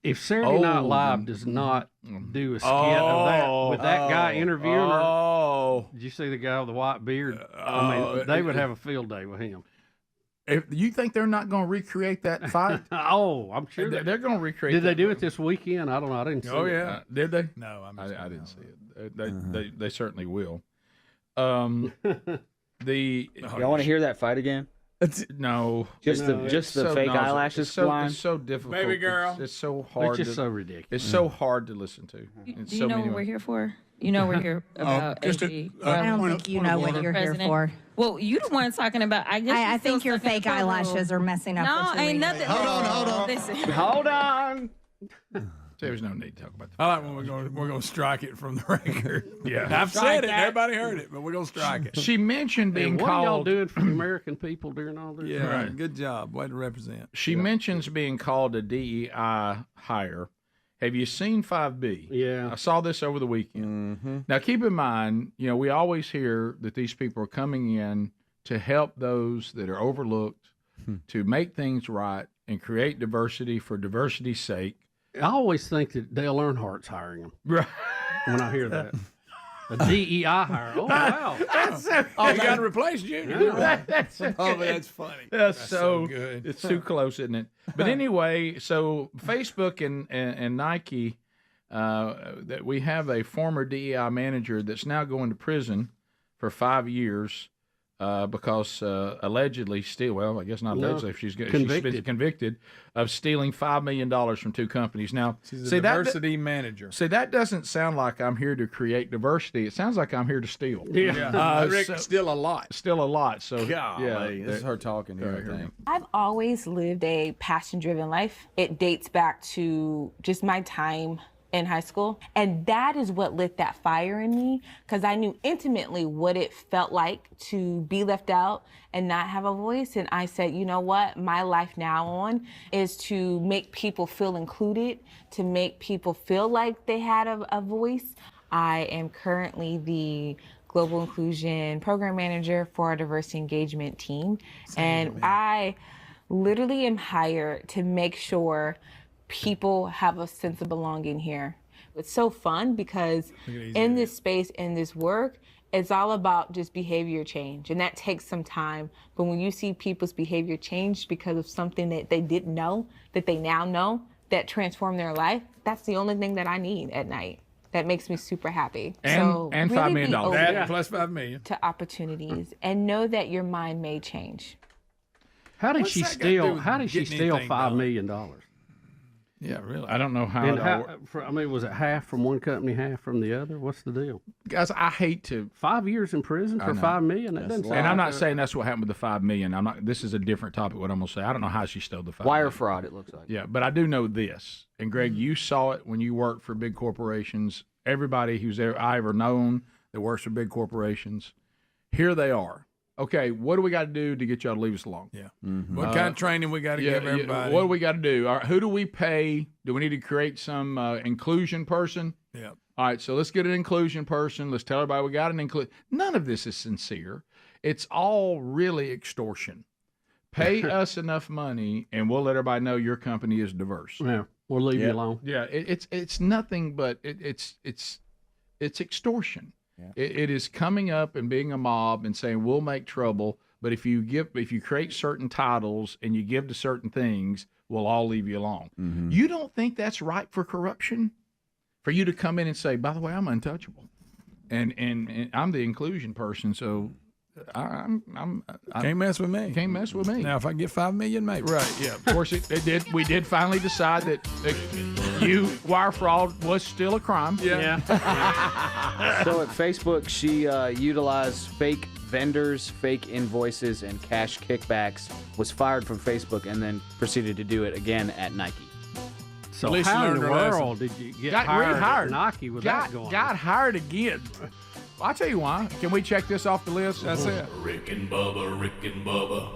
[SPEAKER 8] If Saturday Night Live does not do a skit of that with that guy interviewing her, did you see the guy with the white beard? I mean, they would have a field day with him.
[SPEAKER 5] If you think they're not going to recreate that fight?
[SPEAKER 8] I'm sure
[SPEAKER 5] they're going to recreate.
[SPEAKER 8] Did they do it this weekend? I don't know. I didn't see it.
[SPEAKER 5] Oh yeah, did they?
[SPEAKER 4] No,
[SPEAKER 5] I didn't see it. They certainly will. Y'all
[SPEAKER 6] want to hear that fight again?
[SPEAKER 5] No,
[SPEAKER 6] just the fake eyelashes flying.
[SPEAKER 5] It's so difficult,
[SPEAKER 4] baby girl.
[SPEAKER 5] It's so hard.
[SPEAKER 8] It's just so ridiculous.
[SPEAKER 5] It's so hard to listen to.
[SPEAKER 10] Do you know what we're here for? You know we're here about AG.
[SPEAKER 17] I don't think you know what you're here for.
[SPEAKER 10] Well, you the one talking about.
[SPEAKER 17] I think your fake eyelashes are messing up.
[SPEAKER 10] No, ain't nothing.
[SPEAKER 17] Hold on.
[SPEAKER 10] Listen.
[SPEAKER 6] Hold on.
[SPEAKER 5] There's no need to talk about that.
[SPEAKER 4] I like when we're going to strike it from the record.
[SPEAKER 5] Yeah,
[SPEAKER 4] I've said it. Everybody heard it, but we're going to strike it.
[SPEAKER 5] She mentioned being
[SPEAKER 8] what
[SPEAKER 5] called.
[SPEAKER 8] What are y'all doing for the American people during all this?
[SPEAKER 4] Yeah, right. Good job. Way to represent.
[SPEAKER 5] She mentions being called a DEI hire. Have you seen 5B?
[SPEAKER 8] Yeah.
[SPEAKER 5] I saw this over the weekend.
[SPEAKER 7] Mm-hmm.
[SPEAKER 5] Now, keep in mind, we always hear that these people are coming in to help those that are overlooked, to make things right, and create diversity for diversity's sake.
[SPEAKER 8] I always think that Dale Earnhardt's hiring him.
[SPEAKER 5] Right.
[SPEAKER 8] When I hear that. A DEI hire. Oh, wow.
[SPEAKER 5] That's
[SPEAKER 4] you got to replace Junior.
[SPEAKER 5] That's
[SPEAKER 4] funny.
[SPEAKER 5] That's
[SPEAKER 4] so good.
[SPEAKER 5] It's too close, isn't it? But anyway, so Facebook and Nike, that we have a former DEI manager that's now going to prison for 5 years because allegedly I guess not allegedly, she's been convicted of stealing $5 million from two companies. Now,
[SPEAKER 4] she's a diversity manager.
[SPEAKER 5] See, that doesn't sound like I'm here to create diversity. It sounds like I'm here to steal.
[SPEAKER 4] Still a lot.
[SPEAKER 5] Still a lot. So,
[SPEAKER 7] this is her talking here, I think.
[SPEAKER 11] I've always lived a passion-driven life. It dates back to just my time in high school. And that is what lit that fire in me, because I knew intimately what it felt like to be left out and not have a voice. And I said, you know what? My life now on is to make people feel included, to make people feel like they had a voice. I am currently the Global Inclusion Program Manager for our diversity engagement team. And I literally am hired to make sure people have a sense of belonging here. It's so fun because in this space, in this work, it's all about just behavior change, and that takes some time. But when you see people's behavior change because of something that they didn't know, that they now know, that transformed their life, that's the only thing that I need at night. That makes me super happy.
[SPEAKER 5] And
[SPEAKER 11] really
[SPEAKER 5] $5 million.
[SPEAKER 11] That
[SPEAKER 4] plus $5 million.
[SPEAKER 11] To opportunities, and know that your mind may change.
[SPEAKER 8] How did she steal $5 million?
[SPEAKER 5] Yeah, really. I don't know how.
[SPEAKER 8] Was it half from one company, half from the other? What's the deal?
[SPEAKER 5] Guys, I hate to.
[SPEAKER 8] 5 years in prison for $5 million. That doesn't.
[SPEAKER 5] And I'm not saying that's what happened with the $5 million. I'm not. This is a different topic. What I'm gonna say. I don't know how she stole the $5 million.
[SPEAKER 6] Wire fraud. It looks like.
[SPEAKER 5] Yeah, but I do know this. And Greg, you saw it when you worked for big corporations. Everybody who's I ever known that works for big corporations, here they are. Okay, what do we got to do to get y'all to leave us alone?
[SPEAKER 4] Yeah. Mm-hmm. What kind of training we got to give everybody?
[SPEAKER 5] What do we got to do? All right, who do we pay? Do we need to create some inclusion person?
[SPEAKER 4] Yeah.
[SPEAKER 5] All right, so let's get an inclusion person. Let's tell everybody we got an inclusion. None of this is sincere. It's all really extortion. Pay us enough money, and we'll let everybody know your company is diverse.
[SPEAKER 8] Yeah, we'll leave you alone.
[SPEAKER 5] Yeah, it's nothing but it's extortion. Yeah. It is coming up and being a mob and saying we'll make trouble, but if you create certain titles and you give to certain things, we'll all leave you alone. Mm-hmm. You don't think that's right for corruption? For you to come in and say, by the way, I'm untouchable, and I'm the inclusion person, so
[SPEAKER 4] Can't mess with me.
[SPEAKER 5] Can't mess with me.
[SPEAKER 4] Now, if I get $5 million, maybe.
[SPEAKER 5] Right, yeah. Of course, it did. We did finally decide that wire fraud was still a crime.
[SPEAKER 6] Yeah. So at Facebook, she utilized fake vendors, fake invoices, and cash kickbacks, was fired from Facebook, and then proceeded to do it again at Nike.
[SPEAKER 8] So how in the world did you get hired at Nike with that going on?
[SPEAKER 5] Got hired again. I'll tell you why. Can we check this off the list?
[SPEAKER 4] That's it.
[SPEAKER 9] Rick and Bubba, Rick and Bubba.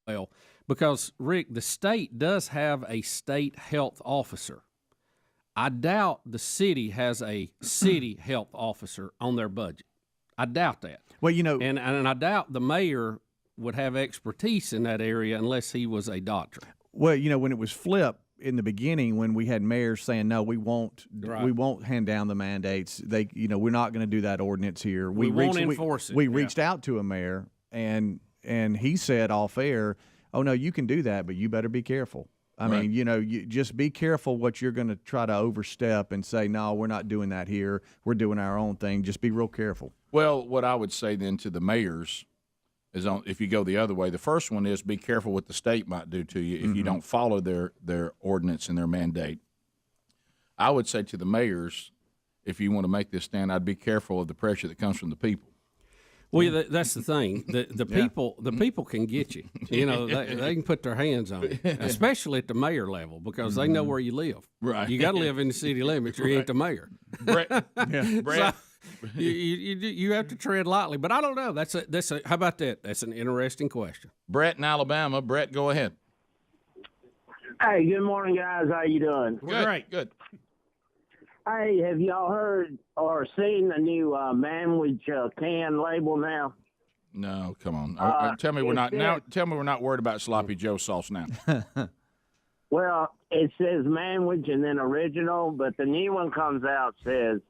[SPEAKER 8] Well, because, Rick, the state does have a state health officer. I doubt the city has a city health officer on their budget. I doubt that.
[SPEAKER 7] Well, you know,
[SPEAKER 8] and I doubt the mayor would have expertise in that area unless he was a doctor.
[SPEAKER 7] Well, you know, when it was flipped in the beginning, when we had mayors saying, no, we won't hand down the mandates. We're not going to do that ordinance here.
[SPEAKER 8] We won't enforce it.
[SPEAKER 7] We reached out to a mayor, and he said off air, oh, no, you can do that, but you better be careful. I mean, you just be careful what you're going to try to overstep and say, no, we're not doing that here. We're doing our own thing. Just be real careful.
[SPEAKER 18] Well, what I would say then to the mayors is, if you go the other way, the first one is be careful what the state might do to you if you don't follow their ordinance and their mandate. I would say to the mayors, if you want to make this stand, I'd be careful of the pressure that comes from the people.
[SPEAKER 8] Well, that's the thing. The people can get you. You know, they can put their hands on you, especially at the mayor level, because they know where you live.
[SPEAKER 18] Right.
[SPEAKER 8] You got to live in the city limits, or you ain't the mayor.
[SPEAKER 18] Brett.
[SPEAKER 8] So, you have to tread lightly, but I don't know. How about that? That's an interesting question.
[SPEAKER 18] Brett in Alabama. Brett, go ahead.
[SPEAKER 3] Hey, good morning, guys. How you doing?
[SPEAKER 18] Great. Good.
[SPEAKER 3] Hey, have y'all heard or seen the new Manwich can label now?
[SPEAKER 18] No, come on. Tell me we're not worried about sloppy Joe sauce now.
[SPEAKER 3] Well, it says Manwich and then original, but the new one comes out says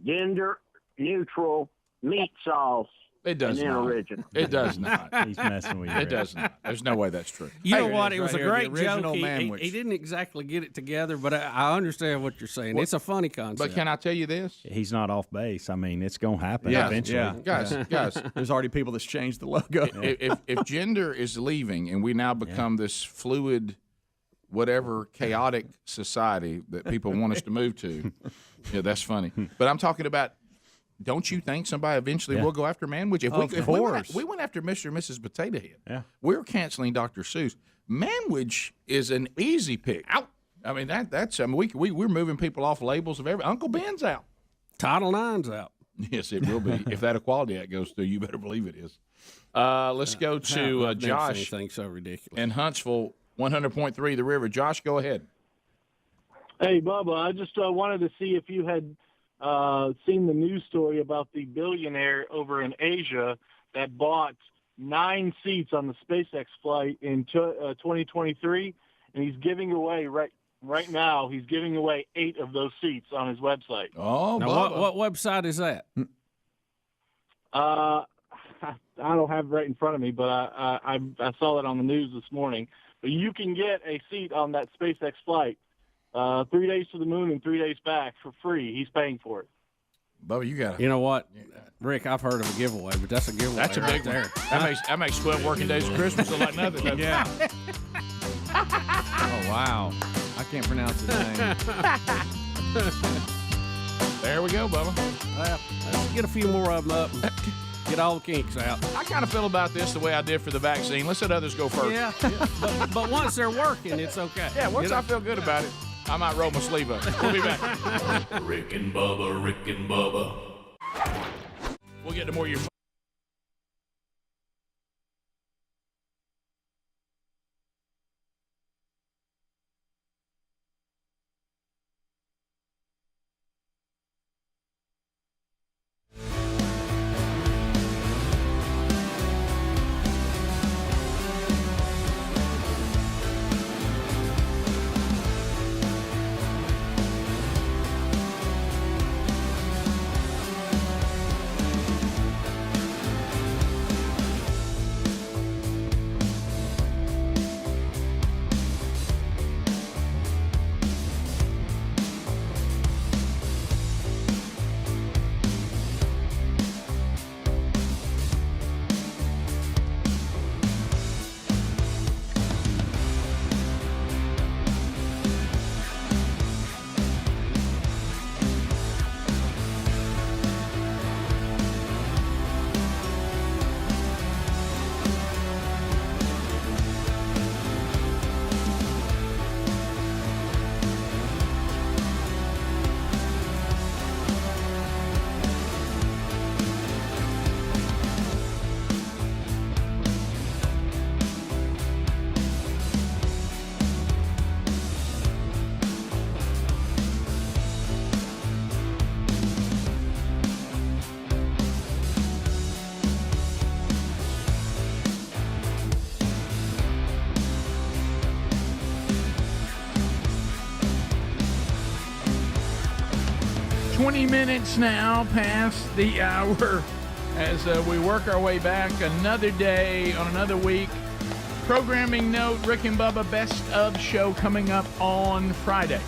[SPEAKER 3] gender neutral meat sauce.
[SPEAKER 18] It does not.
[SPEAKER 3] Original.
[SPEAKER 18] It does not.
[SPEAKER 16] He's messing with you.
[SPEAKER 18] It does not. There's no way that's true.
[SPEAKER 8] You know what? It was a great joke.
[SPEAKER 18] He
[SPEAKER 8] He didn't exactly get it together, but I understand what you're saying. It's a funny concept.
[SPEAKER 18] But can I tell you this?
[SPEAKER 16] He's not off base. I mean, it's going to happen eventually.
[SPEAKER 18] Yeah. Guys,
[SPEAKER 7] there's already people that's changed the logo.
[SPEAKER 18] If gender is leaving and we now become this fluid, whatever chaotic society that people want us to move to, that's funny. But I'm talking about, don't you think somebody eventually will go after Manwich? If we went after Mr. and Mrs. Potato Head, we're canceling Dr. Seuss. Manwich is an easy pick. Out. I mean, we're moving people off labels of everything. Uncle Ben's out.
[SPEAKER 8] Title IX's out.
[SPEAKER 18] Yes, it will be. If that Equality Act goes through, you better believe it is. Let's go to Josh
[SPEAKER 8] so ridiculous.
[SPEAKER 18] in Huntsville, 100.3 The River. Josh, go ahead.
[SPEAKER 20] Hey, Bubba, I just wanted to see if you had seen the news story about the billionaire over in Asia that bought 9 seats on the SpaceX flight in 2023, and he's giving away right now. He's giving away 8 of those seats on his website.
[SPEAKER 18] Oh,
[SPEAKER 8] now what website is that?
[SPEAKER 20] I don't have it right in front of me, but I saw it on the news this morning. But you can get a seat on that SpaceX flight. 3 days to the moon and 3 days back for free. He's paying for it.
[SPEAKER 18] Bubba, you got it.
[SPEAKER 8] You know what, Rick? I've heard of a giveaway, but that's a giveaway.
[SPEAKER 18] That's a big
[SPEAKER 8] there.
[SPEAKER 18] That makes 12 working days of Christmas look like nothing.
[SPEAKER 7] Yeah. Oh wow, I can't pronounce his name.
[SPEAKER 18] There we go, Bubba.
[SPEAKER 8] Well, let's get a few more of them up. And get all the kinks out.
[SPEAKER 18] I kind of feel about this the way I did for the vaccine. Let's let others go first.
[SPEAKER 8] Yeah. But once they're working, it's okay.
[SPEAKER 18] Yeah, once I feel good about it, I might roll my sleeve up. We'll be back.
[SPEAKER 9] Rick and Bubba, Rick and Bubba.
[SPEAKER 18] We'll get to more of your
[SPEAKER 5] 20 minutes now past the hour as we work our way back another day on another week. Programming note, Rick and Bubba Best of Show coming up on Friday.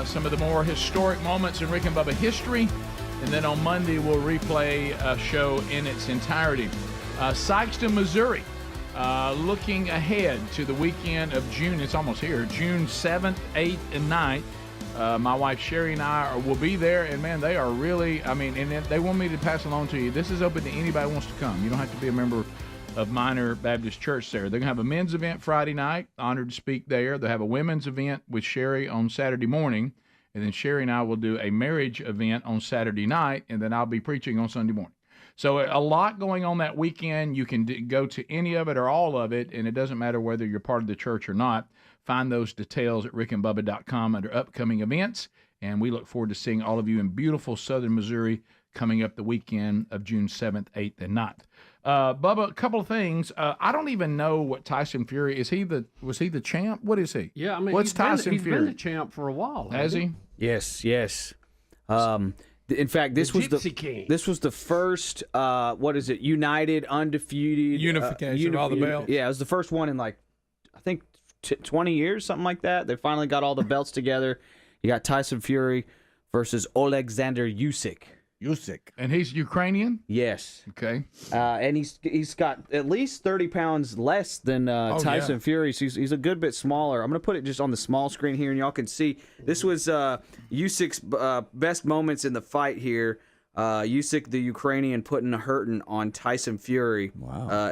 [SPEAKER 5] Some of the more historic moments in Rick and Bubba history. And then on Monday, we'll replay a show in its entirety. Sykeston, Missouri, looking ahead to the weekend of June. It's almost here. June 7th, 8th, and 9th. My wife Sherry and I will be there, and man, they are really, and they want me to pass along to you. This is open to anybody who wants to come. You don't have to be a member of Minor Baptist Church there. They're going to have a men's event Friday night, honored to speak there. They'll have a women's event with Sherry on Saturday morning, and then Sherry and I will do a marriage event on Saturday night, and then I'll be preaching on Sunday morning. So a lot going on that weekend. You can go to any of it or all of it, and it doesn't matter whether you're part of the church or not. Find those details at rickandbubba.com under upcoming events, and we look forward to seeing all of you in beautiful southern Missouri coming up the weekend of June 7th, 8th, and 9th. Bubba, a couple of things. I don't even know what Tyson Fury is. Was he the champ? What is he?
[SPEAKER 8] Yeah, I mean,
[SPEAKER 5] what's Tyson
[SPEAKER 8] he's
[SPEAKER 5] Fury?
[SPEAKER 8] been the champ for a while.
[SPEAKER 5] Has he?
[SPEAKER 6] Yes. In fact, this was the first. What is it? United, undefeated
[SPEAKER 4] unification of all the belts.
[SPEAKER 6] Yeah, it was the first one in I think 20 years, something like that. They finally got all the belts together. You got Tyson Fury versus Oleksandr Usyk.
[SPEAKER 5] And he's Ukrainian?
[SPEAKER 6] Yes.
[SPEAKER 5] Okay.
[SPEAKER 6] And he's got at least 30 pounds less than Tyson Fury. So he's a good bit smaller. I'm going to put it just on the small screen here, and y'all can see. This was Usyk's best moments in the fight here. Usyk, the Ukrainian, putting a hurting on Tyson Fury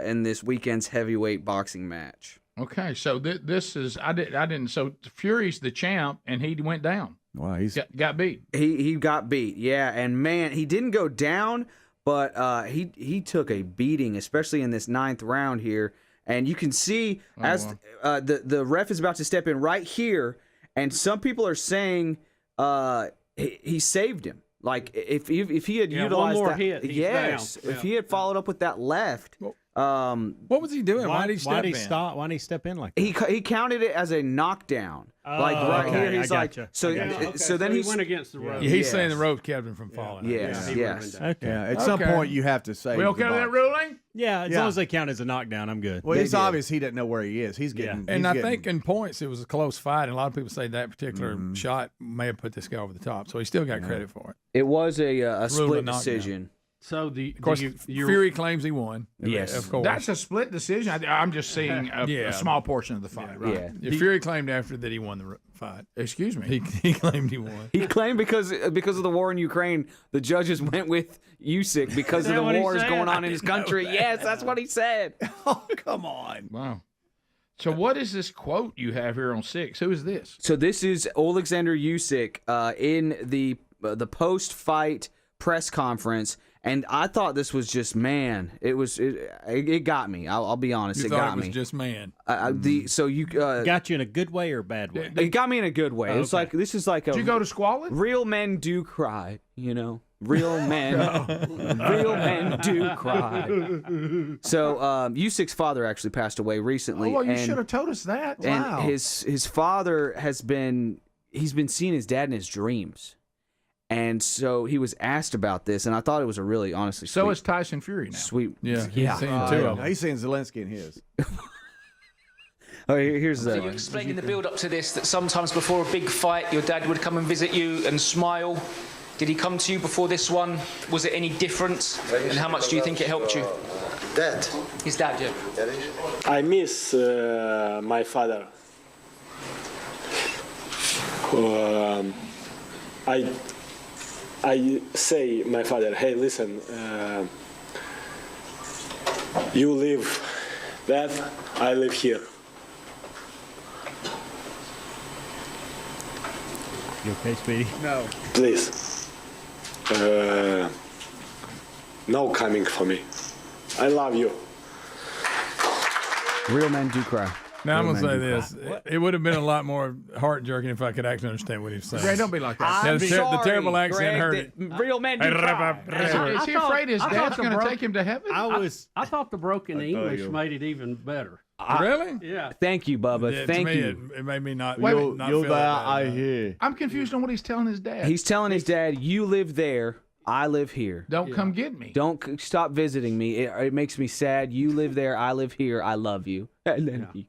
[SPEAKER 6] in this weekend's heavyweight boxing match.
[SPEAKER 5] Okay, so this is I didn't. So Fury's the champ, and he went down.
[SPEAKER 7] Wow, he's
[SPEAKER 5] got beat.
[SPEAKER 6] He got beat, yeah, and man, he didn't go down, but he took a beating, especially in this 9th round here. And you can see the ref is about to step in right here, and some people are saying he saved him. Like if he had utilized
[SPEAKER 8] one more
[SPEAKER 6] that,
[SPEAKER 8] hit, he's down.
[SPEAKER 6] If he had followed up with that left.
[SPEAKER 4] What was he doing? Why did he step in?
[SPEAKER 16] Why did he step in like that?
[SPEAKER 6] He counted it as a knockdown. Here, he's like, so then he
[SPEAKER 8] went against the rope.
[SPEAKER 4] Yeah, he's saying the rope kept him from falling.
[SPEAKER 6] Yes.
[SPEAKER 7] Okay. Yeah, at some point you have to say.
[SPEAKER 5] We okay with that ruling?
[SPEAKER 16] Yeah, as long as they count as a knockdown, I'm good.
[SPEAKER 7] Well, it's obvious he doesn't know where he is. He's getting.
[SPEAKER 4] And I think in points it was a close fight, and a lot of people say that particular shot may have put this guy over the top. So he still got credit for it.
[SPEAKER 6] It was a split decision.
[SPEAKER 8] So
[SPEAKER 4] of course, Fury claims he won.
[SPEAKER 6] Yes,
[SPEAKER 4] of course.
[SPEAKER 5] That's a split decision. I'm just seeing a small portion of the fight. Right?
[SPEAKER 6] Yeah.
[SPEAKER 4] Fury claimed after that he won the fight.
[SPEAKER 5] Excuse me.
[SPEAKER 4] He claimed he won.
[SPEAKER 6] He claimed because of the war in Ukraine, the judges went with Usyk because of the wars going on in his country. Yes, that's what he said.
[SPEAKER 7] Oh, come on.
[SPEAKER 5] Wow. So what is this quote you have here on 6? Who is this?
[SPEAKER 6] So this is Oleksandr Usyk in the post-fight press conference. And I thought this was just it got me. I'll be honest, it got me.
[SPEAKER 4] It was just man.
[SPEAKER 16] Got you in a good way or a bad way?
[SPEAKER 6] It got me in a good way.
[SPEAKER 16] Oh,
[SPEAKER 6] It's like this is like
[SPEAKER 5] Did you go to Squalid?
[SPEAKER 6] Real men do cry, you know. Real men, real men do cry. So Usyk's father actually passed away recently.
[SPEAKER 5] Oh, well, you should have told us that. Wow.
[SPEAKER 6] And his father he's been seeing his dad in his dreams. And so he was asked about this, and I thought it was a really, honestly,
[SPEAKER 5] so is Tyson Fury now.
[SPEAKER 6] Sweet.
[SPEAKER 4] Yeah. He's seeing two of them.
[SPEAKER 7] He's seeing Zelensky in his.
[SPEAKER 6] Here's
[SPEAKER 12] So you explained in the build-up to this that sometimes before a big fight, your dad would come and visit you and smile. Did he come to you before this one? Was it any different? And how much do you think it helped you?
[SPEAKER 21] Dad.
[SPEAKER 12] His dad, yeah.
[SPEAKER 21] I miss my father. I say my father, hey, listen, you live that, I live here.
[SPEAKER 16] You okay, Speedy?
[SPEAKER 7] No.
[SPEAKER 21] Please. No coming for me. I love you.
[SPEAKER 6] Real men do cry.
[SPEAKER 4] Now, I'm going to say this. It would have been a lot more heart-jerking if I could actually understand what he was saying.
[SPEAKER 5] Greg, don't be like that.
[SPEAKER 6] The
[SPEAKER 4] terrible accent hurt it.
[SPEAKER 6] Real men do cry.
[SPEAKER 5] Is he afraid his dad's going to take him to heaven?
[SPEAKER 8] I thought the broken English made it even better.
[SPEAKER 4] Really?
[SPEAKER 6] Yeah. Thank you, Bubba.
[SPEAKER 4] Yeah,
[SPEAKER 6] Thank
[SPEAKER 4] to me,
[SPEAKER 6] you.
[SPEAKER 4] It made me not.
[SPEAKER 7] You'll
[SPEAKER 4] not feel
[SPEAKER 7] there,
[SPEAKER 4] that
[SPEAKER 7] I
[SPEAKER 4] bad.
[SPEAKER 7] hear.
[SPEAKER 5] I'm confused on what he's telling his dad.
[SPEAKER 6] He's telling his dad, "You live there, I live here.
[SPEAKER 5] Don't come get me.
[SPEAKER 6] Don't stop visiting me. It makes me sad. You live there, I live here. I love you." I love you.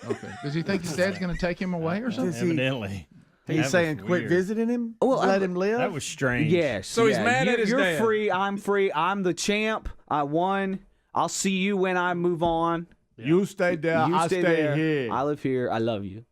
[SPEAKER 5] Okay. Does he think his dad's going to take him away or something?
[SPEAKER 16] Evidently.
[SPEAKER 7] He's saying quit visiting him?
[SPEAKER 6] Well,
[SPEAKER 7] let him live?
[SPEAKER 16] That was strange.
[SPEAKER 6] Yes.
[SPEAKER 4] So he's mad at his
[SPEAKER 6] You're
[SPEAKER 4] dad.
[SPEAKER 6] free. I'm free. I'm the champ. I won. I'll see you when I move on.
[SPEAKER 7] You stay there.
[SPEAKER 6] You
[SPEAKER 7] I
[SPEAKER 6] stay
[SPEAKER 7] stay
[SPEAKER 6] there.
[SPEAKER 7] here.
[SPEAKER 6] I live here. I love you.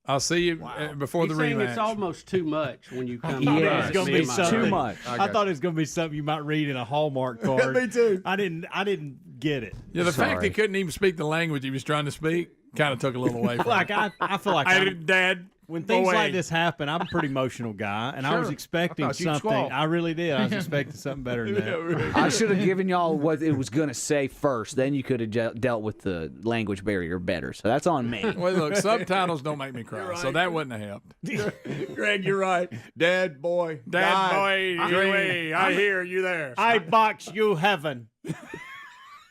[SPEAKER 4] I'll see you before
[SPEAKER 8] He's
[SPEAKER 4] the
[SPEAKER 8] saying
[SPEAKER 4] rematch.
[SPEAKER 8] it's almost too much when you come.
[SPEAKER 6] Yeah,
[SPEAKER 16] It's gonna be something.
[SPEAKER 6] too much.
[SPEAKER 16] I thought it was gonna be something you might read in a Hallmark card.
[SPEAKER 7] Me too.
[SPEAKER 16] I didn't get it.
[SPEAKER 4] Yeah, the fact
[SPEAKER 6] Sorry.
[SPEAKER 4] he couldn't even speak the language he was trying to speak kind of took a little away from
[SPEAKER 16] Like
[SPEAKER 4] him.
[SPEAKER 16] I feel like
[SPEAKER 4] Dad,
[SPEAKER 16] when things
[SPEAKER 4] away.
[SPEAKER 16] like this happen, I'm a pretty emotional guy, and I was
[SPEAKER 5] Sure.
[SPEAKER 16] expecting
[SPEAKER 5] I thought you'd
[SPEAKER 16] something.
[SPEAKER 5] squawk.
[SPEAKER 16] I really did. I was expecting something better than that.
[SPEAKER 6] I should have given y'all what it was going to say first. Then you could have dealt with the language barrier better. So that's on me.
[SPEAKER 4] Well, look, subtitles don't make me cry, so that wouldn't have helped.
[SPEAKER 7] Greg, you're right. Dad, boy.
[SPEAKER 4] Dad,
[SPEAKER 7] died.
[SPEAKER 4] boy, I hear you there.
[SPEAKER 16] I box you heaven.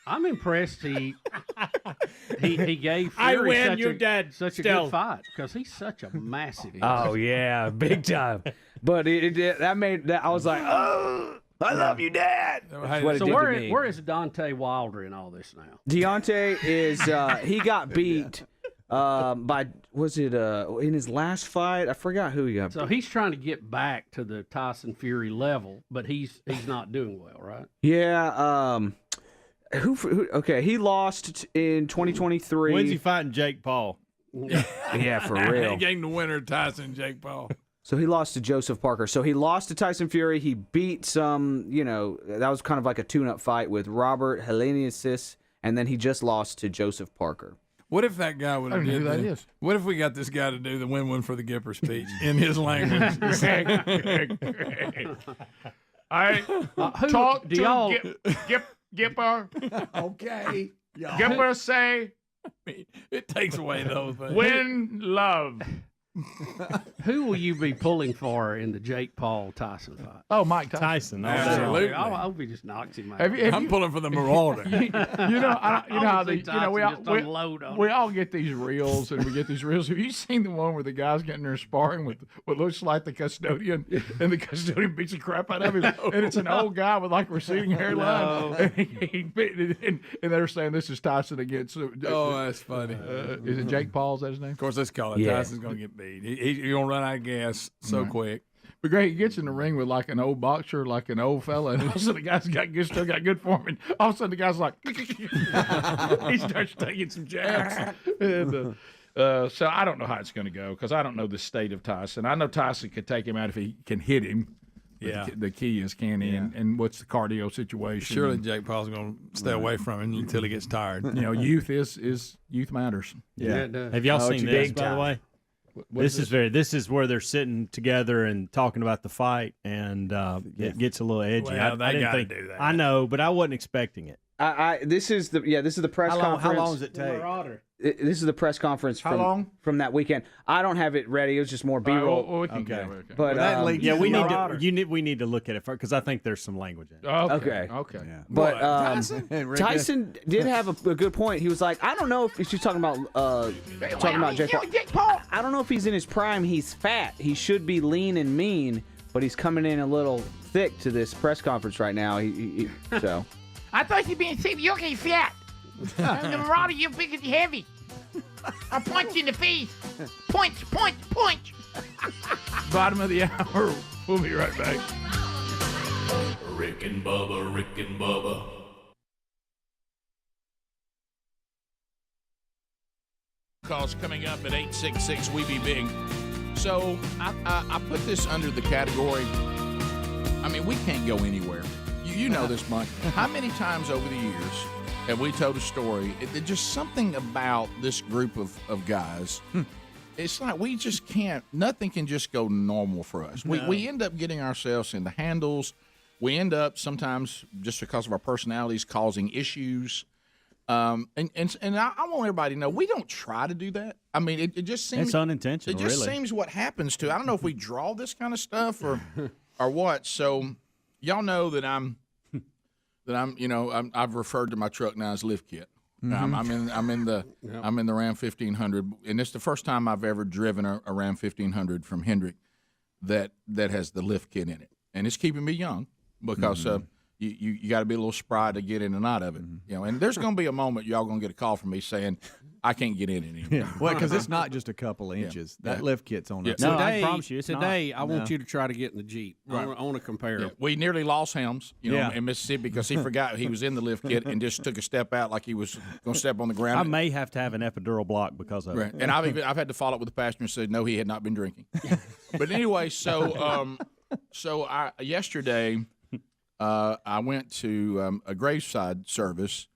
[SPEAKER 8] I'm impressed. He gave
[SPEAKER 16] I
[SPEAKER 8] Fury
[SPEAKER 16] win,
[SPEAKER 8] such
[SPEAKER 16] you
[SPEAKER 8] a,
[SPEAKER 16] dead.
[SPEAKER 8] such a
[SPEAKER 16] Still.
[SPEAKER 8] good fight because he's such a massive.
[SPEAKER 6] Oh yeah, big time. But that made that I was like, oh, I love you, Dad. That's what it
[SPEAKER 8] So
[SPEAKER 6] did to
[SPEAKER 8] where
[SPEAKER 6] me.
[SPEAKER 8] is Deontay Wilder in all this now?
[SPEAKER 6] Deontay is he got beat by was it in his last fight? I forgot who he got.
[SPEAKER 8] So he's trying to get back to the Tyson Fury level, but he's not doing well, right?
[SPEAKER 6] Yeah. Who? Okay, he lost in 2023.
[SPEAKER 16] When's he fighting Jake Paul?
[SPEAKER 6] Yeah, for real.
[SPEAKER 4] He gave the winner Tyson Jake Paul.
[SPEAKER 6] So he lost to Joseph Parker. So he lost to Tyson Fury. He beat some, that was kind of like a tune-up fight with Robert Helenius, and then he just lost to Joseph Parker.
[SPEAKER 4] What if that guy would have
[SPEAKER 5] I don't know
[SPEAKER 4] did
[SPEAKER 5] who that
[SPEAKER 4] the-
[SPEAKER 5] is.
[SPEAKER 4] What if we got this guy to do the win-win for the Gipper speech in his language?
[SPEAKER 5] I talk
[SPEAKER 8] do
[SPEAKER 5] to
[SPEAKER 8] y'all-
[SPEAKER 5] Gipper.
[SPEAKER 7] Okay.
[SPEAKER 5] Gipper say,
[SPEAKER 4] It takes away those things.
[SPEAKER 5] win love.
[SPEAKER 8] Who will you be pulling for in the Jake Paul Tyson fight?
[SPEAKER 5] Oh, Mike Tyson.
[SPEAKER 16] Tyson.
[SPEAKER 4] Absolutely.
[SPEAKER 8] I hope he just knocks him out.
[SPEAKER 4] I'm pulling for the Marauder.
[SPEAKER 5] You know how
[SPEAKER 8] see Tyson just unload on
[SPEAKER 5] we all get these reels, and we get these reels. Have you seen the one where the guy's getting there sparring with what looks like the custodian, and the custodian beats the crap out of him, and it's an old guy with like receding hairline, and they're saying this is Tyson against.
[SPEAKER 4] Oh, that's funny.
[SPEAKER 5] Is it Jake Paul? Is that his name?
[SPEAKER 4] Of course, let's call it.
[SPEAKER 6] Yeah.
[SPEAKER 4] Tyson's going to get beat. He's going to run out of gas so quick.
[SPEAKER 5] But Greg, he gets in the ring with like an old boxer, like an old fella, and all of a sudden the guy's still got good form, and all of a sudden the guy's like, he starts taking some jabs. And, so I don't know how it's going to go because I don't know the state of Tyson. I know Tyson could take him out if he can hit him. But
[SPEAKER 4] Yeah.
[SPEAKER 5] the key is can he, and what's the cardio situation?
[SPEAKER 4] Surely Jake Paul's going to stay away from him until he gets tired.
[SPEAKER 5] Youth is youth matters.
[SPEAKER 8] Yeah, it does.
[SPEAKER 16] Have y'all
[SPEAKER 6] Oh,
[SPEAKER 16] seen
[SPEAKER 6] it's
[SPEAKER 16] this,
[SPEAKER 6] big
[SPEAKER 16] by the
[SPEAKER 6] time.
[SPEAKER 16] way? This is where they're sitting together and talking about the fight, and it gets a little edgy.
[SPEAKER 4] Well, they
[SPEAKER 16] I didn't
[SPEAKER 4] gotta
[SPEAKER 16] think
[SPEAKER 4] do that.
[SPEAKER 16] I know, but I wasn't expecting it.
[SPEAKER 6] This is the press conference.
[SPEAKER 7] How long does it take?
[SPEAKER 6] This is the press conference
[SPEAKER 5] How long?
[SPEAKER 6] from that weekend. I don't have it ready. It was just more B-roll.
[SPEAKER 5] We can
[SPEAKER 7] Okay.
[SPEAKER 5] go. Okay.
[SPEAKER 6] But
[SPEAKER 7] that leads
[SPEAKER 16] Yeah, we need
[SPEAKER 7] Marauder.
[SPEAKER 16] to. We need to look at it because I think there's some language in it.
[SPEAKER 6] Okay.
[SPEAKER 5] Okay.
[SPEAKER 7] Yeah.
[SPEAKER 6] But
[SPEAKER 7] Rick,
[SPEAKER 6] Tyson did have a good point. He was like, I don't know if she's talking about Jake Paul. I don't know if he's in his prime. He's fat. He should be lean and mean, but he's coming in a little thick to this press conference right now. So
[SPEAKER 1] I thought you'd be safe. You're okay, fat. I'm the Marauder. You're big and heavy. I'll punch you in the face. Punch, punch, punch.
[SPEAKER 5] Bottom of the hour. We'll be right back.
[SPEAKER 9] Rick and Bubba, Rick and Bubba.
[SPEAKER 18] Calls coming up at 866 We Be Big. So I put this under the category. I mean, we can't go anywhere. You know this, Mike. How many times over the years have we told a story? There's just something about this group of guys. It's like we just can't. Nothing can just go normal for us. We end up getting ourselves into handles. We end up sometimes just because of our personalities causing issues. And I want everybody to know we don't try to do that. I mean, it just seems
[SPEAKER 16] It's unintentional.
[SPEAKER 18] It just
[SPEAKER 16] really.
[SPEAKER 18] seems what happens to. I don't know if we draw this kind of stuff or what. So y'all know that I've referred to my truck now as Lift Kit. I'm in the Ram 1500, and it's the first time I've ever driven a Ram 1500 from Hendrick that has the lift kit in it, and it's keeping me young because you got to be a little spry to get in and out of it. And there's going to be a moment y'all going to get a call from me saying I can't get in it anymore.
[SPEAKER 7] Yeah. Well, because it's not just a couple of inches. That lift kit's on it.
[SPEAKER 8] No, I promise you, today I want you to try to get in the Jeep. Right. I want to compare it.
[SPEAKER 18] We nearly lost Helms, in Mississippi because he forgot he was in the lift kit and just took a step out like he was going to step on the ground.
[SPEAKER 16] I may have to have an epidural block because of it.
[SPEAKER 18] And I've had to follow up with the passenger and said no, he had not been drinking. But anyway, so yesterday I went to a graveside service.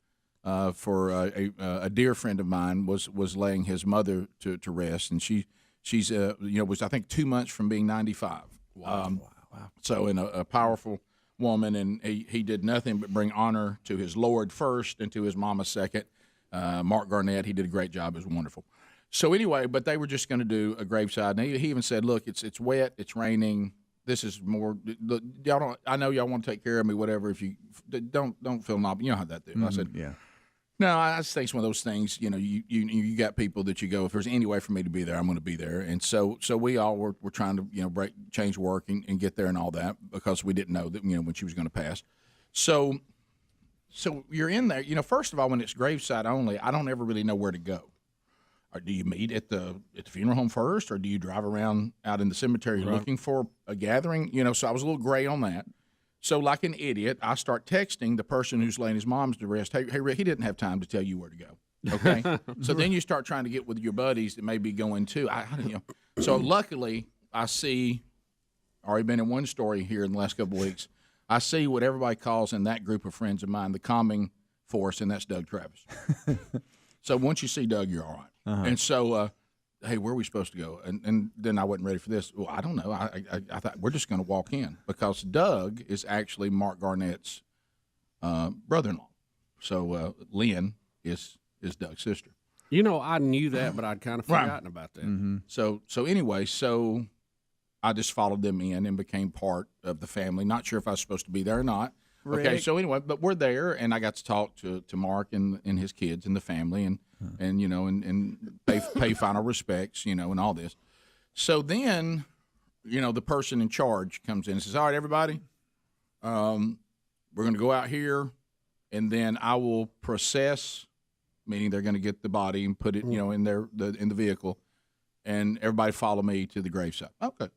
[SPEAKER 18] For a dear friend of mine was laying his mother to rest, and she's was I think 2 months from being 95. Wow. So a powerful woman, and he did nothing but bring honor to his Lord first and to his mama second. Mark Garnett, he did a great job. It was wonderful. So anyway, but they were just going to do a graveside, and he even said, "Look, it's wet, it's raining. This is more. Y'all don't. I know y'all want to take care of me, whatever. If you don't feel knob, you know how that do." I said,
[SPEAKER 7] "Yeah."
[SPEAKER 18] No, I just think it's one of those things. You got people that you go. If there's any way for me to be there, I'm going to be there. And so we all were trying to change work and get there and all that because we didn't know that when she was going to pass. So you're in there. First of all, when it's graveside only, I don't ever really know where to go. Or do you meet at the funeral home first, or do you drive around out in the cemetery looking for a gathering? So I was a little gray on that. So like an idiot, I start texting the person who's laying his mom's to rest. Hey, Rick, he didn't have time to tell you where to go. Okay. So then you start trying to get with your buddies that may be going too. So luckily, I see. Already been in one story here in the last couple of weeks. I see what everybody calls in that group of friends of mine the calming force, and that's Doug Travis. So once you see Doug, you're all right. And so. Hey, where are we supposed to go? And then I wasn't ready for this. Well, I don't know. I thought we're just going to walk in because Doug is actually Mark Garnett's brother-in-law. So Lynn is Doug's sister.
[SPEAKER 8] I knew that, but I'd kind of forgotten about that.
[SPEAKER 18] Mm-hmm. So anyway, I just followed them in and became part of the family. Not sure if I was supposed to be there or not. Rick. Okay, so anyway, but we're there, and I got to talk to Mark and his kids and the family, and pay final respects, and all this. So then, the person in charge comes in and says, "All right, everybody, we're going to go out here, and then I will process, meaning they're going to get the body and put it, in the vehicle, and everybody follow me to the gravesite." Okay.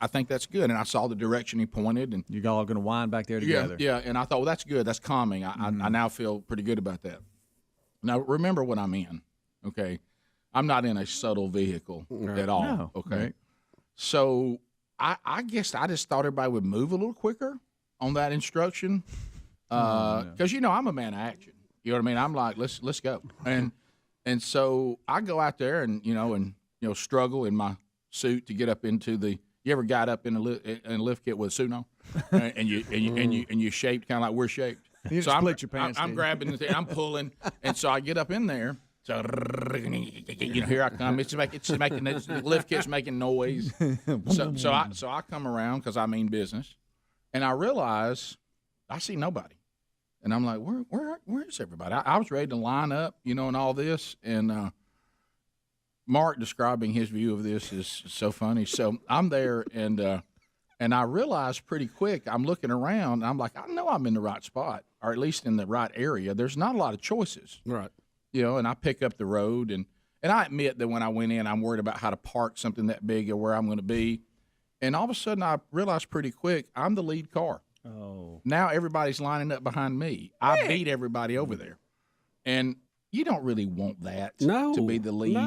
[SPEAKER 18] I think that's good, and I saw the direction he pointed, and
[SPEAKER 7] you all going to wind back there together.
[SPEAKER 18] Yeah, and I thought, well, that's good. That's calming. I now feel pretty good about that. Now, remember what I'm in, okay? I'm not in a subtle vehicle at all,
[SPEAKER 7] no,
[SPEAKER 18] okay?
[SPEAKER 7] Right.
[SPEAKER 18] So I guess I just thought everybody would move a little quicker on that instruction because, I'm a man of action. You know what I mean? I'm like, let's go. And so I go out there and struggle in my suit to get up into the – you ever got up in a lift kit with a suit on? and you shaped kind of like we're shaped.
[SPEAKER 7] You
[SPEAKER 18] so
[SPEAKER 7] split your pants.
[SPEAKER 18] I'm grabbing the thing, I'm pulling, and so I get up in there. So here I come. It's making the lift kit's making noise. So I come around because I mean business, and I realize I see nobody, and I'm like, where is everybody? I was ready to line up, and all this, and Mark describing his view of this is so funny. So I'm there, and I realized pretty quick, I'm looking around, and I'm like, I know I'm in the right spot, or at least in the right area. There's not a lot of choices.
[SPEAKER 8] Right.
[SPEAKER 18] And I pick up the road, and I admit that when I went in, I'm worried about how to park something that big or where I'm going to be. And all of a sudden, I realized pretty quick, I'm the lead car.
[SPEAKER 16] Oh.
[SPEAKER 18] Now everybody's lining up behind me. I beat everybody over there. And you don't really want that to be the lead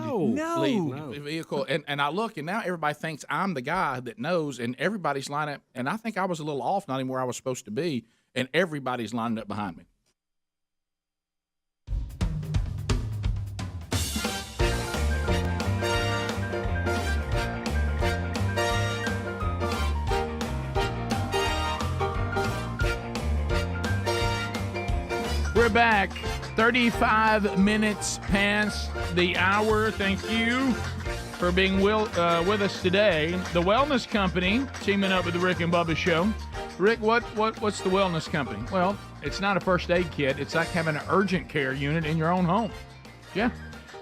[SPEAKER 18] vehicle. And I look, and now everybody thinks I'm the guy that knows, and everybody's lining up. And I think I was a little off, not even where I was supposed to be, and everybody's lining up behind me.
[SPEAKER 5] We're back. 35 minutes past the hour. Thank you for being with us today. The Wellness Company, teaming up with the Rick and Bubba Show, Rick, what's the wellness company? Well, it's not a first aid kit. It's like having an urgent care unit in your own home. Yeah.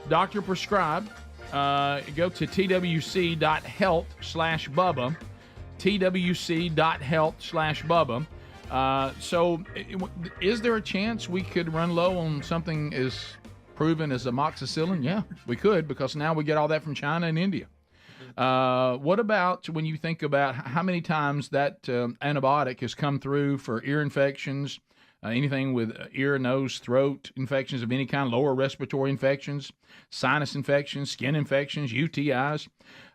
[SPEAKER 5] Doctor prescribed. Go to twc.health/Bubba. twc.health/Bubba. So, is there a chance we could run low on something as proven as amoxicillin? Yeah, we could, because now we get all that from China and India. What about when you think about how many times that antibiotic has come through for ear infections, anything with ear, nose, throat infections of any kind, lower respiratory infections, sinus infections, skin infections, UTIs,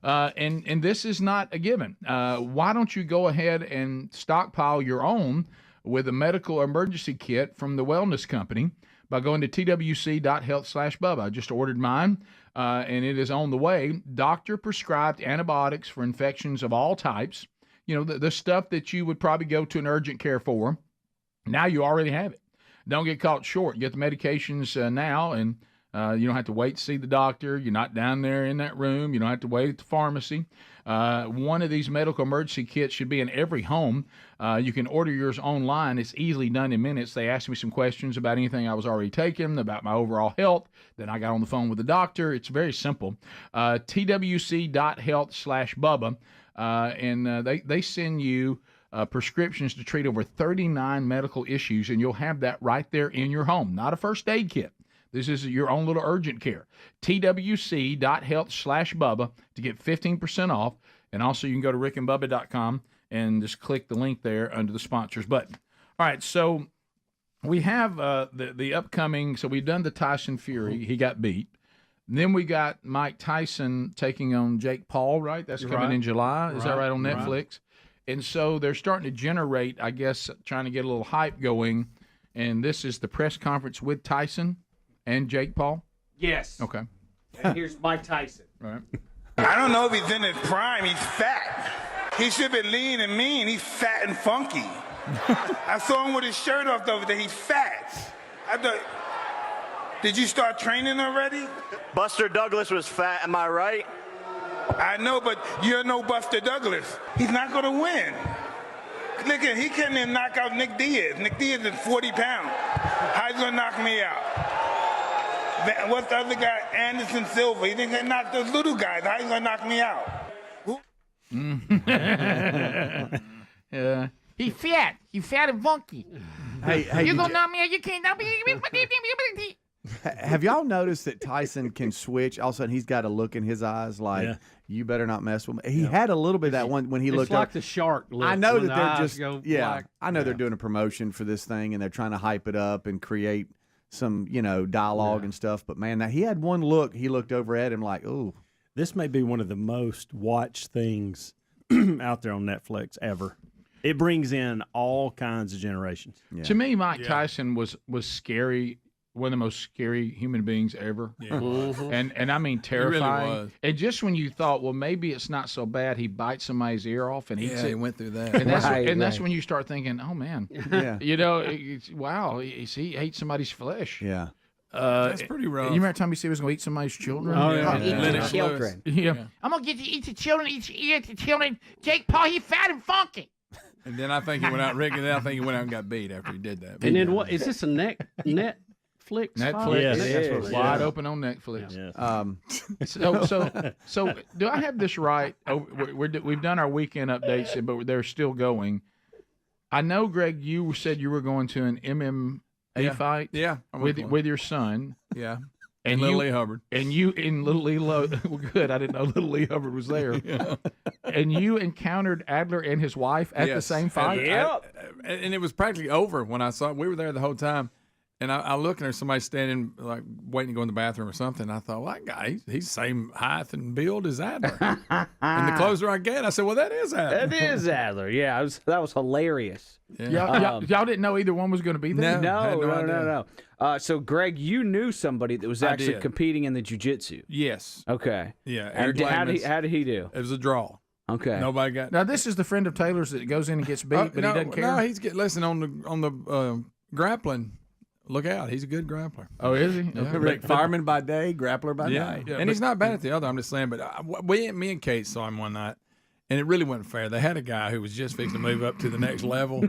[SPEAKER 5] and this is not a given. Why don't you go ahead and stockpile your own with a medical emergency kit from the wellness company by going to twc.health/Bubba. I just ordered mine, and it is on the way. Doctor-prescribed antibiotics for infections of all types. You know, the stuff that you would probably go to an urgent care for. Now you already have it. Don't get caught short. Get the medications now, and you don't have to wait to see the doctor. You're not down there in that room. You don't have to wait at the pharmacy. One of these medical emergency kits should be in every home. You can order yours online. It's easily done in minutes. They asked me some questions about anything I was already taking, about my overall health. Then I got on the phone with the doctor. It's very simple. twc.health/Bubba, and they send you prescriptions to treat over 39 medical issues, and you'll have that right there in your home. Not a first aid kit. This is your own little urgent care. twc.health/Bubba to get 15% off. And also you can go to rickandbubba.com and just click the link there under the sponsors button. All right, so we have the upcoming, so we've done the Tyson Fury. He got beat. And then we got Mike Tyson taking on Jake Paul, right? That's coming in July. Is that right, on Netflix? Right. And so they're starting to generate, I guess, trying to get a little hype going. And this is the press conference with Tyson and Jake Paul?
[SPEAKER 13] Yes.
[SPEAKER 5] Okay.
[SPEAKER 13] And here's Mike Tyson.
[SPEAKER 5] Right.
[SPEAKER 22] I don't know if he's in his prime. He's fat. He should be lean and mean. He's fat and funky. I saw him with his shirt off the other day. He's fat. Did you start training already?
[SPEAKER 23] Buster Douglas was fat, am I right?
[SPEAKER 22] I know, but you're no Buster Douglas. He's not going to win. Look at, he can't even knock out Nick Diaz. Nick Diaz is 40 pounds. How's he going to knock me out? What's the other guy? Anderson Silva. He didn't knock those little guys. How's he going to knock me out?
[SPEAKER 1] Yeah. He fat. He fat and funky.
[SPEAKER 7] Hey,
[SPEAKER 1] you gonna knock me out? You can't knock me.
[SPEAKER 7] Have y'all noticed that Tyson can switch? All of a sudden, he's got a look in his eyes like, you better not mess with me. He had a little bit of that one when he looked
[SPEAKER 8] like
[SPEAKER 7] up.
[SPEAKER 8] the shark look.
[SPEAKER 7] I know
[SPEAKER 8] when
[SPEAKER 7] that
[SPEAKER 8] the
[SPEAKER 7] they're
[SPEAKER 8] eyes
[SPEAKER 7] just,
[SPEAKER 8] go black.
[SPEAKER 7] I know they're doing a promotion for this thing, and they're trying to hype it up and create some, dialogue and stuff. But, man, now he had one look. He looked over at him like, ooh.
[SPEAKER 16] This may be one of the most watched things out there on Netflix ever. It brings in all kinds of generations.
[SPEAKER 5] Yeah. To me, Mike Tyson was scary, one of the most scary human beings ever.
[SPEAKER 16] Yeah. Mm-hmm.
[SPEAKER 5] And I mean terrifying.
[SPEAKER 4] Really was.
[SPEAKER 5] And just when you thought, well, maybe it's not so bad, he bites somebody's ear off and eats it.
[SPEAKER 4] He went through that.
[SPEAKER 5] And that's when you start thinking, oh man, wow, he ate somebody's flesh.
[SPEAKER 7] Yeah.
[SPEAKER 5] That's
[SPEAKER 4] pretty rough.
[SPEAKER 5] You remember the time he said he was going to eat somebody's children?
[SPEAKER 1] Oh,
[SPEAKER 5] yeah.
[SPEAKER 1] Eat the children.
[SPEAKER 5] Yeah.
[SPEAKER 1] I'm going to get to eat the children, eat the children. Jake Paul, he fat and funky.
[SPEAKER 4] And then I think he went out, Rick, and then I think he went out and got beat after he did that.
[SPEAKER 8] And then what, is this a Netflix?
[SPEAKER 5] Netflix.
[SPEAKER 16] Yes.
[SPEAKER 5] That's wide open on Netflix.
[SPEAKER 16] Yes.
[SPEAKER 5] So do I have this right? We've done our weekend updates, but they're still going. I know, Greg, you said you were going to an MMA fight.
[SPEAKER 4] Yeah,
[SPEAKER 5] with your son.
[SPEAKER 4] Yeah.
[SPEAKER 5] And
[SPEAKER 4] Little Lee Hubbard.
[SPEAKER 5] And you in Little Lee well, good. I didn't know Little Lee Hubbard was there.
[SPEAKER 4] Yeah.
[SPEAKER 5] And you encountered Adler and his wife at the same fight?
[SPEAKER 4] And it was practically over when I saw it. We were there the whole time. And I look and there's somebody standing, like, waiting to go in the bathroom or something. I thought, well, that guy, he's the same height and build as Adler. And the closer I get, I said, well, that is Adler.
[SPEAKER 6] That is Adler. Yeah, that was hilarious.
[SPEAKER 5] Yeah. Y'all didn't know either one was going to be there?
[SPEAKER 6] No. So, Greg, you knew somebody that was actually competing in the jiu-jitsu.
[SPEAKER 4] Yes.
[SPEAKER 6] Okay.
[SPEAKER 4] Yeah.
[SPEAKER 6] And how did he do?
[SPEAKER 4] It was a draw.
[SPEAKER 6] Okay.
[SPEAKER 4] Nobody got.
[SPEAKER 5] Now, this is the friend of Taylor's that goes in and gets beat, but he doesn't care?
[SPEAKER 4] No, he's listen, on the grappling. Look out. He's a good grappler.
[SPEAKER 5] Oh, is he?
[SPEAKER 4] Yeah.
[SPEAKER 7] Rick, fireman by day, grappler by night.
[SPEAKER 4] Yeah, and he's not bad at the other. I'm just saying. But me and Kate saw him one night, And it really wasn't fair. They had a guy who was just fixing to move up to the next level,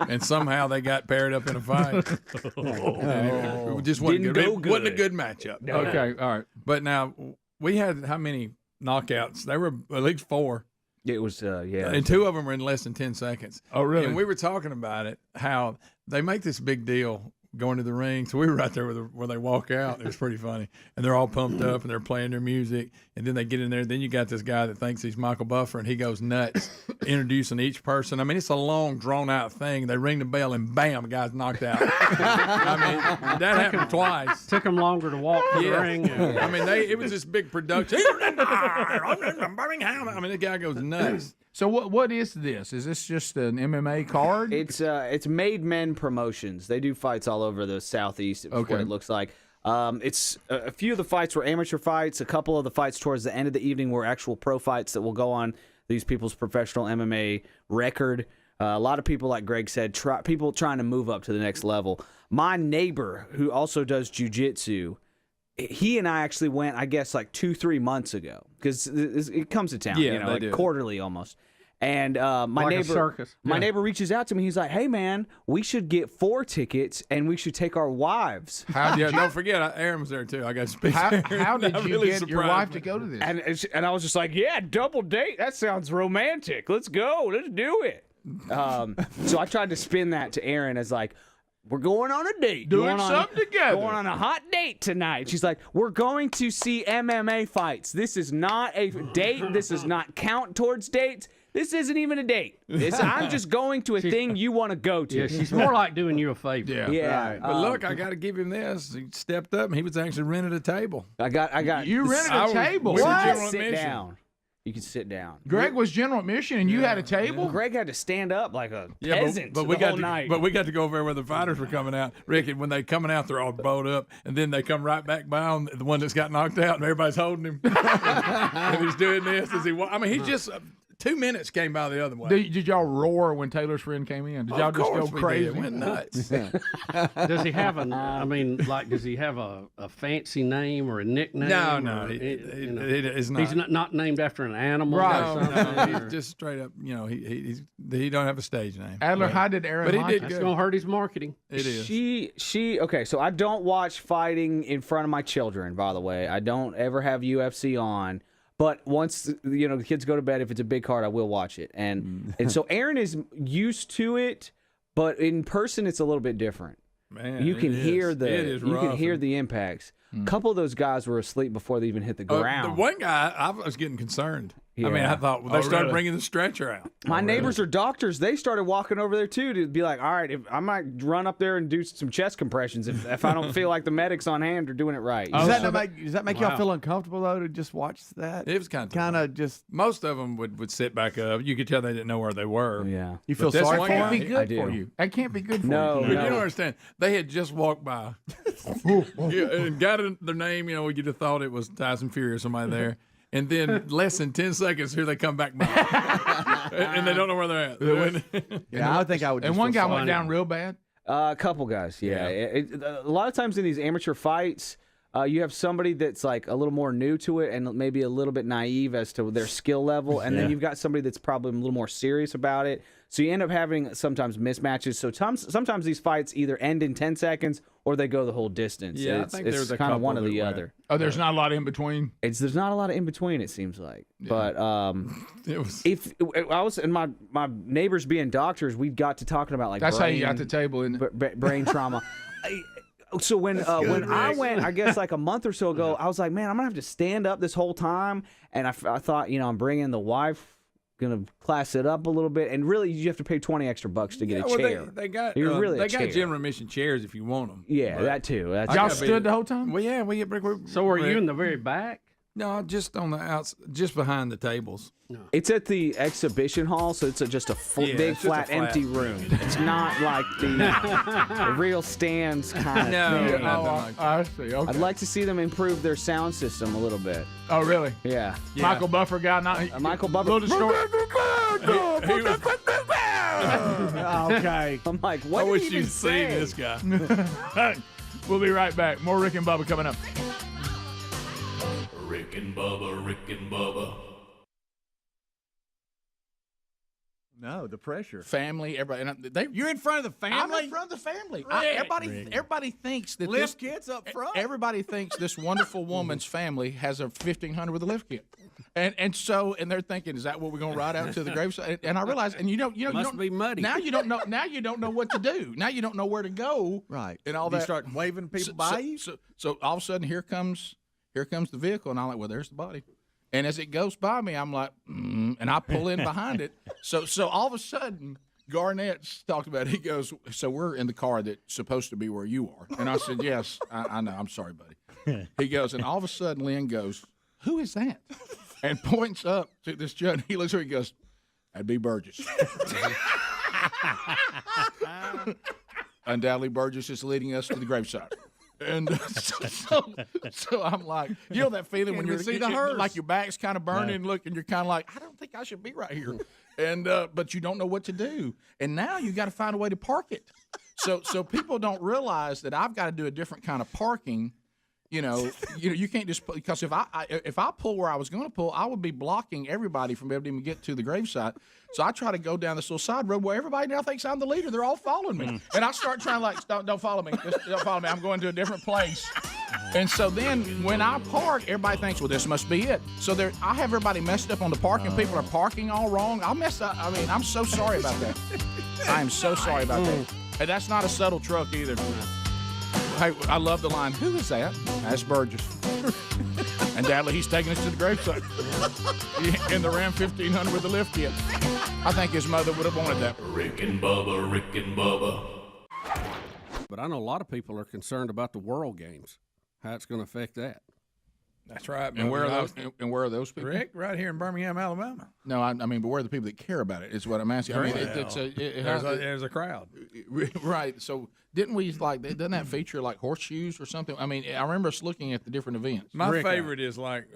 [SPEAKER 4] and somehow they got paired up in a fight. It just wasn't good. It wasn't a good matchup.
[SPEAKER 5] No. Okay, all right.
[SPEAKER 4] But now we had how many knockouts? There were at least 4.
[SPEAKER 6] It was, yeah.
[SPEAKER 4] And 2 of them were in less than 10 seconds.
[SPEAKER 5] Oh, really?
[SPEAKER 4] And we were talking about it, how they make this big deal going to the ring. So we were right there where they walk out. It was pretty funny. And they're all pumped up, and they're playing their music. And then they get in there. Then you got this guy that thinks he's Michael Buffer, and he goes nuts, introducing each person. I mean, it's a long, drawn-out thing. They ring the bell, and bam, the guy's knocked out. I mean, that happened twice.
[SPEAKER 8] Took him longer to walk to the ring.
[SPEAKER 4] I mean, it was this big production. I mean, the guy goes nuts.
[SPEAKER 5] So what is this? Is this just an MMA card?
[SPEAKER 6] It's Made Men Promotions. They do fights all over the Southeast. Is what it looks like. It's a few of the fights were amateur fights. A couple of the fights towards the end of the evening were actual pro fights that will go on these people's professional MMA record. A lot of people, like Greg said, people trying to move up to the next level. My neighbor, who also does jiu-jitsu, he and I actually went, I guess, like 2-3 months ago, because it comes to town, like quarterly almost. And my neighbor reaches out to me. He's like, "Hey, man, we should get 4 tickets, and we should take our wives."
[SPEAKER 4] Don't forget, Aaron was there too. I got to speak.
[SPEAKER 5] How did you get your wife to go to this?
[SPEAKER 6] And I was just like, "Yeah, double date. That sounds romantic. Let's go. Let's do it." So I tried to spin that to Aaron as like, "We're going on a date.
[SPEAKER 5] Doing something together.
[SPEAKER 6] Going on a hot date tonight." She's like, "We're going to see MMA fights. This is not a date. This does not count towards dates. This isn't even a date. I'm just going to a thing you want to go to."
[SPEAKER 8] Yeah, she's more like doing you a favor.
[SPEAKER 6] Yeah.
[SPEAKER 4] Right. But look, I got to give him this. He stepped up, and he was actually rented a table.
[SPEAKER 6] I got.
[SPEAKER 5] You rented a table?
[SPEAKER 6] What? Sit down. You can sit down.
[SPEAKER 5] Greg was general admission, and you had a table?
[SPEAKER 6] Well, Greg had to stand up like a peasant
[SPEAKER 4] but we got to go over there where the fighters were coming out. Rick, and when they coming out, they're all bowed up, and then they come right back by on the one that's got knocked out, and everybody's holding him. And he's doing this as he walks. I mean, he just 2 minutes came by the other way.
[SPEAKER 5] Did y'all roar when Taylor's friend came in? Did y'all just go crazy?
[SPEAKER 4] We went nuts.
[SPEAKER 8] Does he have does he have a fancy name or a nickname?
[SPEAKER 4] No. He's not.
[SPEAKER 8] He's not named after an animal.
[SPEAKER 4] Right. No, he's just straight up. He don't have a stage name.
[SPEAKER 5] Adler, how did Aaron?
[SPEAKER 4] But he did
[SPEAKER 8] It's
[SPEAKER 4] good.
[SPEAKER 8] gonna hurt his marketing.
[SPEAKER 4] It is.
[SPEAKER 6] She okay. So I don't watch fighting in front of my children. By the way, I don't ever have UFC on. But once the kids go to bed, if it's a big card, I will watch it. And so Aaron is used to it, but in person it's a little bit different.
[SPEAKER 4] Man,
[SPEAKER 6] you can hear the impacts. A couple of those guys were asleep before they even hit the ground.
[SPEAKER 4] The one guy, I was getting concerned. Yeah. I mean, I thought they started bringing the stretcher out.
[SPEAKER 6] My neighbors are doctors. They started walking over there, too, to be like, all right, I might run up there and do some chest compressions if I don't feel like the medics on hand are doing it right.
[SPEAKER 7] Does that make y'all feel uncomfortable, though, to just watch that?
[SPEAKER 4] It was kind of
[SPEAKER 7] just...
[SPEAKER 4] Most of them would sit back up. You could tell they didn't know where they were.
[SPEAKER 6] Yeah.
[SPEAKER 7] You feel sorry for them?
[SPEAKER 5] That can't be good for you. That can't be good for you.
[SPEAKER 6] No.
[SPEAKER 4] You don't understand. They had just walked by and got their name. You'd have thought it was Tyson Fury or somebody there. And then less than 10 seconds, here they come back by. And they don't know where they're at.
[SPEAKER 7] I think I would.
[SPEAKER 5] And one guy went down real bad?
[SPEAKER 6] A couple guys, yeah. A lot of times in these amateur fights, you have somebody that's like a little more new to it and maybe a little bit naive as to their skill level. And then you've got somebody that's probably a little more serious about it. So you end up having sometimes mismatches. So sometimes these fights either end in 10 seconds or they go the whole distance.
[SPEAKER 4] Yeah, I think there's
[SPEAKER 6] kind of one or the other.
[SPEAKER 5] Oh, there's not a lot in between?
[SPEAKER 6] There's not a lot of in between, it seems like. Yeah. But
[SPEAKER 4] it was...
[SPEAKER 6] if I was, and my neighbors being doctors, we got to talking about like
[SPEAKER 5] that's how you got the table, isn't it?
[SPEAKER 6] Brain trauma. So when I went, I guess like a month or so ago, I was like, man, I'm gonna have to stand up this whole time, and I thought, I'm bringing the wife, gonna class it up a little bit, and really you have to pay $20 extra to get a chair.
[SPEAKER 4] They got
[SPEAKER 6] got
[SPEAKER 4] general admission chairs if you want them.
[SPEAKER 6] Yeah, that too.
[SPEAKER 5] Y'all stood the whole time?
[SPEAKER 4] Well, yeah,
[SPEAKER 8] So were you in the very back?
[SPEAKER 4] No, just on the outside, just behind the tables.
[SPEAKER 8] No.
[SPEAKER 6] It's at the exhibition hall, so it's just a big, flat, empty room. It's not like the real stands kind of thing.
[SPEAKER 5] I see. Okay.
[SPEAKER 6] I'd like to see them improve their sound system a little bit.
[SPEAKER 5] Oh, really?
[SPEAKER 6] Yeah.
[SPEAKER 5] Michael Buffer guy,
[SPEAKER 6] Michael Buffer.
[SPEAKER 7] Okay.
[SPEAKER 6] I'm like, what?
[SPEAKER 4] I wish you'd seen this guy.
[SPEAKER 5] We'll be right back. More Rick and Bubba coming up.
[SPEAKER 9] Rick and Bubba, Rick and Bubba.
[SPEAKER 7] No, the pressure.
[SPEAKER 18] Family, everybody.
[SPEAKER 7] You're in front of the family.
[SPEAKER 18] I'm in front of the family.
[SPEAKER 7] Rick.
[SPEAKER 18] Everybody thinks that
[SPEAKER 7] Lift kits up front.
[SPEAKER 18] Everybody thinks this wonderful woman's family has a 1500 with a lift kit, and they're thinking, is that what we're going to ride out to the graveside? And I realize, and you don't
[SPEAKER 8] be muddy.
[SPEAKER 18] Now you don't know. Now you don't know what to do. Now you don't know where to go.
[SPEAKER 7] Right.
[SPEAKER 18] And all
[SPEAKER 7] You
[SPEAKER 18] that.
[SPEAKER 7] start waving people by you.
[SPEAKER 18] So all of a sudden, here comes the vehicle, and I'm like, well, there's the body. And as it goes by me, I'm like, and I pull in behind it. So all of a sudden, Garnett's talked about it. He goes, so we're in the car that's supposed to be where you are. And I said, yes, I know. I'm sorry, buddy. He goes, and all of a sudden, Lynn goes, who is that? And points up to this judge. He looks at her, he goes, that'd be Burgess. Undoubtedly, Burgess is leading us to the graveside. And so I'm like, you know that feeling when you're like your back's kind of burning, look, and you're kind of like, I don't think I should be right here, and but you don't know what to do, and now you got to find a way to park it. So people don't realize that I've got to do a different kind of parking. You can't just because if I pull where I was going to pull, I would be blocking everybody from being able to even get to the gravesite. So I try to go down this little side road where everybody now thinks I'm the leader. They're all following me, and I start trying don't follow me, just don't follow me. I'm going to a different place. And so then when I park, everybody thinks, well, this must be it. So I have everybody messed up on the parking. People are parking all wrong. I messed up. I mean, I'm so sorry about that. I am so sorry about that. And that's not a subtle truck either. Hey, I love the line, who is that? That's Burgess. And Dadley, he's taking us to the gravesite in the Ram 1500 with the lift kit. I think his mother would have wanted that.
[SPEAKER 9] Rick and Bubba.
[SPEAKER 8] But I know a lot of people are concerned about the World Games, how it's going to affect that.
[SPEAKER 4] That's right.
[SPEAKER 18] And where are those people?
[SPEAKER 4] Rick, right here in Birmingham, Alabama.
[SPEAKER 18] No, I mean, but where are the people that care about it? Is what I'm asking. I mean,
[SPEAKER 4] there's a crowd,
[SPEAKER 18] right? So didn't we doesn't that feature like horseshoes or something? I mean, I remember us looking at the different events.
[SPEAKER 4] My favorite is like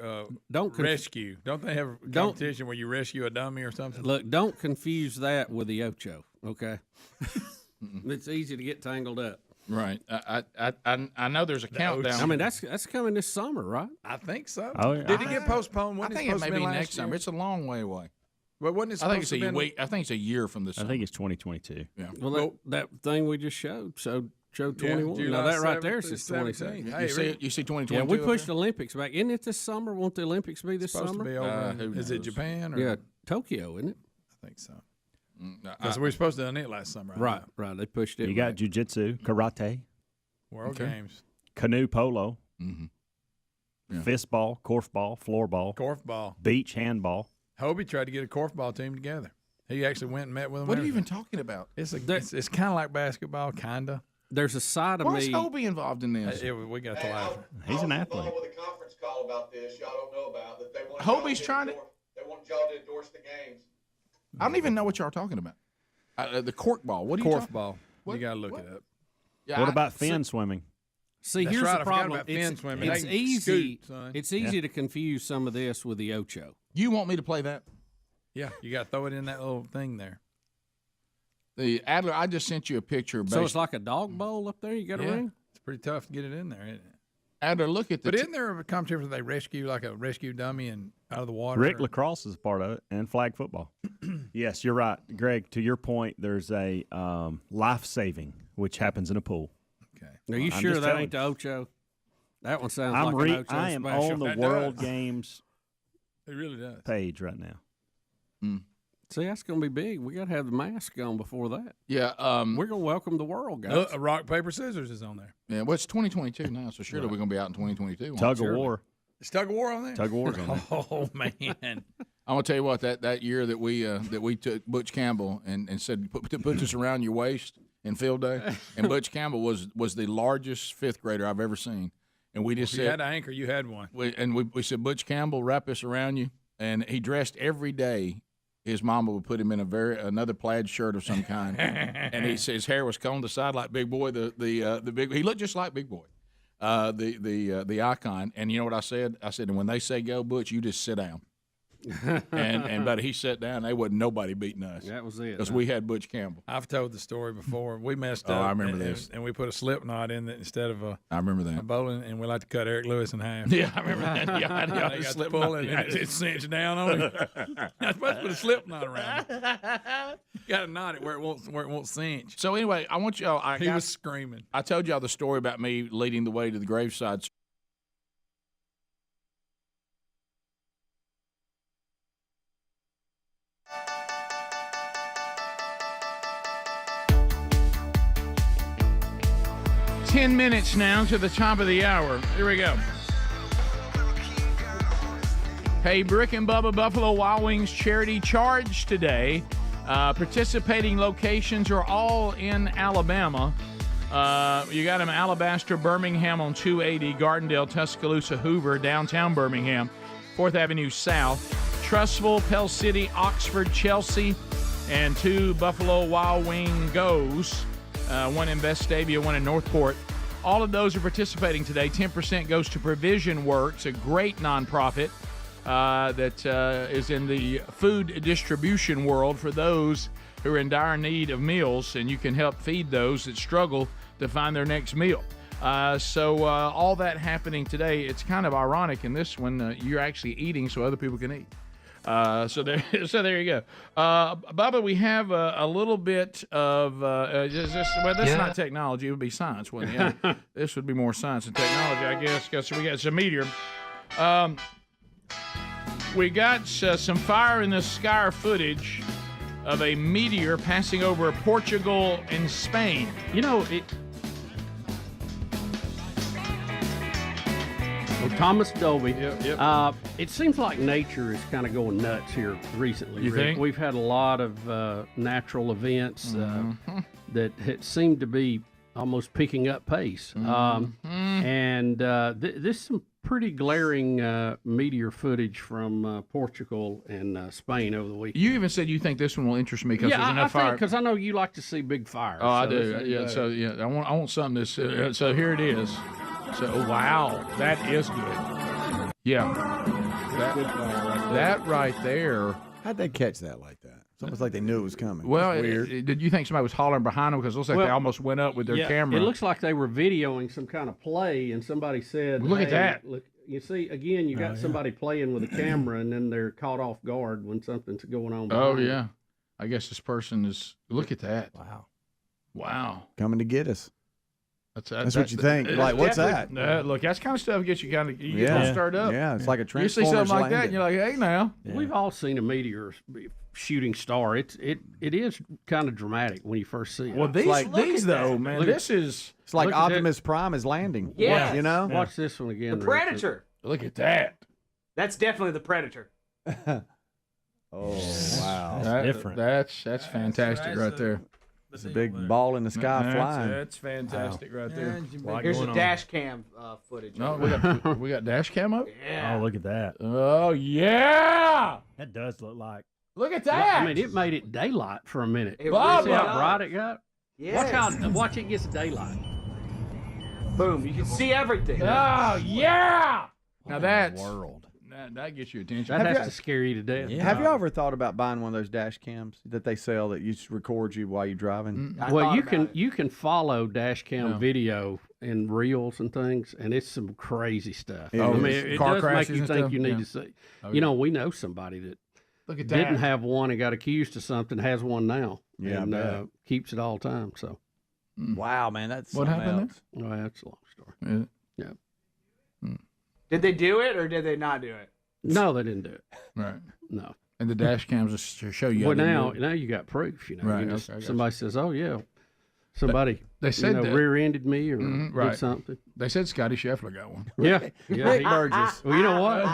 [SPEAKER 4] rescue. Don't they have a competition where you rescue a dummy or something?
[SPEAKER 8] Look, don't confuse that with the Ocho. Okay, it's easy to get tangled up.
[SPEAKER 18] Right. I know there's a countdown.
[SPEAKER 8] I mean, that's coming this summer, right?
[SPEAKER 4] I think so.
[SPEAKER 16] Oh, yeah.
[SPEAKER 4] Did it get postponed?
[SPEAKER 18] I think it may be next summer. It's a long way away.
[SPEAKER 4] Well, wasn't it?
[SPEAKER 18] I think it's a year from this.
[SPEAKER 16] I think it's 2022.
[SPEAKER 18] Yeah.
[SPEAKER 8] Well, that thing we just showed 21.
[SPEAKER 4] Yeah,
[SPEAKER 8] now that right there
[SPEAKER 4] is
[SPEAKER 8] says 27.
[SPEAKER 18] Hey, you see 2022.
[SPEAKER 8] Yeah, we pushed the Olympics back. Isn't it this summer? Won't the Olympics be this
[SPEAKER 4] supposed
[SPEAKER 8] summer?
[SPEAKER 4] To be over. Is it Japan? Or?
[SPEAKER 8] Yeah, Tokyo, isn't it?
[SPEAKER 4] I think so. Because we were supposed to have done it last summer.
[SPEAKER 8] Right. They pushed it.
[SPEAKER 16] You got jiu-jitsu, karate,
[SPEAKER 4] World Games,
[SPEAKER 16] canoe polo,
[SPEAKER 18] Yeah.
[SPEAKER 16] fistball, korfball, floorball, beach handball.
[SPEAKER 4] Hobie tried to get a korfball team together. He actually went and met with them.
[SPEAKER 18] What are you even talking about?
[SPEAKER 4] It's kind of like basketball, kinda.
[SPEAKER 8] There's a side of
[SPEAKER 18] Why
[SPEAKER 8] me.
[SPEAKER 18] is Hobie involved in this?
[SPEAKER 4] We got to laugh.
[SPEAKER 16] He's an athlete.
[SPEAKER 2] With a conference call about this, y'all don't know about that. They want
[SPEAKER 18] Hobie's trying to.
[SPEAKER 2] They want y'all to endorse the games.
[SPEAKER 18] I don't even know what y'all are talking about. The cork ball. What are you talking
[SPEAKER 4] about? You got to look it up.
[SPEAKER 16] Yeah, what about fin swimming?
[SPEAKER 8] See,
[SPEAKER 4] That's
[SPEAKER 8] here's
[SPEAKER 4] right,
[SPEAKER 8] the
[SPEAKER 4] I forgot
[SPEAKER 8] problem.
[SPEAKER 4] about fin swimming.
[SPEAKER 8] It's
[SPEAKER 4] They can
[SPEAKER 8] easy.
[SPEAKER 4] scoot, son.
[SPEAKER 8] It's easy to confuse some of this with the Ocho.
[SPEAKER 18] You want me to play that?
[SPEAKER 4] Yeah, you got to throw it in that little thing there.
[SPEAKER 18] The Adler, I just sent you a picture.
[SPEAKER 8] So it's like a dog bowl up there. You got a ring.
[SPEAKER 4] It's pretty tough to get it in there, isn't it?
[SPEAKER 18] Adler, look at the.
[SPEAKER 4] But isn't there a competition where they rescue like a rescue dummy and out of the water?
[SPEAKER 16] Rick lacrosse is a part of it, and flag football. Yes, you're right, Greg. To your point, there's a life saving which happens in a pool.
[SPEAKER 4] Okay.
[SPEAKER 8] Are you sure that ain't the Ocho? That one sounds like an Ocho
[SPEAKER 16] I am
[SPEAKER 8] special.
[SPEAKER 16] on the World Games.
[SPEAKER 4] It really does.
[SPEAKER 16] Page right now.
[SPEAKER 8] See, that's going to be big. We got to have the mask on before that.
[SPEAKER 18] Yeah,
[SPEAKER 8] we're going to welcome the world, guys.
[SPEAKER 4] A rock paper scissors is on there.
[SPEAKER 18] Yeah, well, it's 2022 now, so surely we're going to be out in 2022.
[SPEAKER 16] Tug of war.
[SPEAKER 4] It's tug of war on there.
[SPEAKER 16] Tug of war's on there.
[SPEAKER 4] Oh man!
[SPEAKER 18] I'm gonna tell you what that year that we took Butch Campbell and said put this around your waist in field day, and Butch Campbell was the largest fifth grader I've ever seen, and we just
[SPEAKER 4] if
[SPEAKER 18] said
[SPEAKER 4] you had an anchor, you had one.
[SPEAKER 18] We said, Butch Campbell, wrap this around you, and he dressed every day. His mama would put him in another plaid shirt of some kind, and his hair was combed aside like Big Boy. The big he looked just like Big Boy, the icon. And you know what I said? I said, and when they say go, Butch, you just sit down. and but he sat down. There wasn't nobody beating us.
[SPEAKER 8] That was it.
[SPEAKER 18] Because we had Butch Campbell.
[SPEAKER 4] I've told the story before. We messed up.
[SPEAKER 18] I remember this.
[SPEAKER 4] And we put a slip knot in it instead of a.
[SPEAKER 18] I remember that.
[SPEAKER 4] A bowling, and we like to cut Eric Lewis in half.
[SPEAKER 18] Yeah, I remember that. Yeah,
[SPEAKER 4] they got slip pulling, and it cinched down on him. Not supposed to put a slip knot around him. You got to knot it where it won't cinch.
[SPEAKER 18] So anyway, I want y'all.
[SPEAKER 4] He was screaming.
[SPEAKER 18] I told y'all the story about me leading the way to the graveside.
[SPEAKER 5] Ten minutes now to the top of the hour. Here we go. Hey, Brick and Bubba Buffalo Wild Wings charity charge today. Participating locations are all in Alabama. You got them Alabaster, Birmingham on 280, Gardendale, Tuscaloosa, Hoover, downtown Birmingham, 4th Avenue South, Trussville, Pell City, Oxford, Chelsea, and 2 Buffalo Wild Wing goes. One in Vestavia, one in Northport. All of those are participating today. 10% goes to Provision Works, a great nonprofit that is in the food distribution world for those who are in dire need of meals, and you can help feed those that struggle to find their next meal. So all that happening today. It's kind of ironic in this one. You're actually eating so other people can eat. So there you go. Bubba, we have a little bit of this is not technology. It would be science, wouldn't it? Yeah. This would be more science and technology, I guess, because we got some meteor. We got some fire in the sky footage of a meteor passing over Portugal and Spain.
[SPEAKER 8] You know, Thomas Dolby.
[SPEAKER 5] Yep.
[SPEAKER 8] It seems like nature is kind of going nuts here recently.
[SPEAKER 5] You think?
[SPEAKER 8] We've had a lot of natural events that seem to be almost picking up pace. And this is some pretty glaring meteor footage from Portugal and Spain over the weekend.
[SPEAKER 5] You even said you think this one will interest me because there's enough fire.
[SPEAKER 8] Because I know you like to see big fires.
[SPEAKER 5] Oh, I do. Yeah. So I want something this. So here it is. So wow, that is good. Yeah. That right there.
[SPEAKER 7] How'd they catch that like that? It's almost like they knew it was coming.
[SPEAKER 5] Well,
[SPEAKER 7] weird.
[SPEAKER 5] Did you think somebody was hollering behind them? Because it looks like they almost went up with their camera.
[SPEAKER 8] It looks like they were videoing some kind of play, and somebody said,
[SPEAKER 5] "Look at that!"
[SPEAKER 8] Look, you see, again, you got somebody playing with a camera, and then they're caught off guard when something's going on.
[SPEAKER 5] Oh yeah, I guess this person is. Look at that! Wow,
[SPEAKER 7] coming to get us.
[SPEAKER 5] That's
[SPEAKER 7] what you think. Like, what's that?
[SPEAKER 5] Look, that's kind of stuff gets you kind of stirred up.
[SPEAKER 7] Yeah, it's like a Transformers.
[SPEAKER 5] You see something like that, and you're like, hey, now.
[SPEAKER 8] Yeah. We've all seen a meteor shooting star. It is kind of dramatic when you first see it.
[SPEAKER 5] Well, these though, man, this is.
[SPEAKER 7] It's like Optimus Prime is landing.
[SPEAKER 13] Yeah,
[SPEAKER 7] you know.
[SPEAKER 8] Watch this one again.
[SPEAKER 13] The Predator.
[SPEAKER 5] Look at that.
[SPEAKER 13] That's definitely the Predator.
[SPEAKER 7] Oh wow,
[SPEAKER 5] that's different. That's fantastic right there.
[SPEAKER 7] It's a big ball in the sky flying.
[SPEAKER 5] That's fantastic right there.
[SPEAKER 13] Here's a dash cam footage.
[SPEAKER 5] No, we got dash cam up?
[SPEAKER 13] Yeah.
[SPEAKER 16] Oh, look at that.
[SPEAKER 5] Oh, yeah.
[SPEAKER 16] That does look like.
[SPEAKER 5] Look at that.
[SPEAKER 8] I mean, it made it daylight for a minute.
[SPEAKER 13] It
[SPEAKER 8] See
[SPEAKER 13] really
[SPEAKER 8] how bright it got?
[SPEAKER 13] Yes.
[SPEAKER 8] Watch it gets daylight.
[SPEAKER 13] Boom. You can see everything.
[SPEAKER 5] Oh, yeah. Now that's.
[SPEAKER 16] World.
[SPEAKER 5] That gets your attention.
[SPEAKER 8] That has to scare you to death.
[SPEAKER 7] Yeah. Have you ever thought about buying one of those dash cams that they sell that you just record you while you're driving?
[SPEAKER 8] Well, you can follow dash cam video in reels and things, and it's some crazy stuff. I mean, it
[SPEAKER 5] car
[SPEAKER 8] does make
[SPEAKER 5] crashes
[SPEAKER 8] you
[SPEAKER 5] and
[SPEAKER 8] think
[SPEAKER 5] stuff?
[SPEAKER 8] you need to see. You know, we know somebody that
[SPEAKER 5] Look at
[SPEAKER 8] didn't
[SPEAKER 5] that.
[SPEAKER 8] have one and got accused of something, has one now,
[SPEAKER 7] Yeah,
[SPEAKER 8] and keeps it all the time. So,
[SPEAKER 7] Wow, man, that's
[SPEAKER 5] What happened
[SPEAKER 7] else.
[SPEAKER 8] well, that's a long story.
[SPEAKER 5] there?
[SPEAKER 8] Yeah.
[SPEAKER 13] Did they do it or did they not do it?
[SPEAKER 8] No, they didn't do it.
[SPEAKER 5] Right.
[SPEAKER 8] No.
[SPEAKER 5] And the dash cams just to show you.
[SPEAKER 8] Well,
[SPEAKER 5] how they do it.
[SPEAKER 8] now you got proof. You know,
[SPEAKER 5] Right,
[SPEAKER 8] You just-
[SPEAKER 5] okay, I got
[SPEAKER 8] somebody says, "Oh yeah, somebody
[SPEAKER 5] They said that.
[SPEAKER 8] rear-ended me or
[SPEAKER 5] right.
[SPEAKER 8] did something."
[SPEAKER 5] They said Scotty Scheffler got one.
[SPEAKER 8] Yeah,
[SPEAKER 7] Rick Burgess.
[SPEAKER 8] Well, you know what?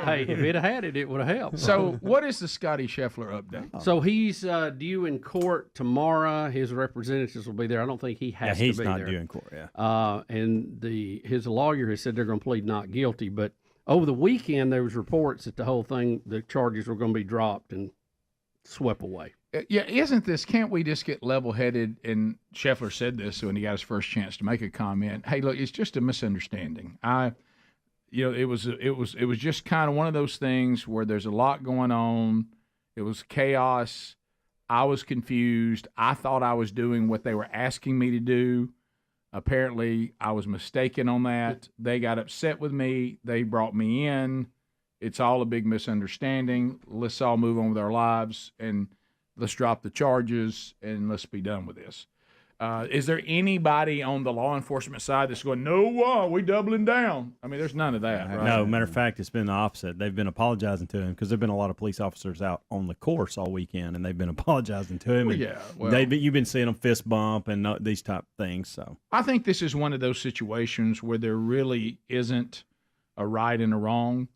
[SPEAKER 8] Hey, if it had it, it would have helped.
[SPEAKER 5] So, what is the Scotty Scheffler update?
[SPEAKER 8] So he's due in court tomorrow. His representatives will be there. I don't think he has to be there.
[SPEAKER 16] He's not due in court. Yeah.
[SPEAKER 8] And his lawyer has said they're going to plead not guilty. But over the weekend, there was reports that the charges were going to be dropped and swept away.
[SPEAKER 5] Yeah, isn't this? Can't we just get level-headed? And Scheffler said this when he got his first chance to make a comment. Hey, look, it's just a misunderstanding. it was just kind of one of those things where there's a lot going on. It was chaos. I was confused. I thought I was doing what they were asking me to do. Apparently, I was mistaken on that. They got upset with me. They brought me in. It's all a big misunderstanding. Let's all move on with our lives, and let's drop the charges, and let's be done with this. Is there anybody on the law enforcement side that's going, no, we doubling down? I mean, there's none of that, right?
[SPEAKER 16] No, matter of fact, it's been the opposite. They've been apologizing to him because there have been a lot of police officers out on the course all weekend, and they've been apologizing to him. You've been seeing them fist bump and these type of things. So
[SPEAKER 5] I think this is one of those situations where there really isn't a right and a wrong.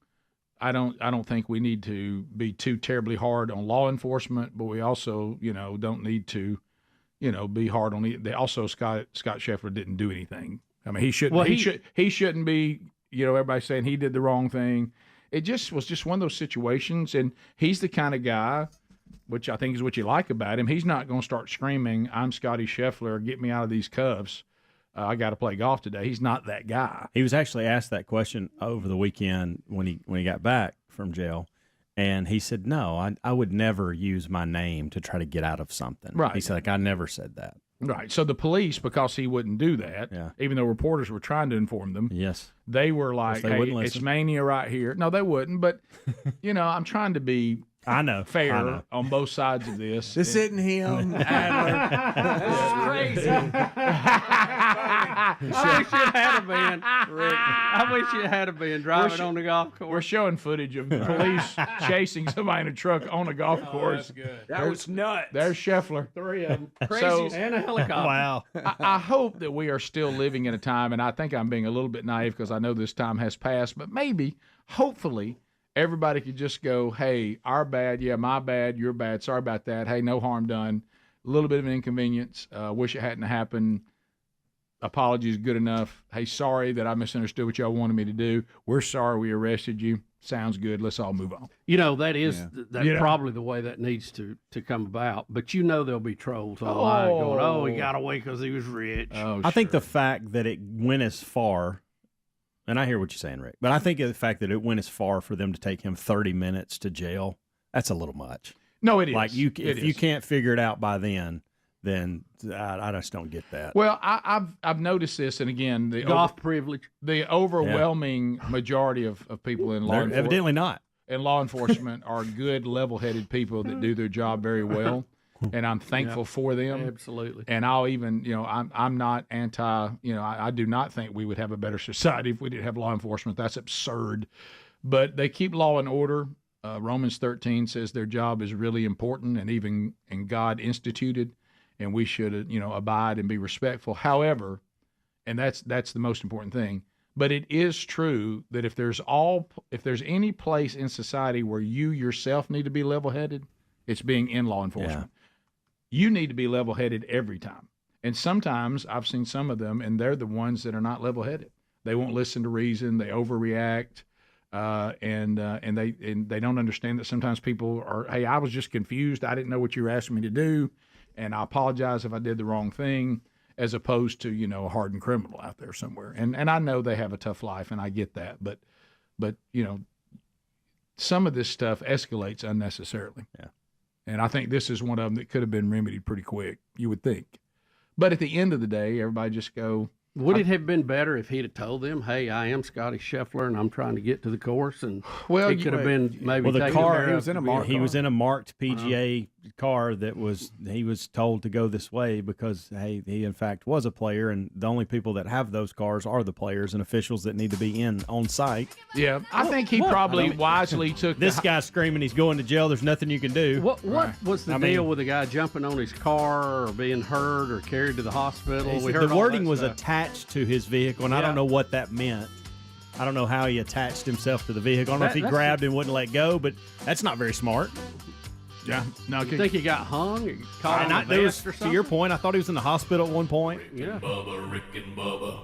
[SPEAKER 5] I don't think we need to be too terribly hard on law enforcement, but we also, don't need to, be hard on it. Also, Scott Scheffler didn't do anything. I mean, he shouldn't. Well, he shouldn't be. Everybody saying he did the wrong thing. It just was just one of those situations, and he's the kind of guy, which I think is what you like about him. He's not going to start screaming, "I'm Scotty Scheffler, get me out of these cuffs. I got to play golf today." He's not that guy.
[SPEAKER 16] He was actually asked that question over the weekend when he got back from jail. And he said, no, I would never use my name to try to get out of something.
[SPEAKER 5] Right.
[SPEAKER 16] He said, I never said that.
[SPEAKER 5] Right. So the police, because he wouldn't do that, even though reporters were trying to inform them, they were like, hey, it's mania right here. No, they wouldn't. But, I'm trying to be fair on both sides of this.
[SPEAKER 7] This isn't him, Adler.
[SPEAKER 8] That's crazy. I wish you had been, Rick. I wish you had been driving on the golf course.
[SPEAKER 5] We're showing footage of the police chasing somebody in a truck on a golf course.
[SPEAKER 8] That's good.
[SPEAKER 13] That was nuts.
[SPEAKER 5] There's Scheffler.
[SPEAKER 8] 3 of them. Crazy and a helicopter.
[SPEAKER 16] Wow.
[SPEAKER 5] I hope that we are still living in a time, and I think I'm being a little bit naive because I know this time has passed, but maybe, hopefully, everybody could just go, hey, our bad, my bad, your bad, sorry about that. Hey, no harm done. A little bit of an inconvenience. Wish it hadn't happened. Apologies good enough. Hey, sorry that I misunderstood what y'all wanted me to do. We're sorry we arrested you. Sounds good. Let's all move on.
[SPEAKER 8] That is probably the way that needs to come about. But there'll be trolls online going, he got away because he was rich.
[SPEAKER 16] I think the fact that it went as far, and I hear what you're saying, Rick, but I think the fact that it went as far for them to take him 30 minutes to jail, that's a little much.
[SPEAKER 5] No, it is.
[SPEAKER 16] Like if you can't figure it out by then I just don't get that.
[SPEAKER 5] Well, I've noticed this, and again, the
[SPEAKER 8] golf privilege.
[SPEAKER 5] The overwhelming majority of people in law enforcement,
[SPEAKER 16] evidently not
[SPEAKER 5] in law enforcement, are good, level-headed people that do their job very well, and I'm thankful for them.
[SPEAKER 8] Absolutely.
[SPEAKER 5] And I'll even, I'm not anti. I do not think we would have a better society if we didn't have law enforcement. That's absurd. But they keep law and order. Romans 13 says their job is really important, and even in God instituted. And we should, abide and be respectful. However, and that's the most important thing. But it is true that if there's any place in society where you yourself need to be level-headed, it's being in law enforcement. Yeah. You need to be level-headed every time. And sometimes I've seen some of them, and they're the ones that are not level-headed. They won't listen to reason. They overreact, and they don't understand that sometimes people are. Hey, I was just confused. I didn't know what you were asking me to do. And I apologize if I did the wrong thing, as opposed to, a hardened criminal out there somewhere. And I know they have a tough life, and I get that. But some of this stuff escalates unnecessarily.
[SPEAKER 16] Yeah.
[SPEAKER 5] And I think this is one of them that could have been remedied pretty quick, you would think. But at the end of the day, everybody just go.
[SPEAKER 8] Would it have been better if he'd have told them, "Hey, I am Scotty Scheffler, and I'm trying to get to the course"? And it could have been maybe.
[SPEAKER 16] Well, the car
[SPEAKER 7] he was in a marked.
[SPEAKER 16] He was in a marked PGA car that he was told to go this way because he in fact was a player, and the only people that have those cars are the players and officials that need to be on site.
[SPEAKER 5] Yeah, I think he probably wisely took
[SPEAKER 16] this guy screaming he's going to jail. There's nothing you can do.
[SPEAKER 8] What was the deal with the guy jumping on his car or being hurt or carried to the hospital?
[SPEAKER 16] The wording was attached to his vehicle, and I don't know what that meant. I don't know how he attached himself to the vehicle. I don't know if he grabbed and wouldn't let go, but that's not very smart.
[SPEAKER 5] Yeah. No,
[SPEAKER 8] you think he got hung? Or caught on the vest or something?
[SPEAKER 16] To your point, I thought he was in the hospital at one point.
[SPEAKER 9] Rick and Bubba, Rick and Bubba.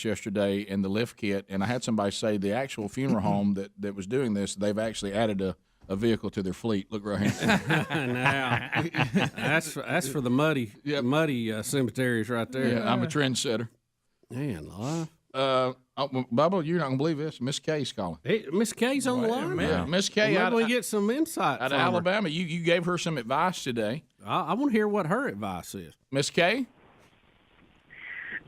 [SPEAKER 18] Yesterday in the lift kit, and I had somebody say the actual funeral home that was doing this, they've actually added a vehicle to their fleet. Look right here.
[SPEAKER 8] Now, that's for the muddy cemeteries right there.
[SPEAKER 18] Yeah, I'm a trendsetter.
[SPEAKER 8] Man, live.
[SPEAKER 18] Bubba, you're not gonna believe this. Miss K's calling.
[SPEAKER 8] Hey, Miss K's on the line.
[SPEAKER 18] Miss K,
[SPEAKER 8] Maybe we get some insight
[SPEAKER 18] out
[SPEAKER 8] from
[SPEAKER 18] of
[SPEAKER 8] her.
[SPEAKER 18] Alabama. You gave her some advice today.
[SPEAKER 8] I want to hear what her advice is.
[SPEAKER 18] Miss K.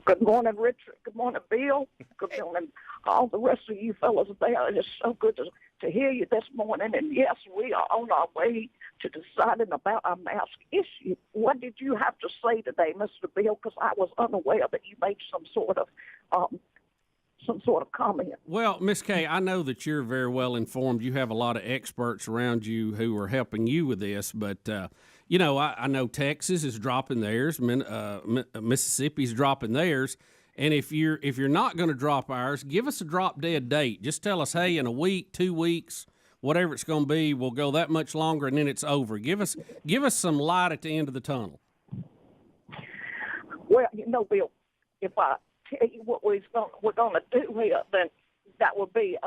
[SPEAKER 14] Good morning, Richard. Good morning, Bill. Good morning, all the rest of you fellas there. It's so good to hear you this morning. And yes, we are on our way to deciding about our mask issue. What did you have to say today, Mr. Bill? Because I was unaware that you made some sort of comment.
[SPEAKER 8] Well, Miss Kay, I know that you're very well informed. You have a lot of experts around you who are helping you with this, but I know Texas is dropping theirs, Mississippi's dropping theirs, and if you're not going to drop ours, give us a drop dead date. Just tell us, hey, in a week, 2 weeks, whatever it's going to be, we'll go that much longer, and then it's over. Give us some light at the end of the tunnel.
[SPEAKER 14] Well, Bill, if I tell you what we're going to do here, then that would be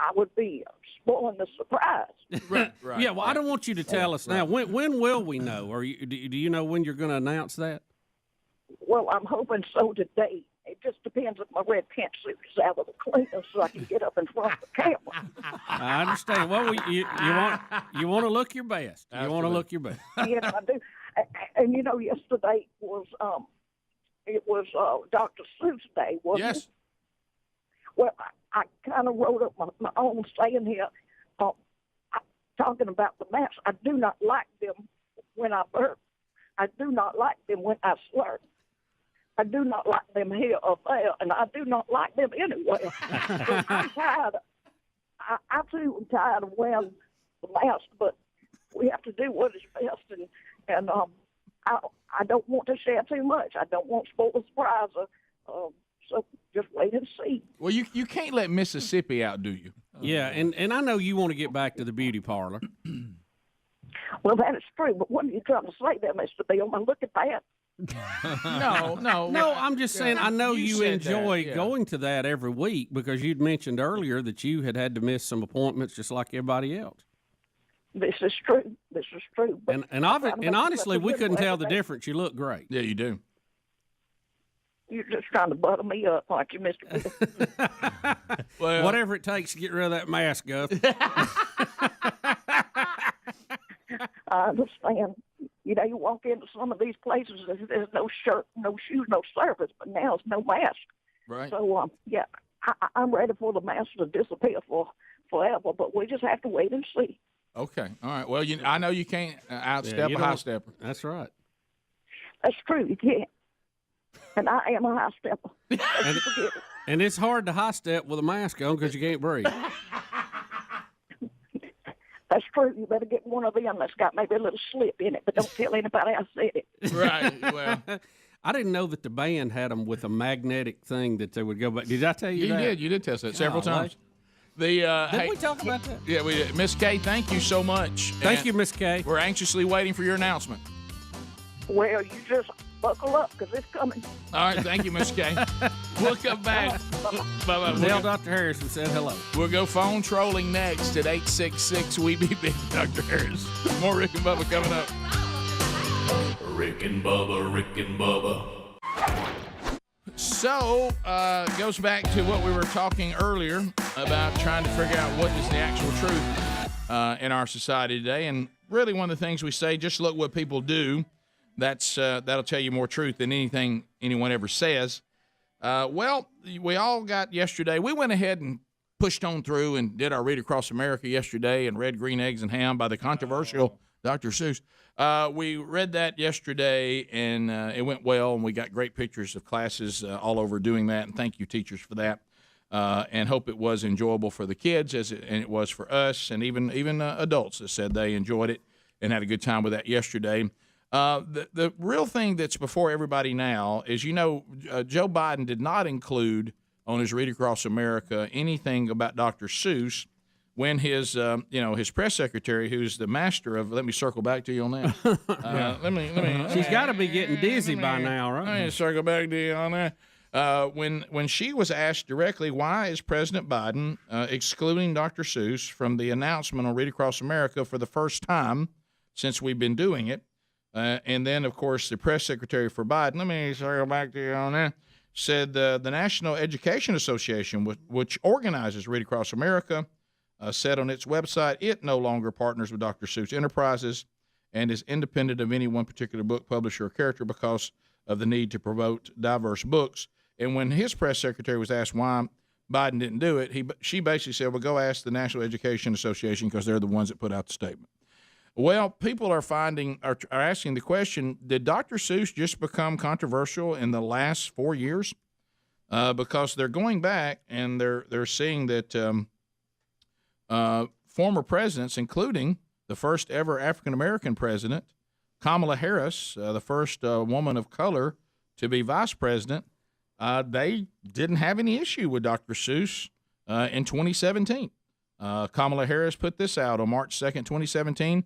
[SPEAKER 14] I would be spoiling the surprise.
[SPEAKER 8] Right. Yeah. Well, I don't want you to tell us now. When will we know? Or do you know when you're going to announce that?
[SPEAKER 14] Well, I'm hoping so today. It just depends if my red pantsuit is out of the cleaner, so I can get up in front of the camera.
[SPEAKER 8] I understand. Well, you want to look your best. You want to look your best.
[SPEAKER 14] Yes, I do. And yesterday was Dr. Seuss Day, wasn't it? Well, I kind of wrote up my own saying here, talking about the masks. I do not like them when I burp. I do not like them when I slur. I do not like them here or there, and I do not like them anywhere. So I'm tired. I too am tired of wearing the mask, but we have to do what is best, and I don't want to share too much. I don't want to spoil the surprise. So just wait and see.
[SPEAKER 18] Well, you can't let Mississippi outdo you.
[SPEAKER 8] Yeah, and I know you want to get back to the beauty parlor.
[SPEAKER 14] Well, that is true, but what are you trying to say there, Mr. Bill? Now look at that.
[SPEAKER 8] No, I'm just saying I know you enjoy going to that every week because you'd mentioned earlier that you had to miss some appointments just like everybody else.
[SPEAKER 14] This is true. But
[SPEAKER 8] and honestly, we couldn't tell the difference. You look great.
[SPEAKER 18] Yeah, you do.
[SPEAKER 14] You're just trying to butter me up, aren't you, Mr. Bill?
[SPEAKER 8] Well, whatever it takes to get rid of that mask, Guff.
[SPEAKER 14] I understand. You walk into some of these places, there's no shirt, no shoes, no service, but now it's no mask.
[SPEAKER 18] Right.
[SPEAKER 14] So, I'm ready for the mask to disappear forever, but we just have to wait and see.
[SPEAKER 18] Okay. All right. Well, I know you can't outstep a high stepper.
[SPEAKER 8] That's right.
[SPEAKER 14] That's true. You can't. And I am a high stepper.
[SPEAKER 8] And it's hard to high step with a mask on because you can't breathe.
[SPEAKER 14] That's true. You better get one of them that's got maybe a little slip in it, but don't tell anybody I said it.
[SPEAKER 18] Right. Well,
[SPEAKER 8] I didn't know that the band had them with a magnetic thing that they would go back. Did I tell you that?
[SPEAKER 18] You did. You did test that several times.
[SPEAKER 8] Did we talk about that?
[SPEAKER 18] Yeah, we did. Miss Kay, thank you so much.
[SPEAKER 8] Thank you, Miss Kay.
[SPEAKER 18] We're anxiously waiting for your announcement.
[SPEAKER 14] Well, you just buckle up because it's coming.
[SPEAKER 18] All right. Thank you, Miss Kay. We'll come back. Bye-bye.
[SPEAKER 8] Tell Dr. Harrison said hello.
[SPEAKER 18] We'll go phone trolling next at 866 We Be Big Dr. Harris. More Rick and Bubba coming up.
[SPEAKER 9] Rick and Bubba, Rick and Bubba.
[SPEAKER 18] So, goes back to what we were talking earlier about trying to figure out what is the actual truth in our society today. And really one of the things we say, just look what people do. That'll tell you more truth than anything anyone ever says. Well, we all got yesterday. We went ahead and pushed on through and did our Read Across America yesterday and read Green Eggs and Ham by the controversial Dr. Seuss. We read that yesterday, and it went well, and we got great pictures of classes all over doing that, and thank you, teachers, for that. And hope it was enjoyable for the kids, and it was for us, and even adults that said they enjoyed it and had a good time with that yesterday. The real thing that's before everybody now is, Joe Biden did not include on his Read Across America anything about Dr. Seuss when his press secretary, who's the master of, let me circle back to you on that. Let me.
[SPEAKER 8] She's got to be getting dizzy by now, right?
[SPEAKER 18] Let me circle back to you on that. When she was asked directly, why is President Biden excluding Dr. Seuss from the announcement on Read Across America for the first time since we've been doing it, and then, of course, the press secretary for Biden, let me circle back to you on that, said the National Education Association, which organizes Read Across America, said on its website it no longer partners with Dr. Seuss Enterprises and is independent of any one particular book, publisher, or character because of the need to promote diverse books. And when his press secretary was asked why Biden didn't do it, she basically said, well, go ask the National Education Association because they're the ones that put out the statement. Well, people are asking the question, did Dr. Seuss just become controversial in the last 4 years? Because they're going back and they're seeing that former presidents, including the first ever African-American president, Kamala Harris, the first woman of color to be vice president, they didn't have any issue with Dr. Seuss in 2017. Kamala Harris put this out on March 2nd, 2017.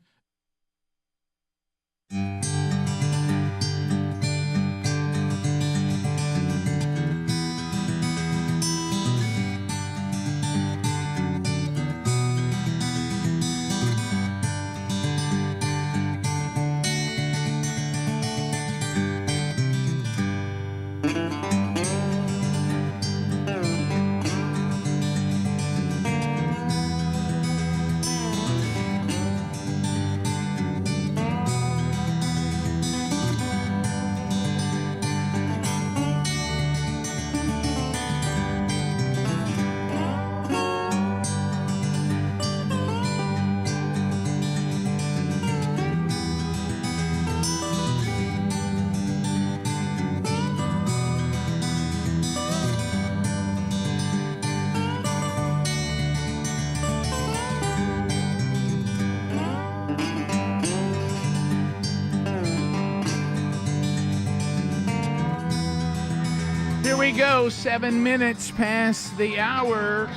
[SPEAKER 5] Here we go, 7 minutes past the hour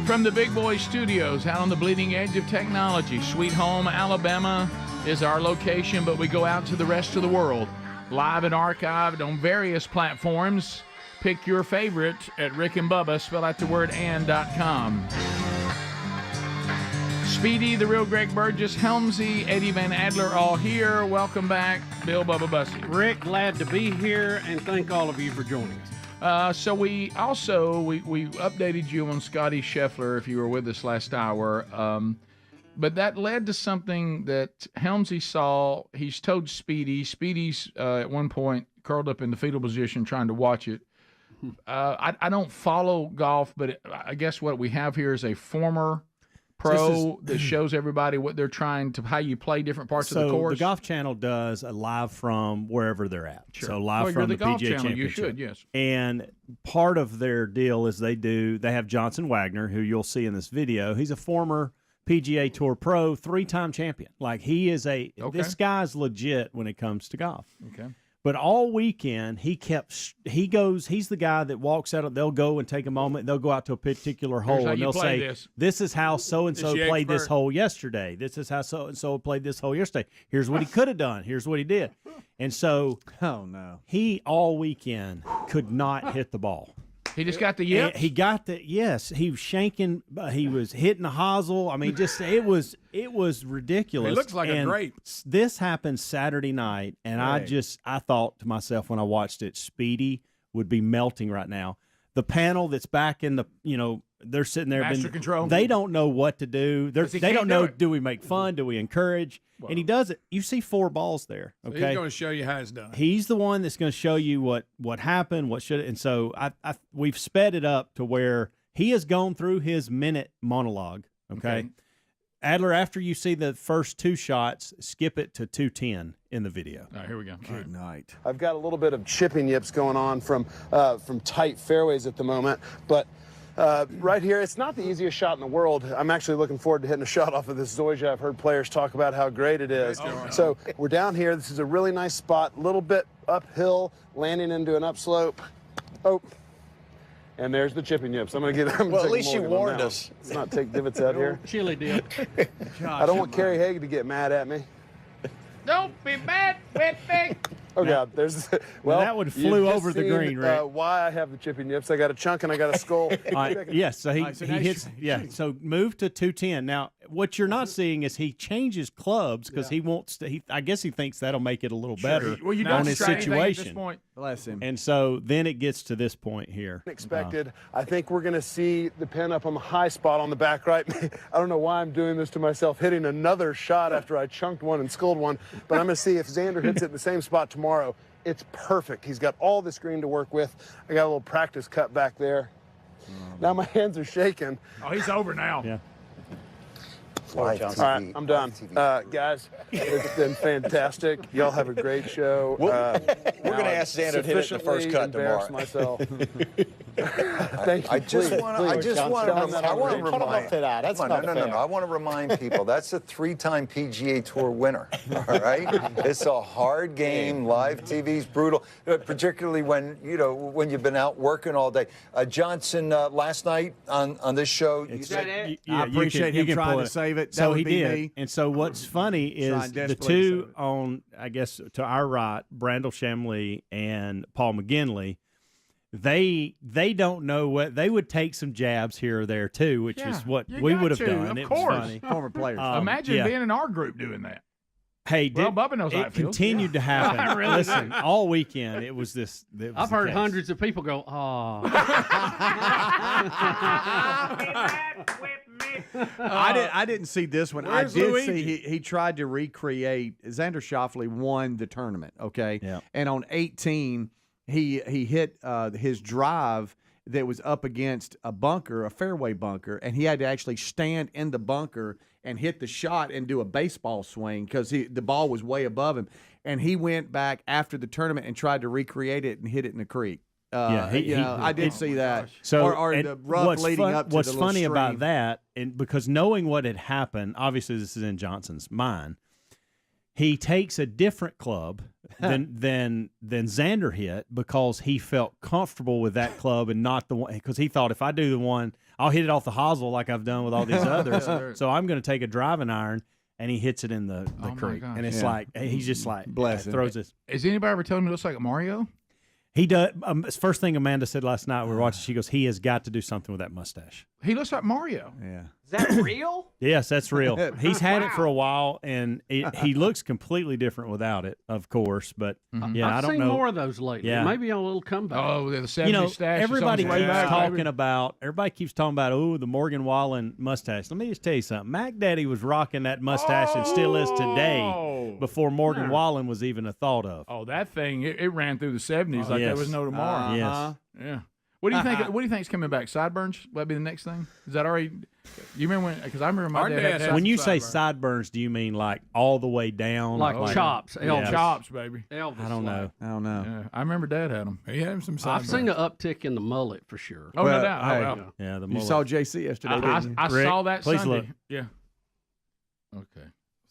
[SPEAKER 5] from the Big Boy Studios out on the bleeding edge of technology. Sweet Home, Alabama is our location, but we go out to the rest of the world. Live and archived on various platforms. Pick your favorite at Rick and Bubba, spell out the word and.com. Speedy, the real Greg Burgess, Helmsy, Eddie Van Adler, all here. Welcome back, Bill Bubba Bussey.
[SPEAKER 8] Rick, glad to be here, and thank all of you for joining us.
[SPEAKER 5] So we updated you on Scotty Scheffler if you were with us last hour, but that led to something that Helmsy saw. He's told Speedy. Speedy's at one point curled up in the fetal position trying to watch it. I don't follow golf, but I guess what we have here is a former pro that shows everybody what they're trying to, how you play different parts of the course.
[SPEAKER 16] The Golf Channel does a live from wherever they're at.
[SPEAKER 5] Sure.
[SPEAKER 16] So live from the
[SPEAKER 5] Golf
[SPEAKER 16] PGA
[SPEAKER 5] Channel,
[SPEAKER 16] Championship.
[SPEAKER 5] you should, yes.
[SPEAKER 16] And part of their deal is they have Johnson Wagner, who you'll see in this video. He's a former PGA Tour pro, 3-time champion. Like he is this guy's legit when it comes to golf.
[SPEAKER 5] Okay.
[SPEAKER 16] But all weekend, he's the guy that walks out. They'll go and take a moment. They'll go out to a particular hole and they'll say, this is how so-and-so played this hole yesterday. This is how so-and-so played this hole yesterday. Here's what he could have done. Here's what he did. And so he all weekend could not hit the ball.
[SPEAKER 5] He just got the yips?
[SPEAKER 16] He got the, yes. He was shanking. He was hitting the hosel. I mean, just it was ridiculous.
[SPEAKER 4] He looks like a grape.
[SPEAKER 16] This happened Saturday night, and
[SPEAKER 4] Right.
[SPEAKER 16] I thought to myself when I watched it, Speedy would be melting right now. The panel that's back in the, they're sitting there.
[SPEAKER 5] Master control.
[SPEAKER 16] They don't know what to do. They don't know, do we make fun? Do we encourage?
[SPEAKER 4] Well,
[SPEAKER 16] and he does it. You see 4 balls there.
[SPEAKER 4] So
[SPEAKER 16] Okay.
[SPEAKER 4] he's going to show you how it's done.
[SPEAKER 16] He's the one that's going to show you what happened, what should, and so we've sped it up to where he has gone through his minute monologue. Okay. Adler, after you see the first 2 shots, skip it to 2:10 in the video.
[SPEAKER 5] All right, here we go.
[SPEAKER 7] Good night.
[SPEAKER 15] I've got a little bit of chipping yips going on from tight fairways at the moment, but right here, it's not the easiest shot in the world. I'm actually looking forward to hitting a shot off of this Zoysia. I've heard players talk about how great it is. So we're down here. This is a really nice spot, a little bit uphill, landing into an upslope. Oh, and there's the chipping yips. I'm going to get.
[SPEAKER 23] Well, at least you warned us.
[SPEAKER 15] Let's not take divots out here.
[SPEAKER 8] Chili dip.
[SPEAKER 15] I don't want Kerry Haig to get mad at me.
[SPEAKER 1] Don't be mad with me.
[SPEAKER 15] Oh God, there's well
[SPEAKER 16] that one
[SPEAKER 15] you've
[SPEAKER 16] flew
[SPEAKER 15] just
[SPEAKER 16] over the
[SPEAKER 15] seen,
[SPEAKER 16] green, Rick.
[SPEAKER 15] Why I have the chippy nips? I got a chunk and I got a skull.
[SPEAKER 16] Yes, so he hits. Yeah, so move to 210. Now, what you're not seeing is he changes clubs because he wants to. I guess he thinks that'll make it a little better on his situation.
[SPEAKER 7] Bless him.
[SPEAKER 16] And so then it gets to this point here.
[SPEAKER 15] Expected. I think we're going to see the pin up on the high spot on the back right. I don't know why I'm doing this to myself, hitting another shot after I chunked one and skulled one, but I'm going to see if Xander hits it in the same spot tomorrow. It's perfect. He's got all the screen to work with. I got a little practice cut back there. Now my hands are shaking.
[SPEAKER 5] Oh, he's over now.
[SPEAKER 16] Yeah.
[SPEAKER 15] All right, I'm done. Guys, it's been fantastic. Y'all have a great show.
[SPEAKER 10] We're going to ask Xander to hit it in the first cut tomorrow.
[SPEAKER 15] Myself. Thank you.
[SPEAKER 10] I just want to remind people that's a 3-time PGA Tour winner. All right, it's a hard game. Live TV's brutal, particularly when you've been out working all day. Johnson last night on this show.
[SPEAKER 7] I appreciate him trying to save it.
[SPEAKER 16] So he did. And so what's funny is the two on, I guess, to our right, Brandel Chamblee and Paul McGinley, they don't know what they would take some jabs here or there too, which is what we would have done.
[SPEAKER 5] Of course.
[SPEAKER 16] Was funny.
[SPEAKER 7] Former players.
[SPEAKER 5] Imagine being in our group doing that.
[SPEAKER 16] Hey,
[SPEAKER 5] Bubba knows how it feels.
[SPEAKER 16] continued to happen.
[SPEAKER 17] Really
[SPEAKER 16] Listen, all weekend it was this.
[SPEAKER 17] I've heard hundreds of people go, "Oh."
[SPEAKER 7] I didn't see this one.
[SPEAKER 17] Where's
[SPEAKER 7] I did
[SPEAKER 17] Luigi?
[SPEAKER 7] see he tried to recreate. Xander Schauffele won the tournament. Okay,
[SPEAKER 16] yeah.
[SPEAKER 7] And on 18, he hit his drive that was up against a bunker, a fairway bunker, and he had to actually stand in the bunker and hit the shot and do a baseball swing because the ball was way above him. And he went back after the tournament and tried to recreate it and hit it in the creek. I did see that.
[SPEAKER 16] So,
[SPEAKER 7] or the rough leading up to
[SPEAKER 16] what's
[SPEAKER 7] the little
[SPEAKER 16] funny about
[SPEAKER 7] stream.
[SPEAKER 16] that, and because knowing what had happened, obviously this is in Johnson's mind. He takes a different club than Xander hit because he felt comfortable with that club and not the one, because he thought if I do the one, I'll hit it off the hosel like I've done with all these others. So I'm going to take a driving iron, and he hits it in the creek, and it's like he's just like throws this.
[SPEAKER 5] Has anybody ever told him it looks like Mario?
[SPEAKER 16] He does. First thing Amanda said last night we were watching, she goes, "He has got to do something with that mustache."
[SPEAKER 5] He looks like Mario.
[SPEAKER 7] Yeah.
[SPEAKER 13] Is that real?
[SPEAKER 16] Yes, that's real. He's had it for a while, and he looks completely different without it, of course. But yeah, I don't know.
[SPEAKER 17] I've seen more of those lately.
[SPEAKER 16] Yeah.
[SPEAKER 17] Maybe on a little comeback.
[SPEAKER 5] Oh, the 70s stash.
[SPEAKER 16] Everybody
[SPEAKER 5] is on the way
[SPEAKER 16] keeps
[SPEAKER 5] back,
[SPEAKER 16] talking
[SPEAKER 5] baby.
[SPEAKER 16] about. Everybody keeps talking about. Oh, the Morgan Wallen mustache. Let me just tell you something. Mac Daddy was rocking that mustache and still is today. Before Morgan Wallen was even a thought of.
[SPEAKER 5] Oh, that thing! It ran through the 70s like there was no tomorrow.
[SPEAKER 16] Yes.
[SPEAKER 5] Yeah. What do you think? What do you think is coming back? Sideburns? Will that be the next thing? Is that already? You remember when? Because I remember my dad had
[SPEAKER 16] when you say
[SPEAKER 5] sideburns.
[SPEAKER 16] sideburns, do you mean like all the way down,
[SPEAKER 17] Like chops?
[SPEAKER 16] Yeah.
[SPEAKER 5] Chops, baby.
[SPEAKER 17] Elvis.
[SPEAKER 16] I don't know.
[SPEAKER 5] Yeah, I remember Dad had them.
[SPEAKER 4] He had him some
[SPEAKER 17] I've
[SPEAKER 4] sideburns.
[SPEAKER 17] seen an uptick in the mullet for sure.
[SPEAKER 5] Oh, no doubt.
[SPEAKER 7] Hey,
[SPEAKER 5] Oh, well.
[SPEAKER 16] Yeah, the
[SPEAKER 7] you
[SPEAKER 16] mullet.
[SPEAKER 7] saw JC yesterday, didn't you?
[SPEAKER 5] I
[SPEAKER 16] Rick,
[SPEAKER 5] saw that
[SPEAKER 16] please
[SPEAKER 5] Sunday.
[SPEAKER 16] look.
[SPEAKER 5] Yeah. Okay.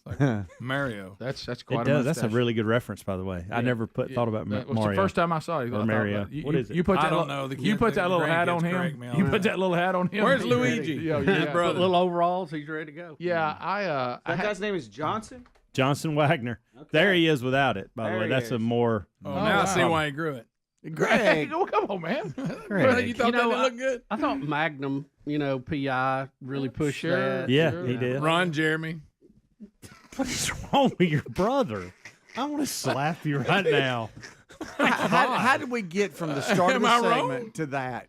[SPEAKER 4] It's like Mario.
[SPEAKER 5] That's
[SPEAKER 16] It
[SPEAKER 5] quite.
[SPEAKER 16] does.
[SPEAKER 5] A
[SPEAKER 16] That's a really good reference, by the way. I never thought about
[SPEAKER 5] That was
[SPEAKER 16] Mario.
[SPEAKER 5] the first time I saw it.
[SPEAKER 16] Or Mario. What is it?
[SPEAKER 5] You put that
[SPEAKER 4] I don't
[SPEAKER 5] little-
[SPEAKER 4] know. The
[SPEAKER 5] You
[SPEAKER 4] kids-
[SPEAKER 5] put that
[SPEAKER 4] the
[SPEAKER 5] little hat
[SPEAKER 4] grandkids
[SPEAKER 5] on
[SPEAKER 4] correct
[SPEAKER 5] him.
[SPEAKER 4] me on
[SPEAKER 5] You
[SPEAKER 4] that.
[SPEAKER 5] put that little hat on him.
[SPEAKER 4] Where's
[SPEAKER 5] He's
[SPEAKER 4] Luigi?
[SPEAKER 5] ready.
[SPEAKER 4] His
[SPEAKER 5] Yeah.
[SPEAKER 4] brother.
[SPEAKER 17] Little overalls, he's ready to go.
[SPEAKER 5] Yeah, I
[SPEAKER 13] That guy's name is Johnson?
[SPEAKER 16] Johnson Wagner. There he is without it, by the
[SPEAKER 13] There
[SPEAKER 16] way.
[SPEAKER 13] he
[SPEAKER 16] That's
[SPEAKER 13] is.
[SPEAKER 16] a more.
[SPEAKER 4] Oh, now I see why he grew it.
[SPEAKER 7] Greg.
[SPEAKER 5] Oh, come on, man.
[SPEAKER 16] Greg.
[SPEAKER 4] You thought that didn't look good?
[SPEAKER 17] I thought Magnum, PI really pushed that.
[SPEAKER 16] Yeah, he did.
[SPEAKER 4] Ron Jeremy.
[SPEAKER 16] What is wrong with your brother? I want to slap you right now.
[SPEAKER 7] How did we get from the start of the
[SPEAKER 4] Am I wrong?
[SPEAKER 7] segment to that?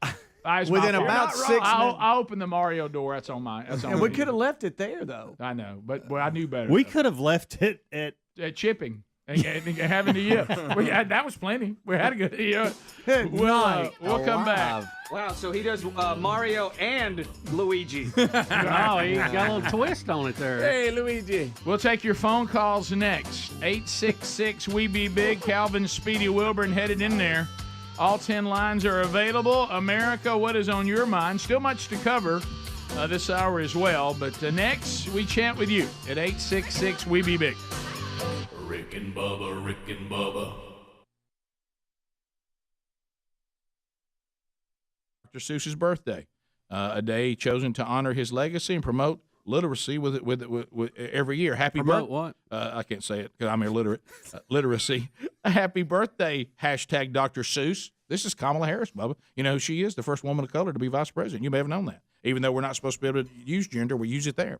[SPEAKER 5] It's
[SPEAKER 7] Within
[SPEAKER 5] my fault.
[SPEAKER 7] about
[SPEAKER 5] You're not
[SPEAKER 7] 6
[SPEAKER 5] wrong.
[SPEAKER 7] minutes.
[SPEAKER 5] I opened the Mario door. That's on mine. That's on
[SPEAKER 7] And we
[SPEAKER 5] me.
[SPEAKER 7] could have left it there, though.
[SPEAKER 5] I know, but I knew better.
[SPEAKER 16] We
[SPEAKER 5] though.
[SPEAKER 16] could have left it at.
[SPEAKER 5] Chipping and having the yip. That was plenty. We had a good year. We'll come back.
[SPEAKER 13] Wow, so he does Mario and Luigi.
[SPEAKER 17] Oh, he got a little twist on it there.
[SPEAKER 4] Hey, Luigi.
[SPEAKER 5] We'll take your phone calls next. 866 We Be Big. Calvin Speedy Wilburn headed in there. All 10 lines are available. America, what is on your mind? Still much to cover this hour as well. But next, we chat with you at 866 We Be Big.
[SPEAKER 9] Rick and Bubba, Rick and Bubba.
[SPEAKER 5] Dr. Seuss's birthday, a day chosen to honor his legacy and promote
[SPEAKER 18] literacy with every year. Happy
[SPEAKER 8] Promote what?
[SPEAKER 18] I can't say it because I'm illiterate. Literacy. Happy birthday, hashtag Dr. Seuss. This is Kamala Harris, Bubba. You know who she is? The first woman of color to be vice president. You may have known that. Even though we're not supposed to be able to use gender, we use it there.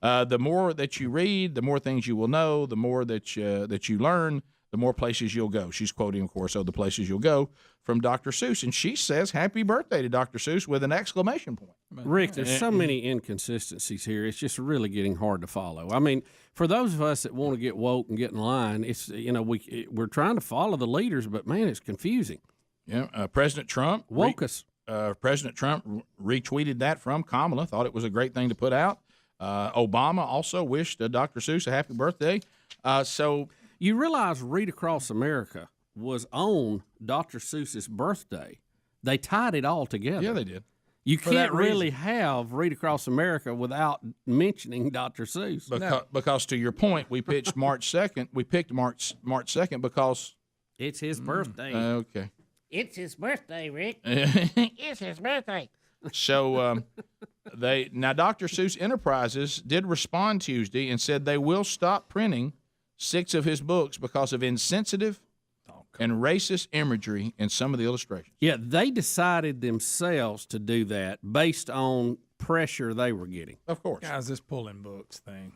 [SPEAKER 18] The more that you read, the more things you will know, the more that you learn, the more places you'll go. She's quoting, of course, the places you'll go from Dr. Seuss. And she says, happy birthday to Dr. Seuss with an exclamation point.
[SPEAKER 8] Rick, there's so many inconsistencies here. It's just really getting hard to follow. I mean, for those of us that want to get woke and get in line, it's we're trying to follow the leaders, but, man, it's confusing.
[SPEAKER 18] Yeah, President Trump.
[SPEAKER 8] Woke us.
[SPEAKER 18] President Trump retweeted that from Kamala, thought it was a great thing to put out. Obama also wished Dr. Seuss a happy birthday. So
[SPEAKER 8] you realize Read Across America was on Dr. Seuss's birthday. They tied it all together.
[SPEAKER 18] Yeah, they did.
[SPEAKER 8] You can't really have Read Across America without mentioning Dr. Seuss.
[SPEAKER 18] Because to your point, we pitched March 2nd. We picked March 2nd because
[SPEAKER 8] it's his birthday.
[SPEAKER 18] Okay.
[SPEAKER 1] It's his birthday, Rick. It's his birthday.
[SPEAKER 18] So Dr. Seuss Enterprises did respond Tuesday and said they will stop printing 6 of his books because of insensitive and racist imagery in some of the illustrations.
[SPEAKER 8] Yeah, they decided themselves to do that based on pressure they were getting.
[SPEAKER 18] Of course.
[SPEAKER 4] Guys, this pulling books thing.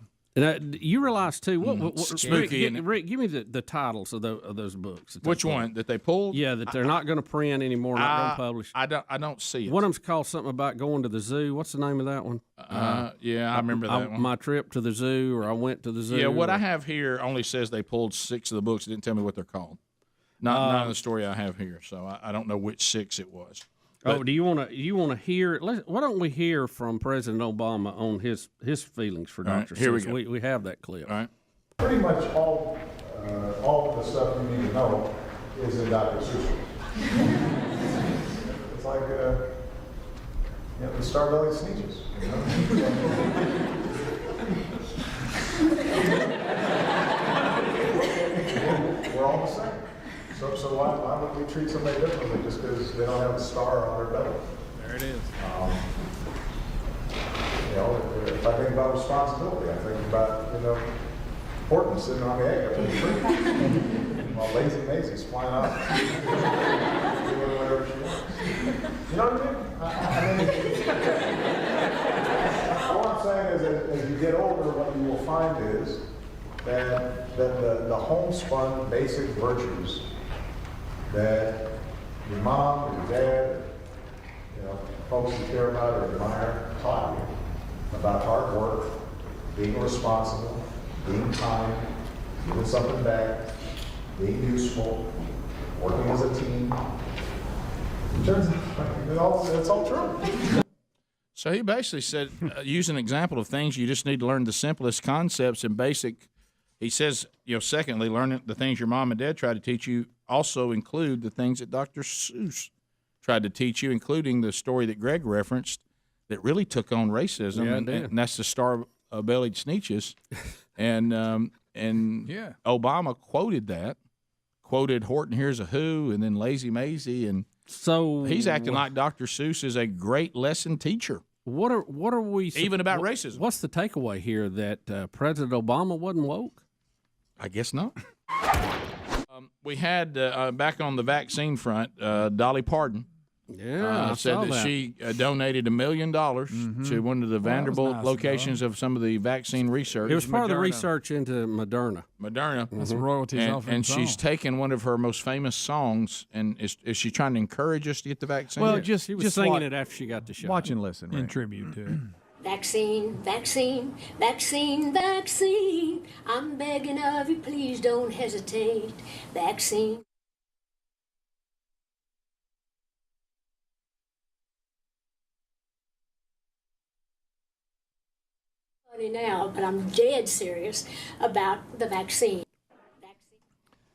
[SPEAKER 8] You realize, too, what
[SPEAKER 18] spooky,
[SPEAKER 8] Rick, give me the titles of those books.
[SPEAKER 18] Which one? That they pulled?
[SPEAKER 8] Yeah, that they're not going to print anymore, not going to publish.
[SPEAKER 18] I don't see it.
[SPEAKER 8] One of them's called something about going to the zoo. What's the name of that one?
[SPEAKER 18] Yeah, I remember that one.
[SPEAKER 8] My Trip to the Zoo, or I Went to the Zoo.
[SPEAKER 18] Yeah, what I have here only says they pulled 6 of the books. It didn't tell me what they're called. Not in the story I have here, so I don't know which 6 it was.
[SPEAKER 8] But, do you want to hear? Why don't we hear from President Obama on his feelings for Dr. Seuss?
[SPEAKER 18] Here we go.
[SPEAKER 8] We have that clip.
[SPEAKER 18] All right.
[SPEAKER 3] Pretty much all of the stuff you need to know is in Dr. Seuss. It's like the Starbelly Sneetches. We're all the same. So why would we treat somebody differently just because they don't have a star on their belly?
[SPEAKER 4] There it is.
[SPEAKER 3] If I think about responsibility, I think about, Horton sitting on the egg up in the tree while Lazy Maisie's flying out doing whatever she wants. You know what I mean? All I'm saying is that as you get older, what you will find is that the homespun basic virtues that your mom, your dad, folks you care about or admire taught you about hard work, being responsible, being kind, giving something back, being useful, working as a team. It turns out it's all true.
[SPEAKER 18] So he basically said, use an example of things you just need to learn the simplest concepts and basic. He says, secondly, learn the things your mom and dad tried to teach you also include the things that Dr. Seuss tried to teach you, including the story that Greg referenced that really took on racism, and that's the Star-Bellied Sneetches. And Obama quoted Horton Hears a Who, and then Lazy Maisie, and so he's acting like Dr. Seuss is a great lesson teacher.
[SPEAKER 8] What are we
[SPEAKER 18] even about racism?
[SPEAKER 8] What's the takeaway here that President Obama wasn't woke?
[SPEAKER 18] I guess not. We had back on the vaccine front, Dolly Parton.
[SPEAKER 8] Yeah,
[SPEAKER 18] said that she donated $1 million to one of the Vanderbilt locations of some of the vaccine research.
[SPEAKER 8] It was part of the research into Moderna.
[SPEAKER 4] That's royalties off
[SPEAKER 18] and she's taken one of her most famous songs, and is she trying to encourage us to get the vaccine?
[SPEAKER 8] Well, she was singing it after she got the shot.
[SPEAKER 7] Watch and listen.
[SPEAKER 4] In tribute to it.
[SPEAKER 11] Vaccine, vaccine, vaccine, vaccine. I'm begging of you, please don't hesitate. Vaccine. Now, but I'm dead serious about the vaccine.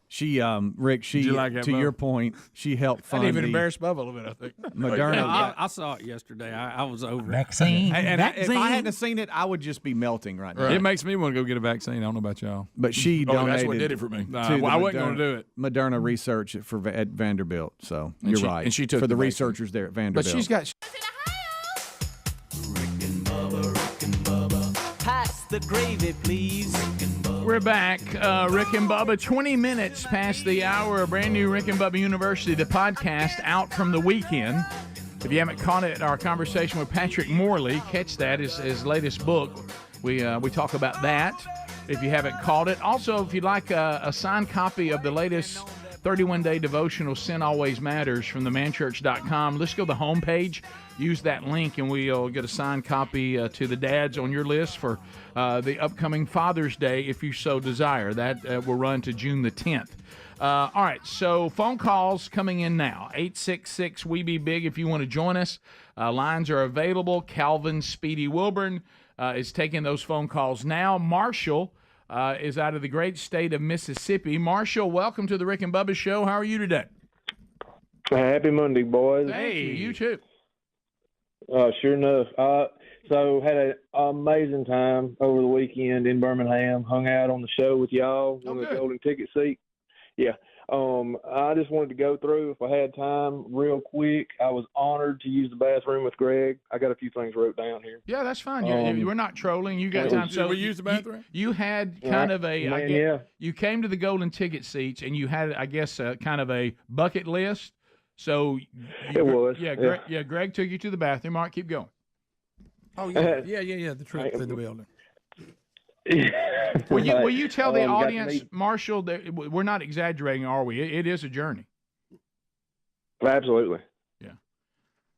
[SPEAKER 7] She, Rick, to your point, she helped fund.
[SPEAKER 18] I'd even embarrassed Bubba a little bit, I think.
[SPEAKER 7] Moderna.
[SPEAKER 8] I saw it yesterday. I was over
[SPEAKER 7] vaccine.
[SPEAKER 8] it.
[SPEAKER 7] If I hadn't seen it, I would just be melting right now.
[SPEAKER 4] Right. It makes me want to go get a vaccine. I don't know about y'all.
[SPEAKER 7] But she donated.
[SPEAKER 18] That's what did it for me.
[SPEAKER 4] I wasn't going to do it.
[SPEAKER 7] Moderna research at Vanderbilt. So you're right.
[SPEAKER 18] And she took
[SPEAKER 7] for the
[SPEAKER 18] vaccine.
[SPEAKER 7] researchers there at Vanderbilt.
[SPEAKER 18] But she's got.
[SPEAKER 9] Rick and Bubba, Rick and Bubba.
[SPEAKER 16] the gravy, please.
[SPEAKER 5] We're back. Rick and Bubba, 20 minutes past the hour. A brand new Rick and Bubba University, the podcast, out from the weekend. If you haven't caught it, our conversation with Patrick Morley, catch that, his latest book. We talk about that if you haven't caught it. Also, if you'd like a signed copy of the latest 31-day devotional, Sin Always Matters, from themanchurch.com, let's go to the homepage. Use that link, and we'll get a signed copy to the dads on your list for the upcoming Father's Day, if you so desire. That will run to June the 10th. All right, so phone calls coming in now. 866-WE-BE-BIG if you want to join us. Lines are available. Calvin Speedy Wilburn is taking those phone calls now. Marshall is out of the great state of Mississippi. Marshall, welcome to the Rick and Bubba Show. How are you today?
[SPEAKER 12] Happy Monday, boys.
[SPEAKER 5] Hey, you too.
[SPEAKER 12] Sure enough. So had an amazing time over the weekend in Birmingham. Hung out on the show with y'all, won the golden ticket seat. Yeah. I just wanted to go through, if I had time, real quick. I was honored to use the bathroom with Greg. I got a few things wrote down here.
[SPEAKER 5] Yeah, that's fine. We're not trolling. You got time. So
[SPEAKER 4] we use the bathroom?
[SPEAKER 5] You had kind of a you came to the golden ticket seats, and you had, I guess, kind of a bucket list. So
[SPEAKER 12] it was.
[SPEAKER 5] Yeah, Greg took you to the bathroom. All right, keep going.
[SPEAKER 4] Oh, yeah. The trip to the building.
[SPEAKER 5] Will you tell the audience, Marshall, that we're not exaggerating, are we? It is a journey.
[SPEAKER 12] Absolutely.
[SPEAKER 5] Yeah.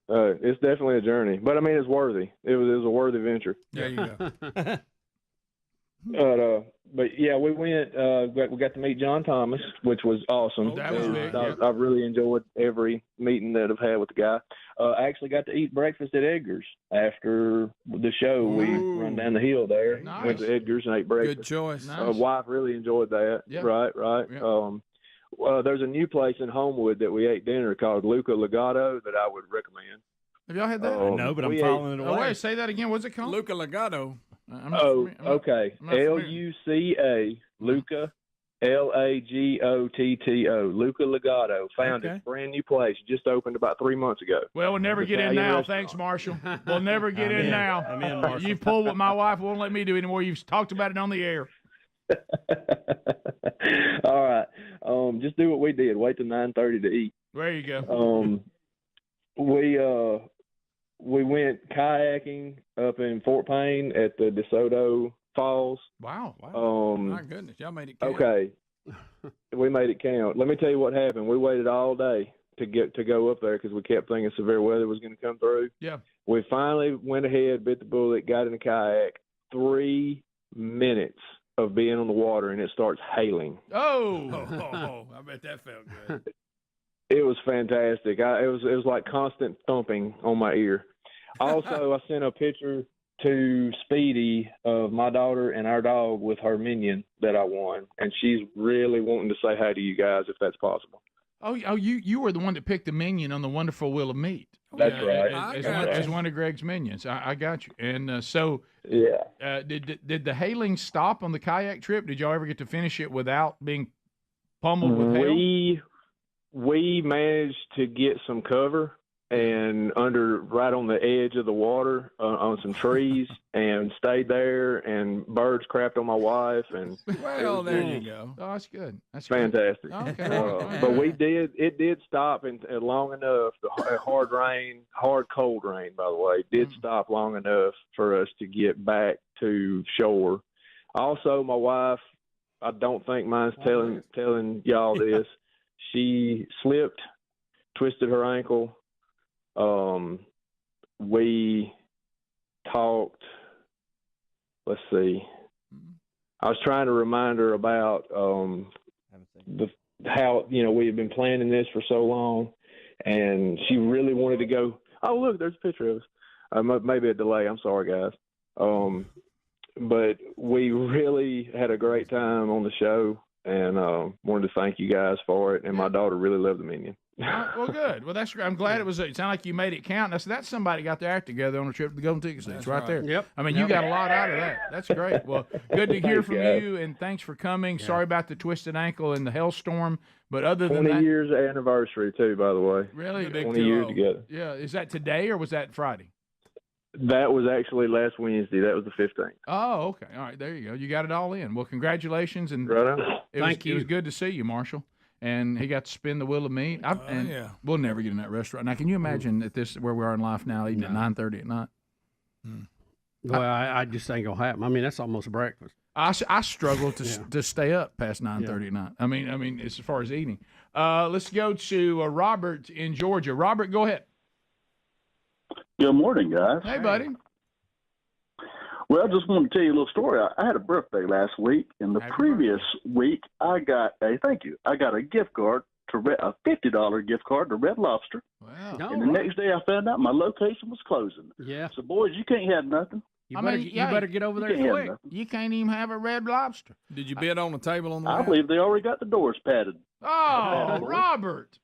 [SPEAKER 12] It's definitely a journey, but I mean, it's worthy. It was a worthy venture.
[SPEAKER 4] There you go.
[SPEAKER 12] But yeah, we went. We got to meet John Thomas, which was awesome.
[SPEAKER 5] That was big.
[SPEAKER 12] I've really enjoyed every meeting that I've had with the guy. I actually got to eat breakfast at Edgar's after the show. We run down the hill there, went to Edgar's and ate breakfast.
[SPEAKER 4] Good choice.
[SPEAKER 12] My wife really enjoyed that.
[SPEAKER 5] Yeah.
[SPEAKER 12] Right.
[SPEAKER 5] Yeah.
[SPEAKER 12] There's a new place in Homewood that we ate dinner called Luca Legato that I would recommend.
[SPEAKER 5] Have y'all had that?
[SPEAKER 16] No, but I'm following it away.
[SPEAKER 5] Oh, wait, say that again. What's it called?
[SPEAKER 4] Luca Legato.
[SPEAKER 12] Okay. Luca, Luca, Lagoto, Luca Legato. Found it. Brand new place. Just opened about 3 months ago.
[SPEAKER 5] Well, we'll never get in now. Thanks, Marshall. We'll never get in now.
[SPEAKER 16] I'm in, Marshall.
[SPEAKER 5] You pulled what my wife won't let me do anymore. You've talked about it on the air.
[SPEAKER 12] All right. Just do what we did. Wait till 9:30 to eat.
[SPEAKER 5] There you go.
[SPEAKER 12] We went kayaking up in Fort Payne at the DeSoto Falls.
[SPEAKER 5] Wow.
[SPEAKER 4] My goodness, y'all made it count.
[SPEAKER 12] Okay. We made it count. Let me tell you what happened. We waited all day to go up there because we kept thinking severe weather was going to come through.
[SPEAKER 5] Yeah.
[SPEAKER 12] We finally went ahead, bit the bullet, got in the kayak. 3 minutes of being on the water, and it starts hailing.
[SPEAKER 5] Oh,
[SPEAKER 4] I bet that felt good.
[SPEAKER 12] It was fantastic. It was like constant thumping on my ear. Also, I sent a picture to Speedy of my daughter and our dog with her minion that I won, and she's really wanting to say hi to you guys if that's possible.
[SPEAKER 5] Oh, you were the one that picked the minion on the Wonderful Wheel of Meat.
[SPEAKER 12] That's right.
[SPEAKER 5] As one of Greg's minions. I got you. And so,
[SPEAKER 12] yeah.
[SPEAKER 5] Did the hailing stop on the kayak trip? Did y'all ever get to finish it without being pummeled with hail?
[SPEAKER 12] We managed to get some cover and right on the edge of the water on some trees and stayed there, and birds crapped on my wife. And
[SPEAKER 4] well, there you go.
[SPEAKER 5] Oh, that's good. That's
[SPEAKER 12] fantastic.
[SPEAKER 5] Okay.
[SPEAKER 12] But it did stop long enough. The hard cold rain, by the way, did stop long enough for us to get back to shore. Also, my wife, I don't think mine's telling y'all this. She slipped, twisted her ankle. We talked, let's see. I was trying to remind her about how we had been planning this for so long, and she really wanted to go. Oh, look, there's a picture of us. Maybe a delay. I'm sorry, guys. But we really had a great time on the show, and wanted to thank you guys for it. And my daughter really loved the minion.
[SPEAKER 5] Well, good. Well, that's great. I'm glad it sounded like you made it count. That's somebody got their act together on a trip to the Golden Ticket Seats right there.
[SPEAKER 17] Yep.
[SPEAKER 5] I mean, you got a lot out of that. That's great. Well, good to hear from you, and thanks for coming. Yeah. Sorry about the twisted ankle and the hailstorm, but other than
[SPEAKER 12] 20 years anniversary too, by the way.
[SPEAKER 5] Really?
[SPEAKER 12] 20 years together.
[SPEAKER 5] Yeah. Is that today or was that Friday?
[SPEAKER 12] That was actually last Wednesday. That was the 15th.
[SPEAKER 5] Oh, okay. All right, there you go. You got it all in. Well, congratulations, and
[SPEAKER 12] Right on.
[SPEAKER 5] It was good to see you, Marshall. And he got to spin the wheel of meat.
[SPEAKER 4] Yeah.
[SPEAKER 5] We'll never get in that restaurant. Now, can you imagine that this where we are in life now, eating at 9:30 at night?
[SPEAKER 17] Well, I just ain't gonna happen. I mean, that's almost breakfast.
[SPEAKER 5] I struggle to stay up past 9:30 at night. I mean, as far as eating. Let's go to Robert in Georgia. Robert, go ahead.
[SPEAKER 19] Good morning, guys.
[SPEAKER 5] Hey, buddy.
[SPEAKER 19] Well, I just wanted to tell you a little story. I had a birthday last week, and the previous week I got a gift card to a $50 gift card to Red Lobster.
[SPEAKER 5] Wow.
[SPEAKER 19] And the next day I found out my location was closing.
[SPEAKER 17] Yeah.
[SPEAKER 19] So, boys, you can't have nothing.
[SPEAKER 17] You better get over there quick.
[SPEAKER 5] You can't even have a Red Lobster.
[SPEAKER 4] Did you bid on the table on the
[SPEAKER 19] I believe they already got the doors padded.
[SPEAKER 5] Oh, Robert.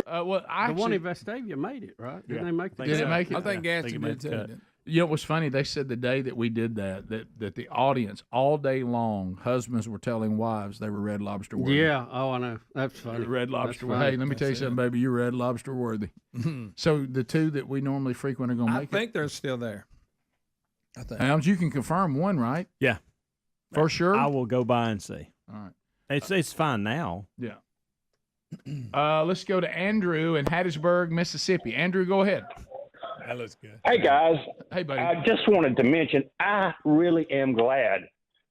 [SPEAKER 5] Well,
[SPEAKER 17] the one in Vestavia made it, right? Didn't they make the
[SPEAKER 5] Did it make it?
[SPEAKER 4] I think Gadsby did too.
[SPEAKER 5] You know what's funny? They said the day that we did that the audience all day long, husbands were telling wives they were Red Lobster worthy.
[SPEAKER 17] Yeah. Oh, I know. That's funny.
[SPEAKER 5] Red Lobster
[SPEAKER 17] That's
[SPEAKER 5] worthy.
[SPEAKER 17] funny.
[SPEAKER 5] Hey, let me tell you something, baby. You're Red Lobster worthy. So the two that we normally frequent are going to make it.
[SPEAKER 4] I think they're still there. I think.
[SPEAKER 5] Helms, you can confirm one, right?
[SPEAKER 16] Yeah.
[SPEAKER 5] For sure?
[SPEAKER 16] I will go by and see.
[SPEAKER 5] All right.
[SPEAKER 16] It's fine now.
[SPEAKER 5] Yeah. Let's go to Andrew in Hattiesburg, Mississippi. Andrew, go ahead.
[SPEAKER 4] That looks good.
[SPEAKER 20] Hey, guys.
[SPEAKER 5] Hey, buddy.
[SPEAKER 20] I just wanted to mention I really am glad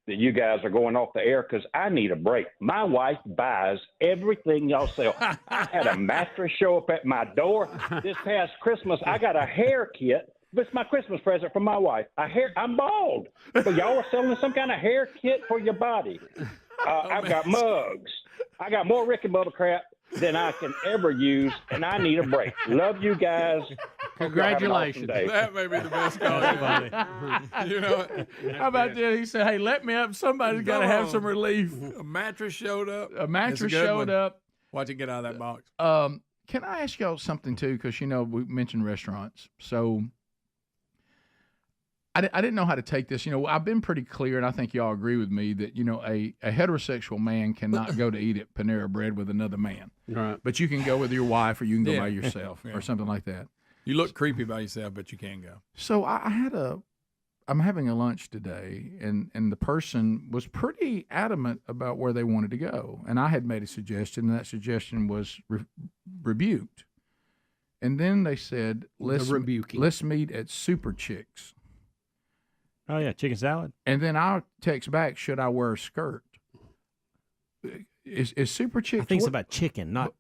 [SPEAKER 20] that you guys are going off the air because I need a break. My wife buys everything y'all sell. I had a mattress show up at my door this past Christmas. I got a hair kit. It's my Christmas present from my wife. I'm bald, but y'all are selling some kind of hair kit for your body. I've got mugs. I got more Rick and Bubba crap than I can ever use, and I need a break. Love you guys.
[SPEAKER 17] Congratulations.
[SPEAKER 4] That may be the best call. You know what?
[SPEAKER 5] How about that? He said, hey, let me up. Somebody's got to have some relief.
[SPEAKER 4] A mattress showed up.
[SPEAKER 5] A mattress showed up.
[SPEAKER 4] Watch it get out of that box.
[SPEAKER 5] Can I ask y'all something, too? Because, we mentioned restaurants. So I didn't know how to take this. I've been pretty clear, and I think y'all agree with me, that, a heterosexual man cannot go to eat at Panera Bread with another man.
[SPEAKER 17] Right.
[SPEAKER 5] But you can go with your wife, or you can go by yourself, or something like that.
[SPEAKER 4] You look creepy by yourself, but you can go.
[SPEAKER 5] So I'm having a lunch today, and the person was pretty adamant about where they wanted to go. And I had made a suggestion, and that suggestion was rebuked. And then they said, let's meet at Super Chicks.
[SPEAKER 16] Oh, yeah, chicken salad.
[SPEAKER 5] And then I'll text back, should I wear a skirt? Is Super Chicks?
[SPEAKER 16] I think it's about chicken, not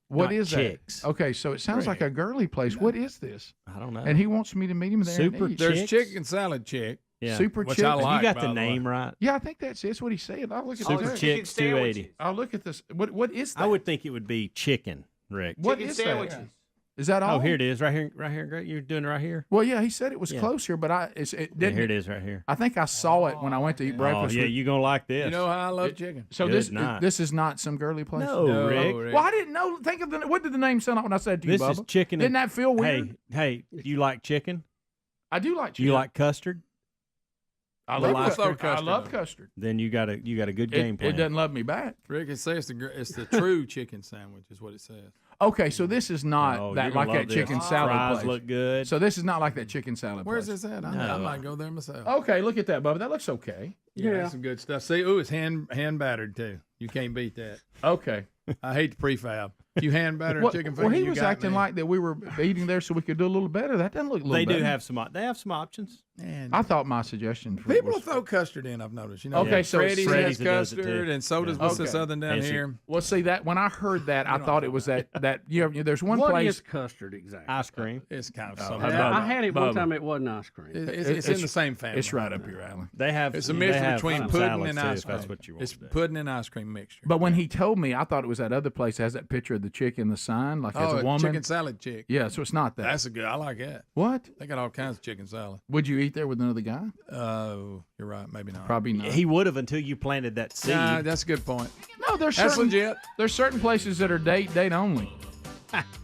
[SPEAKER 16] chicks.
[SPEAKER 5] That? Okay, so it sounds like a girly place. What is this?
[SPEAKER 16] I don't know.
[SPEAKER 5] And he wants me to meet him there.
[SPEAKER 16] Super
[SPEAKER 5] and eat.
[SPEAKER 4] There's chicken salad chick.
[SPEAKER 16] Yeah.
[SPEAKER 5] Super
[SPEAKER 4] Which
[SPEAKER 5] Chicks.
[SPEAKER 4] I like,
[SPEAKER 16] you got
[SPEAKER 4] by
[SPEAKER 16] the name
[SPEAKER 4] way.
[SPEAKER 16] right.
[SPEAKER 5] Yeah, I think that's what he said. I'll look at
[SPEAKER 16] Super
[SPEAKER 5] that.
[SPEAKER 16] Chicks 280.
[SPEAKER 5] I'll look at this. What is that?
[SPEAKER 16] I would think it would be chicken, Rick.
[SPEAKER 5] What
[SPEAKER 6] Chicken
[SPEAKER 5] is
[SPEAKER 6] sandwiches.
[SPEAKER 5] that? Is that all?
[SPEAKER 16] Oh, here it is, right here. Greg. You're doing it right here.
[SPEAKER 5] Well, yeah, he said it was close here, but it didn't.
[SPEAKER 16] Here it is, right here.
[SPEAKER 5] I think I saw it when I went to eat breakfast.
[SPEAKER 16] Oh, yeah, you're gonna like this.
[SPEAKER 4] You know how I love chicken.
[SPEAKER 5] So this is not some girly place.
[SPEAKER 16] No, Rick.
[SPEAKER 5] Well, I didn't know. Think of what did the name sound like when I said to you,
[SPEAKER 16] This
[SPEAKER 5] Bubba?
[SPEAKER 16] is chicken.
[SPEAKER 5] Didn't that feel weird?
[SPEAKER 16] Hey, you like chicken?
[SPEAKER 5] I do like chicken.
[SPEAKER 16] You like custard?
[SPEAKER 5] I love custard.
[SPEAKER 16] Then you got a good game plan.
[SPEAKER 5] It doesn't love me back.
[SPEAKER 4] Rick, it says it's the true chicken sandwich is what it says.
[SPEAKER 5] Okay, so this is not
[SPEAKER 16] Oh,
[SPEAKER 5] that
[SPEAKER 16] you're gonna
[SPEAKER 5] like that
[SPEAKER 16] love this.
[SPEAKER 5] chicken salad
[SPEAKER 16] Fries
[SPEAKER 5] place.
[SPEAKER 16] look good.
[SPEAKER 5] So this is not like that chicken salad
[SPEAKER 4] Where's
[SPEAKER 5] place.
[SPEAKER 4] this at? I might go there myself.
[SPEAKER 5] Okay, look at that, Bubba. That looks okay.
[SPEAKER 4] Yeah, that's some good stuff. See, it's hand battered too. You can't beat that.
[SPEAKER 5] Okay.
[SPEAKER 4] I hate the prefab. You hand battered chicken
[SPEAKER 5] Well,
[SPEAKER 4] fingers.
[SPEAKER 5] he
[SPEAKER 4] you
[SPEAKER 5] was
[SPEAKER 4] got
[SPEAKER 5] acting
[SPEAKER 4] me.
[SPEAKER 5] like that we were eating there so we could do a little better. That doesn't look a little
[SPEAKER 16] They
[SPEAKER 5] better.
[SPEAKER 16] do have some. They have some options.
[SPEAKER 4] Man,
[SPEAKER 5] I thought my suggestion for
[SPEAKER 4] people
[SPEAKER 5] was,
[SPEAKER 4] throw custard in. I've noticed. You know,
[SPEAKER 5] Okay, so
[SPEAKER 4] Freddy's has
[SPEAKER 16] does it too.
[SPEAKER 4] custard, and so does what's this other one down here?
[SPEAKER 5] Well, see that when I heard that, I thought it was that there's one
[SPEAKER 17] What
[SPEAKER 5] place.
[SPEAKER 17] is custard exactly?
[SPEAKER 16] Ice cream.
[SPEAKER 4] It's kind of something.
[SPEAKER 17] I had it one time. It wasn't ice cream.
[SPEAKER 4] It's in the same family.
[SPEAKER 5] It's right up your alley.
[SPEAKER 16] They have.
[SPEAKER 4] It's a mixture between pudding and ice cream.
[SPEAKER 16] That's what you want.
[SPEAKER 4] It's pudding and ice cream mixture.
[SPEAKER 5] But when he told me, I thought it was that other place that has that picture of the chick in the sign, like as a woman.
[SPEAKER 4] Chicken salad chick.
[SPEAKER 5] Yeah, so it's not that.
[SPEAKER 4] That's a good. I like that.
[SPEAKER 5] What?
[SPEAKER 4] They got all kinds of chicken salad.
[SPEAKER 5] Would you eat there with another guy?
[SPEAKER 4] Oh, you're right. Maybe not.
[SPEAKER 5] Probably not.
[SPEAKER 16] He would have until you planted that seed.
[SPEAKER 4] Nah, that's a good point.
[SPEAKER 5] No,
[SPEAKER 4] That's legit.
[SPEAKER 5] There's certain places that are date only.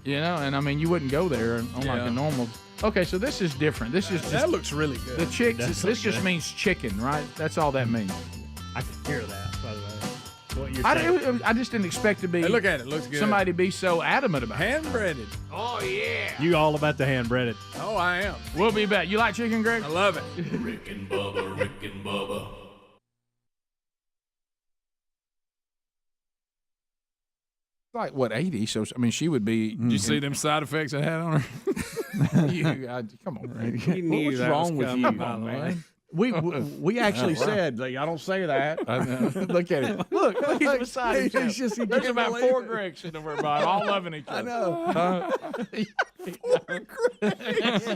[SPEAKER 5] And I mean, you wouldn't go there on like a normal. Okay, so this is different. This is just,
[SPEAKER 4] That looks really good.
[SPEAKER 5] the chicks. This just means chicken, right? That's all that means.
[SPEAKER 16] I can hear that, by the way. what you're saying.
[SPEAKER 5] I just didn't expect to be.
[SPEAKER 18] Hey, look at it. Looks good.
[SPEAKER 5] Somebody to be so adamant about it.
[SPEAKER 18] Hand-breaded.
[SPEAKER 1] Oh, yeah.
[SPEAKER 16] You all about the hand-breaded.
[SPEAKER 18] Oh, I am.
[SPEAKER 5] We'll be back. You like chicken, Greg?
[SPEAKER 18] I love it.
[SPEAKER 9] Rick and Bubba, Rick and Bubba.
[SPEAKER 18] Like, what, 80? So, I mean, she would be.
[SPEAKER 4] Did you see them side effects I had on her?
[SPEAKER 18] Come on, man.
[SPEAKER 8] You knew
[SPEAKER 7] What's
[SPEAKER 8] that
[SPEAKER 7] wrong
[SPEAKER 8] was
[SPEAKER 7] with you,
[SPEAKER 8] coming, by the way.
[SPEAKER 7] man? We actually said, like, I don't say that.
[SPEAKER 18] I know. Look at it.
[SPEAKER 5] Look, he's beside himself. There's
[SPEAKER 7] can't
[SPEAKER 5] about
[SPEAKER 7] believe
[SPEAKER 5] 4
[SPEAKER 7] it.
[SPEAKER 5] Gregs sitting over by him, all loving each other.
[SPEAKER 7] I know.
[SPEAKER 5] 4 Gregs.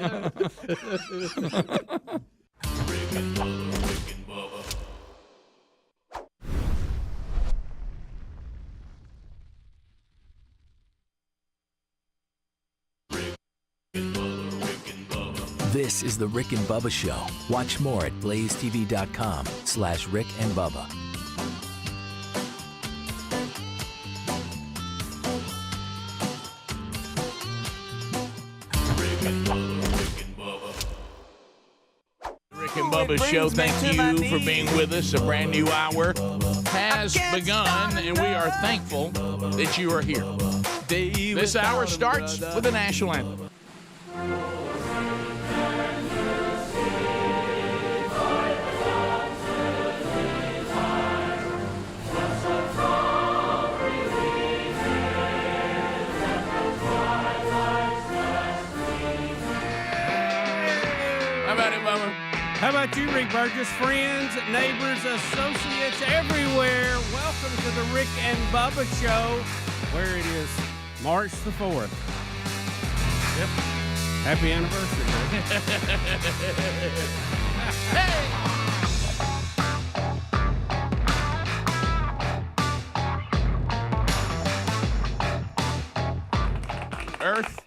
[SPEAKER 9] Rick and Bubba, Rick and Bubba.
[SPEAKER 2] This is the Rick and Bubba Show. Watch more at blazetv.com/Rick and Bubba.
[SPEAKER 1] Rick and Bubba Show, thank you for being with us. A brand new hour has begun, and we are thankful that you are here. This hour starts with the national anthem. How about it, Bubba?
[SPEAKER 8] How about you, Rick Burgess? Friends, neighbors, associates everywhere. Welcome to the Rick and Bubba Show, where it is March the 4th. Yep. Happy anniversary,
[SPEAKER 1] Earth,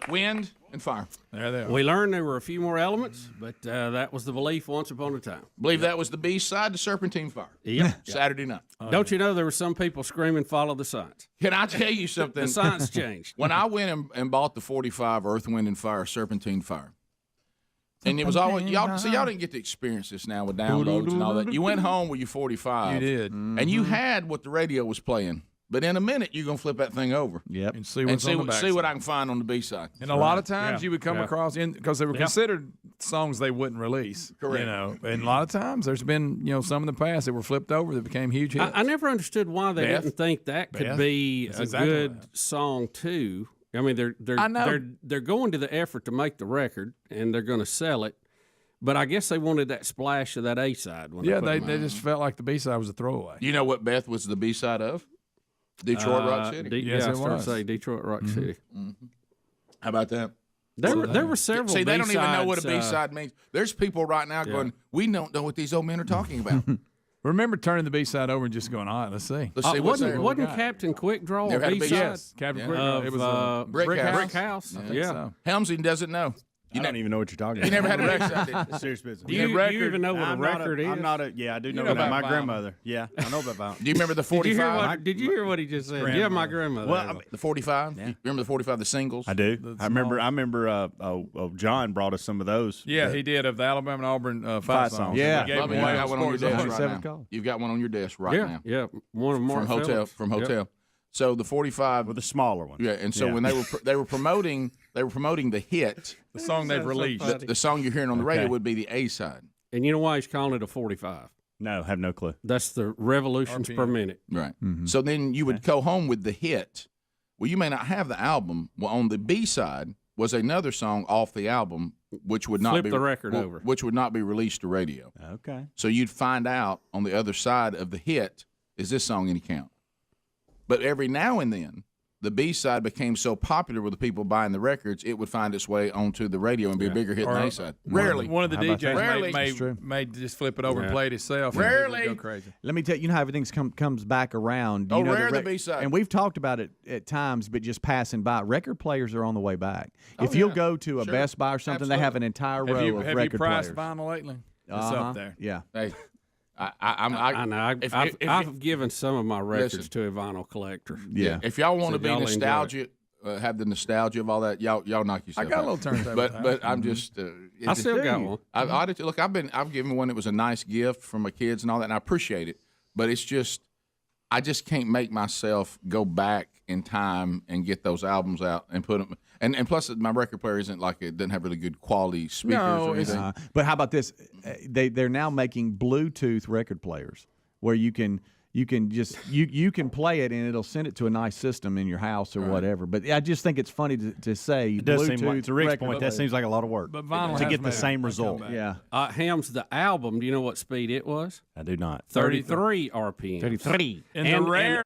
[SPEAKER 1] wind, and fire.
[SPEAKER 18] There they are.
[SPEAKER 8] We learned there were a few more elements, but that was the belief once upon a time.
[SPEAKER 1] Believe that was the B side to Serpentine Fire.
[SPEAKER 8] Yep.
[SPEAKER 1] Saturday night.
[SPEAKER 8] Don't you know there were some people screaming, "Follow the science"?
[SPEAKER 1] Can I tell you something?
[SPEAKER 8] The science changed.
[SPEAKER 1] When I went and bought the 45 Earth, Wind, and Fire Serpentine Fire, and it was always y'all didn't get to experience this now with downloads and all that. You went home with your 45.
[SPEAKER 4] You did.
[SPEAKER 1] And you had what the radio was playing. But in a minute, you're going to flip that thing over.
[SPEAKER 7] Yep.
[SPEAKER 4] And see what's on the back
[SPEAKER 1] see what
[SPEAKER 4] side.
[SPEAKER 1] I can find on the B side.
[SPEAKER 4] And a lot of times
[SPEAKER 8] Yeah.
[SPEAKER 4] you would come
[SPEAKER 8] Yeah.
[SPEAKER 4] across because they were considered songs they wouldn't release.
[SPEAKER 1] Correct.
[SPEAKER 4] You know, and a lot of times there's been some in the past that were flipped over that became huge hits.
[SPEAKER 8] I never understood why they
[SPEAKER 1] Beth?
[SPEAKER 8] didn't think that could
[SPEAKER 4] Beth?
[SPEAKER 8] be
[SPEAKER 4] That's
[SPEAKER 8] a
[SPEAKER 4] exactly
[SPEAKER 8] good
[SPEAKER 4] right.
[SPEAKER 8] song too. I mean,
[SPEAKER 4] I know.
[SPEAKER 8] they're going to the effort to make the record, and they're going to sell it. But I guess they wanted that splash of that A side.
[SPEAKER 4] Yeah, they just felt like the B side was a throwaway.
[SPEAKER 1] You know what Beth was the B side of? Detroit Rock City.
[SPEAKER 4] Yes,
[SPEAKER 8] I
[SPEAKER 4] it
[SPEAKER 8] was going to
[SPEAKER 4] was.
[SPEAKER 8] say Detroit Rock City.
[SPEAKER 1] How about that?
[SPEAKER 8] There were several.
[SPEAKER 1] See, they don't even know what a
[SPEAKER 8] B-sides,
[SPEAKER 1] B-side means. There's people right now going, we don't know what these old men are talking about.
[SPEAKER 4] Remember turning the B side over and just going, all right, let's see.
[SPEAKER 1] Let's see what's there.
[SPEAKER 8] Wasn't Captain Quick Draw
[SPEAKER 1] Never
[SPEAKER 8] a
[SPEAKER 1] had a
[SPEAKER 8] B-side?
[SPEAKER 1] B-side.
[SPEAKER 4] Yes, Captain Quick.
[SPEAKER 8] Of,
[SPEAKER 4] It was
[SPEAKER 1] Brick
[SPEAKER 8] House.
[SPEAKER 4] I think
[SPEAKER 8] Yeah.
[SPEAKER 4] so.
[SPEAKER 1] Helmsy doesn't know.
[SPEAKER 16] I don't even know what you're talking
[SPEAKER 1] You
[SPEAKER 16] about.
[SPEAKER 1] never had a B-side, did you?
[SPEAKER 16] Serious business.
[SPEAKER 8] Do you even know what a record is?
[SPEAKER 16] I'm not a. Yeah, I do know
[SPEAKER 4] know
[SPEAKER 16] about
[SPEAKER 4] about
[SPEAKER 16] my
[SPEAKER 4] vinyl.
[SPEAKER 16] grandmother. Yeah, I know about vinyl.
[SPEAKER 1] Do you remember the 45?
[SPEAKER 8] Did you hear what he just said? Yeah, my grandmother.
[SPEAKER 16] Well,
[SPEAKER 8] had one.
[SPEAKER 1] The 45?
[SPEAKER 16] Yeah.
[SPEAKER 1] You remember the 45, the singles?
[SPEAKER 16] I do. I remember. John brought us some of those.
[SPEAKER 4] Yeah, he did of the Alabama and Auburn fight songs.
[SPEAKER 16] Yeah.
[SPEAKER 4] We gave
[SPEAKER 1] Bubba,
[SPEAKER 4] him
[SPEAKER 1] you
[SPEAKER 4] one
[SPEAKER 1] got one on your desk right
[SPEAKER 7] Seven
[SPEAKER 1] now.
[SPEAKER 7] call.
[SPEAKER 1] You've got one on your desk right now.
[SPEAKER 8] Yeah, one of Mark Phillips.
[SPEAKER 1] From hotel. So the 45
[SPEAKER 16] with the smaller one.
[SPEAKER 1] Yeah, and so when they were promoting the hit,
[SPEAKER 4] the song they've released.
[SPEAKER 1] the song you're hearing on the radio would be the A side.
[SPEAKER 8] And you know why he's calling it a 45?
[SPEAKER 16] No, have no clue.
[SPEAKER 8] That's the revolutions per minute.
[SPEAKER 1] Right. So then you would go home with the hit. Well, you may not have the album. Well, on the B side was another song off the album, which would not
[SPEAKER 8] Flip
[SPEAKER 1] be
[SPEAKER 8] the record over.
[SPEAKER 1] which would not be released to radio.
[SPEAKER 16] Okay.
[SPEAKER 1] So you'd find out on the other side of the hit, is this song any count? But every now and then, the B-side became so popular with the people buying the records, it would find its way onto the radio and be a bigger hit than the A-side. Rarely.
[SPEAKER 4] One of the DJs
[SPEAKER 1] Rarely.
[SPEAKER 4] may just flip it over and play it himself.
[SPEAKER 1] Rarely.
[SPEAKER 4] And go crazy.
[SPEAKER 7] Let me tell you, how everything comes back around. You know,
[SPEAKER 1] rare the B-side.
[SPEAKER 7] And we've talked about it at times, but just passing by. Record players are on the way back. If you'll go to a Best Buy or something, they have an entire row of
[SPEAKER 4] have
[SPEAKER 7] record
[SPEAKER 4] you priced
[SPEAKER 7] players.
[SPEAKER 4] vinyl lately? It's up there.
[SPEAKER 7] Yeah.
[SPEAKER 1] Hey,
[SPEAKER 8] I know. I've given some of my records to a vinyl collector.
[SPEAKER 7] Yeah.
[SPEAKER 1] If y'all want to be
[SPEAKER 8] y'all enjoy
[SPEAKER 1] nostalgic, have the nostalgia of all that, y'all knock yourself
[SPEAKER 4] I got
[SPEAKER 1] out.
[SPEAKER 4] a little turntable.
[SPEAKER 1] But I'm just.
[SPEAKER 8] I still got one.
[SPEAKER 1] Look, I've given one that was a nice gift from my kids and all that, and I appreciate it. But it's just, I just can't make myself go back in time and get those albums out and put them. And plus, my record player isn't like it doesn't have really good quality speakers or anything.
[SPEAKER 7] But how about this? They're now making Bluetooth record players where you can just you can play it and it'll send it to a nice system in your house or whatever. But I just think it's funny to say
[SPEAKER 16] it does
[SPEAKER 7] Bluetooth
[SPEAKER 16] seem like, to Rick's point, that
[SPEAKER 7] player.
[SPEAKER 16] seems like a lot of work
[SPEAKER 4] But vinyl
[SPEAKER 16] to
[SPEAKER 4] has
[SPEAKER 16] get the
[SPEAKER 4] made
[SPEAKER 16] same
[SPEAKER 4] a
[SPEAKER 16] result.
[SPEAKER 4] comeback.
[SPEAKER 7] Yeah.
[SPEAKER 8] Ham's the album. Do you know what speed it was?
[SPEAKER 16] I do not.
[SPEAKER 8] 33 RPM.
[SPEAKER 16] 33.
[SPEAKER 4] And the rare.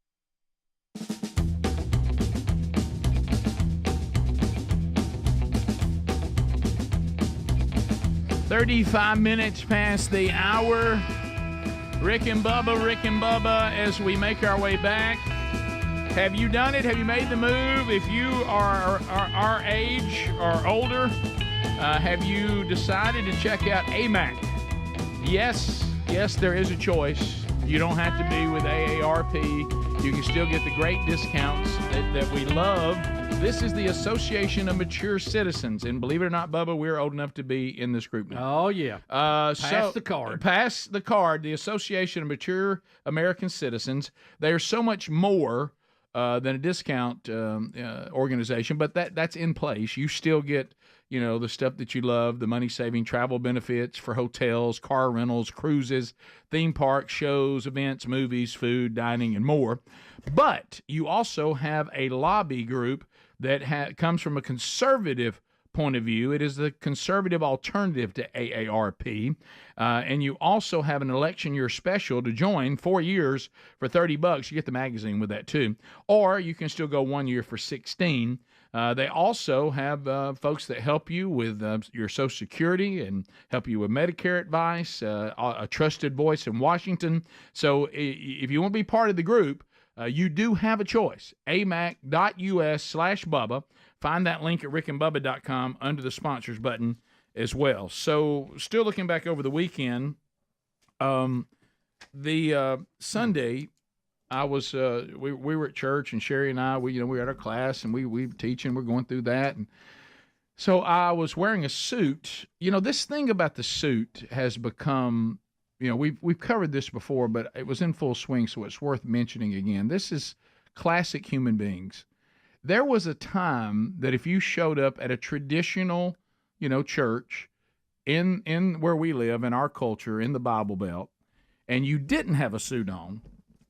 [SPEAKER 4] 35 minutes past the hour. Rick and Bubba, as we make our way back. Have you done it? Have you made the move? If you are our age or older, have you decided to check out AMAC? Yes, there is a choice. You don't have to be with AARP. You can still get the great discounts that we love. This is the Association of Mature Citizens, and believe it or not, Bubba, we're old enough to be in this group now.
[SPEAKER 17] Oh, yeah.
[SPEAKER 4] Pass
[SPEAKER 17] the card.
[SPEAKER 4] Pass the card. The Association of Mature American Citizens. They are so much more than a discount organization, but that's in place. You still get, the stuff that you love, the money-saving travel benefits for hotels, car rentals, cruises, theme parks, shows, events, movies, food, dining, and more. But you also have a lobby group that comes from a conservative point of view. It is the conservative alternative to AARP. And you also have an election year special to join, 4 years for $30. You get the magazine with that too. Or you can still go 1 year for $16. They also have folks that help you with your Social Security and help you with Medicare advice, a trusted voice in Washington. So if you want to be part of the group, you do have a choice. amac.us/Bubba. Find that link at rickandbubba.com under the sponsors button as well. So still looking back over the weekend, the Sunday, I was we were at church, and Sherry and I, we were at our class, and we were teaching, we're going through that, and so I was wearing a suit. This thing about the suit has become, we've covered this before, but it was in full swing, so it's worth mentioning again. This is classic human beings. There was a time that if you showed up at a traditional, church in where we live, in our culture, in the Bible Belt, and you didn't have a suit on,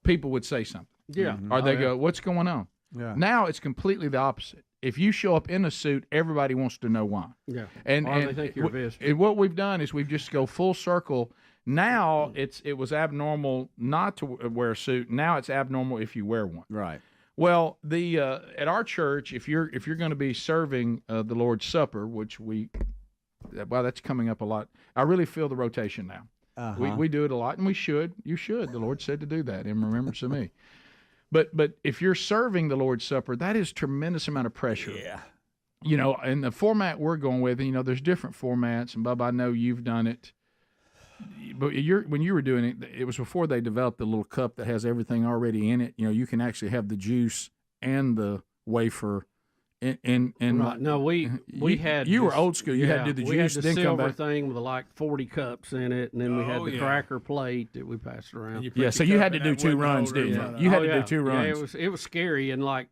[SPEAKER 4] people would say something.
[SPEAKER 17] Yeah.
[SPEAKER 4] Or they go, what's going on?
[SPEAKER 7] Yeah.
[SPEAKER 4] Now it's completely the opposite. If you show up in a suit, everybody wants to know why.
[SPEAKER 17] Yeah.
[SPEAKER 4] And
[SPEAKER 17] they think you're a visitor.
[SPEAKER 4] And what we've done is we've just go full circle. Now it was abnormal not to wear a suit. Now it's abnormal if you wear one.
[SPEAKER 7] Right.
[SPEAKER 4] Well, at our church, if you're going to be serving the Lord's Supper, which that's coming up a lot. I really feel the rotation now.
[SPEAKER 7] Uh-huh.
[SPEAKER 4] We do it a lot, and we should. You should. The Lord said to do that in remembrance of me. But if you're serving the Lord's Supper, that is tremendous amount of pressure.
[SPEAKER 7] Yeah.
[SPEAKER 4] And the format we're going with, there's different formats, and Bubba, I know you've done it. But when you were doing it, it was before they developed the little cup that has everything already in it. You can actually have the juice and the wafer. And
[SPEAKER 17] right. No, we had.
[SPEAKER 4] You were old school. You had to do the
[SPEAKER 17] we
[SPEAKER 4] juice,
[SPEAKER 17] had the
[SPEAKER 4] then come
[SPEAKER 17] silver
[SPEAKER 4] back.
[SPEAKER 17] thing with like 40 cups in it, and then we had the cracker plate that we passed around.
[SPEAKER 4] Yeah, so you had to do 2 runs, didn't you? You had to do 2 runs.
[SPEAKER 17] Yeah, it was scary, and like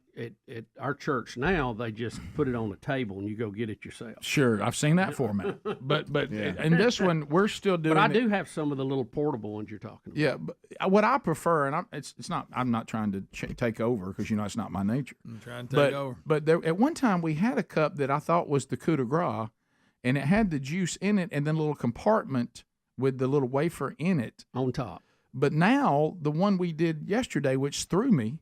[SPEAKER 17] at our church now, they just put it on the table and you go get it yourself.
[SPEAKER 4] Sure, I've seen that format, but and this one we're still doing.
[SPEAKER 17] But I do have some of the little portable ones you're talking about.
[SPEAKER 4] Yeah, but what I prefer, and it's not. I'm not trying to take over because it's not my nature.
[SPEAKER 18] I'm trying to take over.
[SPEAKER 4] But at one time we had a cup that I thought was the coup de grace, and it had the juice in it, and then a little compartment with the little wafer in it
[SPEAKER 17] on top.
[SPEAKER 4] But now the one we did yesterday, which threw me,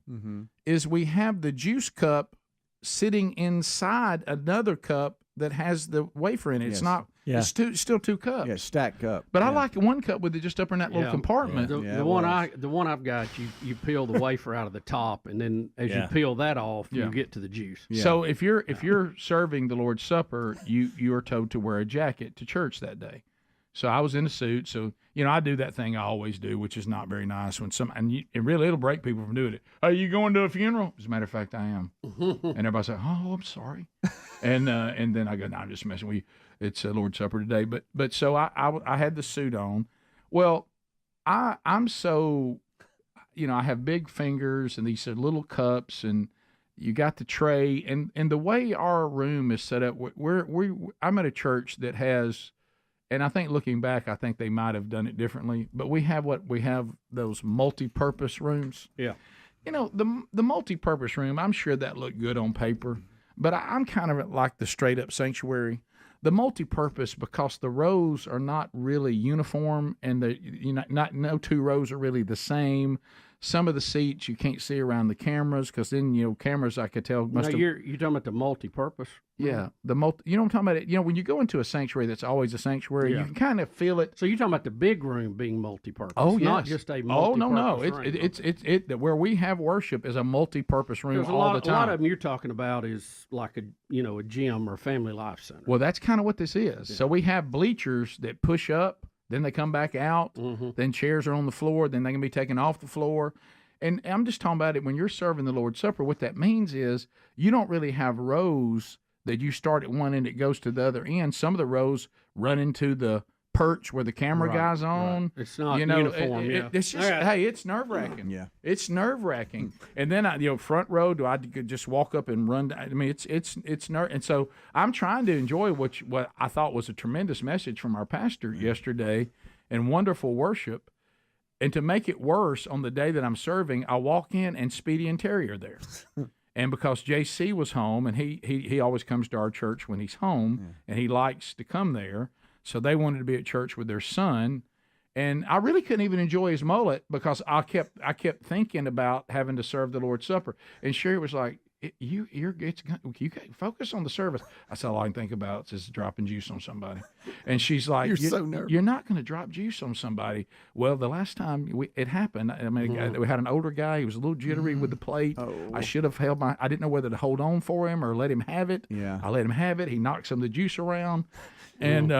[SPEAKER 4] is we have the juice cup sitting inside another cup that has the wafer in it. It's not. Yeah. It's still 2 cups.
[SPEAKER 7] Yeah, stacked cup.
[SPEAKER 4] But I like one cup with it just up in that little compartment.
[SPEAKER 17] The one I've got, you peel the wafer out of the top, and then as you peel that off, you get to the juice.
[SPEAKER 4] Yeah. So if you're serving the Lord's Supper, you are told to wear a jacket to church that day. So I was in a suit. So I do that thing I always do, which is not very nice when it'll break people from doing it. Are you going to a funeral? As a matter of fact, I am. And everybody's like, oh, I'm sorry. and then I go, no, I'm just messing with you. It's a Lord's Supper today. But so I had the suit on. Well, I'm so,
[SPEAKER 5] I have big fingers and these are little cups, and you got the tray, and the way our room is set up, I'm at a church that has, and I think looking back, I think they might have done it differently, but we have those multi-purpose rooms.
[SPEAKER 17] Yeah.
[SPEAKER 5] The multi-purpose room, I'm sure that looked good on paper, but I'm kind of like the straight-up sanctuary. The multi-purpose, because the rows are not really uniform, and no two rows are really the same. Some of the seats you can't see around the cameras, because then cameras I could tell must have.
[SPEAKER 17] You're talking about the multi-purpose.
[SPEAKER 5] Yeah, you know what I'm talking about. When you go into a sanctuary that's always a sanctuary, you can kind of feel it.
[SPEAKER 17] So you're talking about the big room being multi-purpose.
[SPEAKER 5] Oh, yes.
[SPEAKER 17] Not just a multi-purpose room.
[SPEAKER 5] It's where we have worship is a multi-purpose room all the time.
[SPEAKER 17] A lot of them you're talking about is like a gym or a family life center.
[SPEAKER 5] Well, that's kind of what this is. Yeah. So we have bleachers that push up, then they come back out, then chairs are on the floor, then they can be taken off the floor. And I'm just talking about it when you're serving the Lord's Supper. What that means is you don't really have rows that you start at one end, it goes to the other end. Some of the rows run into the perch where the camera guy's on.
[SPEAKER 17] Right. It's not uniform.
[SPEAKER 5] It's just, hey, it's nerve-wracking.
[SPEAKER 7] Yeah.
[SPEAKER 5] It's nerve-wracking. And then, front row, do I could just walk up and run? I mean, it's nerve. And so I'm trying to enjoy what I thought was a tremendous message from our pastor yesterday and wonderful worship. And to make it worse, on the day that I'm serving, I walk in and Speedy and Terry are there. And because JC was home, and he always comes to our church when he's home, and he likes to come there, so they wanted to be at church with their son. And I really couldn't even enjoy his mullet because I kept thinking about having to serve the Lord's Supper. And Sherry was like, you focus on the service. I said, all I can think about is dropping juice on somebody. And she's like,
[SPEAKER 7] You're so nervous.
[SPEAKER 5] You're not going to drop juice on somebody. Well, the last time it happened, I mean, we had an older guy. He was a little jittery with the plate.
[SPEAKER 7] Oh.
[SPEAKER 5] I should have I didn't know whether to hold on for him or let him have it.
[SPEAKER 7] Yeah.
[SPEAKER 5] I let him have it. He knocked some of the juice around. And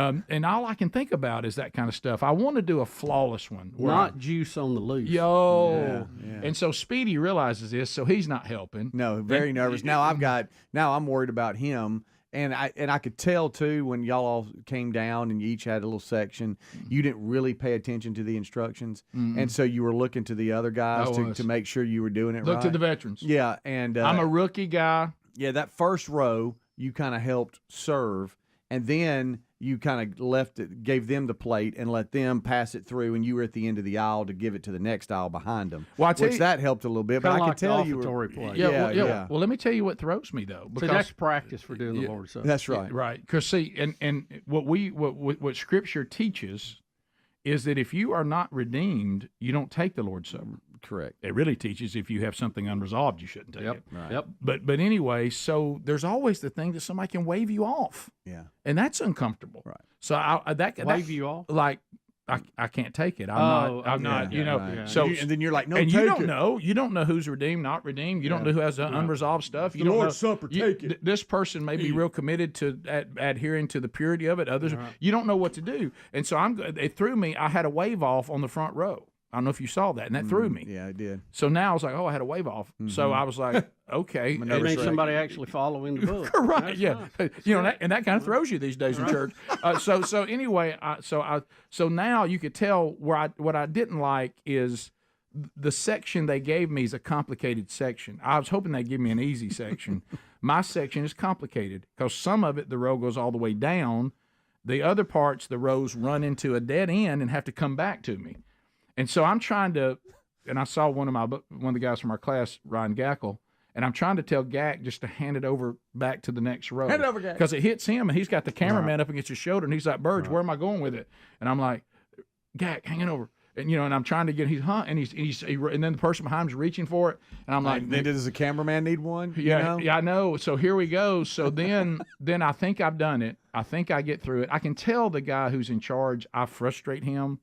[SPEAKER 5] all I can think about is that kind of stuff. I want to do a flawless one.
[SPEAKER 17] Not juice on the loose.
[SPEAKER 5] Yeah. And so Speedy realizes this, so he's not helping.
[SPEAKER 7] No, very nervous. Now I'm worried about him. And I could tell too when y'all all came down and you each had a little section, you didn't really pay attention to the instructions, and so you were looking to the other guys to make sure you were doing it right.
[SPEAKER 5] Look to the veterans.
[SPEAKER 7] Yeah, and
[SPEAKER 5] I'm a rookie guy.
[SPEAKER 7] Yeah, that first row you kind of helped serve, and then you kind of gave them the plate and let them pass it through, and you were at the end of the aisle to give it to the next aisle behind them.
[SPEAKER 5] Well,
[SPEAKER 7] that helped a little bit, but I could tell you were.
[SPEAKER 5] Yeah. Well, let me tell you what throws me though.
[SPEAKER 17] Because that's practice for doing the Lord's Supper.
[SPEAKER 7] That's right.
[SPEAKER 5] Right. Because see, and what Scripture teaches is that if you are not redeemed, you don't take the Lord's Supper.
[SPEAKER 7] Correct.
[SPEAKER 5] It really teaches if you have something unresolved, you shouldn't take it.
[SPEAKER 7] Right.
[SPEAKER 17] Yep.
[SPEAKER 5] But anyway, so there's always the thing that somebody can wave you off.
[SPEAKER 7] Yeah.
[SPEAKER 5] And that's uncomfortable.
[SPEAKER 7] Right.
[SPEAKER 5] So
[SPEAKER 17] wave you off?
[SPEAKER 5] Like I can't take it. I'm not.
[SPEAKER 7] Right.
[SPEAKER 5] So
[SPEAKER 7] and then you're like, no,
[SPEAKER 5] and
[SPEAKER 7] take
[SPEAKER 5] you don't
[SPEAKER 7] it.
[SPEAKER 5] know. You don't know who's redeemed, not redeemed. You don't know who has unresolved stuff. You don't
[SPEAKER 7] Lord's
[SPEAKER 5] know.
[SPEAKER 7] Supper, take it.
[SPEAKER 5] This person may be real committed to adhering to the purity of it. Others, you don't know what to do. And so it threw me. I had a wave off on the front row. I don't know if you saw that, and that threw me.
[SPEAKER 7] Yeah, I did.
[SPEAKER 5] So now I was like, I had a wave off. So I was like, okay.
[SPEAKER 17] It made somebody actually following the book.
[SPEAKER 5] Right,
[SPEAKER 17] That's
[SPEAKER 5] yeah.
[SPEAKER 17] nice.
[SPEAKER 5] That kind of throws you these days in church. So anyway, so now you could tell what I didn't like is the section they gave me is a complicated section. I was hoping they'd give me an easy section. My section is complicated because some of it, the row goes all the way down. The other parts, the rows run into a dead end and have to come back to me. And so I'm trying to, and I saw one of the guys from our class, Ryan Gackle, and I'm trying to tell Gack just to hand it over back to the next row.
[SPEAKER 7] Hand it over, Gack.
[SPEAKER 5] Because it hits him, and he's got the cameraman up against his shoulder, and he's like, Burge, where am I going with it? And I'm like, Gack, hang it over. And and I'm trying to get and then the person behind him's reaching for it, and I'm like,
[SPEAKER 7] then does the cameraman need one?
[SPEAKER 5] Yeah, I know. So here we go. So then I think I've done it. I think I get through it. I can tell the guy who's in charge, I frustrate him.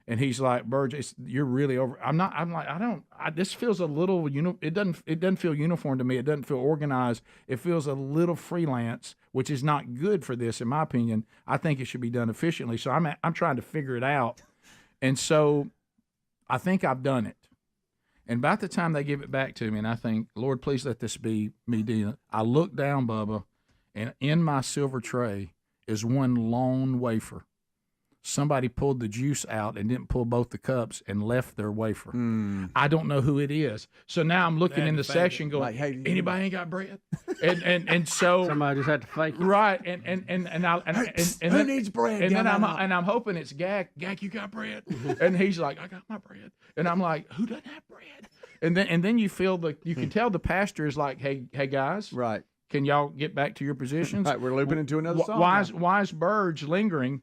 [SPEAKER 5] And he's like, Burgess, you're really over. I'm like, this feels a little, it doesn't feel uniform to me. It doesn't feel organized. It feels a little freelance, which is not good for this, in my opinion. I think it should be done efficiently. So I'm trying to figure it out. And so I think I've done it. And about the time they give it back to me, and I think, Lord, please let this be me doing it. I look down, Bubba, and in my silver tray is one lone wafer. somebody pulled the juice out and didn't pull both the cups and left their wafer. I don't know who it is. So now I'm looking in the section going, like, hey, anybody ain't got bread? And so
[SPEAKER 17] somebody just had to fake it.
[SPEAKER 5] Right. And
[SPEAKER 7] who needs bread?
[SPEAKER 5] And then I'm hoping it's Gak. Gak, you got bread? And he's like, I got my bread. And I'm like, who doesn't have bread? And then you can tell the pastor is like, hey guys,
[SPEAKER 7] right?
[SPEAKER 5] Can y'all get back to your positions?
[SPEAKER 7] Right, we're looping into another song.
[SPEAKER 5] Wise birds lingering.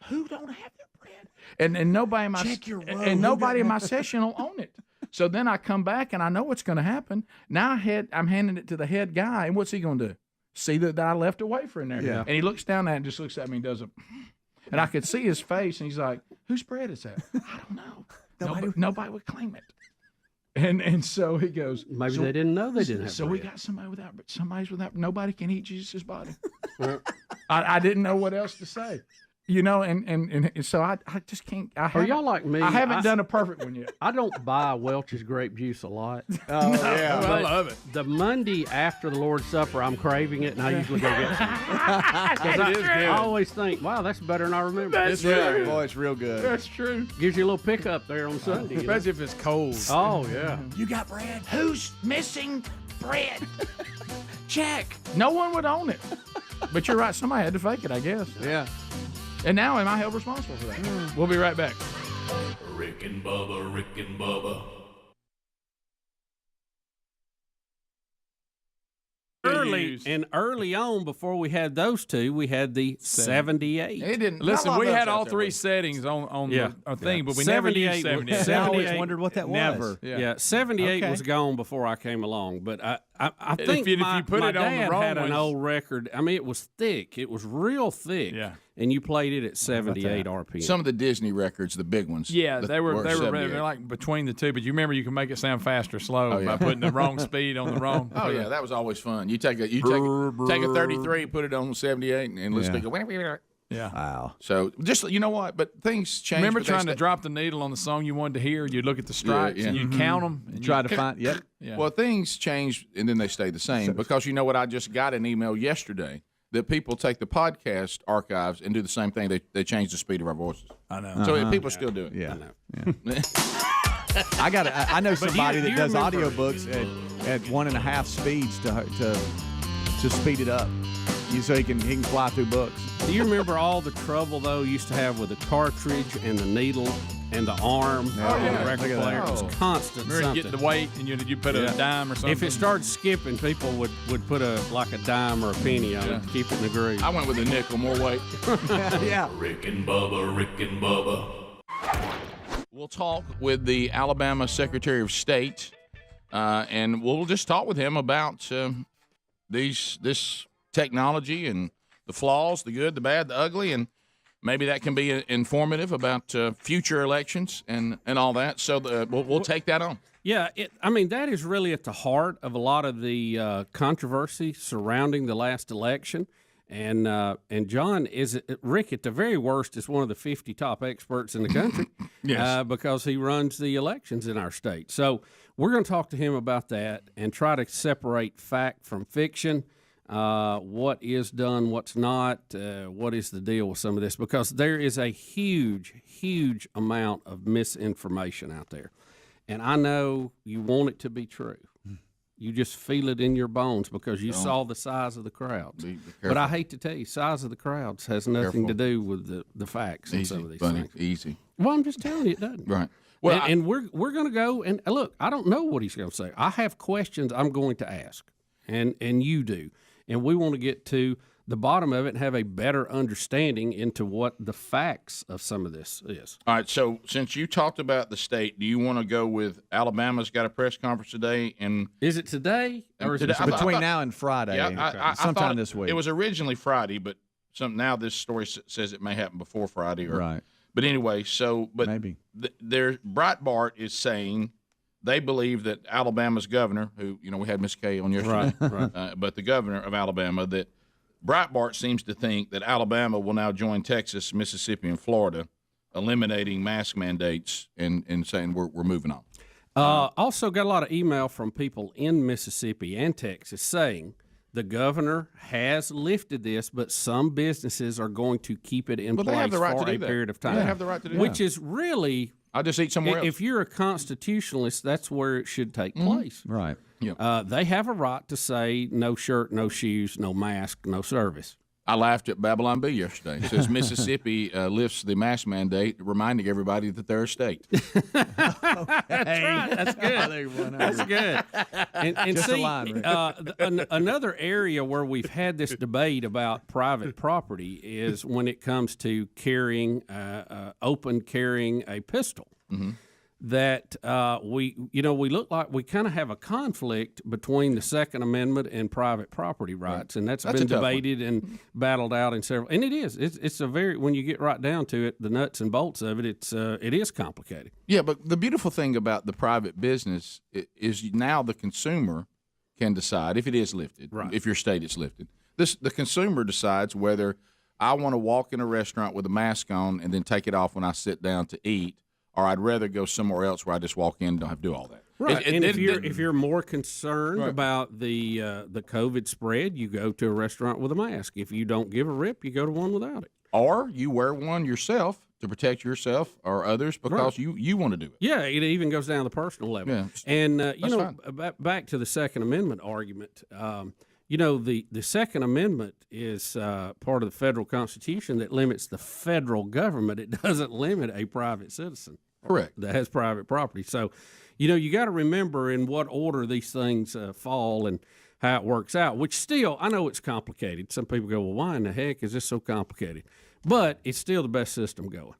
[SPEAKER 5] Who don't have their bread? And nobody in my nobody in my session will own it. So then I come back and I know what's going to happen. Now I'm handing it to the head guy, and what's he going to do? See that I left a wafer in there.
[SPEAKER 7] Yeah.
[SPEAKER 5] And he looks down at it and just looks at me and does a, and I could see his face, and he's like, "Whose bread is that?" I don't know. Nobody would claim it. And so he goes,
[SPEAKER 17] maybe they didn't know they didn't have
[SPEAKER 5] so
[SPEAKER 17] bread.
[SPEAKER 5] We got somebody's without, nobody can eat Jesus' body. I didn't know what else to say. And so I just can't.
[SPEAKER 17] Are y'all like me?
[SPEAKER 5] I haven't done a perfect one yet.
[SPEAKER 17] I don't buy Welch's grape juice a lot.
[SPEAKER 5] Oh, yeah. I love it.
[SPEAKER 17] The Monday after the Lord's Supper, I'm craving it, and I usually go get some. I always think, wow, that's better than I remember.
[SPEAKER 5] That's true.
[SPEAKER 7] Boy, it's real good.
[SPEAKER 5] That's true.
[SPEAKER 17] Gives you a little pickup there on Sunday.
[SPEAKER 4] Especially if it's cold.
[SPEAKER 17] Oh, yeah.
[SPEAKER 5] You got bread? Who's missing bread? Check. No one would own it. But you're right. Somebody had to fake it, I guess.
[SPEAKER 7] Yeah.
[SPEAKER 5] And now am I held responsible for that? We'll be right back.
[SPEAKER 9] Rick and Bubba, Rick and Bubba.
[SPEAKER 8] Early on, before we had those two, we had the 78.
[SPEAKER 4] It didn't. Listen, we had all three settings on the thing, but we never used 78.
[SPEAKER 16] I always wondered what that was.
[SPEAKER 8] Never. Yeah, 78 was gone before I came along, but I think
[SPEAKER 4] if
[SPEAKER 8] my
[SPEAKER 4] you put it on the
[SPEAKER 8] dad
[SPEAKER 4] wrong
[SPEAKER 8] had an
[SPEAKER 4] ones-
[SPEAKER 8] old record. I mean, it was thick. It was real thick.
[SPEAKER 4] Yeah.
[SPEAKER 8] And you played it at 78 RPM.
[SPEAKER 1] Some of the Disney records, the big ones.
[SPEAKER 4] Yeah, they were
[SPEAKER 1] 78.
[SPEAKER 4] they're like between the two, but you remember you can make it sound fast or slow by putting the wrong speed on the wrong.
[SPEAKER 1] Oh yeah, that was always fun. You take a 33, put it on 78, and let's take a.
[SPEAKER 4] Yeah.
[SPEAKER 7] Wow.
[SPEAKER 1] So just you know what, but things change.
[SPEAKER 4] Remember
[SPEAKER 1] but they
[SPEAKER 4] trying to
[SPEAKER 1] stay-
[SPEAKER 4] drop the needle on the song you wanted to hear? You'd look at the stripes and you'd count them. And
[SPEAKER 7] Try to find. Yep.
[SPEAKER 4] Yeah.
[SPEAKER 1] Well, things change and then they stay the same because you know what? I just got an email yesterday that people take the podcast archives and do the same thing. They change the speed of our voices.
[SPEAKER 4] I know.
[SPEAKER 1] So people still do it.
[SPEAKER 7] Yeah. I know somebody that does audiobooks at 1.5 speeds to speed it up, so he can fly through books.
[SPEAKER 8] Do you remember all the trouble though you used to have with the cartridge and the needle and the arm and the record player? It was constant.
[SPEAKER 4] Remember
[SPEAKER 8] something.
[SPEAKER 4] you get the weight and you put a dime or something.
[SPEAKER 8] If it started skipping, people would put a dime or a penny on it to keep it in the groove.
[SPEAKER 1] I went with a nickel, more weight.
[SPEAKER 7] Yeah.
[SPEAKER 9] Rick and Bubba, Rick and Bubba.
[SPEAKER 1] We'll talk with the Alabama Secretary of State, and we'll just talk with him about this technology and the flaws, the good, the bad, the ugly, and maybe that can be informative about future elections and all that. So we'll take that on.
[SPEAKER 8] Yeah, that is really at the heart of a lot of the controversy surrounding the last election. And John Rick at the very worst is one of the 50 top experts in the country.
[SPEAKER 1] Yes.
[SPEAKER 8] Because he runs the elections in our state. So we're going to talk to him about that and try to separate fact from fiction. What is done, what's not, what is the deal with some of this? Because there is a huge, huge amount of misinformation out there. And I know you want it to be true. You just feel it in your bones because you saw the size of the crowds.
[SPEAKER 1] Be
[SPEAKER 8] but I hate to tell you, size of the crowds has nothing to do with the facts and some of these things.
[SPEAKER 1] Easy.
[SPEAKER 8] Well, I'm just telling you, it doesn't.
[SPEAKER 1] Right.
[SPEAKER 8] Well, and we're going to go and look. I don't know what he's going to say. I have questions I'm going to ask, and you do, and we want to get to the bottom of it and have a better understanding into what the facts of some of this is.
[SPEAKER 1] All right. So since you talked about the state, do you want to go with Alabama's got a press conference today? And
[SPEAKER 8] is it today or is it
[SPEAKER 7] between now and Friday?
[SPEAKER 1] Yeah,
[SPEAKER 7] sometime this week.
[SPEAKER 1] It was originally Friday, but now this story says it may happen before Friday.
[SPEAKER 7] Right.
[SPEAKER 1] But anyway,
[SPEAKER 7] maybe
[SPEAKER 1] Breitbart is saying they believe that Alabama's governor, who we had Miss Kay on yesterday,
[SPEAKER 8] right.
[SPEAKER 1] But the governor of Alabama, that Breitbart seems to think that Alabama will now join Texas, Mississippi, and Florida, eliminating mask mandates and saying we're moving on.
[SPEAKER 8] Also got a lot of email from people in Mississippi and Texas saying The governor has lifted this, but some businesses are going to keep it in
[SPEAKER 1] Well, they
[SPEAKER 8] place
[SPEAKER 1] have the right
[SPEAKER 8] for
[SPEAKER 1] to do
[SPEAKER 8] a
[SPEAKER 1] that.
[SPEAKER 8] period of time.
[SPEAKER 1] They have the right to do
[SPEAKER 8] which
[SPEAKER 1] that.
[SPEAKER 8] is really,
[SPEAKER 1] I'll just eat somewhere else.
[SPEAKER 8] if you're a constitutionalist, that's where it should take
[SPEAKER 1] Mhm.
[SPEAKER 8] place.
[SPEAKER 7] Right.
[SPEAKER 8] They have a right to say no shirt, no shoes, no mask, no service.
[SPEAKER 1] I laughed at Babylon Bee yesterday. It says Mississippi lifts the mask mandate, reminding everybody that they're a state.
[SPEAKER 8] That's right. That's good. That's good. And
[SPEAKER 7] Just
[SPEAKER 8] see,
[SPEAKER 7] a line, Rick.
[SPEAKER 8] another area where we've had this debate about private property is when it comes to carrying, open carrying a pistol.
[SPEAKER 1] Mm-hmm.
[SPEAKER 8] That we look like we kind of have a conflict between the Second Amendment and private property rights, and that's
[SPEAKER 1] That's
[SPEAKER 8] been
[SPEAKER 1] a tough one.
[SPEAKER 8] debated and battled out in several. And it is. It's a very, when you get right down to it, the nuts and bolts of it, it is complicated.
[SPEAKER 1] Yeah, but the beautiful thing about the private business is now the consumer can decide if it is lifted,
[SPEAKER 8] Right.
[SPEAKER 1] if your state is lifted. The consumer decides whether I want to walk in a restaurant with a mask on and then take it off when I sit down to eat, or I'd rather go somewhere else where I just walk in and don't have to do all that.
[SPEAKER 8] Right, and if
[SPEAKER 1] it-
[SPEAKER 8] you're more concerned
[SPEAKER 1] Right.
[SPEAKER 8] about the COVID spread, you go to a restaurant with a mask. If you don't give a rip, you go to one without it.
[SPEAKER 1] Or you wear one yourself to protect yourself or others because
[SPEAKER 8] Right.
[SPEAKER 1] you want to do it.
[SPEAKER 8] Yeah, it even goes down to the personal level.
[SPEAKER 1] Yeah.
[SPEAKER 8] And
[SPEAKER 1] That's
[SPEAKER 8] back to the Second Amendment argument. The Second Amendment is part of the federal Constitution that limits the federal government. It doesn't limit a private citizen.
[SPEAKER 1] Correct.
[SPEAKER 8] That has private property. So, you got to remember in what order these things fall and how it works out, which still, I know it's complicated. Some people go, well, why in the heck is this so complicated? But it's still the best system going.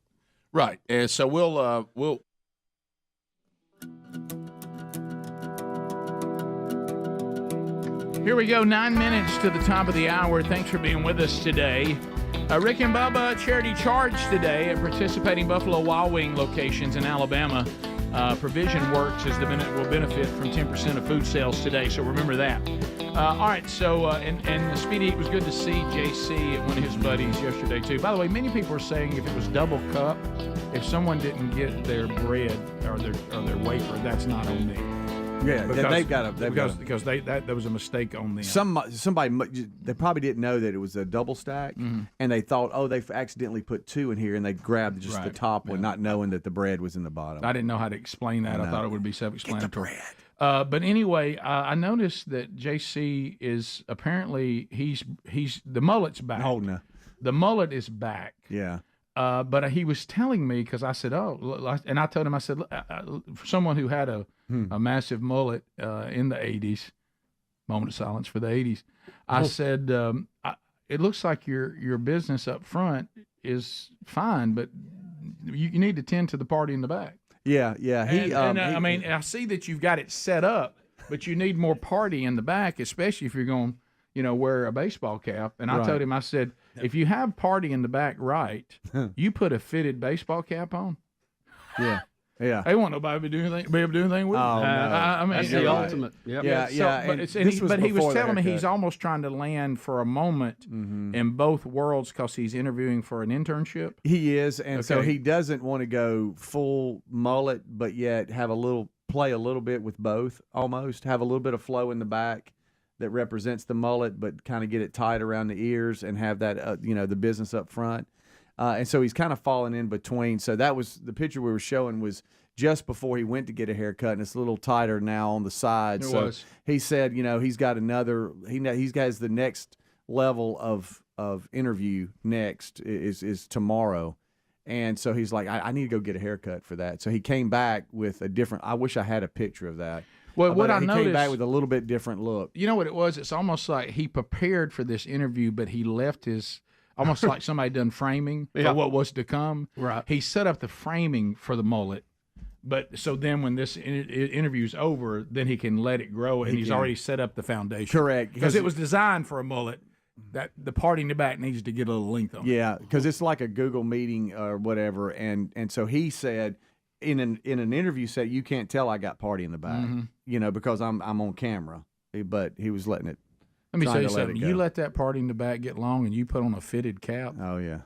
[SPEAKER 1] Right. And so we'll
[SPEAKER 5] Here we go, 9 minutes to the top of the hour. Thanks for being with us today. Rick and Bubba charity charge today at participating Buffalo Wild Wing locations in Alabama. Provision Works will benefit from 10% of food sales today, so remember that. All right, so and Speedy, it was good to see JC at one of his buddies yesterday too. By the way, many people are saying if it was double cup, if someone didn't get their bread or their wafer, that's not on me.
[SPEAKER 7] Yeah, they've got to.
[SPEAKER 5] Because that was a mistake on them.
[SPEAKER 7] Somebody they probably didn't know that it was a double stack, and they thought, oh, they've accidentally put two in here, and they grabbed just the top one, not knowing that the bread was in the bottom.
[SPEAKER 5] I didn't know how to explain that. I thought it would be self-explanatory.
[SPEAKER 7] Get the bread.
[SPEAKER 5] But anyway, I noticed that JC is apparently he's the mullet's back.
[SPEAKER 7] Oh no,
[SPEAKER 5] the mullet is back.
[SPEAKER 7] Yeah.
[SPEAKER 5] But he was telling me because I said, and I told him, I said, for someone who had a massive mullet in the 80s, moment of silence for the 80s, I said, it looks like your business up front is fine, but you need to tend to the party in the back.
[SPEAKER 7] Yeah.
[SPEAKER 5] I mean, I see that you've got it set up, but you need more party in the back, especially if you're going to, wear a baseball cap. And I told him, I said, if you have party in the back right, you put a fitted baseball cap on.
[SPEAKER 7] Yeah. Yeah.
[SPEAKER 5] They won't nobody be able to do anything with it.
[SPEAKER 7] Oh, no.
[SPEAKER 5] I mean,
[SPEAKER 17] That's the ultimate. Yep.
[SPEAKER 7] Yeah.
[SPEAKER 5] But he was telling me he's almost trying to land for a moment in both worlds because he's interviewing for an internship.
[SPEAKER 7] He is, and so he doesn't want to go full mullet, but yet have play a little bit with both. Almost have a little bit of flow in the back that represents the mullet, but kind of get it tight around the ears and have that the business up front. And so he's kind of falling in between. So that was the picture we were showing was just before he went to get a haircut, and it's a little tighter now on the side. He said, he's got another. He has the next level of interview next is tomorrow, and so he's like, I need to go get a haircut for that. So he came back with a different. I wish I had a picture of that.
[SPEAKER 5] Well, what I noticed,
[SPEAKER 7] he came back with a little bit different look.
[SPEAKER 5] You know what it was? It's almost like he prepared for this interview, but he left his. Almost like somebody done framing for what was to come.
[SPEAKER 17] Right.
[SPEAKER 5] He set up the framing for the mullet, but so then when this interview's over, then he can let it grow, and he's already set up the foundation.
[SPEAKER 7] Correct.
[SPEAKER 5] Because it was designed for a mullet. That the part in the back needs to get a little length on it.
[SPEAKER 7] Yeah, because it's like a Google meeting or whatever, and so he said in an interview said you can't tell I got party in the back, because I'm on camera, but he was letting it.
[SPEAKER 5] Let me tell you something. You let that part in the back get long, and you put on a fitted cap.
[SPEAKER 7] Oh yeah.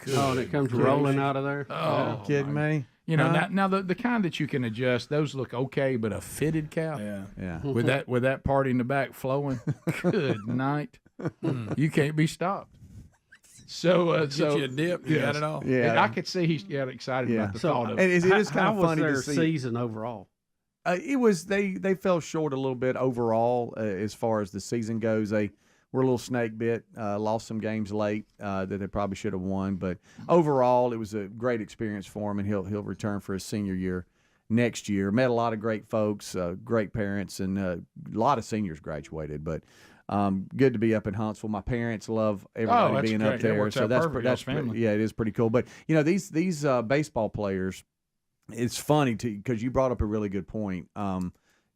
[SPEAKER 17] And it comes rolling out of there.
[SPEAKER 5] Oh,
[SPEAKER 7] you kidding me?
[SPEAKER 5] You know, now the kind that you can adjust, those look okay, but a fitted cap,
[SPEAKER 7] yeah,
[SPEAKER 5] with that part in the back flowing, good night, you can't be stopped. So,
[SPEAKER 4] Get you a dip, you got it all.
[SPEAKER 5] Yeah, and I could see he's got excited about the thought of it.
[SPEAKER 7] And it is kind of funny
[SPEAKER 17] their
[SPEAKER 7] to see.
[SPEAKER 17] season overall?
[SPEAKER 7] It was they fell short a little bit overall as far as the season goes. They were a little snake bit, lost some games late that they probably should have won. But overall, it was a great experience for him, and he'll return for his senior year next year. Met a lot of great folks, great parents, and a lot of seniors graduated. But good to be up in Huntsville. My parents love everybody being up there, so that's yeah, it is pretty cool. But you know, these baseball players, it's funny because you brought up a really good point.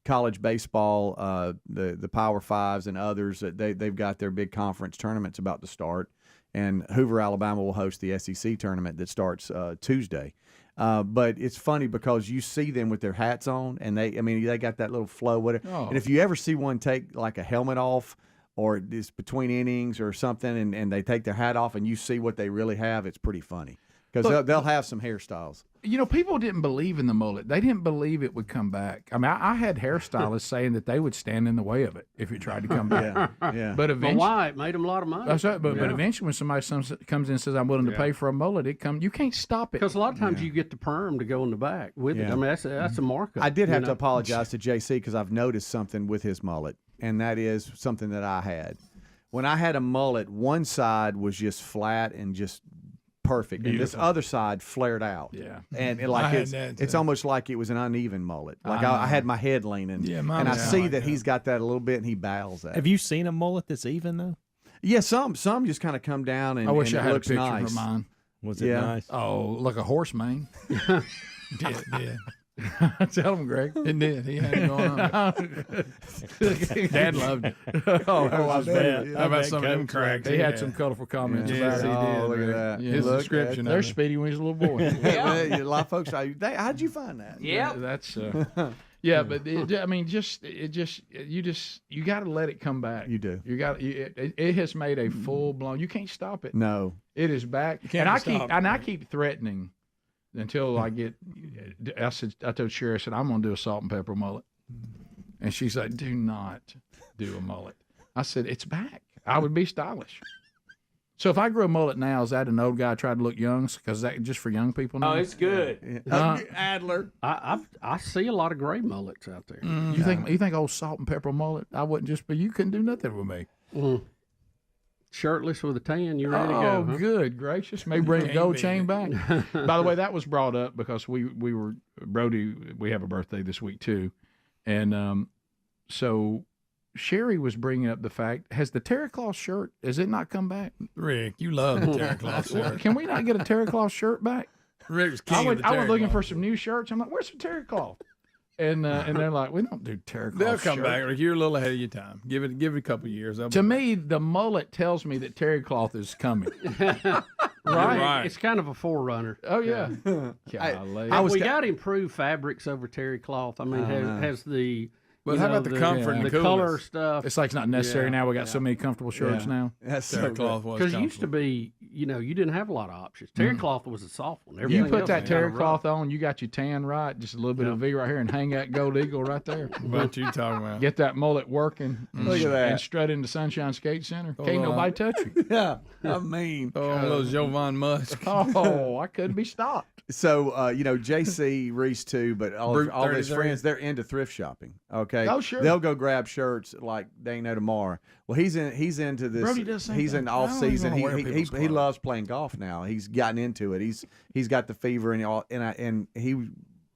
[SPEAKER 7] College baseball, the Power Fives and others, they've got their big conference tournaments about to start, and Hoover, Alabama will host the SEC tournament that starts Tuesday. But it's funny because you see them with their hats on, and they got that little flow with it.
[SPEAKER 5] Oh.
[SPEAKER 7] And if you ever see one take like a helmet off, or it's between innings or something, and they take their hat off, and you see what they really have, it's pretty funny because they'll have some hairstyles.
[SPEAKER 5] You know, people didn't believe in the mullet. They didn't believe it would come back. I mean, I had hairstylists saying that they would stand in the way of it if it tried to come back.
[SPEAKER 7] Yeah.
[SPEAKER 5] But eventually,
[SPEAKER 17] why? It made them a lot of money.
[SPEAKER 5] That's right. But eventually, when somebody comes in and says, "I'm willing to pay for a mullet," you can't stop it.
[SPEAKER 17] Because a lot of times you get the perm to go in the back with it. I mean, that's a markup.
[SPEAKER 7] I did have to apologize to JC because I've noticed something with his mullet, and that is something that I had. When I had a mullet, one side was just flat and just perfect,
[SPEAKER 5] Beautiful.
[SPEAKER 7] and this other side flared out.
[SPEAKER 5] Yeah,
[SPEAKER 7] and it's almost like it was an uneven mullet. Like I had my head leaning.
[SPEAKER 4] Yeah,
[SPEAKER 7] and I see that he's got that a little bit, and he battles that.
[SPEAKER 16] Have you seen a mullet that's even though?
[SPEAKER 7] Yeah, some just kind of come down, and
[SPEAKER 5] I wish
[SPEAKER 7] and
[SPEAKER 5] I
[SPEAKER 7] it
[SPEAKER 5] had a
[SPEAKER 7] looks
[SPEAKER 5] picture
[SPEAKER 7] nice.
[SPEAKER 5] of mine.
[SPEAKER 16] Was it nice?
[SPEAKER 5] Oh, like a horse mane.
[SPEAKER 4] Did.
[SPEAKER 5] Tell him, Greg.
[SPEAKER 4] It did. He had it going on.
[SPEAKER 5] Dad loved it.
[SPEAKER 4] Oh, that was bad. How about some of them cracks?
[SPEAKER 5] He had some colorful comments
[SPEAKER 4] Yes,
[SPEAKER 5] about it.
[SPEAKER 4] he did.
[SPEAKER 7] Oh, look at that.
[SPEAKER 5] His description. They're Speedy when he's a little boy.
[SPEAKER 7] A lot of folks say, how'd you find that?
[SPEAKER 5] Yeah, that's. Yeah, but you got to let it come back.
[SPEAKER 7] You do.
[SPEAKER 5] You got it has made a full blown. You can't stop it.
[SPEAKER 7] No,
[SPEAKER 5] it is back. I keep threatening until I get. I told Sherry, I said, I'm gonna do a salt and pepper mullet, and she's like, do not do a mullet. I said, it's back. I would be stylish. So if I grew a mullet now, is that an old guy trying to look young? Because that just for young people now?
[SPEAKER 17] Oh, it's good.
[SPEAKER 5] Adler.
[SPEAKER 17] I see a lot of gray mullets out there.
[SPEAKER 5] You think old salt and pepper mullet? I wouldn't just, but you couldn't do nothing with me.
[SPEAKER 17] Shirtless with a tan, you ready to go?
[SPEAKER 5] Oh,
[SPEAKER 17] huh?
[SPEAKER 5] good gracious! May bring a gold chain back. By the way, that was brought up because we were Brody. We have a birthday this week too, and so Sherry was bringing up the fact: has the terry cloth shirt? Has it not come back?
[SPEAKER 4] Rick, you love the terry cloth shirt.
[SPEAKER 5] Can we not get a terry cloth shirt back?
[SPEAKER 4] Rick's king
[SPEAKER 5] I
[SPEAKER 4] of the terry
[SPEAKER 5] went looking
[SPEAKER 4] cloth.
[SPEAKER 5] for some new shirts. I'm like, where's some terry cloth? And they're like, we don't do terry cloth.
[SPEAKER 4] They'll come
[SPEAKER 5] shirt.
[SPEAKER 4] back. Rick, you're a little ahead of your time. Give it a couple years.
[SPEAKER 5] To me, the mullet tells me that terry cloth is coming.
[SPEAKER 17] Right. It's kind of a forerunner.
[SPEAKER 5] Oh yeah.
[SPEAKER 17] We got improved fabrics over terry cloth. I mean, has the
[SPEAKER 4] But how about the comfort and
[SPEAKER 17] the
[SPEAKER 4] coolness?
[SPEAKER 17] color stuff?
[SPEAKER 5] It's like it's not necessary now. We got so many comfortable shirts now.
[SPEAKER 7] That's
[SPEAKER 4] terry cloth was
[SPEAKER 17] Because it used to be, you didn't have a lot of options. Terry cloth was a soft one. Everything
[SPEAKER 5] You put
[SPEAKER 17] else
[SPEAKER 5] that
[SPEAKER 17] was
[SPEAKER 5] terry
[SPEAKER 17] kinda
[SPEAKER 5] cloth on, you got your tan right, just a little bit of V right here, and hang that gold eagle right there.
[SPEAKER 4] What you talking about?
[SPEAKER 5] Get that mullet working.
[SPEAKER 7] Look at that.
[SPEAKER 5] And strut into Sunshine Skate Center. Can't nobody touch you.
[SPEAKER 7] Yeah, I mean,
[SPEAKER 4] those Jovan Musk.
[SPEAKER 5] Oh, I couldn't be stopped.
[SPEAKER 7] So, JC, Reese too, but all
[SPEAKER 4] Brute
[SPEAKER 7] of his
[SPEAKER 4] 33.
[SPEAKER 7] friends, they're into thrift shopping. Okay.
[SPEAKER 5] Oh, sure.
[SPEAKER 7] They'll go grab shirts like they ain't no tomorrow. Well, he's into this.
[SPEAKER 5] Brody does the same
[SPEAKER 7] he's
[SPEAKER 5] thing.
[SPEAKER 7] in
[SPEAKER 5] I
[SPEAKER 7] off
[SPEAKER 5] don't even
[SPEAKER 7] season.
[SPEAKER 5] wanna wear
[SPEAKER 7] He
[SPEAKER 5] people's
[SPEAKER 7] he
[SPEAKER 5] clothes.
[SPEAKER 7] loves playing golf now. He's gotten into it. He's got the fever and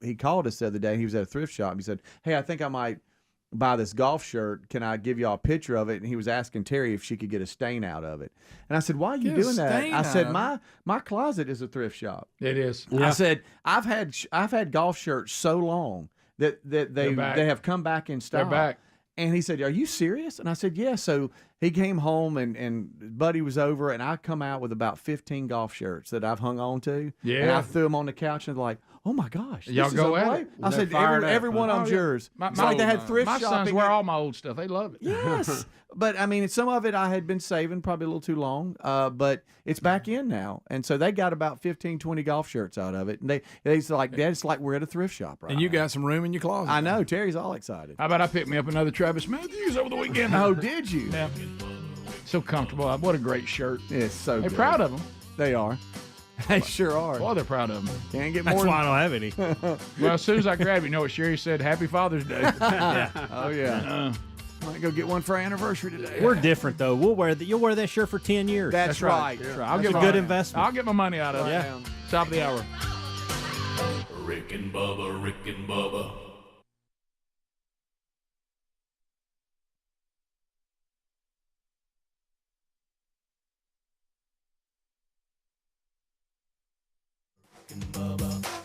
[SPEAKER 7] he called us the other day. He was at a thrift shop. He said, "Hey, I think I might buy this golf shirt. Can I give y'all a picture of it?" And he was asking Terry if she could get a stain out of it. And I said, "Why are you
[SPEAKER 4] Get a
[SPEAKER 7] doing that?"
[SPEAKER 4] stain
[SPEAKER 7] I said,
[SPEAKER 4] out of
[SPEAKER 7] "My closet is a thrift shop."
[SPEAKER 5] It is.
[SPEAKER 7] I said, I've had golf shirts so long that they have come back in style.
[SPEAKER 5] They're back.
[SPEAKER 7] And he said, "Are you serious?" And I said, "Yeah." So he came home and Buddy was over, and I come out with about 15 golf shirts that I've hung on to.
[SPEAKER 5] Yeah.
[SPEAKER 7] And I threw them on the couch and they're like, "Oh my gosh,
[SPEAKER 5] Y'all
[SPEAKER 7] this is
[SPEAKER 5] go
[SPEAKER 7] a
[SPEAKER 5] at
[SPEAKER 7] play?"
[SPEAKER 5] it.
[SPEAKER 7] I
[SPEAKER 5] They're
[SPEAKER 7] said,
[SPEAKER 5] fired
[SPEAKER 7] "Every
[SPEAKER 5] up.
[SPEAKER 7] one of
[SPEAKER 5] Oh,
[SPEAKER 7] them's
[SPEAKER 5] yeah.
[SPEAKER 7] yours."
[SPEAKER 5] My
[SPEAKER 7] It's like they had thrift
[SPEAKER 5] my
[SPEAKER 7] shopping.
[SPEAKER 5] sons wear all my old stuff. They love it.
[SPEAKER 7] Yes, but I mean, some of it I had been saving probably a little too long. But it's back in now, and so they got about 15, 20 golf shirts out of it, and they's like, "Dad, it's like we're at a thrift shop right
[SPEAKER 5] And you got some room in your closet.
[SPEAKER 7] I know. Terry's all excited.
[SPEAKER 5] How about I picked me up another Travis Matthews over the weekend?
[SPEAKER 7] Oh, did you?
[SPEAKER 5] Yeah. So comfortable. What a great shirt.
[SPEAKER 7] It's so
[SPEAKER 5] They're
[SPEAKER 7] good.
[SPEAKER 5] proud of them.
[SPEAKER 7] They are. They sure are.
[SPEAKER 5] Boy, they're proud of them.
[SPEAKER 7] Can't get
[SPEAKER 16] That's
[SPEAKER 7] more.
[SPEAKER 16] why I don't have any.
[SPEAKER 5] Well, as soon as I grabbed it, you know what Sherry said? Happy Father's Day.
[SPEAKER 7] Oh yeah. Might go get one for our anniversary today.
[SPEAKER 16] We're different though. You'll wear that shirt for 10 years.
[SPEAKER 7] That's right.
[SPEAKER 5] That's
[SPEAKER 7] Yeah.
[SPEAKER 5] right. I'll
[SPEAKER 16] That's
[SPEAKER 5] get
[SPEAKER 16] a
[SPEAKER 5] my
[SPEAKER 16] good investment.
[SPEAKER 5] I'll get my money out of it.
[SPEAKER 16] Yeah.
[SPEAKER 5] Top of the hour.
[SPEAKER 9] Rick and Bubba, Rick and Bubba.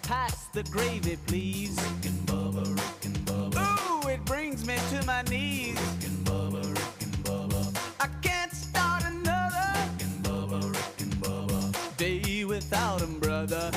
[SPEAKER 14] Pass the gravy, please. Rick and Bubba, Rick and Bubba. Ooh, it brings me to my knees. Rick and Bubba, Rick and Bubba. I can't start another. Rick and Bubba, Rick and Bubba. Day without 'em, brother.